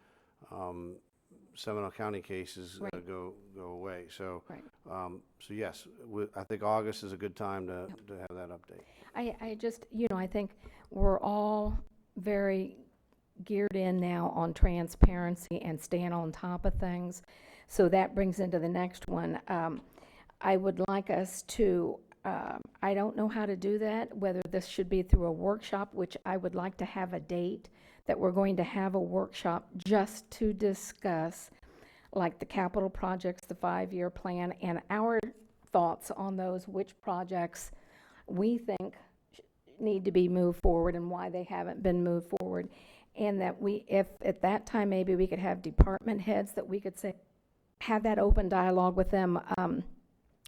Seminole County cases go away. So, so yes, I think August is a good time to have that update. I just, you know, I think we're all very geared in now on transparency and staying on top of things. So that brings into the next one. I would like us to, I don't know how to do that, whether this should be through a workshop, which I would like to have a date that we're going to have a workshop just to discuss, like the capital projects, the 5-year plan, and our thoughts on those, which projects we think need to be moved forward and why they haven't been moved forward. And that if at that time, maybe we could have department heads that we could say, have that open dialogue with them.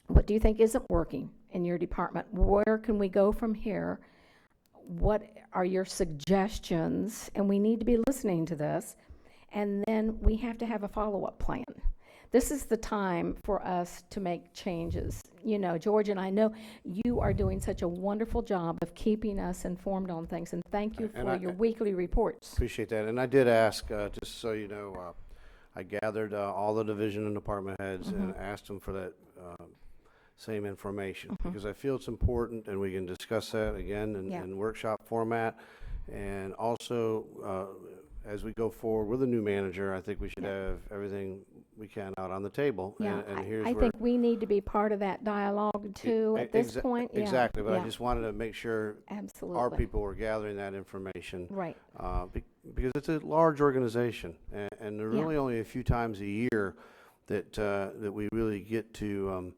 What do you think isn't working in your department? Where can we go from here? What are your suggestions? And we need to be listening to this. And then we have to have a follow-up plan. This is the time for us to make changes. You know, George, and I know you are doing such a wonderful job of keeping us informed on things, and thank you for your weekly reports. Appreciate that. And I did ask, just so you know, I gathered all the division and department heads and asked them for that same information, because I feel it's important, and we can discuss that again in workshop format. And also, as we go forward with a new manager, I think we should have everything we can out on the table. Yeah, and here's I where think we need to be part of that dialogue too at this point. Yeah, exactly, but yeah. I just wanted to make sure Absolutely. our people were gathering that information. Right. Because it's a large organization, and there are really only a few times a year that we really get to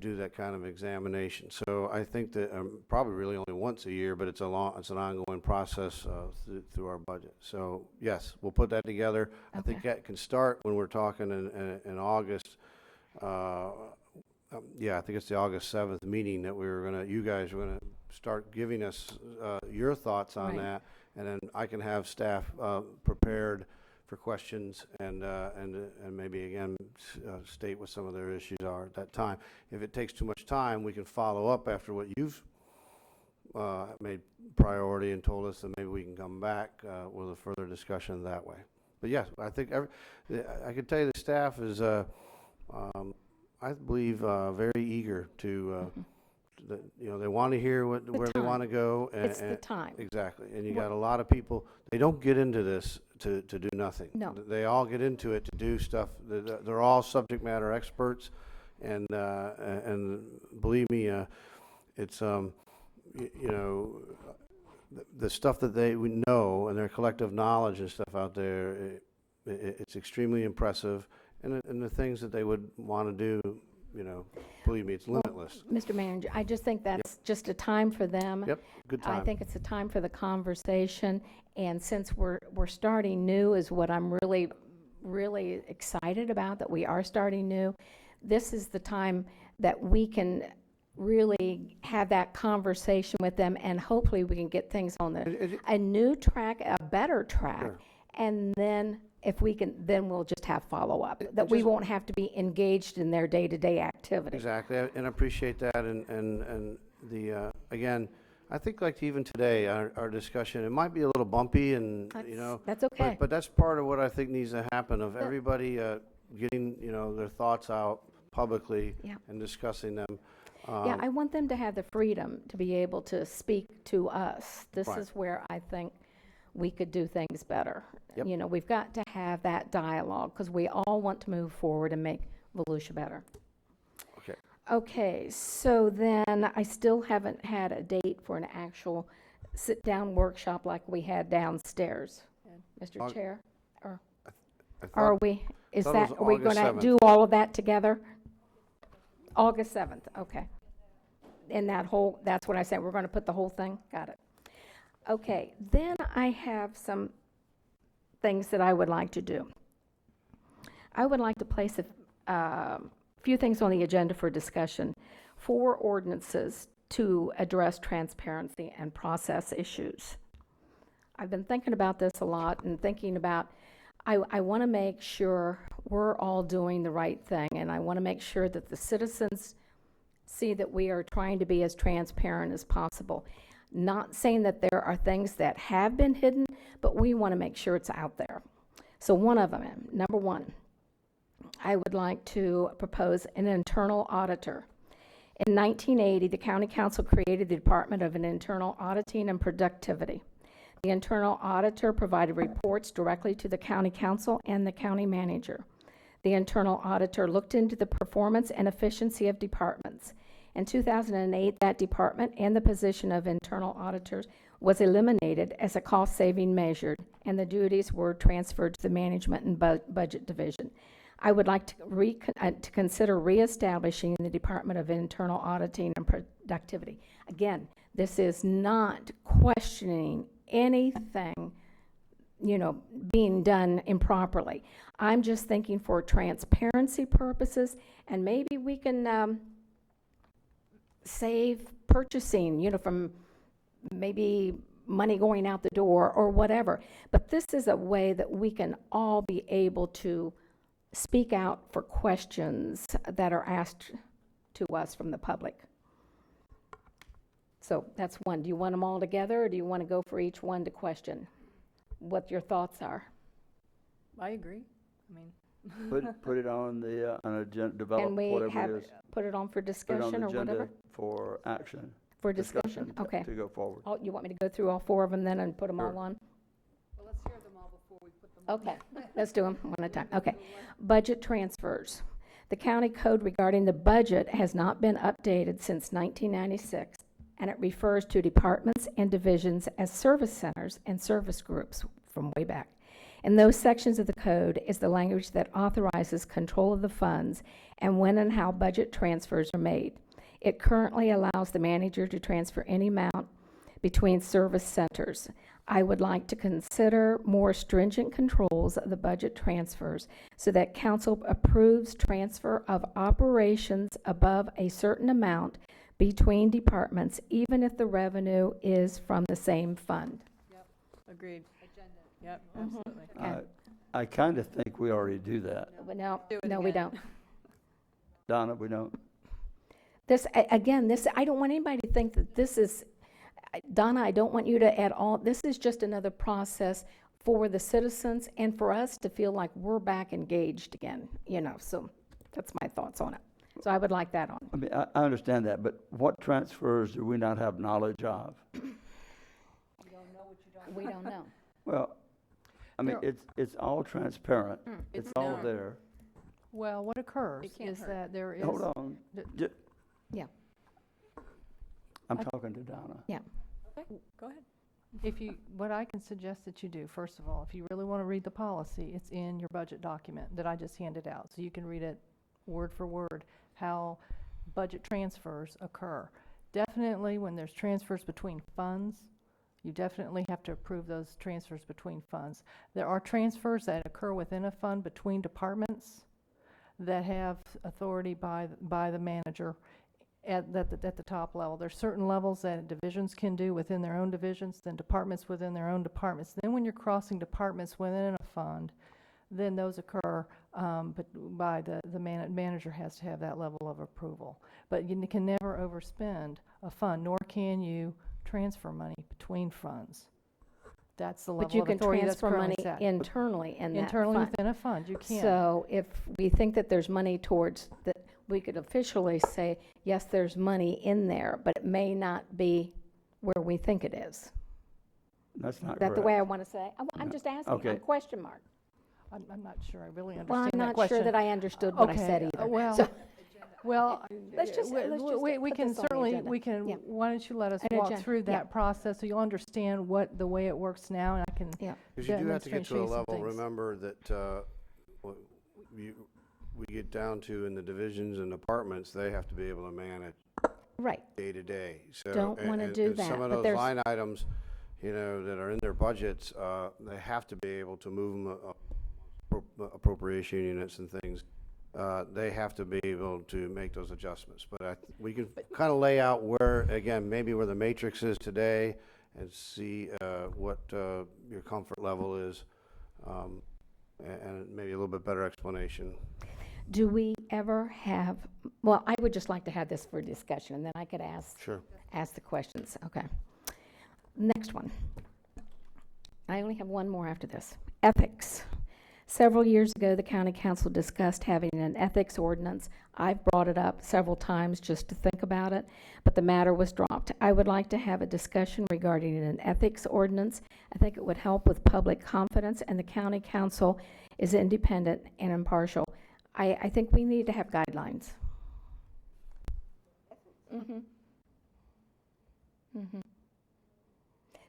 do that kind of examination. So I think that probably really only once a year, but it's an ongoing process through our budget. So yes, we'll put that together. I think that can start when we're talking in August. Yeah, I think it's the August 7th meeting that you guys were gonna start giving us your thoughts on that, and then I can have staff prepared for questions and maybe again state what some of their issues are at that time. If it takes too much time, we can follow up after what you've made priority and told us, that maybe we can come back with a further discussion that way. But yes, I think I can tell you the staff is, I believe, very eager to. You know, they want to hear where they want to go. It's the time. Exactly. And you got a lot of people, they don't get into this to do nothing. No. They all get into it to do stuff. They're all subject matter experts. And believe me, it's, you know, the stuff that they know and their collective knowledge and stuff out there, it's extremely impressive. And the things that they would want to do, you know, believe me, it's limitless. Mr. Manager, I just think that's just a time for them. Yep, good time. I think it's a time for the conversation, and since we're starting new is what I'm really, really excited about, that we are starting new. This is the time that we can really have that conversation with them, and hopefully we can get things on a new track, a better track. Sure. And then if we can, then we'll just have follow-up, that we just- won't have to be engaged in their day-to-day activity. Exactly, and I appreciate that, and the, again, I think like even today, our discussion, it might be a little bumpy and, you know. That's okay. But that's part of what I think needs to happen, of everybody getting, you know, their thoughts out publicly Yeah. and discussing them. Yeah, I want them to have the freedom to be able to speak to us. This Right. is where I think we could do things better. Yep. You know, we've got to have that dialogue, because we all want to move forward and make Volusia better. Okay. Okay, so then I still haven't had a date for an actual sit-down workshop like we had downstairs. Mr. Aug- Chair, or I are thought- we, is thought it that, was are we August going to 7th. do all of that together? August 7th, okay. In that whole, that's what I said, we're going to put the whole thing? Got it. Okay, then I have some things that I would like to do. I would like to place a few things on the agenda for discussion. 4 ordinances to address transparency and process issues. I've been thinking about this a lot and thinking about, I want to make sure we're all doing the right thing, and I want to make sure that the citizens see that we are trying to be as transparent as possible. Not saying that there are things that have been hidden, but we want to make sure it's out there. So one of them, number 1, I would like to propose an internal auditor. In 1980, the County Council created the Department of Internal Auditing and Productivity. The internal auditor provided reports directly to the county council and the county manager. The internal auditor looked into the performance and efficiency of departments. In 2008, that department and the position of internal auditors was eliminated as a cost-saving measure, and the duties were transferred to the Management and Budget Division. I would like to consider reestablishing the Department of Internal Auditing and Productivity. Again, this is not questioning anything, you know, being done improperly. I'm just thinking for transparency purposes, and maybe we can save purchasing, you know, from maybe money going out the door or whatever. But this is a way that we can all be able to speak out for questions that are asked to us from the public. So that's one. Do you want them all together, or do you want to go for each one to question what your thoughts are? I agree. I mean, Put it on the, agenda, develop And we whatever have, it is. put it on for Put it on discussion the or agenda whatever? for action. For discussion, to- okay. To go forward. Oh, you want me to go through all 4 of them then and put them all Sure. on? Well, let's hear them all before we put them on. Okay, let's do them one at a time. Okay. Budget transfers. The county code regarding the budget has not been updated since 1996, and it refers to departments and divisions as service centers and service groups from way back. In those sections of the code is the language that authorizes control of the funds and when and how budget transfers are made. It currently allows the manager to transfer any amount between service centers. I would like to consider more stringent controls of the budget transfers so that council approves transfer of operations above a certain amount between departments, even if the revenue is from the same fund. agreed. Yep, Mhm. absolutely. Okay. I kind of think we already do that. But no, Do it no, we again. don't. Donna, we don't? This, again, this, I don't want anybody to think that this is, Donna, I don't want you to at all, this is just another process for the citizens and for us to feel like we're back engaged again, you know, so that's my thoughts on it. So I would like that on. I mean, I understand that, but what transfers do we not have knowledge of? We don't know. Well, I mean, it's all transparent. It's It's all not. there. Well, what occurs It can't is hurt. that there is. Hold on. Ju- Yeah. I'm talking to Donna. Yeah. Okay, go ahead. If you, what I can suggest that you do, first of all, if you really want to read the policy, it's in your budget document that I just handed out. So you can read it word for word, how budget transfers occur. Definitely, when there's transfers between funds, you definitely have to approve those transfers between funds. There are transfers that occur within a fund between departments that have authority by the manager at the top level. There's certain levels that divisions can do within their own divisions, then departments within their own departments. Then when you're crossing departments within a fund, then those occur, but by the manager has to have that level of approval. But you can never overspend a fund, nor can you transfer money between funds. That's the But level you of can authority that's transfer money currently set. internally in that Internally fund. within a fund, you can. So if we think that there's money towards, that we could officially say, yes, there's money in there, but it may not be where we think it is. That's not Is that correct. the way I want to say? I'm just asking, Okay. I'm question mark. I'm not sure I really understand Well, I'm that not question. sure that I understood what I said either. Well, So- well, Let's just we put can this on the certainly, agenda. we can, Yeah. why don't you let us An walk agenda, through yeah. that process so you'll understand the way it works now, and I can Because you do have to get demonstrate, to show a you some level, things. remember that we get down to in the divisions and departments, they have to be able to manage Right. day to day. So, Don't wanna do that, Some of but those there's- line items, that are in their budgets, they have to be able to move them, appropriation units and things. They have to be able to make those adjustments. But we can kind of lay out where, again, maybe where the matrix is today and see what your comfort level is, and maybe a little bit better explanation. Do we ever have, well, I would just like to have this for discussion, and then I could ask the questions. Okay. Next one. I only have one more after this. Ethics. Several years ago, the county council discussed having an ethics ordinance. I've brought it up several times just to think about it, but the matter was dropped. I would like to have a discussion regarding an ethics ordinance. I think it would help with public confidence, and the county council is independent and impartial. I think we need to have guidelines.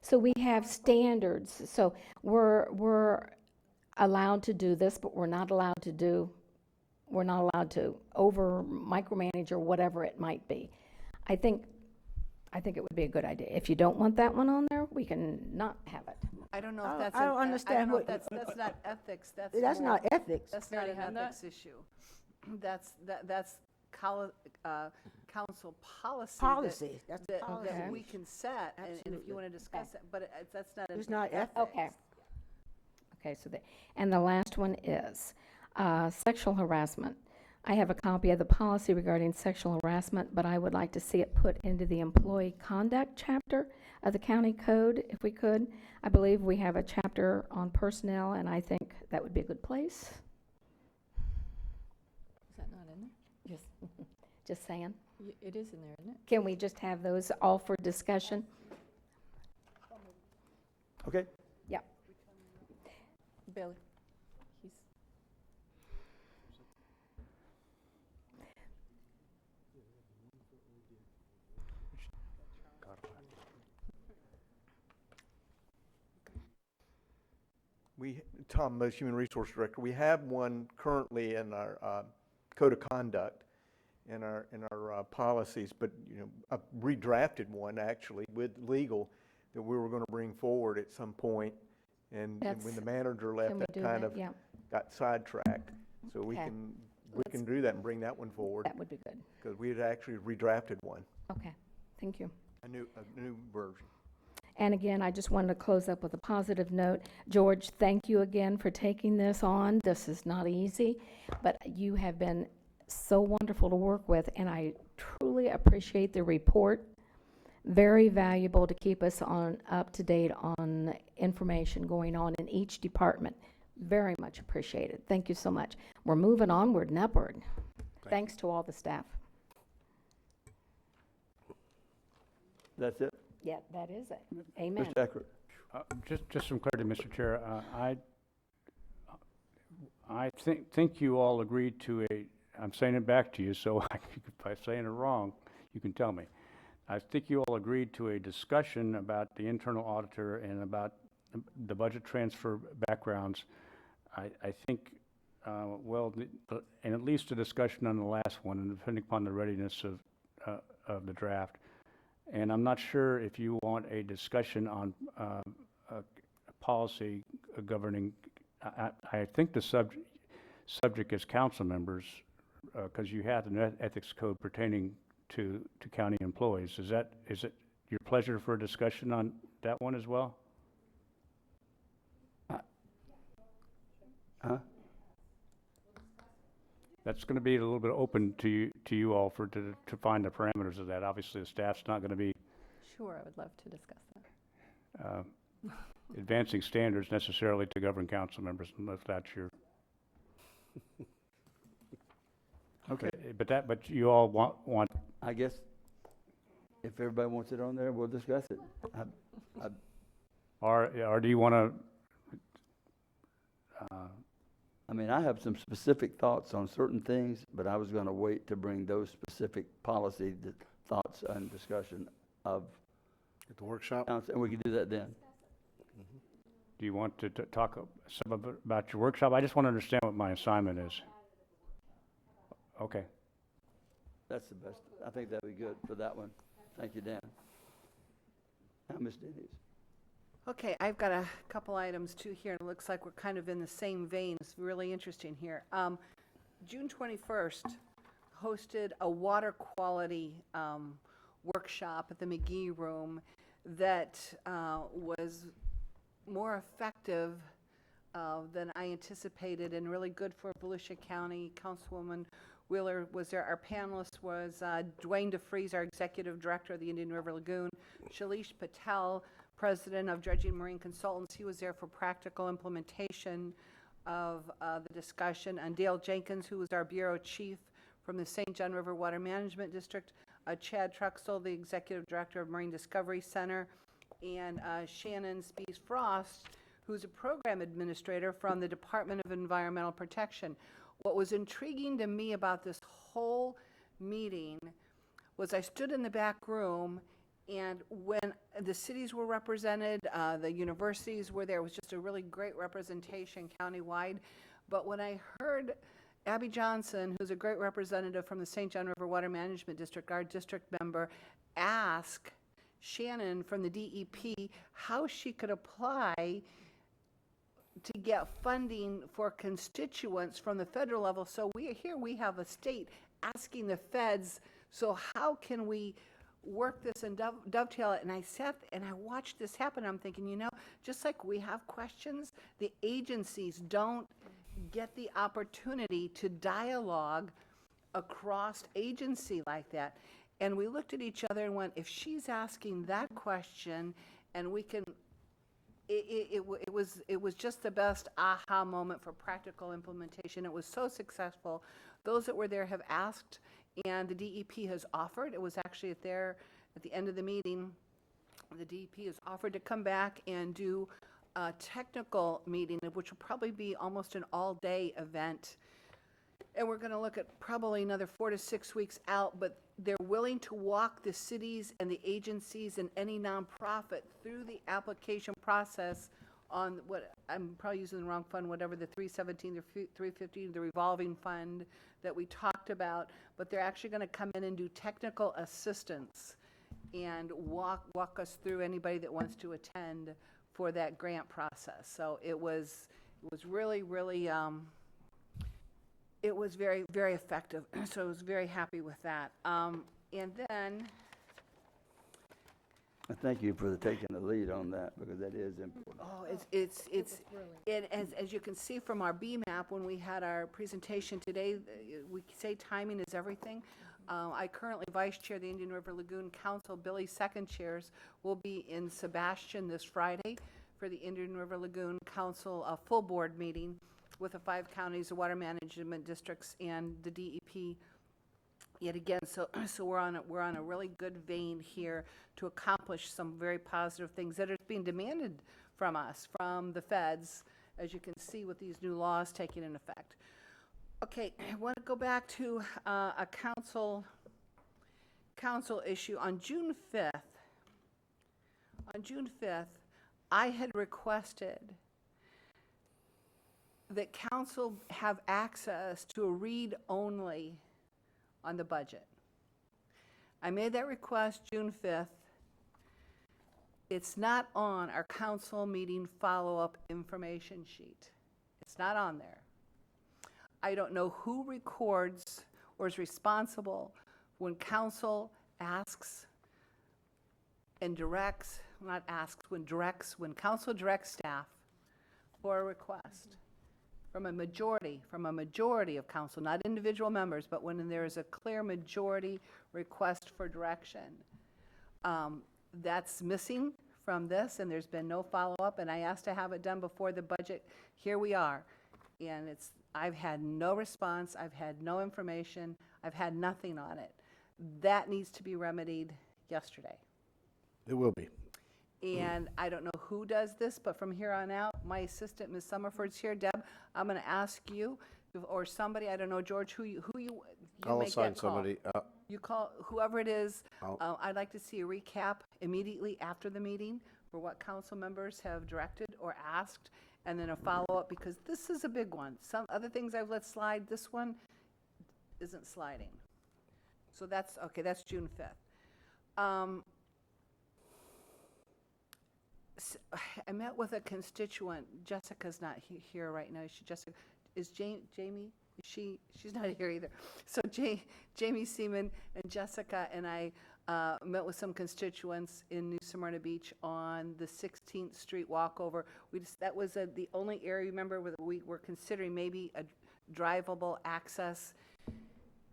So we have standards. So we're allowed to do this, but we're not allowed to over micromanage or whatever it might be. I think it would be a good idea. If you don't want that one on there, we can not have it. I don't know if that's. I don't understand what- That's not ethics, that's. That's more- not ethics. That's We not already an have that? ethics issue. That's council policy. Policy, that's That policy. we can set, and if you want to discuss it, but that's not. It's not ethics. Okay. Okay, so and the last one is sexual harassment. I have a copy of the policy regarding sexual harassment, but I would like to see it put into the employee conduct chapter of the county code, if we could. I believe we have a chapter on personnel, and I think that would be a good place. Is that not in there? Just saying. It is in there, isn't it? Can we just have those all for discussion? Okay. Yeah. Billy, he's. Tom Most, Human Resource Director, we have one currently in our code of conduct, in our policies, but a redrafted one actually with legal that we were going to bring forward at some point, and when the manager left, Can we that do kind that? of Yeah. got sidetracked. So we Okay. can do that and bring that one forward. That would be good. Because we had actually redrafted one, Okay, thank you. a new version. And again, I just wanted to close up with a positive note. George, thank you again for taking this on. This is not easy, but you have been so wonderful to work with, and I truly appreciate the report. Very valuable to keep us up to date on information going on in each department. Very much appreciated. Thank you so much. We're moving onward and upward. Thanks to all the staff. That's it? Yeah, that is it. Amen. Mr. Eckert. Just some clarity, Mr. Chair. I think you all agreed to I'm saying it back to you, so if I'm saying it wrong, you can tell me. I think you all agreed to a discussion about the internal auditor and about the budget transfer backgrounds. I think, and at least a discussion on the last one, and depending upon the readiness of the draft. And I'm not sure if you want a discussion on a policy governing, I think the subject is council members, because you have an ethics code pertaining to county employees. Is it your pleasure for a discussion on that one as well? Huh? That's going to be a little bit open to you all to find the parameters of that. Obviously, the staff's not going to be Sure, I would love to discuss that. advancing standards necessarily to govern council members, unless that's your. Okay. But you all want. I guess if everybody wants it on there, we'll discuss it. Or do you want to? I mean, I have some specific thoughts on certain things, but I was going to wait to bring those specific policy thoughts and discussion of At the workshop? council, and we can do that then. Do you want to talk some about your workshop? I just want to understand what my assignment is. Okay. That's the best. I think that'd be good for that one. Thank you, Dan. Now, Ms. Denise. Okay, I've got a couple items too here. It looks like we're kind of in the same vein. It's really interesting here. June 21st hosted a water quality workshop at the McGee Room that was more effective than I anticipated and really good for Volusia County. Councilwoman Wheeler was there. Our panelist was Dwayne DeFries, our Executive Director of the Indian River Lagoon, Shalish Patel, President of Dredging Marine Consultants. He was there for practical implementation of the discussion, and Dale Jenkins, who was our Bureau Chief from the St. John River Water Management District, Chad Truxell, the Executive Director of Marine Discovery Center, and Shannon Spees Frost, who's a Program Administrator from the Department of Environmental Protection. What was intriguing to me about this whole meeting was I stood in the back room, and when the cities were represented, the universities were there. It was just a really great representation countywide. But when I heard Abby Johnson, who's a great representative from the St. John River Water Management District, our district member, ask Shannon from the DEP how she could apply to get funding for constituents from the federal level. So we have a state asking the feds, so how can we work this and dovetail it? And I sat and I watched this happen. I'm thinking, just like we have questions, the agencies don't get the opportunity to dialogue across agency like that. And we looked at each other and went, if she's asking that question and we can, it was just the best aha moment for practical implementation. It was so successful. Those that were there have asked, and the DEP has offered. It was actually at the end of the meeting, the DEP has offered to come back and do a technical meeting, which will probably be almost an all-day event. And we're going to look at probably another 4 to 6 weeks out, but they're willing to walk the cities and the agencies and any nonprofit through the application process on what, I'm probably using the wrong fund, whatever the 317 or 350, the revolving fund that we talked about, but they're actually going to come in and do technical assistance and walk us through anybody that wants to attend for that grant process. So it was really, really, it was very, very effective. So I was very happy with that. And then, I thank you for taking the lead on that, because that is important. oh, as you can see from our BMAP, when we had our presentation today, we say timing is everything. I currently vice chair the Indian River Lagoon Council. Billy, second chairs, will be in Sebastian this Friday for the Indian River Lagoon Council full board meeting with the 5 counties, the water management districts, and the DEP. Yet again, so we're on a really good vein here to accomplish some very positive things that are being demanded from us, from the feds, as you can see with these new laws taking in effect. Okay, I want to go back to a council issue. On June 5th, I had requested that council have access to a read-only on the budget. I made that request June 5th. It's not on our council meeting follow-up information sheet. It's not on there. I don't know who records or is responsible when council asks and directs, not asks, when council directs staff for a request from a majority of council, not individual members, but when there is a clear majority request for direction, that's missing from this, and there's been no follow-up, and I asked to have it done before the budget. Here we are, and I've had no response, I've had no information, I've had nothing on it. That needs to be remedied yesterday. It will be. And I don't know who does this, but from here on out, my assistant, Ms. Summerford's here. Deb, I'm going to ask you, or somebody, I don't know, George, who you I'll make assign that call. somebody. You call whoever it is. I'll- I'd like to see a recap immediately after the meeting for what council members have directed or asked, and then a follow-up, because this is a big one. Some other things I've let slide, this one isn't sliding. So that's, okay, that's June 5th. I met with a constituent. Jessica's not here right now. Is Jamie? She's not here either. So Jamie Seaman and Jessica and I met with some constituents in New Smyrna Beach on the 16th Street walkover. That was the only area, remember, where we were considering maybe a drivable access,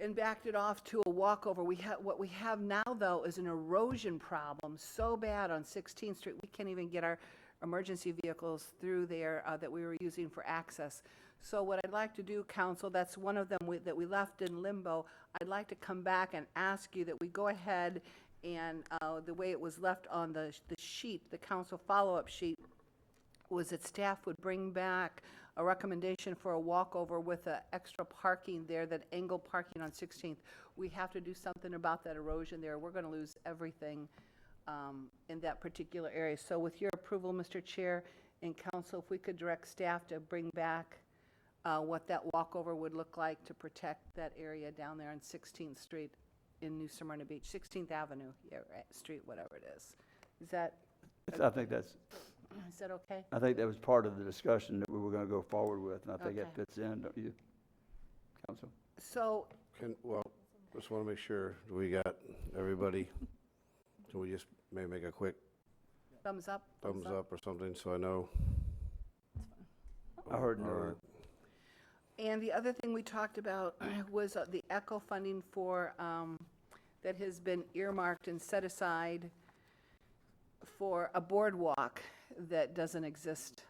and backed it off to a walkover. What we have now, though, is an erosion problem so bad on 16th Street, we can't even get our emergency vehicles through there that we were using for access. So what I'd like to do, council, that's one of them that we left in limbo. I'd like to come back and ask you that we go ahead and the way it was left on the sheet, the council follow-up sheet, was that staff would bring back a recommendation for a walkover with extra parking there, that angle parking on 16th. We have to do something about that erosion there. We're going to lose everything in that particular area. So with your approval, Mr. Chair and council, if we could direct staff to bring back what that walkover would look like to protect that area down there on 16th Street in New Smyrna Beach, 16th Avenue, yeah, right, street, whatever it is. Is that okay? I think that was part of the discussion that we were going to go forward with, and I think that fits in, don't you, council? So, Just want to make sure, we got everybody, can we just maybe make a quick thumbs up? thumbs up or something, so I know? I heard All no. right. And the other thing we talked about was the ECHO funding for, that has been earmarked and set aside for a boardwalk that doesn't exist.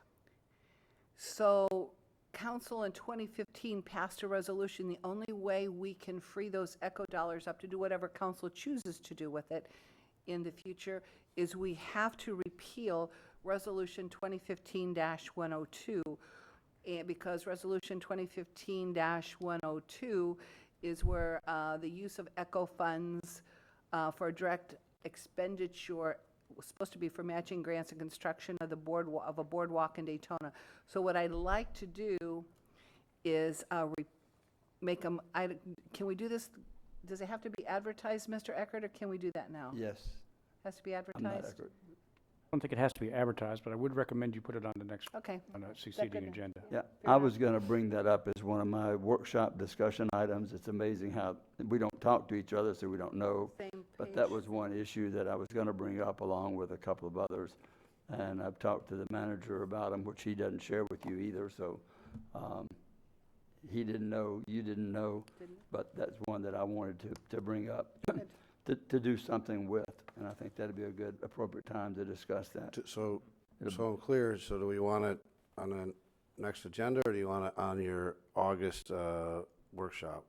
So council in 2015 passed a resolution. The only way we can free those ECHO dollars up to do whatever council chooses to do with it in the future is we have to repeal Resolution 2015-102, and because Resolution 2015-102 is where the use of ECHO funds for direct expenditure was supposed to be for matching grants and construction of a boardwalk in Daytona. So what I'd like to do is make them. Can we do this? Does it have to be advertised, Mr. Eckert, or can we do that now? Yes. Has to be I'm not advertised. Eckert. I don't think it has to be advertised, but I would recommend you put it on the next, Okay. on the Is that succeeding good? agenda. Yeah, I was going to bring that up as one of my workshop discussion items. It's amazing how we don't talk to each other, so we don't know. Same But that page. was one issue that I was going to bring up along with a couple of others. And I've talked to the manager about them, which he doesn't share with you either, so he didn't know, you didn't know. But that's one that I wanted to bring up, to do something with. And I think that'd be a good, appropriate time to discuss that. So I'm clear, so do we want it on the next agenda, or do you want it on your August workshop?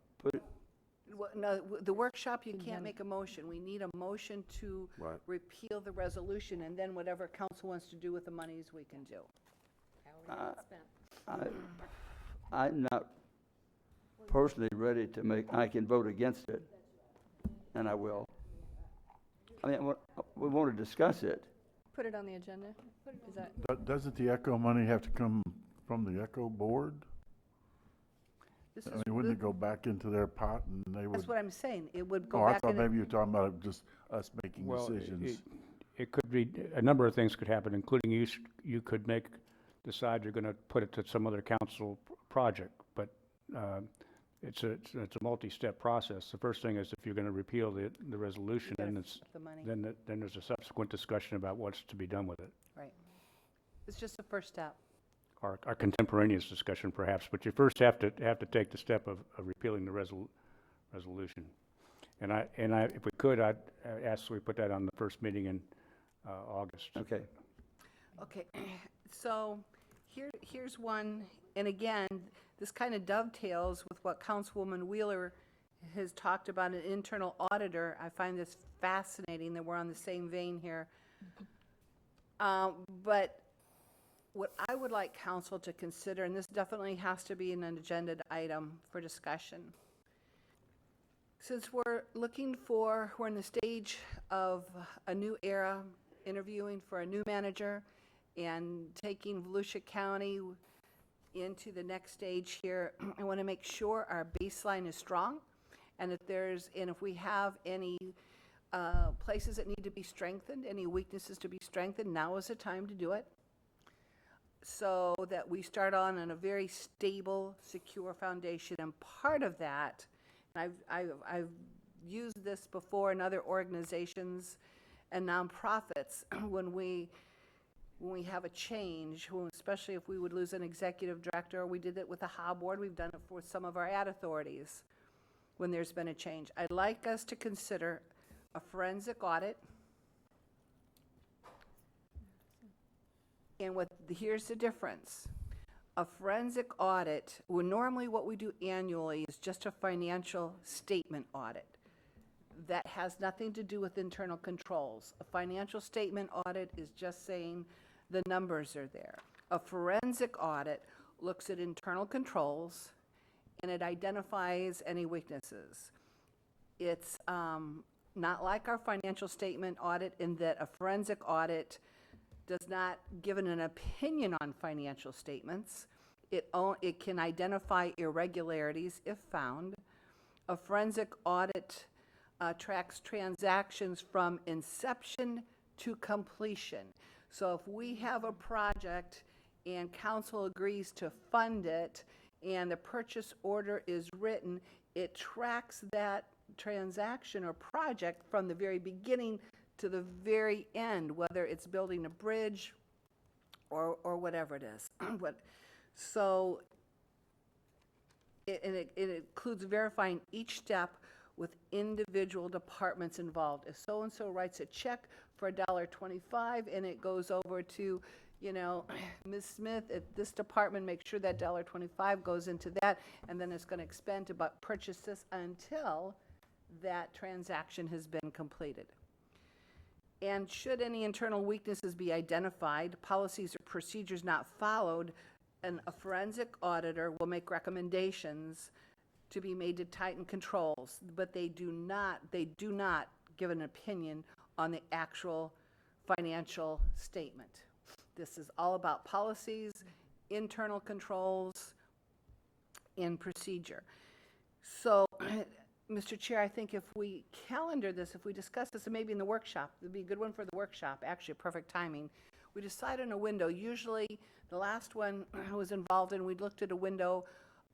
No, the workshop, you can't make a motion. We need a motion to Right. repeal the resolution, and then whatever council wants to do with the monies, we can do. I'm not personally ready to I can vote against it, and I will. I mean, we want to discuss it. Put it on the agenda? Is that? Doesn't the ECHO money have to come from the ECHO board? This I is mean, wouldn't it go back into their pot and they would? That's what I'm saying. It would Oh, go I back thought in. maybe you were talking about just us making Well, decisions. it could be, a number of things could happen, including you could decide you're going to put it to some other council project, but it's a multi-step process. The first thing is if you're going to repeal the resolution, gotta then f- the money. then there's a subsequent discussion about what's to be done with it. Right. It's just the first step. Our contemporaneous discussion perhaps, but you first have to take the step of repealing the resolution. And if we could, I'd ask we put that on the first meeting in August. Okay. Okay, so here's one, and again, this kind of dovetails with what Councilwoman Wheeler has talked about, an internal auditor. I find this fascinating that we're on the same vein here. But what I would like council to consider, and this definitely has to be an agenda item for discussion, since we're in the stage of a new era, interviewing for a new manager and taking Volusia County into the next stage here, I want to make sure our baseline is strong, and if we have any places that need to be strengthened, any weaknesses to be strengthened, now is the time to do it, so that we start on a very stable, secure foundation. And part of that, and I've used this before in other organizations and nonprofits, when we have a change, especially if we would lose an executive director, we did it with the HA board, we've done it for some of our ad authorities when there's been a change. I'd like us to consider a forensic audit. And here's the difference. A forensic audit, normally what we do annually is just a financial statement audit. That has nothing to do with internal controls. A financial statement audit is just saying the numbers are there. A forensic audit looks at internal controls and it identifies any weaknesses. It's not like our financial statement audit in that a forensic audit does not give an opinion on financial statements. It can identify irregularities if found. A forensic audit tracks transactions from inception to completion. So if we have a project and council agrees to fund it and the purchase order is written, it tracks that transaction or project from the very beginning to the very end, whether it's building a bridge or whatever it is. So it includes verifying each step with individual departments involved. If so-and-so writes a check for $1.25 and it goes over to, Ms. Smith at this department, make sure that $1.25 goes into that, and then it's going to expend to purchase this until that transaction has been completed. And should any internal weaknesses be identified, policies or procedures not followed, and a forensic auditor will make recommendations to be made to tighten controls, but they do not give an opinion on the actual financial statement. This is all about policies, internal controls, and procedure. So, Mr. Chair, I think if we calendar this, if we discuss this, and maybe in the workshop, it'd be a good one for the workshop, actually, perfect timing. We decide on a window. Usually, the last one I was involved in, we looked at a window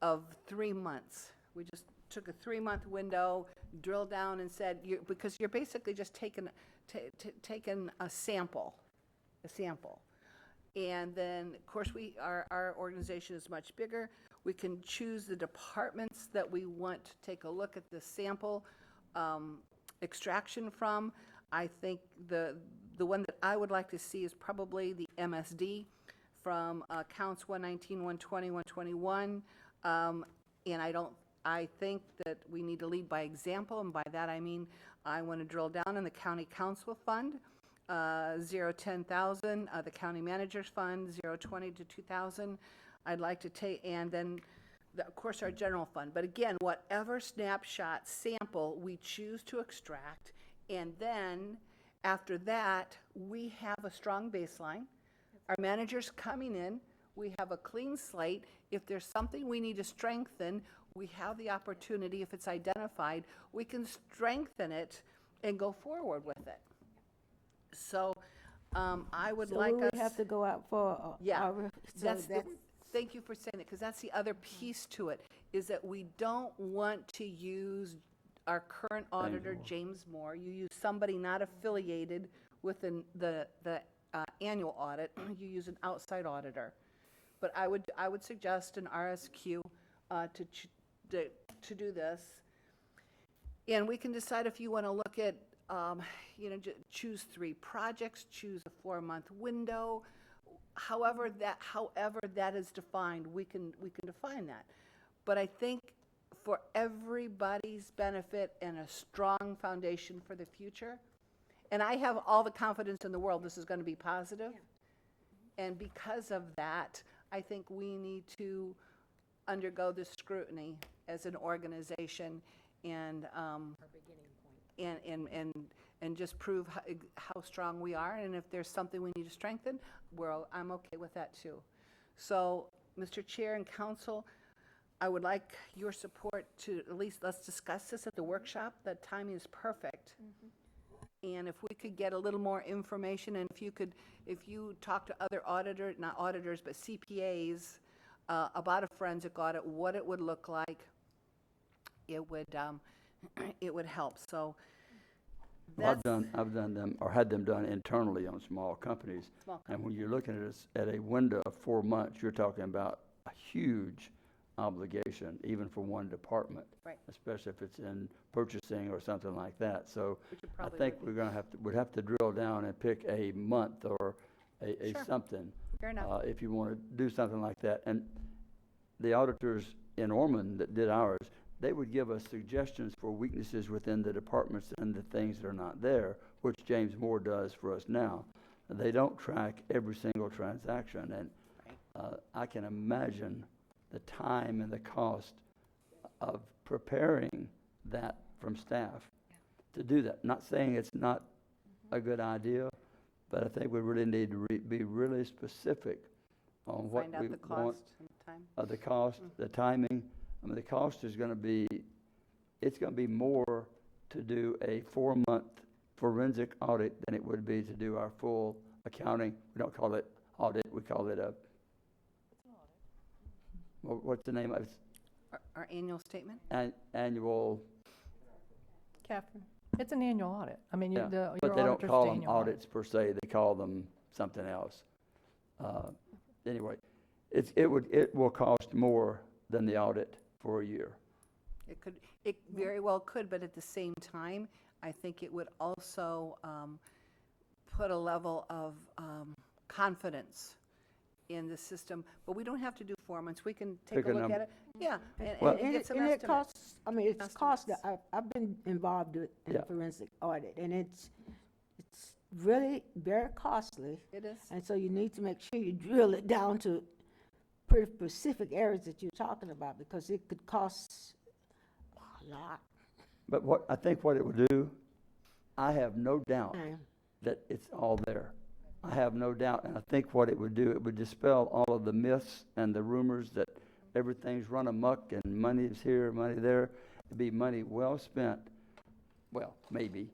of 3 months. We just took a 3-month window, drilled down and said, because you're basically just taking a sample. And then, of course, our organization is much bigger. We can choose the departments that we want to take a look at the sample extraction from. I think the one that I would like to see is probably the MSD from counts 119, 120, 121. And I think that we need to lead by example, and by that I mean I want to drill down on the county council fund, 010,000, the county manager's fund, 020 to 2,000. I'd like to take, and then of course our general fund. But again, whatever snapshot sample we choose to extract, and then after that we have a strong baseline. Our manager's coming in, we have a clean slate. If there's something we need to strengthen, we have the opportunity, if it's identified, we can strengthen it and go forward with it. So I would like us. So we have to go out for. Yeah, thank you for saying that, because that's the other piece to it, is that we don't want to use our current auditor, James Moore. You use somebody not affiliated with the annual audit. You use an outside auditor. But I would suggest an RSQ to do this. And we can decide if you want to look at, choose 3 projects, choose a 4-month window. However that is defined, we can define that. But I think for everybody's benefit and a strong foundation for the future, and I have all the confidence in the world this is going to be positive. And because of that, I think we need to undergo this scrutiny as an organization and just prove how strong we are. And if there's something we need to strengthen, I'm okay with that too. So, Mr. Chair and Council, I would like your support to at least let's discuss this at the workshop. That timing is perfect. And if we could get a little more information, and if you talk to other not auditors, but CPAs about a forensic audit, what it would look like, it would help. So Well, I've done them, or had them done internally on small companies. And when you're looking at a window of 4 months, you're talking about a huge obligation, even for one department. Right. Especially if it's in purchasing or something like that. So I probably think we'd have to drill down and pick a month or a Sure. something. Fair enough. If you want to do something like that. And the auditors in Ormond that did ours, they would give us suggestions for weaknesses within the departments and the things that are not there, which James Moore does for us now. They don't track every single transaction, and I can imagine the time and the cost of preparing that from staff to do that. Not saying it's not a good idea, but I think we really need to be really specific on what Find out we the want. cost and time. The cost, the timing. I mean, the cost is going to be, it's going to be more to do a 4-month forensic audit than it would be to do our full accounting. We don't call it audit, we call it what's the name of it? Our annual statement? Annual, Catherine, it's an annual audit. I mean, yeah. your But they don't auditor's call them annual audit. audits per se, they call them something else. Anyway, it will cost more than the audit for a year. It very well could, but at the same time, I think it would also put a level of confidence in the system. But we don't have to do 4 months. We can take Pick a a look number. at it. Yeah, and Well- get some And it estimates. costs, I mean, it's cost, I've been involved in Yeah. forensic audit, and it's really very costly. It is. And so you need to make sure you drill it down to pretty specific areas that you're talking about, because it could cost a lot. But I think what it would do, I have no doubt Mm. that it's all there. I have no doubt, and I think what it would do, it would dispel all of the myths and the rumors that everything's run amok and money's here, money there. It'd be money well spent, well, maybe,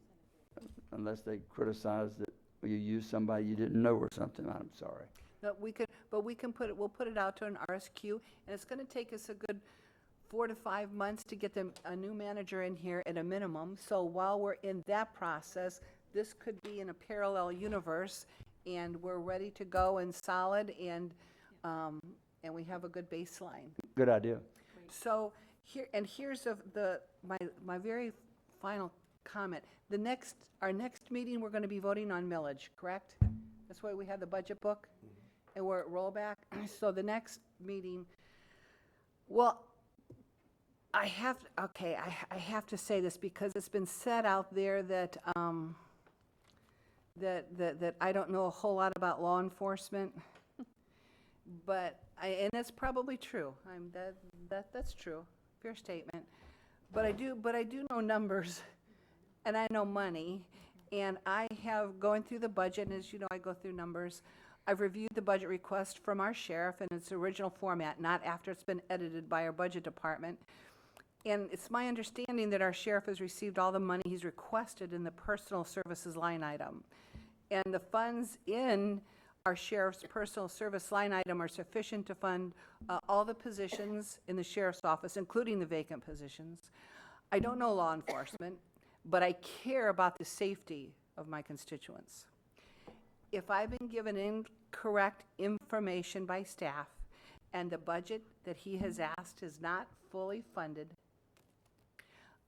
unless they criticize that you used somebody you didn't know or something, I'm sorry. No, we'll put it out to an RSQ, and it's gonna take us a good 4 to 5 months to get a new manager in here at a minimum. So while we're in that process, this could be in a parallel universe, and we're ready to go and solid, and we have a good baseline. Good idea. So here's my very final comment. Our next meeting, we're gonna be voting on millage, correct? That's why we have the budget book, and we're at rollback. So the next meeting, well, I have to say this because it's been said out there that that I don't know a whole lot about law enforcement, and that's probably true. That's true, fair statement. But I do know numbers, and I know money, and I have going through the budget, and as you know, I go through numbers. I've reviewed the budget request from our sheriff in its original format, not after it's been edited by our budget department. And it's my understanding that our sheriff has received all the money he's requested in the personal services line item. And the funds in our sheriff's personal service line item are sufficient to fund all the positions in the sheriff's office, including the vacant positions. I don't know law enforcement, but I care about the safety of my constituents. If I've been given incorrect information by staff and the budget that he has asked is not fully funded,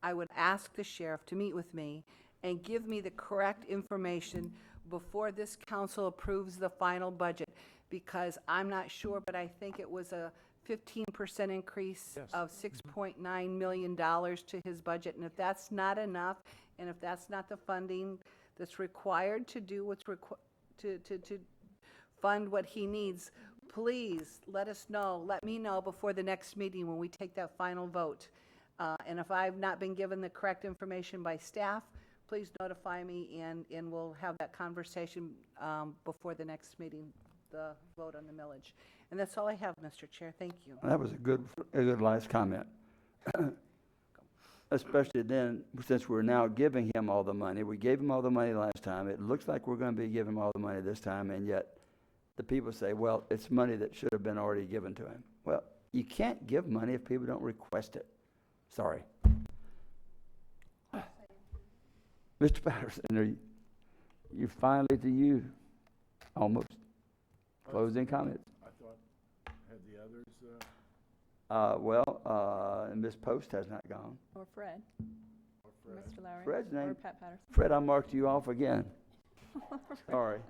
I would ask the sheriff to meet with me and give me the correct information before this council approves the final budget, because I'm not sure, but I think it was a 15% increase of $6.9 million to his budget. And if that's not enough, and if that's not the funding that's required to do what's to fund what he needs, please let us know, let me know before the next meeting when we take that final vote. And if I've not been given the correct information by staff, please notify me, and we'll have that conversation before the next meeting, the vote on the millage. And that's all I have, Mr. Chair. Thank you. That was a good last comment. Especially then, since we're now giving him all the money. We gave him all the money last time. It looks like we're going to be giving him all the money this time, and yet the people say, well, it's money that should have been already given to him. Well, you can't give money if people don't request it. Sorry. Mr. Patterson, you finally to you, almost. Closing comments. I thought, had the others, And Ms. Post has not gone. Or Fred. Mr. Lowry. Fred's name. Or Pat Patterson. Fred, I marked you off again. Sorry.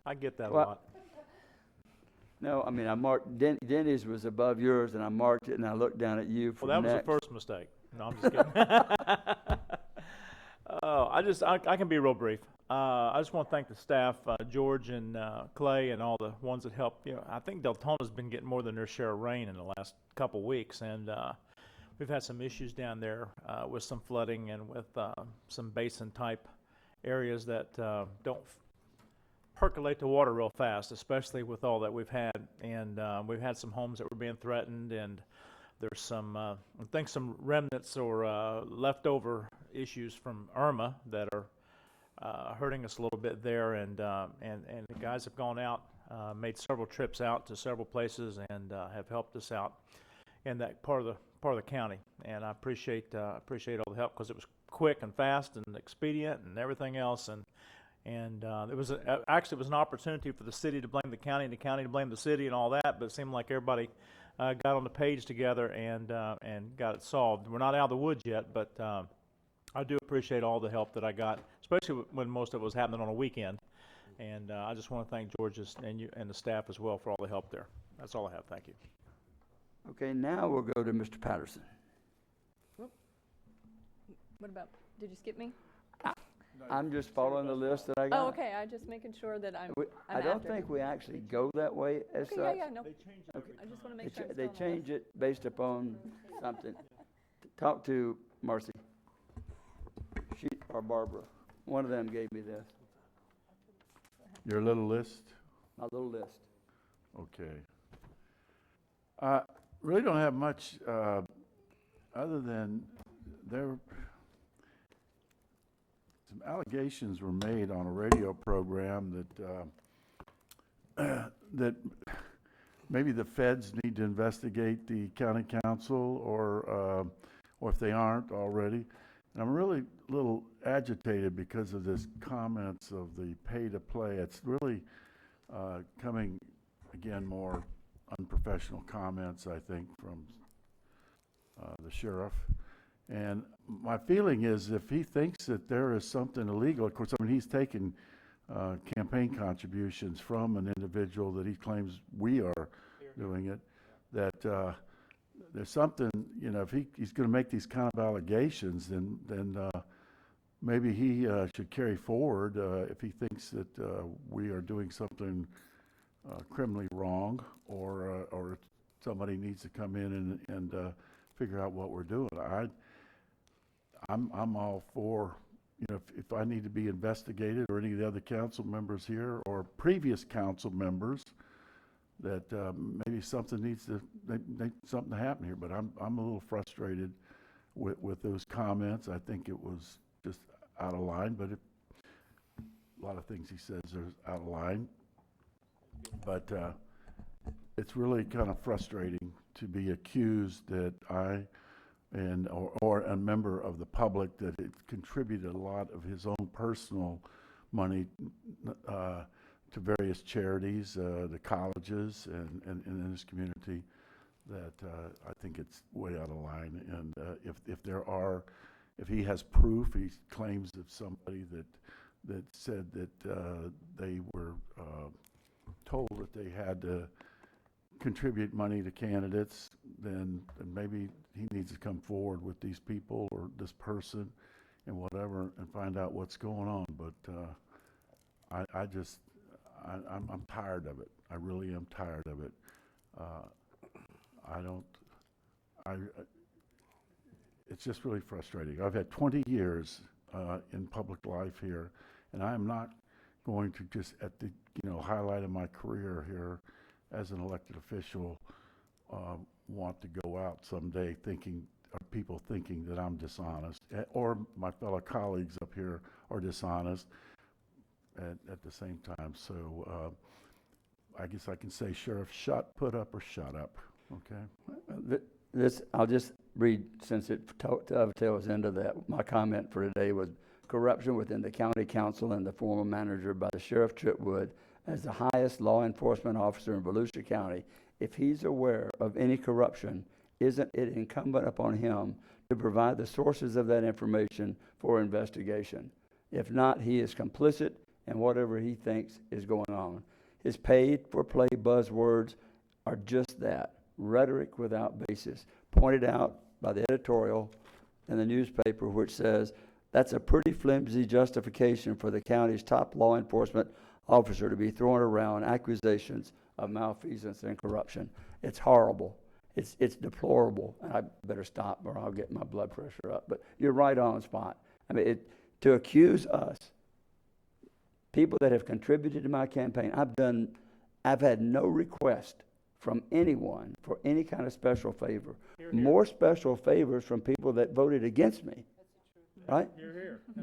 I get that a Well, lot. No, I mean, I marked, Denny's was above yours, and I marked it, and I looked down at you for Well, that was next. the first mistake. No, I'm just kidding. I can be real brief. I just want to thank the staff, George and Clay, and all the ones that helped. I think Deltona's been getting more than their share of rain in the last couple weeks, and we've had some issues down there with some flooding and with some basin-type areas that don't percolate the water real fast, especially with all that we've had. And we've had some homes that were being threatened, and there's some, I think, some remnants or leftover issues from Irma that are hurting us a little bit there. And the guys have gone out, made several trips out to several places, and have helped us out in that part of the county. And I appreciate all the help, because it was quick and fast and expedient and everything else. And it was actually it was an opportunity for the city to blame the county and the county to blame the city and all that, but it seemed like everybody got on the page together and got it solved. We're not out of the woods yet, but I do appreciate all the help that I got, especially when most of it was happening on a weekend. And I just want to thank George and you and the staff as well for all the help there. That's all I have. Thank you. Okay, now we'll go to Mr. Patterson. What about, did you skip me? I'm just following the list that I got. Oh, okay, I'm just making sure that I'm I don't after. think we actually go that way as Okay, such. yeah, no. I just want to make sure I'm They still on the change it based upon something. Talk to Marcy. She or Barbara. One of them gave me this, your little list? my little list. Okay. Really don't have much other than some allegations were made on a radio program that that maybe the feds need to investigate the county council, or if they aren't already. And I'm really a little agitated because of this comments of the pay-to-play. It's really coming, again, more unprofessional comments, I think, from the sheriff. And my feeling is, if he thinks that there is something illegal, of course, I mean, he's taken campaign contributions from an individual that he claims we are doing it, that there's something, if he's going to make these kind of allegations, then maybe he should carry forward if he thinks that we are doing something criminally wrong, or somebody needs to come in and figure out what we're doing. I'm all for, if I need to be investigated, or any of the other council members here or previous council members, that maybe something needs to something to happen here. But I'm a little frustrated with those comments. I think it was just out of line. But a lot of things he says are out of line. But it's really kind of frustrating to be accused that or a member of the public that it contributed a lot of his own personal money to various charities, the colleges, and in this community. That I think it's way out of line. And if he has proof, he claims of somebody that said that they were told that they had to contribute money to candidates, then maybe he needs to come forward with these people or this person and whatever and find out what's going on. But I'm tired of it. I really am tired of it. It's just really frustrating. I've had 20 years in public life here, and I'm not going to just at the highlight of my career here as an elected official want to go out someday people thinking that I'm dishonest, or my fellow colleagues up here are dishonest at the same time. So I guess I can say, Sheriff, put up or shut up, okay? I'll just read, since it dovetails into that. My comment for today was corruption within the county council and the former manager by the Sheriff Tripwood as the highest law enforcement officer in Volusia County. If he's aware of any corruption, isn't it incumbent upon him to provide the sources of that information for investigation? If not, he is complicit in whatever he thinks is going on. His paid-for-play buzzwords are just that, rhetoric without basis, pointed out by the editorial in the newspaper, which says that's a pretty flimsy justification for the county's top law enforcement officer to be throwing around accusations of malfeasance and corruption. It's horrible. It's deplorable. And I better stop or I'll get my blood pressure up. But you're right on spot. I mean, to accuse us, people that have contributed to my campaign, I've had no request from anyone for any kind of special favor. More special favors from people that voted against me. Right?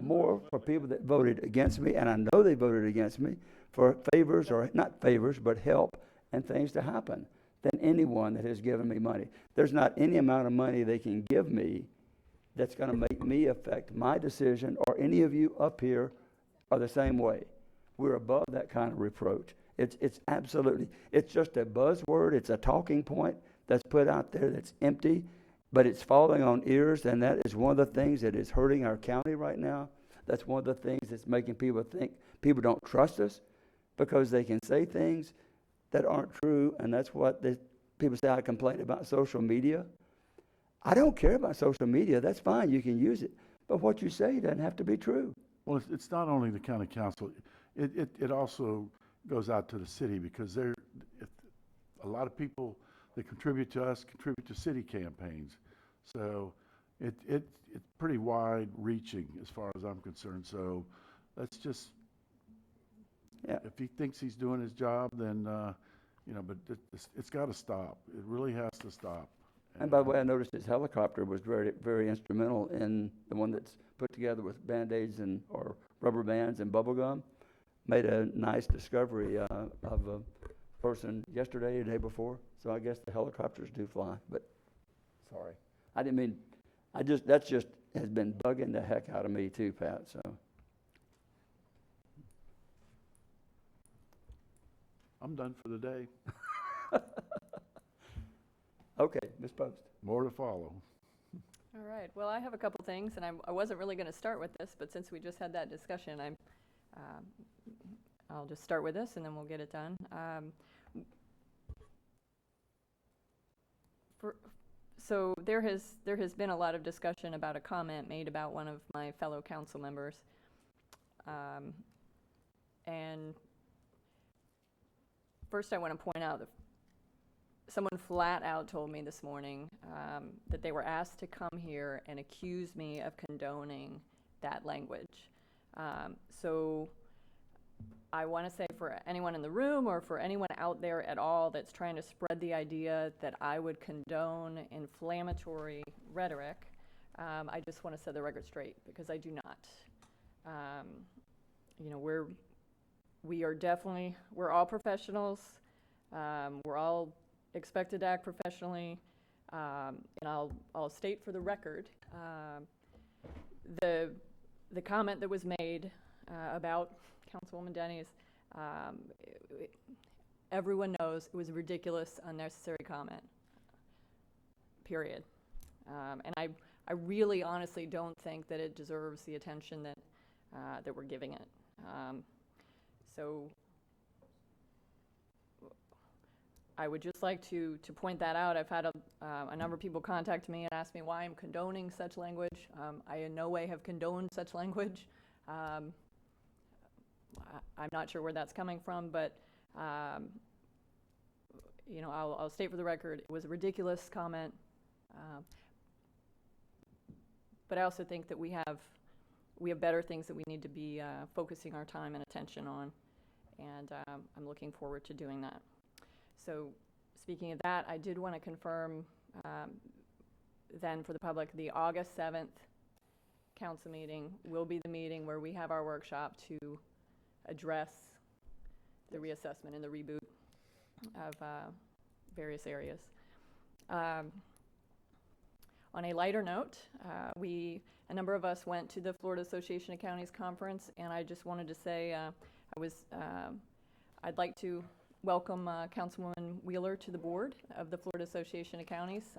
More for people that voted against me, and I know they voted against me, for favors, or not favors, but help and things to happen, than anyone that has given me money. There's not any amount of money they can give me that's going to make me affect my decision, or any of you up here are the same way. We're above that kind of reproach. It's absolutely, it's just a buzzword. It's a talking point that's put out there that's empty, but it's falling on ears, and that is one of the things that is hurting our county right now. That's one of the things that's making people think people don't trust us, because they can say things that aren't true, and that's what people say. I complain about social media. I don't care about social media. That's fine. You can use it. But what you say doesn't have to be true. Well, it's not only the county council. It also goes out to the city, because a lot of people that contribute to us contribute to city campaigns. So it's pretty wide-reaching as far as I'm concerned. So let's just, if he thinks he's doing his job, then, but it's got to stop. It really has to stop. And by the way, I noticed his helicopter was very, very instrumental in the one that's put together with Band-Aids or rubber bands and bubble gum. Made a nice discovery of a person yesterday, the day before. So I guess the helicopters do fly, but sorry. I didn't mean, that's just has been bugging the heck out of me too, Pat, so. I'm done for the day. Okay, Ms. Post. More to follow. All right. Well, I have a couple things, and I wasn't really going to start with this, but since we just had that discussion, I'll just start with this, and then we'll get it done. So there has been a lot of discussion about a comment made about one of my fellow council members, and first I want to point out that someone flat out told me this morning that they were asked to come here and accuse me of condoning that language. So I want to say, for anyone in the room or for anyone out there at all that's trying to spread the idea that I would condone inflammatory rhetoric, I just want to set the record straight, because I do not. we are definitely, we're all professionals. We're all expected to act professionally. And I'll state for the record, the comment that was made about Councilwoman Denny's, everyone knows it was a ridiculous, unnecessary comment, period. And I really honestly don't think that it deserves the attention that we're giving it. So I would just like to point that out. I've had a number of people contact me and ask me why I'm condoning such language. I in no way have condoned such language. I'm not sure where that's coming from, but you know, I'll state for the record, it was a ridiculous comment. But I also think that we have better things that we need to be focusing our time and attention on, and I'm looking forward to doing that. So speaking of that, I did want to confirm then for the public, the August 7th council meeting will be the meeting where we have our workshop to address the reassessment and the reboot of various areas. On a lighter note, a number of us went to the Florida Association of Counties conference, and I just wanted to say I'd like to welcome Councilwoman Wheeler to the board of the Florida Association of Counties.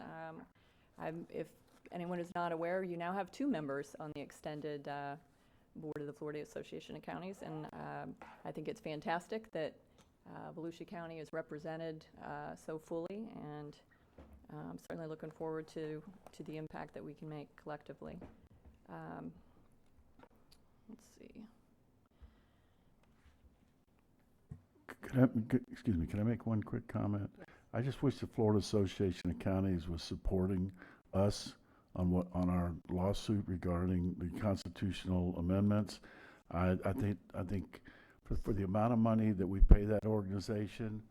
If anyone is not aware, you now have 2 members on the extended board of the Florida Association of Counties, and I think it's fantastic that Volusia County is represented so fully, and I'm certainly looking forward to the impact that we can make collectively. Let's see. Excuse me, can I make one quick comment? I just wish the Florida Association of Counties was supporting us on our lawsuit regarding the constitutional amendments. I think for the amount of money that we pay that organization,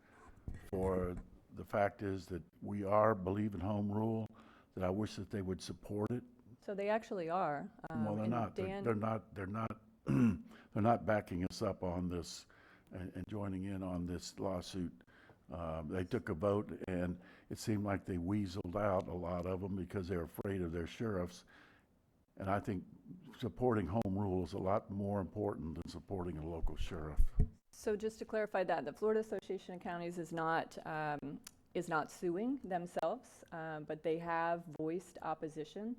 for the fact is that we believe in home rule, that I wish that they would support it. So they actually are. Well, they're and not. Dan, They're not backing us up on this and joining in on this lawsuit. They took a vote, and it seemed like they weaseled out a lot of them because they're afraid of their sheriffs. And I think supporting home rule is a lot more important than supporting a local sheriff. So just to clarify that, the Florida Association of Counties is not suing themselves, but they have voiced opposition,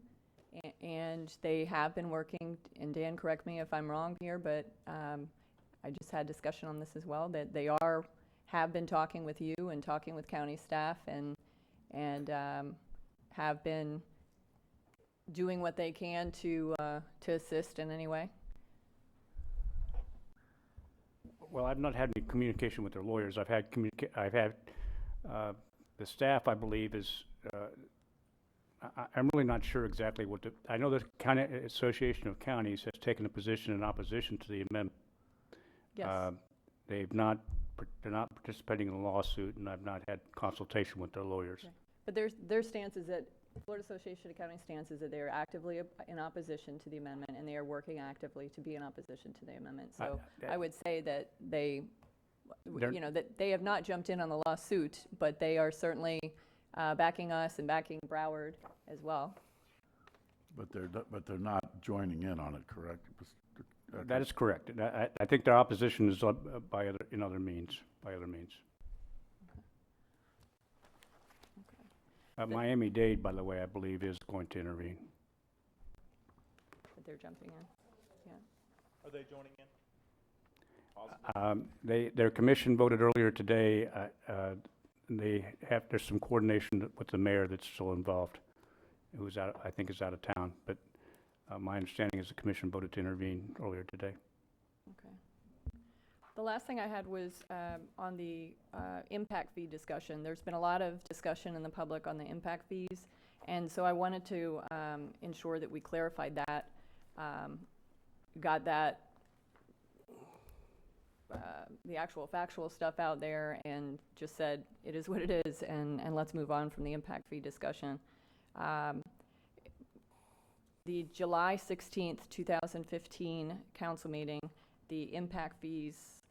and they have been working, and Dan, correct me if I'm wrong here, but I just had discussion on this as well, that they have been talking with you and talking with county staff, and have been doing what they can to assist in any way. Well, I've not had any communication with their lawyers. I've had the staff, I believe, is. I'm really not sure exactly what I know the County Association of Counties has taken a position in opposition to the amendment. Yes. They're not participating in the lawsuit, and I've not had consultation with their lawyers. Okay. But their stance is that, Florida Association of County stance is that they are actively in opposition to the amendment, and they are working actively to be in opposition to the amendment. So I would say that they have not jumped in on the lawsuit, but they are certainly backing us and backing Broward as well. But they're not joining in on it, correct? That is correct. I think their opposition is by other means. Miami Dade, by the way, I believe is going to intervene. But they're jumping in. Yeah. Are they joining in? Their commission voted earlier today. There's some coordination with the mayor that's still involved, who's I think is out of town. But my understanding is the commission voted to intervene earlier today. Okay. The last thing I had was on the impact fee discussion. There's been a lot of discussion in the public on the impact fees, and so I wanted to ensure that we clarified that, got that, the actual factual stuff out there, and just said it is what it is, and let's move on from the impact fee discussion. The July 16th, 2015 council meeting, the impact fees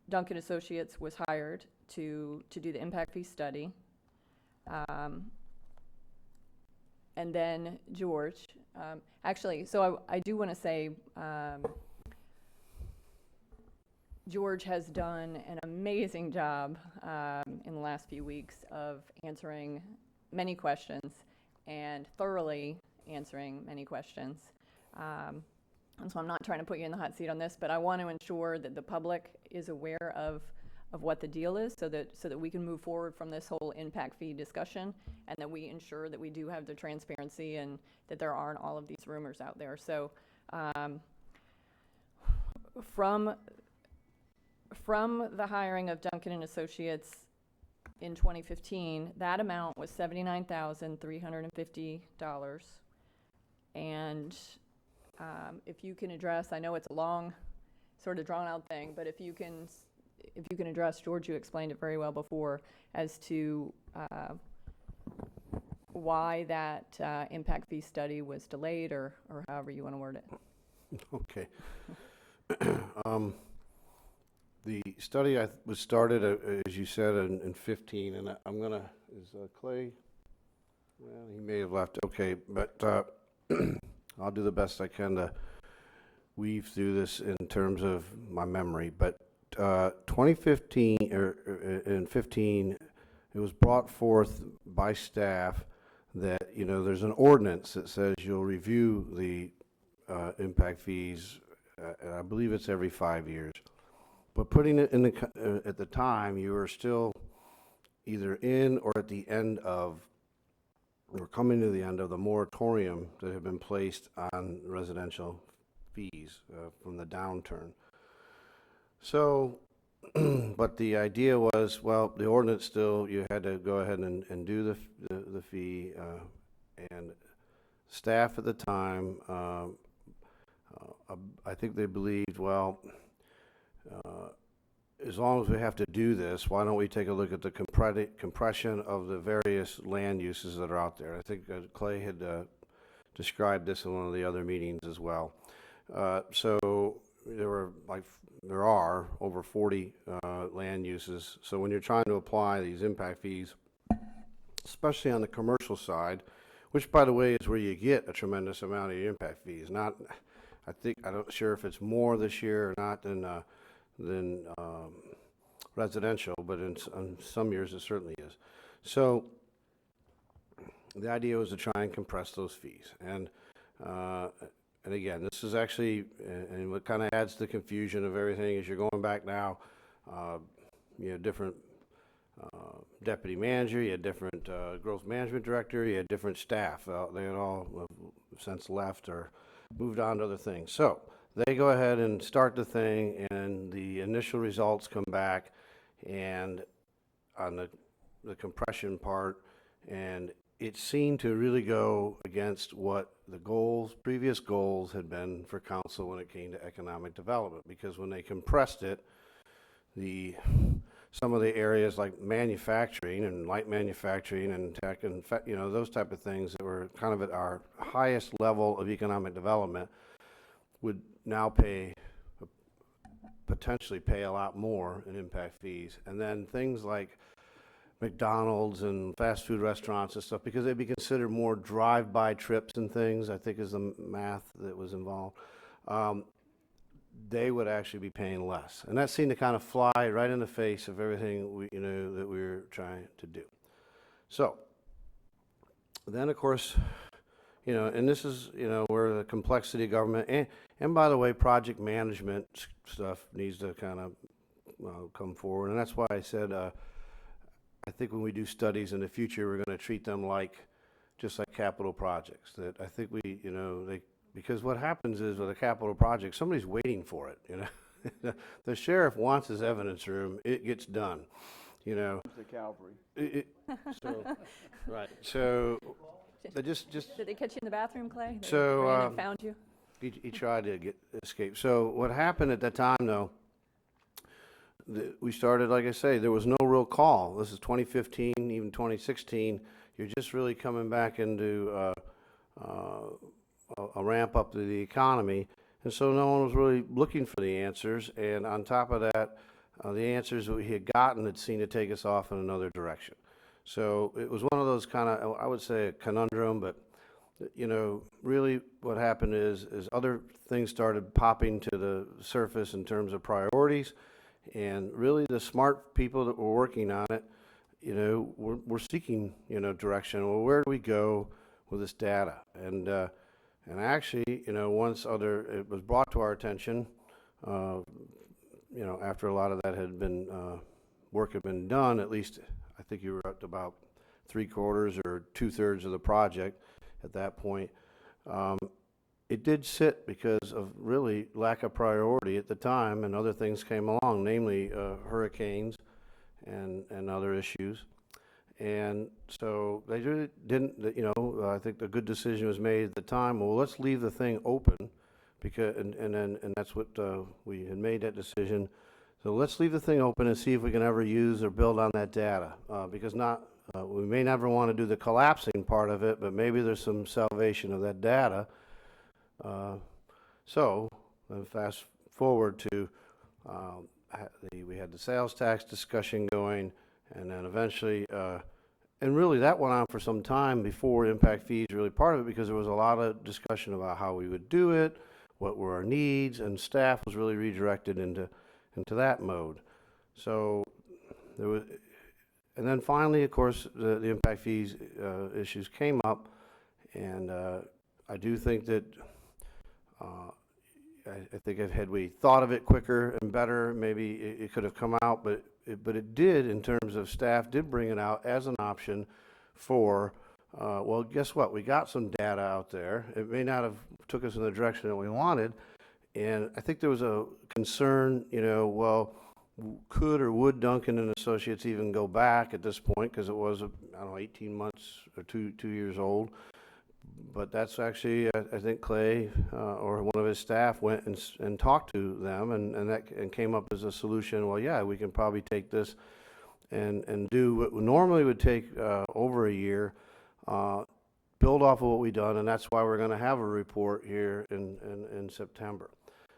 Duncan Associates was hired to do the impact fee study. And then George, actually, so I do want to say, George has done an amazing job in the last few weeks of answering many questions and thoroughly answering many questions. And so I'm not trying to put you in the hot seat on this, but I want to ensure that the public is aware of what the deal is so that we can move forward from this whole impact fee discussion, and that we ensure that we do have the transparency and that there aren't all of these rumors out there. So from the hiring of Duncan and Associates in 2015, that amount was $79,350. And if you can address, I know it's a long, sort of drawn out thing, but if you can address, George, you explained it very well before, as to why that impact fee study was delayed, or however you want to word it. Okay. The study was started, as you said, in 15, and I'm going to, is Clay, well, he may have left, okay, but I'll do the best I can to weave through this in terms of my memory. But 2015, in 15, it was brought forth by staff that, you know, there's an ordinance that says you'll review the impact fees, and I believe it's every 5 years. But putting it in at the time, you were still either in or at the end of, or coming to the end of the moratorium that had been placed on residential fees from the downturn. So, but the idea was, well, the ordinance still, you had to go ahead and do the fee, and staff at the time, I think they believed, well, as long as we have to do this, why don't we take a look at the compression of the various land uses that are out there? I think Clay had described this in one of the other meetings as well. So there are over 40 land uses. So when you're trying to apply these impact fees, especially on the commercial side, which, by the way, is where you get a tremendous amount of impact fees. Not, I'm not sure if it's more this year or not than residential, but in some years it certainly is. So the idea was to try and compress those fees. And again, this is actually, and what kind of adds to the confusion of everything is you're going back now, you had different deputy manager, you had different growth management director, you had different staff. They had all since left or moved on to other things. So they go ahead and start the thing, and the initial results come back, and on the compression part, and it seemed to really go against what the previous goals had been for council when it came to economic development, because when they compressed it, some of the areas like manufacturing and light manufacturing and tech and those type of things that were kind of at our highest level of economic development would now potentially pay a lot more in impact fees. And then things like McDonald's and fast food restaurants and stuff, because they'd be considered more drive-by trips and things, I think is the math that was involved, they would actually be paying less. And that seemed to kind of fly right in the face of everything that we were trying to do. So then, of course, and this is, where the complexity of government, and by the way, project management stuff needs to kind of come forward. And that's why I said, I think when we do studies in the future, we're going to treat them just like capital projects. That I think because what happens is with a capital project, somebody's waiting for it, The sheriff wants his evidence room, it gets done, The Calvary. Right. So, Did they catch you in the bathroom, Clay? They So, ran and found you? He tried to escape. So what happened at that time, though, we started, like I say, there was no real call. This is 2015, even 2016. You're just really coming back into a ramp up to the economy. And so no one was really looking for the answers. And on top of that, the answers that we had gotten had seemed to take us off in another direction. So it was one of those kind of, I would say, a conundrum, but you know, really what happened is other things started popping to the surface in terms of priorities, and really the smart people that were working on it, you know, were seeking, you know, direction. Well, where do we go with this data? And actually, you know, once it was brought to our attention, you know, after a lot of that had been, work had been done, at least I think you were up to about 3/4 or 2/3 of the project at that point. It did sit because of really lack of priority at the time, and other things came along, namely hurricanes and other issues. And so they really didn't, you know, I think the good decision was made at the time, well, let's leave the thing open, because, and that's what we had made that decision. So let's leave the thing open and see if we can ever use or build on that data, because we may never want to do the collapsing part of it, but maybe there's some salvation of that data. So fast forward to we had the sales tax discussion going, and then eventually, and really that went on for some time before impact fees really part of it, because there was a lot of discussion about how we would do it, what were our needs, and staff was really redirected into that mode. So there was, and then finally, of course, the impact fees issues came up, and I do think that I think had we thought of it quicker and better, maybe it could have come out, but it did, in terms of staff, did bring it out as an option for, well, guess what? We got some data out there. It may not have took us in the direction that we wanted, and I think there was a concern, you know, well, could or would Duncan and Associates even go back at this point, because it was, I don't know, 18 months or two years old. But that's actually, I think Clay or one of his staff went and talked to them, and came up as a solution. Well, yeah, we can probably take this and do what normally would take over a year, build off of what we've done, and that's why we're going to have a report here in September.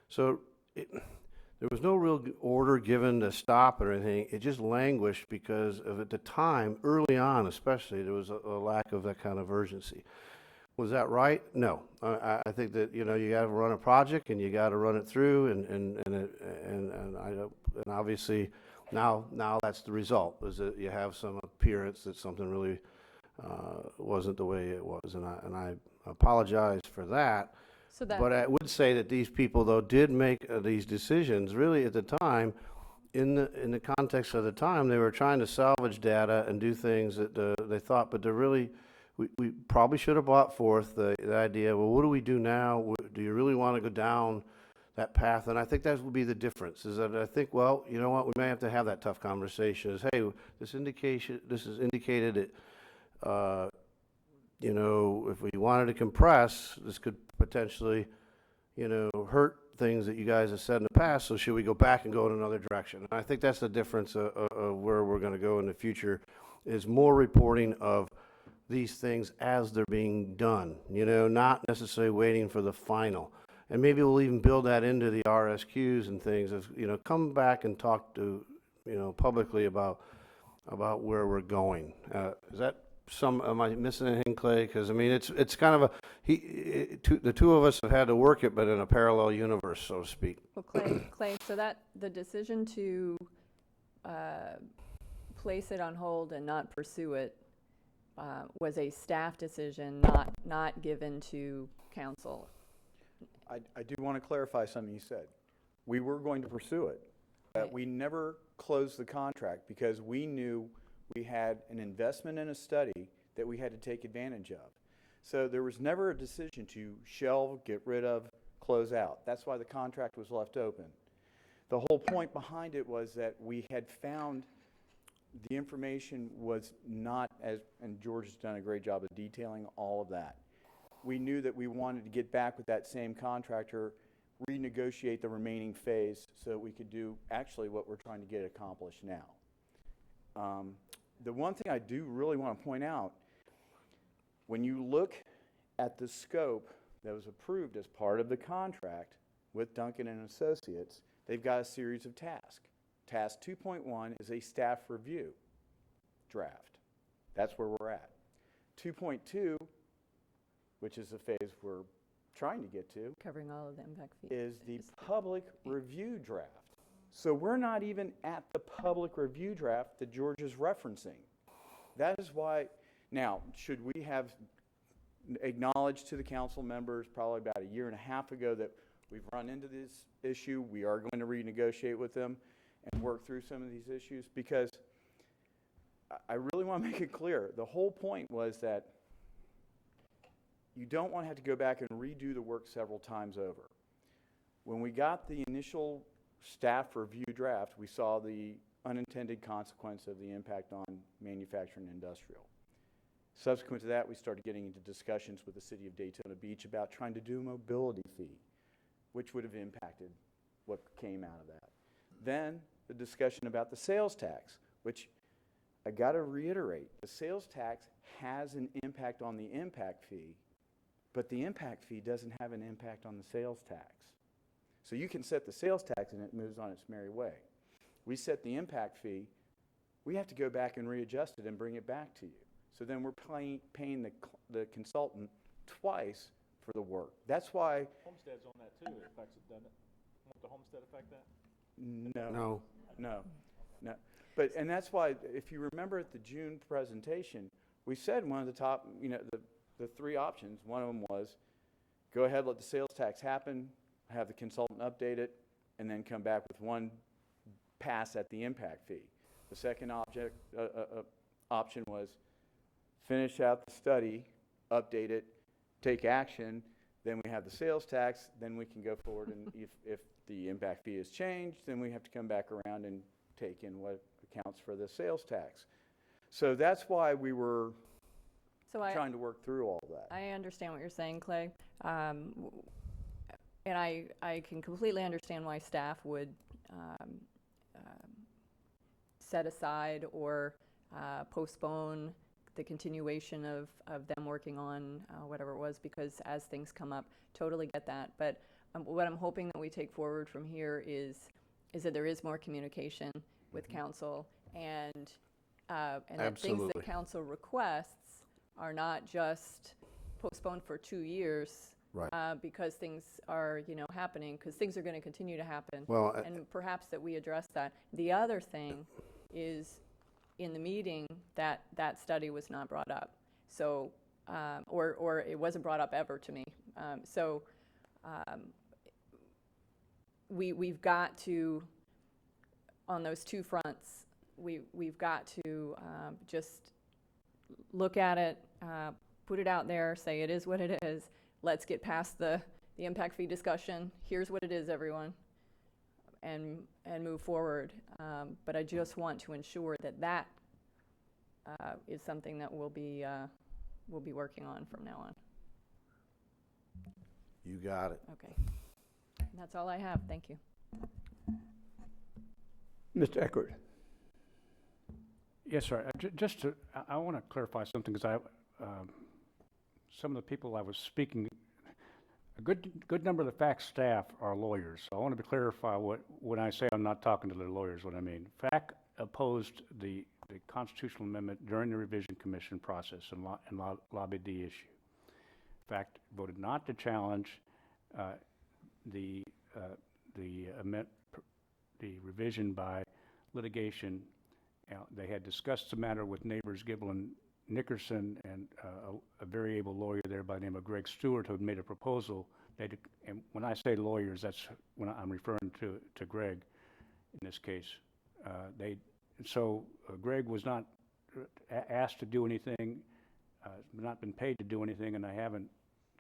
So there was no real order given to stop or anything. It just languished because of, at the time, early on especially, there was a lack of that kind of urgency. Was that right? No. I think that, you know, you got to run a project and you got to run it through, and obviously now that's the result, is that you have some appearance that something really wasn't the way it was, and I apologize for that. So that, but I would say that these people, though, did make these decisions really at the time. In the context of the time, they were trying to salvage data and do things that they thought, but they're really. We probably should have brought forth the idea, well, what do we do now? Do you really want to go down that path? And I think that would be the difference, is that I think, well, you know what, we may have to have that tough conversation, is, hey, this is indicated that, you know, if we wanted to compress, this could potentially, you know, hurt things that you guys have said in the past, so should we go back and go in another direction? And I think that's the difference of where we're going to go in the future, is more reporting of these things as they're being done, you know, not necessarily waiting for the final. And maybe we'll even build that into the RSQs and things, of, you know, come back and talk to, you know, publicly about where we're going. Is that am I missing anything, Clay? Because, I mean, it's kind of the two of us have had to work it, but in a parallel universe, so to speak. well, Clay, so that the decision to place it on hold and not pursue it was a staff decision, not given to council. I do want to clarify something you said. We were going to pursue it. We never closed the contract because we knew we had an investment in a study that we had to take advantage of. So there was never a decision to shelve, get rid of, close out. That's why the contract was left open. The whole point behind it was that we had found the information was not as, and George has done a great job of detailing all of that. We knew that we wanted to get back with that same contractor, renegotiate the remaining phase so that we could do actually what we're trying to get accomplished now. The one thing I do really want to point out, when you look at the scope that was approved as part of the contract, with Duncan and Associates, they've got a series of tasks. Task 2.1 is a staff review draft. That's where we're at. 2.2, which is the phase we're trying to get to, Covering all of the impact fees. is the public review draft. So we're not even at the public review draft that George is referencing. That is why, now, should we have acknowledged to the council members probably about a year and a half ago that we've run into this issue, we are going to renegotiate with them and work through some of these issues? Because I really want to make it clear, the whole point was that you don't want to have to go back and redo the work several times over. When we got the initial staff review draft, we saw the unintended consequence of the impact on manufacturing and industrial. Subsequent to that, we started getting into discussions with the city of Daytona Beach about trying to do a mobility fee, which would have impacted what came out of that. Then the discussion about the sales tax, which I got to reiterate, the sales tax has an impact on the impact fee, but the impact fee doesn't have an impact on the sales tax. So you can set the sales tax and it moves on its merry way. We set the impact fee, we have to go back and readjust it and bring it back to you. So then we're paying the consultant twice for the work. That's why. Homestead's on that too, it affects it, doesn't it? Won't the homestead affect that? No. But, and that's why, if you remember at the June presentation, we said one of the top, the three options, one of them was go ahead, let the sales tax happen, have the consultant update it, and then come back with one pass at the impact fee. The second option was finish out the study, update it, take action, then we have the sales tax, then we can go forward, and if the impact fee is changed, then we have to come back around and take in what accounts for the sales tax. So that's why we were trying to work through all that. I understand what you're saying, Clay. And I can completely understand why staff would set aside or postpone the continuation of them working on whatever it was, because as things come up, totally get that. But what I'm hoping that we take forward from here is that there is more communication with council, and that things that council requests are not just postponed for 2 years. Right. Because things are, happening, because things are going to continue to happen. Well, and perhaps that we address that. The other thing is, in the meeting, that study was not brought up. So, or it wasn't brought up ever to me. We've got to, on those two fronts, we've got to just look at it, put it out there, say it is what it is. Let's get past the impact fee discussion. Here's what it is, everyone, and move forward. But I just want to ensure that is something that we'll be working on from now on. You got it. Okay. That's all I have. Thank you. Mr. Eckert. Yes, sir. I want to clarify something, because some of the people I was speaking, a good number of the FAC staff are lawyers. So I want to clarify when I say I'm not talking to the lawyers, what I mean. FAC opposed the constitutional amendment during the revision commission process and lobbied the issue. FAC voted not to challenge the revision by litigation. They had discussed the matter with neighbors Gibble and Nickerson, and a very able lawyer there by the name of Greg Stewart, who had made a proposal. And when I say lawyers, that's when I'm referring to Greg in this case. Greg was not asked to do anything, not been paid to do anything, and I haven't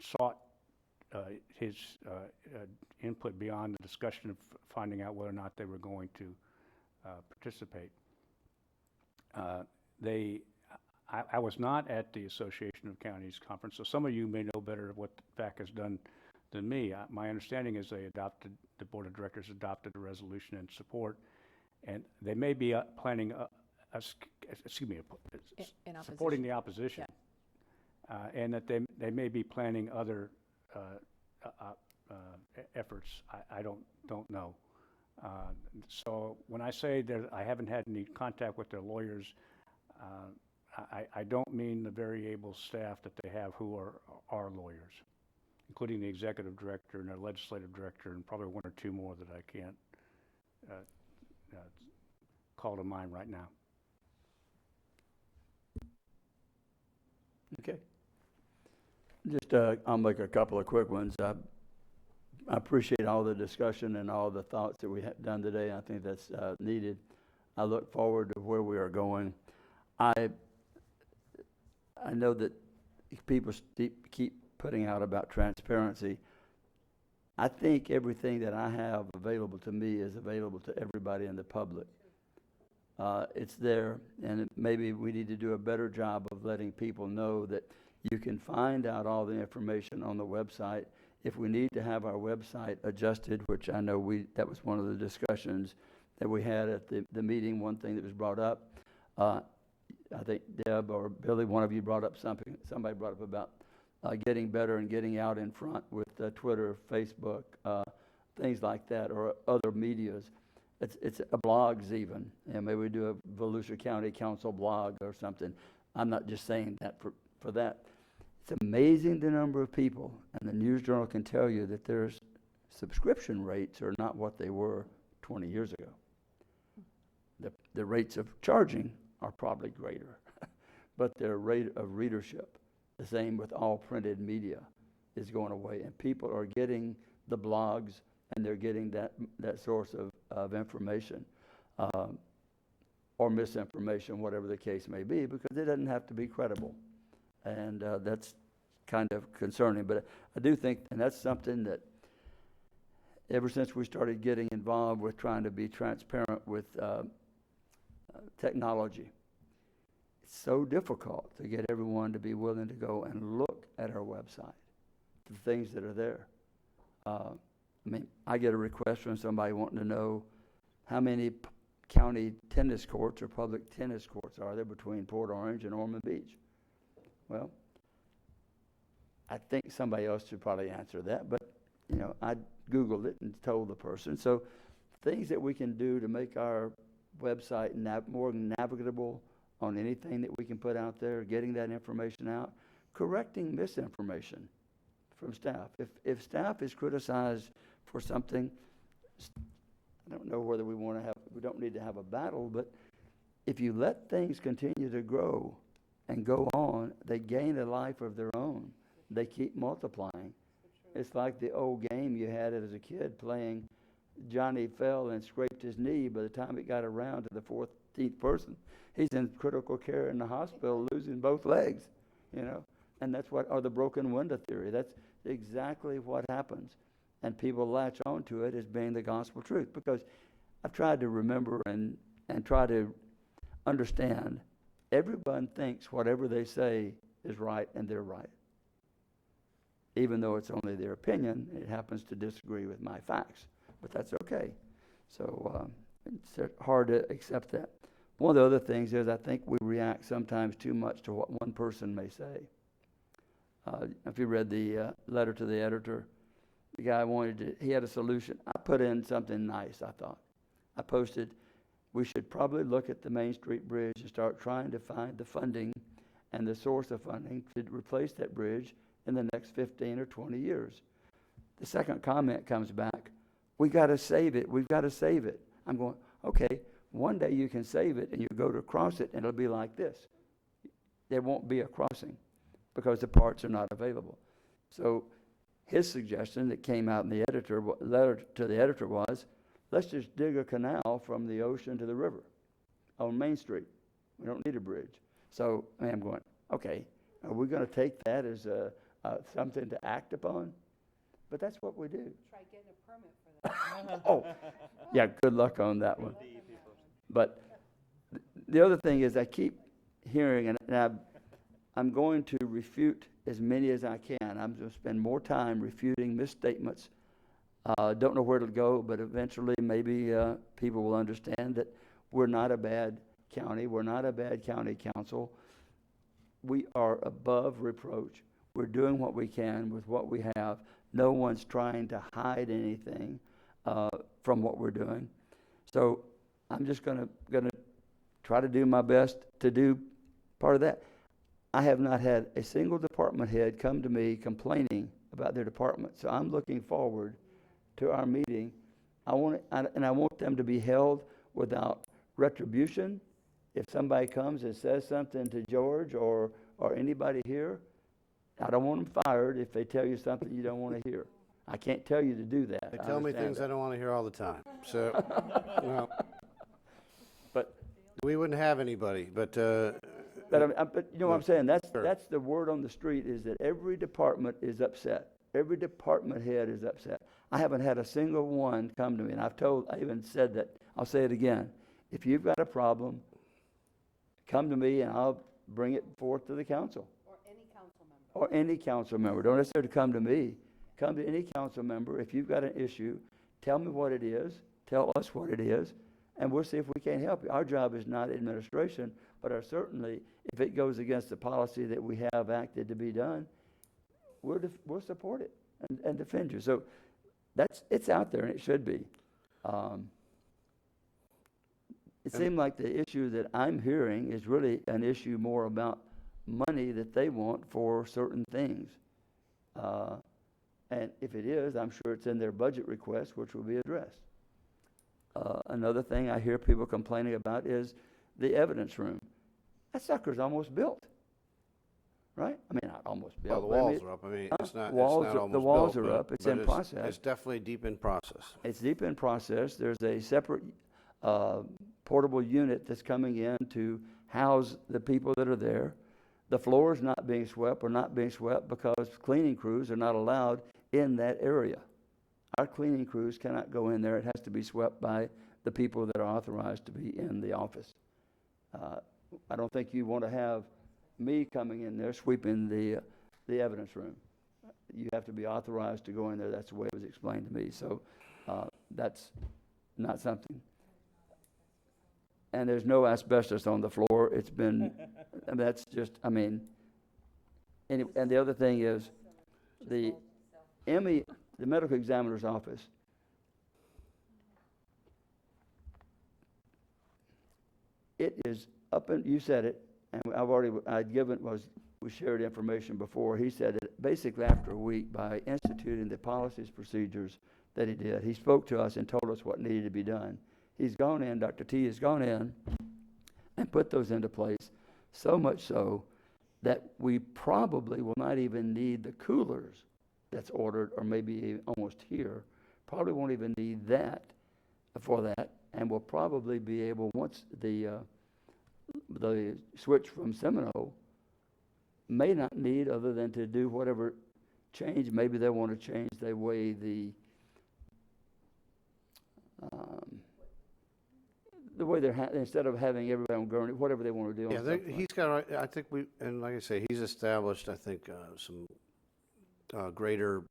sought his input beyond the discussion of finding out whether or not they were going to participate. I was not at the Association of Counties conference, so some of you may know better what FAC has done than me. My understanding is the board of directors adopted a resolution in support, and they may be planning, supporting the opposition, and that they may be planning other efforts, I don't know. So when I say that I haven't had any contact with their lawyers, I don't mean the very able staff that they have who are our lawyers, including the executive director and their legislative director, and probably one or two more that I can't call to mind right now. Okay. Just, I'll make a couple of quick ones. I appreciate all the discussion and all the thoughts that we have done today. I think that's needed. I look forward to where we are going. I know that people keep putting out about transparency. I think everything that I have available to me is available to everybody in the public. It's there, and maybe we need to do a better job of letting people know that you can find out all the information on the website. If we need to have our website adjusted, which I know that was one of the discussions that we had at the meeting, one thing that was brought up. I think Deb or Billy, one of you brought up something, somebody brought up about getting better and getting out in front with Twitter, Facebook, things like that, or other medias. It's blogs even, and maybe we do a Volusia County Council blog or something. I'm not just saying that for that. It's amazing the number of people, and the News Journal can tell you that their subscription rates are not what they were 20 years ago. The rates of charging are probably greater, but their rate of readership, the same with all printed media, is going away, and people are getting the blogs, and they're getting that source of information, or misinformation, whatever the case may be, because it doesn't have to be credible. And that's kind of concerning. But I do think, and that's something that ever since we started getting involved with trying to be transparent with technology, it's so difficult to get everyone to be willing to go and look at our website, the things that are there. I mean, I get a request from somebody wanting to know how many county tennis courts or public tennis courts are there between Port Orange and Ormond Beach. Well, I think somebody else should probably answer that, but I Googled it and told the person. So things that we can do to make our website more navigable on anything that we can put out there, getting that information out, correcting misinformation from staff. If staff is criticized for something, I don't know whether we don't need to have a battle, but if you let things continue to grow and go on, they gain a life of their own. They keep multiplying. It's like the old game you had as a kid playing. Johnny fell and scraped his knee. By the time it got around to the 14th person, he's in critical care in the hospital, losing both legs, And that's or the broken window theory. That's exactly what happens. And people latch onto it as being the gospel truth, because I've tried to remember and try to understand. Everyone thinks whatever they say is right, and they're right. Even though it's only their opinion, it happens to disagree with my facts, but that's okay. So it's hard to accept that. One of the other things is I think we react sometimes too much to what one person may say. If you read the letter to the editor, the guy he had a solution. I put in something nice, I thought. I posted, we should probably look at the Main Street Bridge and start trying to find the funding and the source of funding to replace that bridge in the next 15 or 20 years. The second comment comes back, we got to save it. We've got to save it. I'm going, okay, one day you can save it and you go to cross it and it'll be like this. There won't be a crossing because the parts are not available. So his suggestion that came out in the letter to the editor was, let's just dig a canal from the ocean to the river on Main Street. We don't need a bridge. So I'm going, okay, are we going to take that as something to act upon? But that's what we do. Try getting a permit for that. Oh, yeah, good luck on that one. But the other thing is I keep hearing, and I'm going to refute as many as I can. I'm going to spend more time refuting misstatements. Don't know where it'll go, but eventually maybe people will understand that we're not a bad county. We're not a bad county council. We are above reproach. We're doing what we can with what we have. No one's trying to hide anything from what we're doing. So I'm just gonna try to do my best to do part of that. I have not had a single department head come to me complaining about their department. So I'm looking forward to our meeting. I want them to be held without retribution. If somebody comes and says something to George or anybody here, I don't want them fired if they tell you something you don't want to hear. I can't tell you to do that. They tell me things I don't want to hear all the time. So, well, but we wouldn't have anybody. But but you know what I'm saying? That's the word on the street, is that every department is upset. Every department head is upset. I haven't had a single one come to me, and I even said that. I'll say it again. If you've got a problem, come to me and I'll bring it forth to the council. Or any council member. Don't necessarily come to me. Come to any council member. If you've got an issue, tell me what it is. Tell us what it is, and we'll see if we can't help you. Our job is not administration, but certainly, if it goes against the policy that we have acted to be done, we'll support it and defend you. So it's out there, and it should be. It seemed like the issue that I'm hearing is really an issue more about money that they want for certain things. And if it is, I'm sure it's in their budget request, which will be addressed. Another thing I hear people complaining about is the evidence room. That sucker's almost built, right? I mean, not almost built. Well, the walls are up. I mean, it's not The almost walls built, are up. It's in process. It's definitely deep in process. It's deep in process. There's a separate portable unit that's coming in to house the people that are there. The floor is not being swept or not being swept because cleaning crews are not allowed in that area. Our cleaning crews cannot go in there. It has to be swept by the people that are authorized to be in the office. I don't think you want to have me coming in there sweeping the evidence room. You have to be authorized to go in there. That's the way it was explained to me. So that's not something. And there's no asbestos on the floor. It's been, and that's just, I mean, and the other thing is the medical examiner's office, it is up, and you said it, and we shared information before. He said it basically after a week by instituting the policies, procedures that he did. He spoke to us and told us what needed to be done. He's gone in, Dr. T has gone in and put those into place, so much so that we probably will not even need the coolers that's ordered, or maybe almost here. Probably won't even need that for that, and we'll probably be able, once the switch from Seminole, may not need other than to do whatever change. Maybe they want to change the way the way they're instead of having everybody on gurney, whatever they want to do. Yeah, he's got. I think and like I say, he's established. I think some greater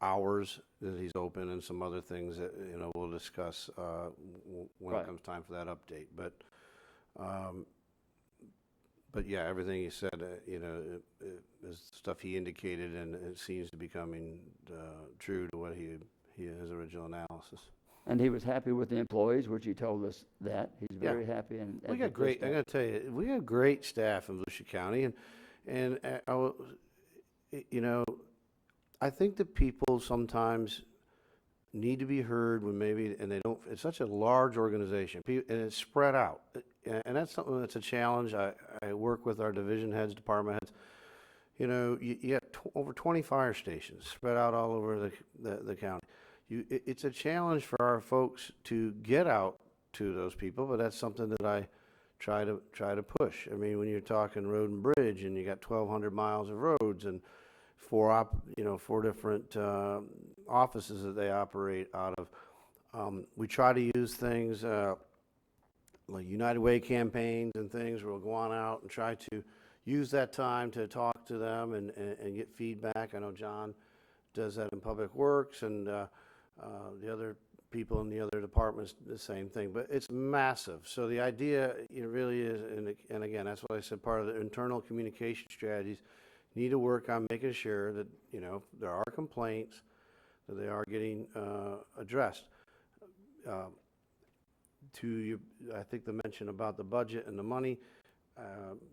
hours that he's open, and some other things that we'll discuss when it comes time for that update. But yeah, everything he said, is stuff he indicated, and it seems to be coming true to what his original analysis. And he was happy with the employees, which he told us that. He's very happy. And we got great, I got to tell you, we have great staff in Volusia County. And I think that people sometimes need to be heard when and they don't, it's such a large organization, and it's spread out. And that's something that's a challenge. I work with our division heads, department heads. You got over 20 fire stations spread out all over the county. It's a challenge for our folks to get out to those people, but that's something that I try to push. I mean, when you're talking road and bridge, and you got 1,200 miles of roads and four different offices that they operate out of, we try to use things like United Way campaigns and things where we'll go on out and try to use that time to talk to them and get feedback. I know John does that in Public Works, and the other people in the other departments, the same thing. But it's massive. So the idea really is, and again, that's what I said, part of the internal communication strategies need to work on making sure that, you know, if there are complaints, that they are getting addressed. To you, I think the mention about the budget and the money,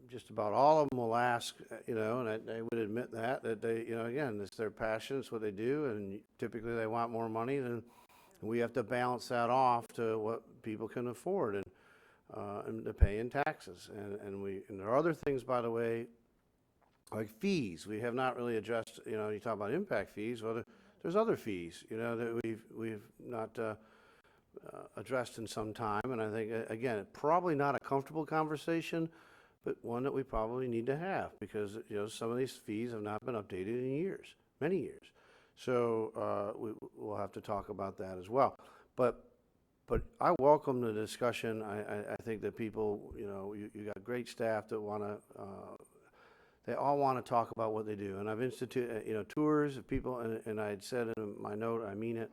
just about all of them will ask, you know, and they would admit that they, you know, again, it's their passion, it's what they do, and typically they want more money, and we have to balance that off to what people can afford and to pay in taxes. And there are other things, by the way, like fees. We have not really addressed, you know, you talk about impact fees, well, there's other fees, you know, that we've not addressed in some time, and I think, again, probably not a comfortable conversation, but one that we probably need to have, because, you know, some of these fees have not been updated in years, many years. So we'll have to talk about that as well. But I welcome the discussion. I think that people, you know, you got great staff that want to, they all want to talk about what they do. And I've instituted, you know, tours of people, and I had said in my note, I mean it,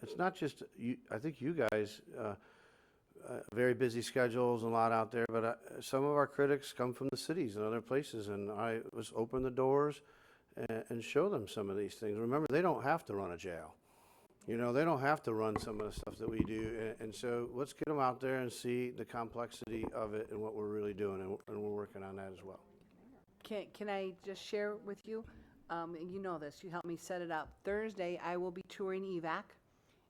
it's not just you. I think you guys, very busy schedules and a lot out there, but some of our critics come from the cities and other places, and I was open the doors and show them some of these things. Remember, they don't have to run a jail. You know, they don't have to run some of the stuff that we do, and so let's get them out there and see the complexity of it and what we're really doing, and we're working on that as well. Can I just share with you? You know this, you helped me set it up. Thursday, I will be touring EVAC,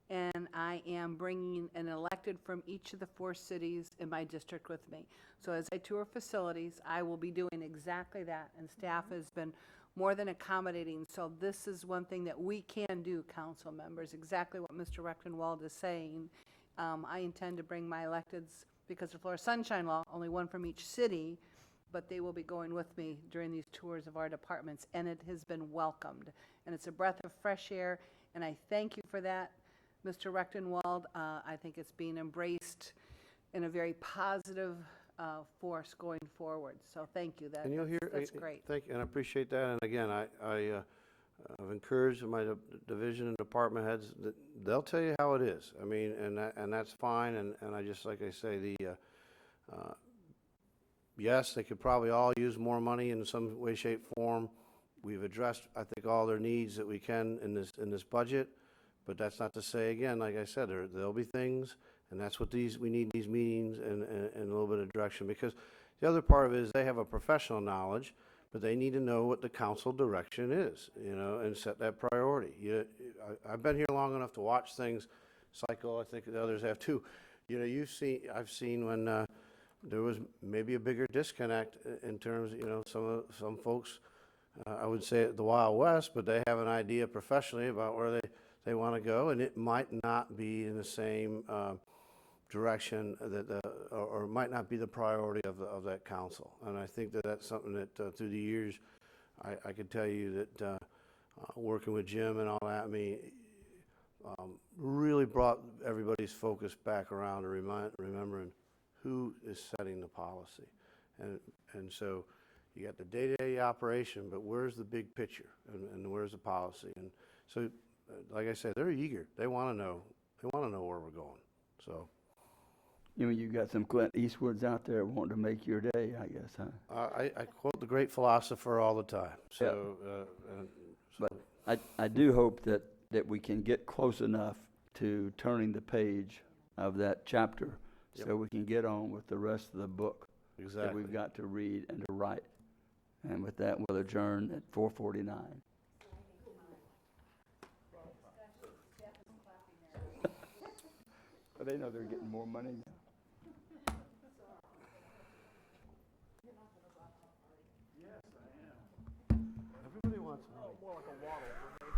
and I am bringing an elected from each of the 4 cities in my district with me. So as I tour facilities, I will be doing exactly that, and staff has been more than accommodating. So this is one thing that we can do, council members, exactly what Mr. Rechtenwald is saying. I intend to bring my electeds, because of Florida Sunshine Law, only one from each city, but they will be going with me during these tours of our departments, and it has been welcomed. And it's a breath of fresh air, and I thank you for that, Mr. Rechtenwald. I think it's being embraced in a very positive force going forward. So thank you. And you'll hear, that's great. Thank you, and I appreciate that. And again, I've encouraged my division and department heads that they'll tell you how it is. I mean, and that's fine. And I just, like I say, yes, they could probably all use more money in some way, shape, form. We've addressed, I think, all their needs that we can in this budget. But that's not to say, again, like I said, there'll be things, and that's what we need these meetings and a little bit of direction. Because the other part of it is they have a professional knowledge, but they need to know what the council direction is, you know, and set that priority. I've been here long enough to watch things cycle. I think the others have too. You know, I've seen when there was maybe a bigger disconnect in terms of, you know, some folks, I would say at the Wild West, but they have an idea professionally about where they want to go, and it might not be in the same direction or might not be the priority of that council. And I think that's something that through the years, I could tell you that working with Jim and all that, I mean, really brought everybody's focus back around to remembering who is setting the policy. And so you got the day-to-day operation, but where's the big picture and where's the policy? And so, like I said, they're eager. They want to know. They want to know where we're going. So, You know, you got some Clint Eastwoods out there wanting to make your day, I guess, huh? I quote the great philosopher all the time. So, But I do hope that we can get close enough to turning the page of that chapter so we can get on with the rest of the book that we've got to read and to write. And with that, we'll adjourn at 4:49. They know they're getting more money now. Everybody wants money. More like a waddle for me.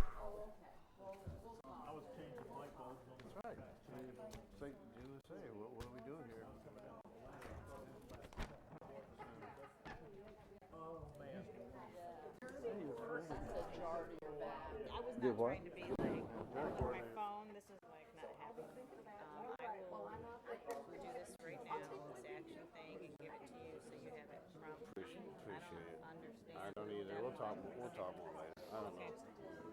I was changing light bulbs on the That's right. What are we doing here? I was Did not what? trying to be like, my phone, this is like not happening. I will do this right now, this action thing, and give it to you so you have it from. Appreciate it. Understand. I don't either. We'll talk more later. I don't know.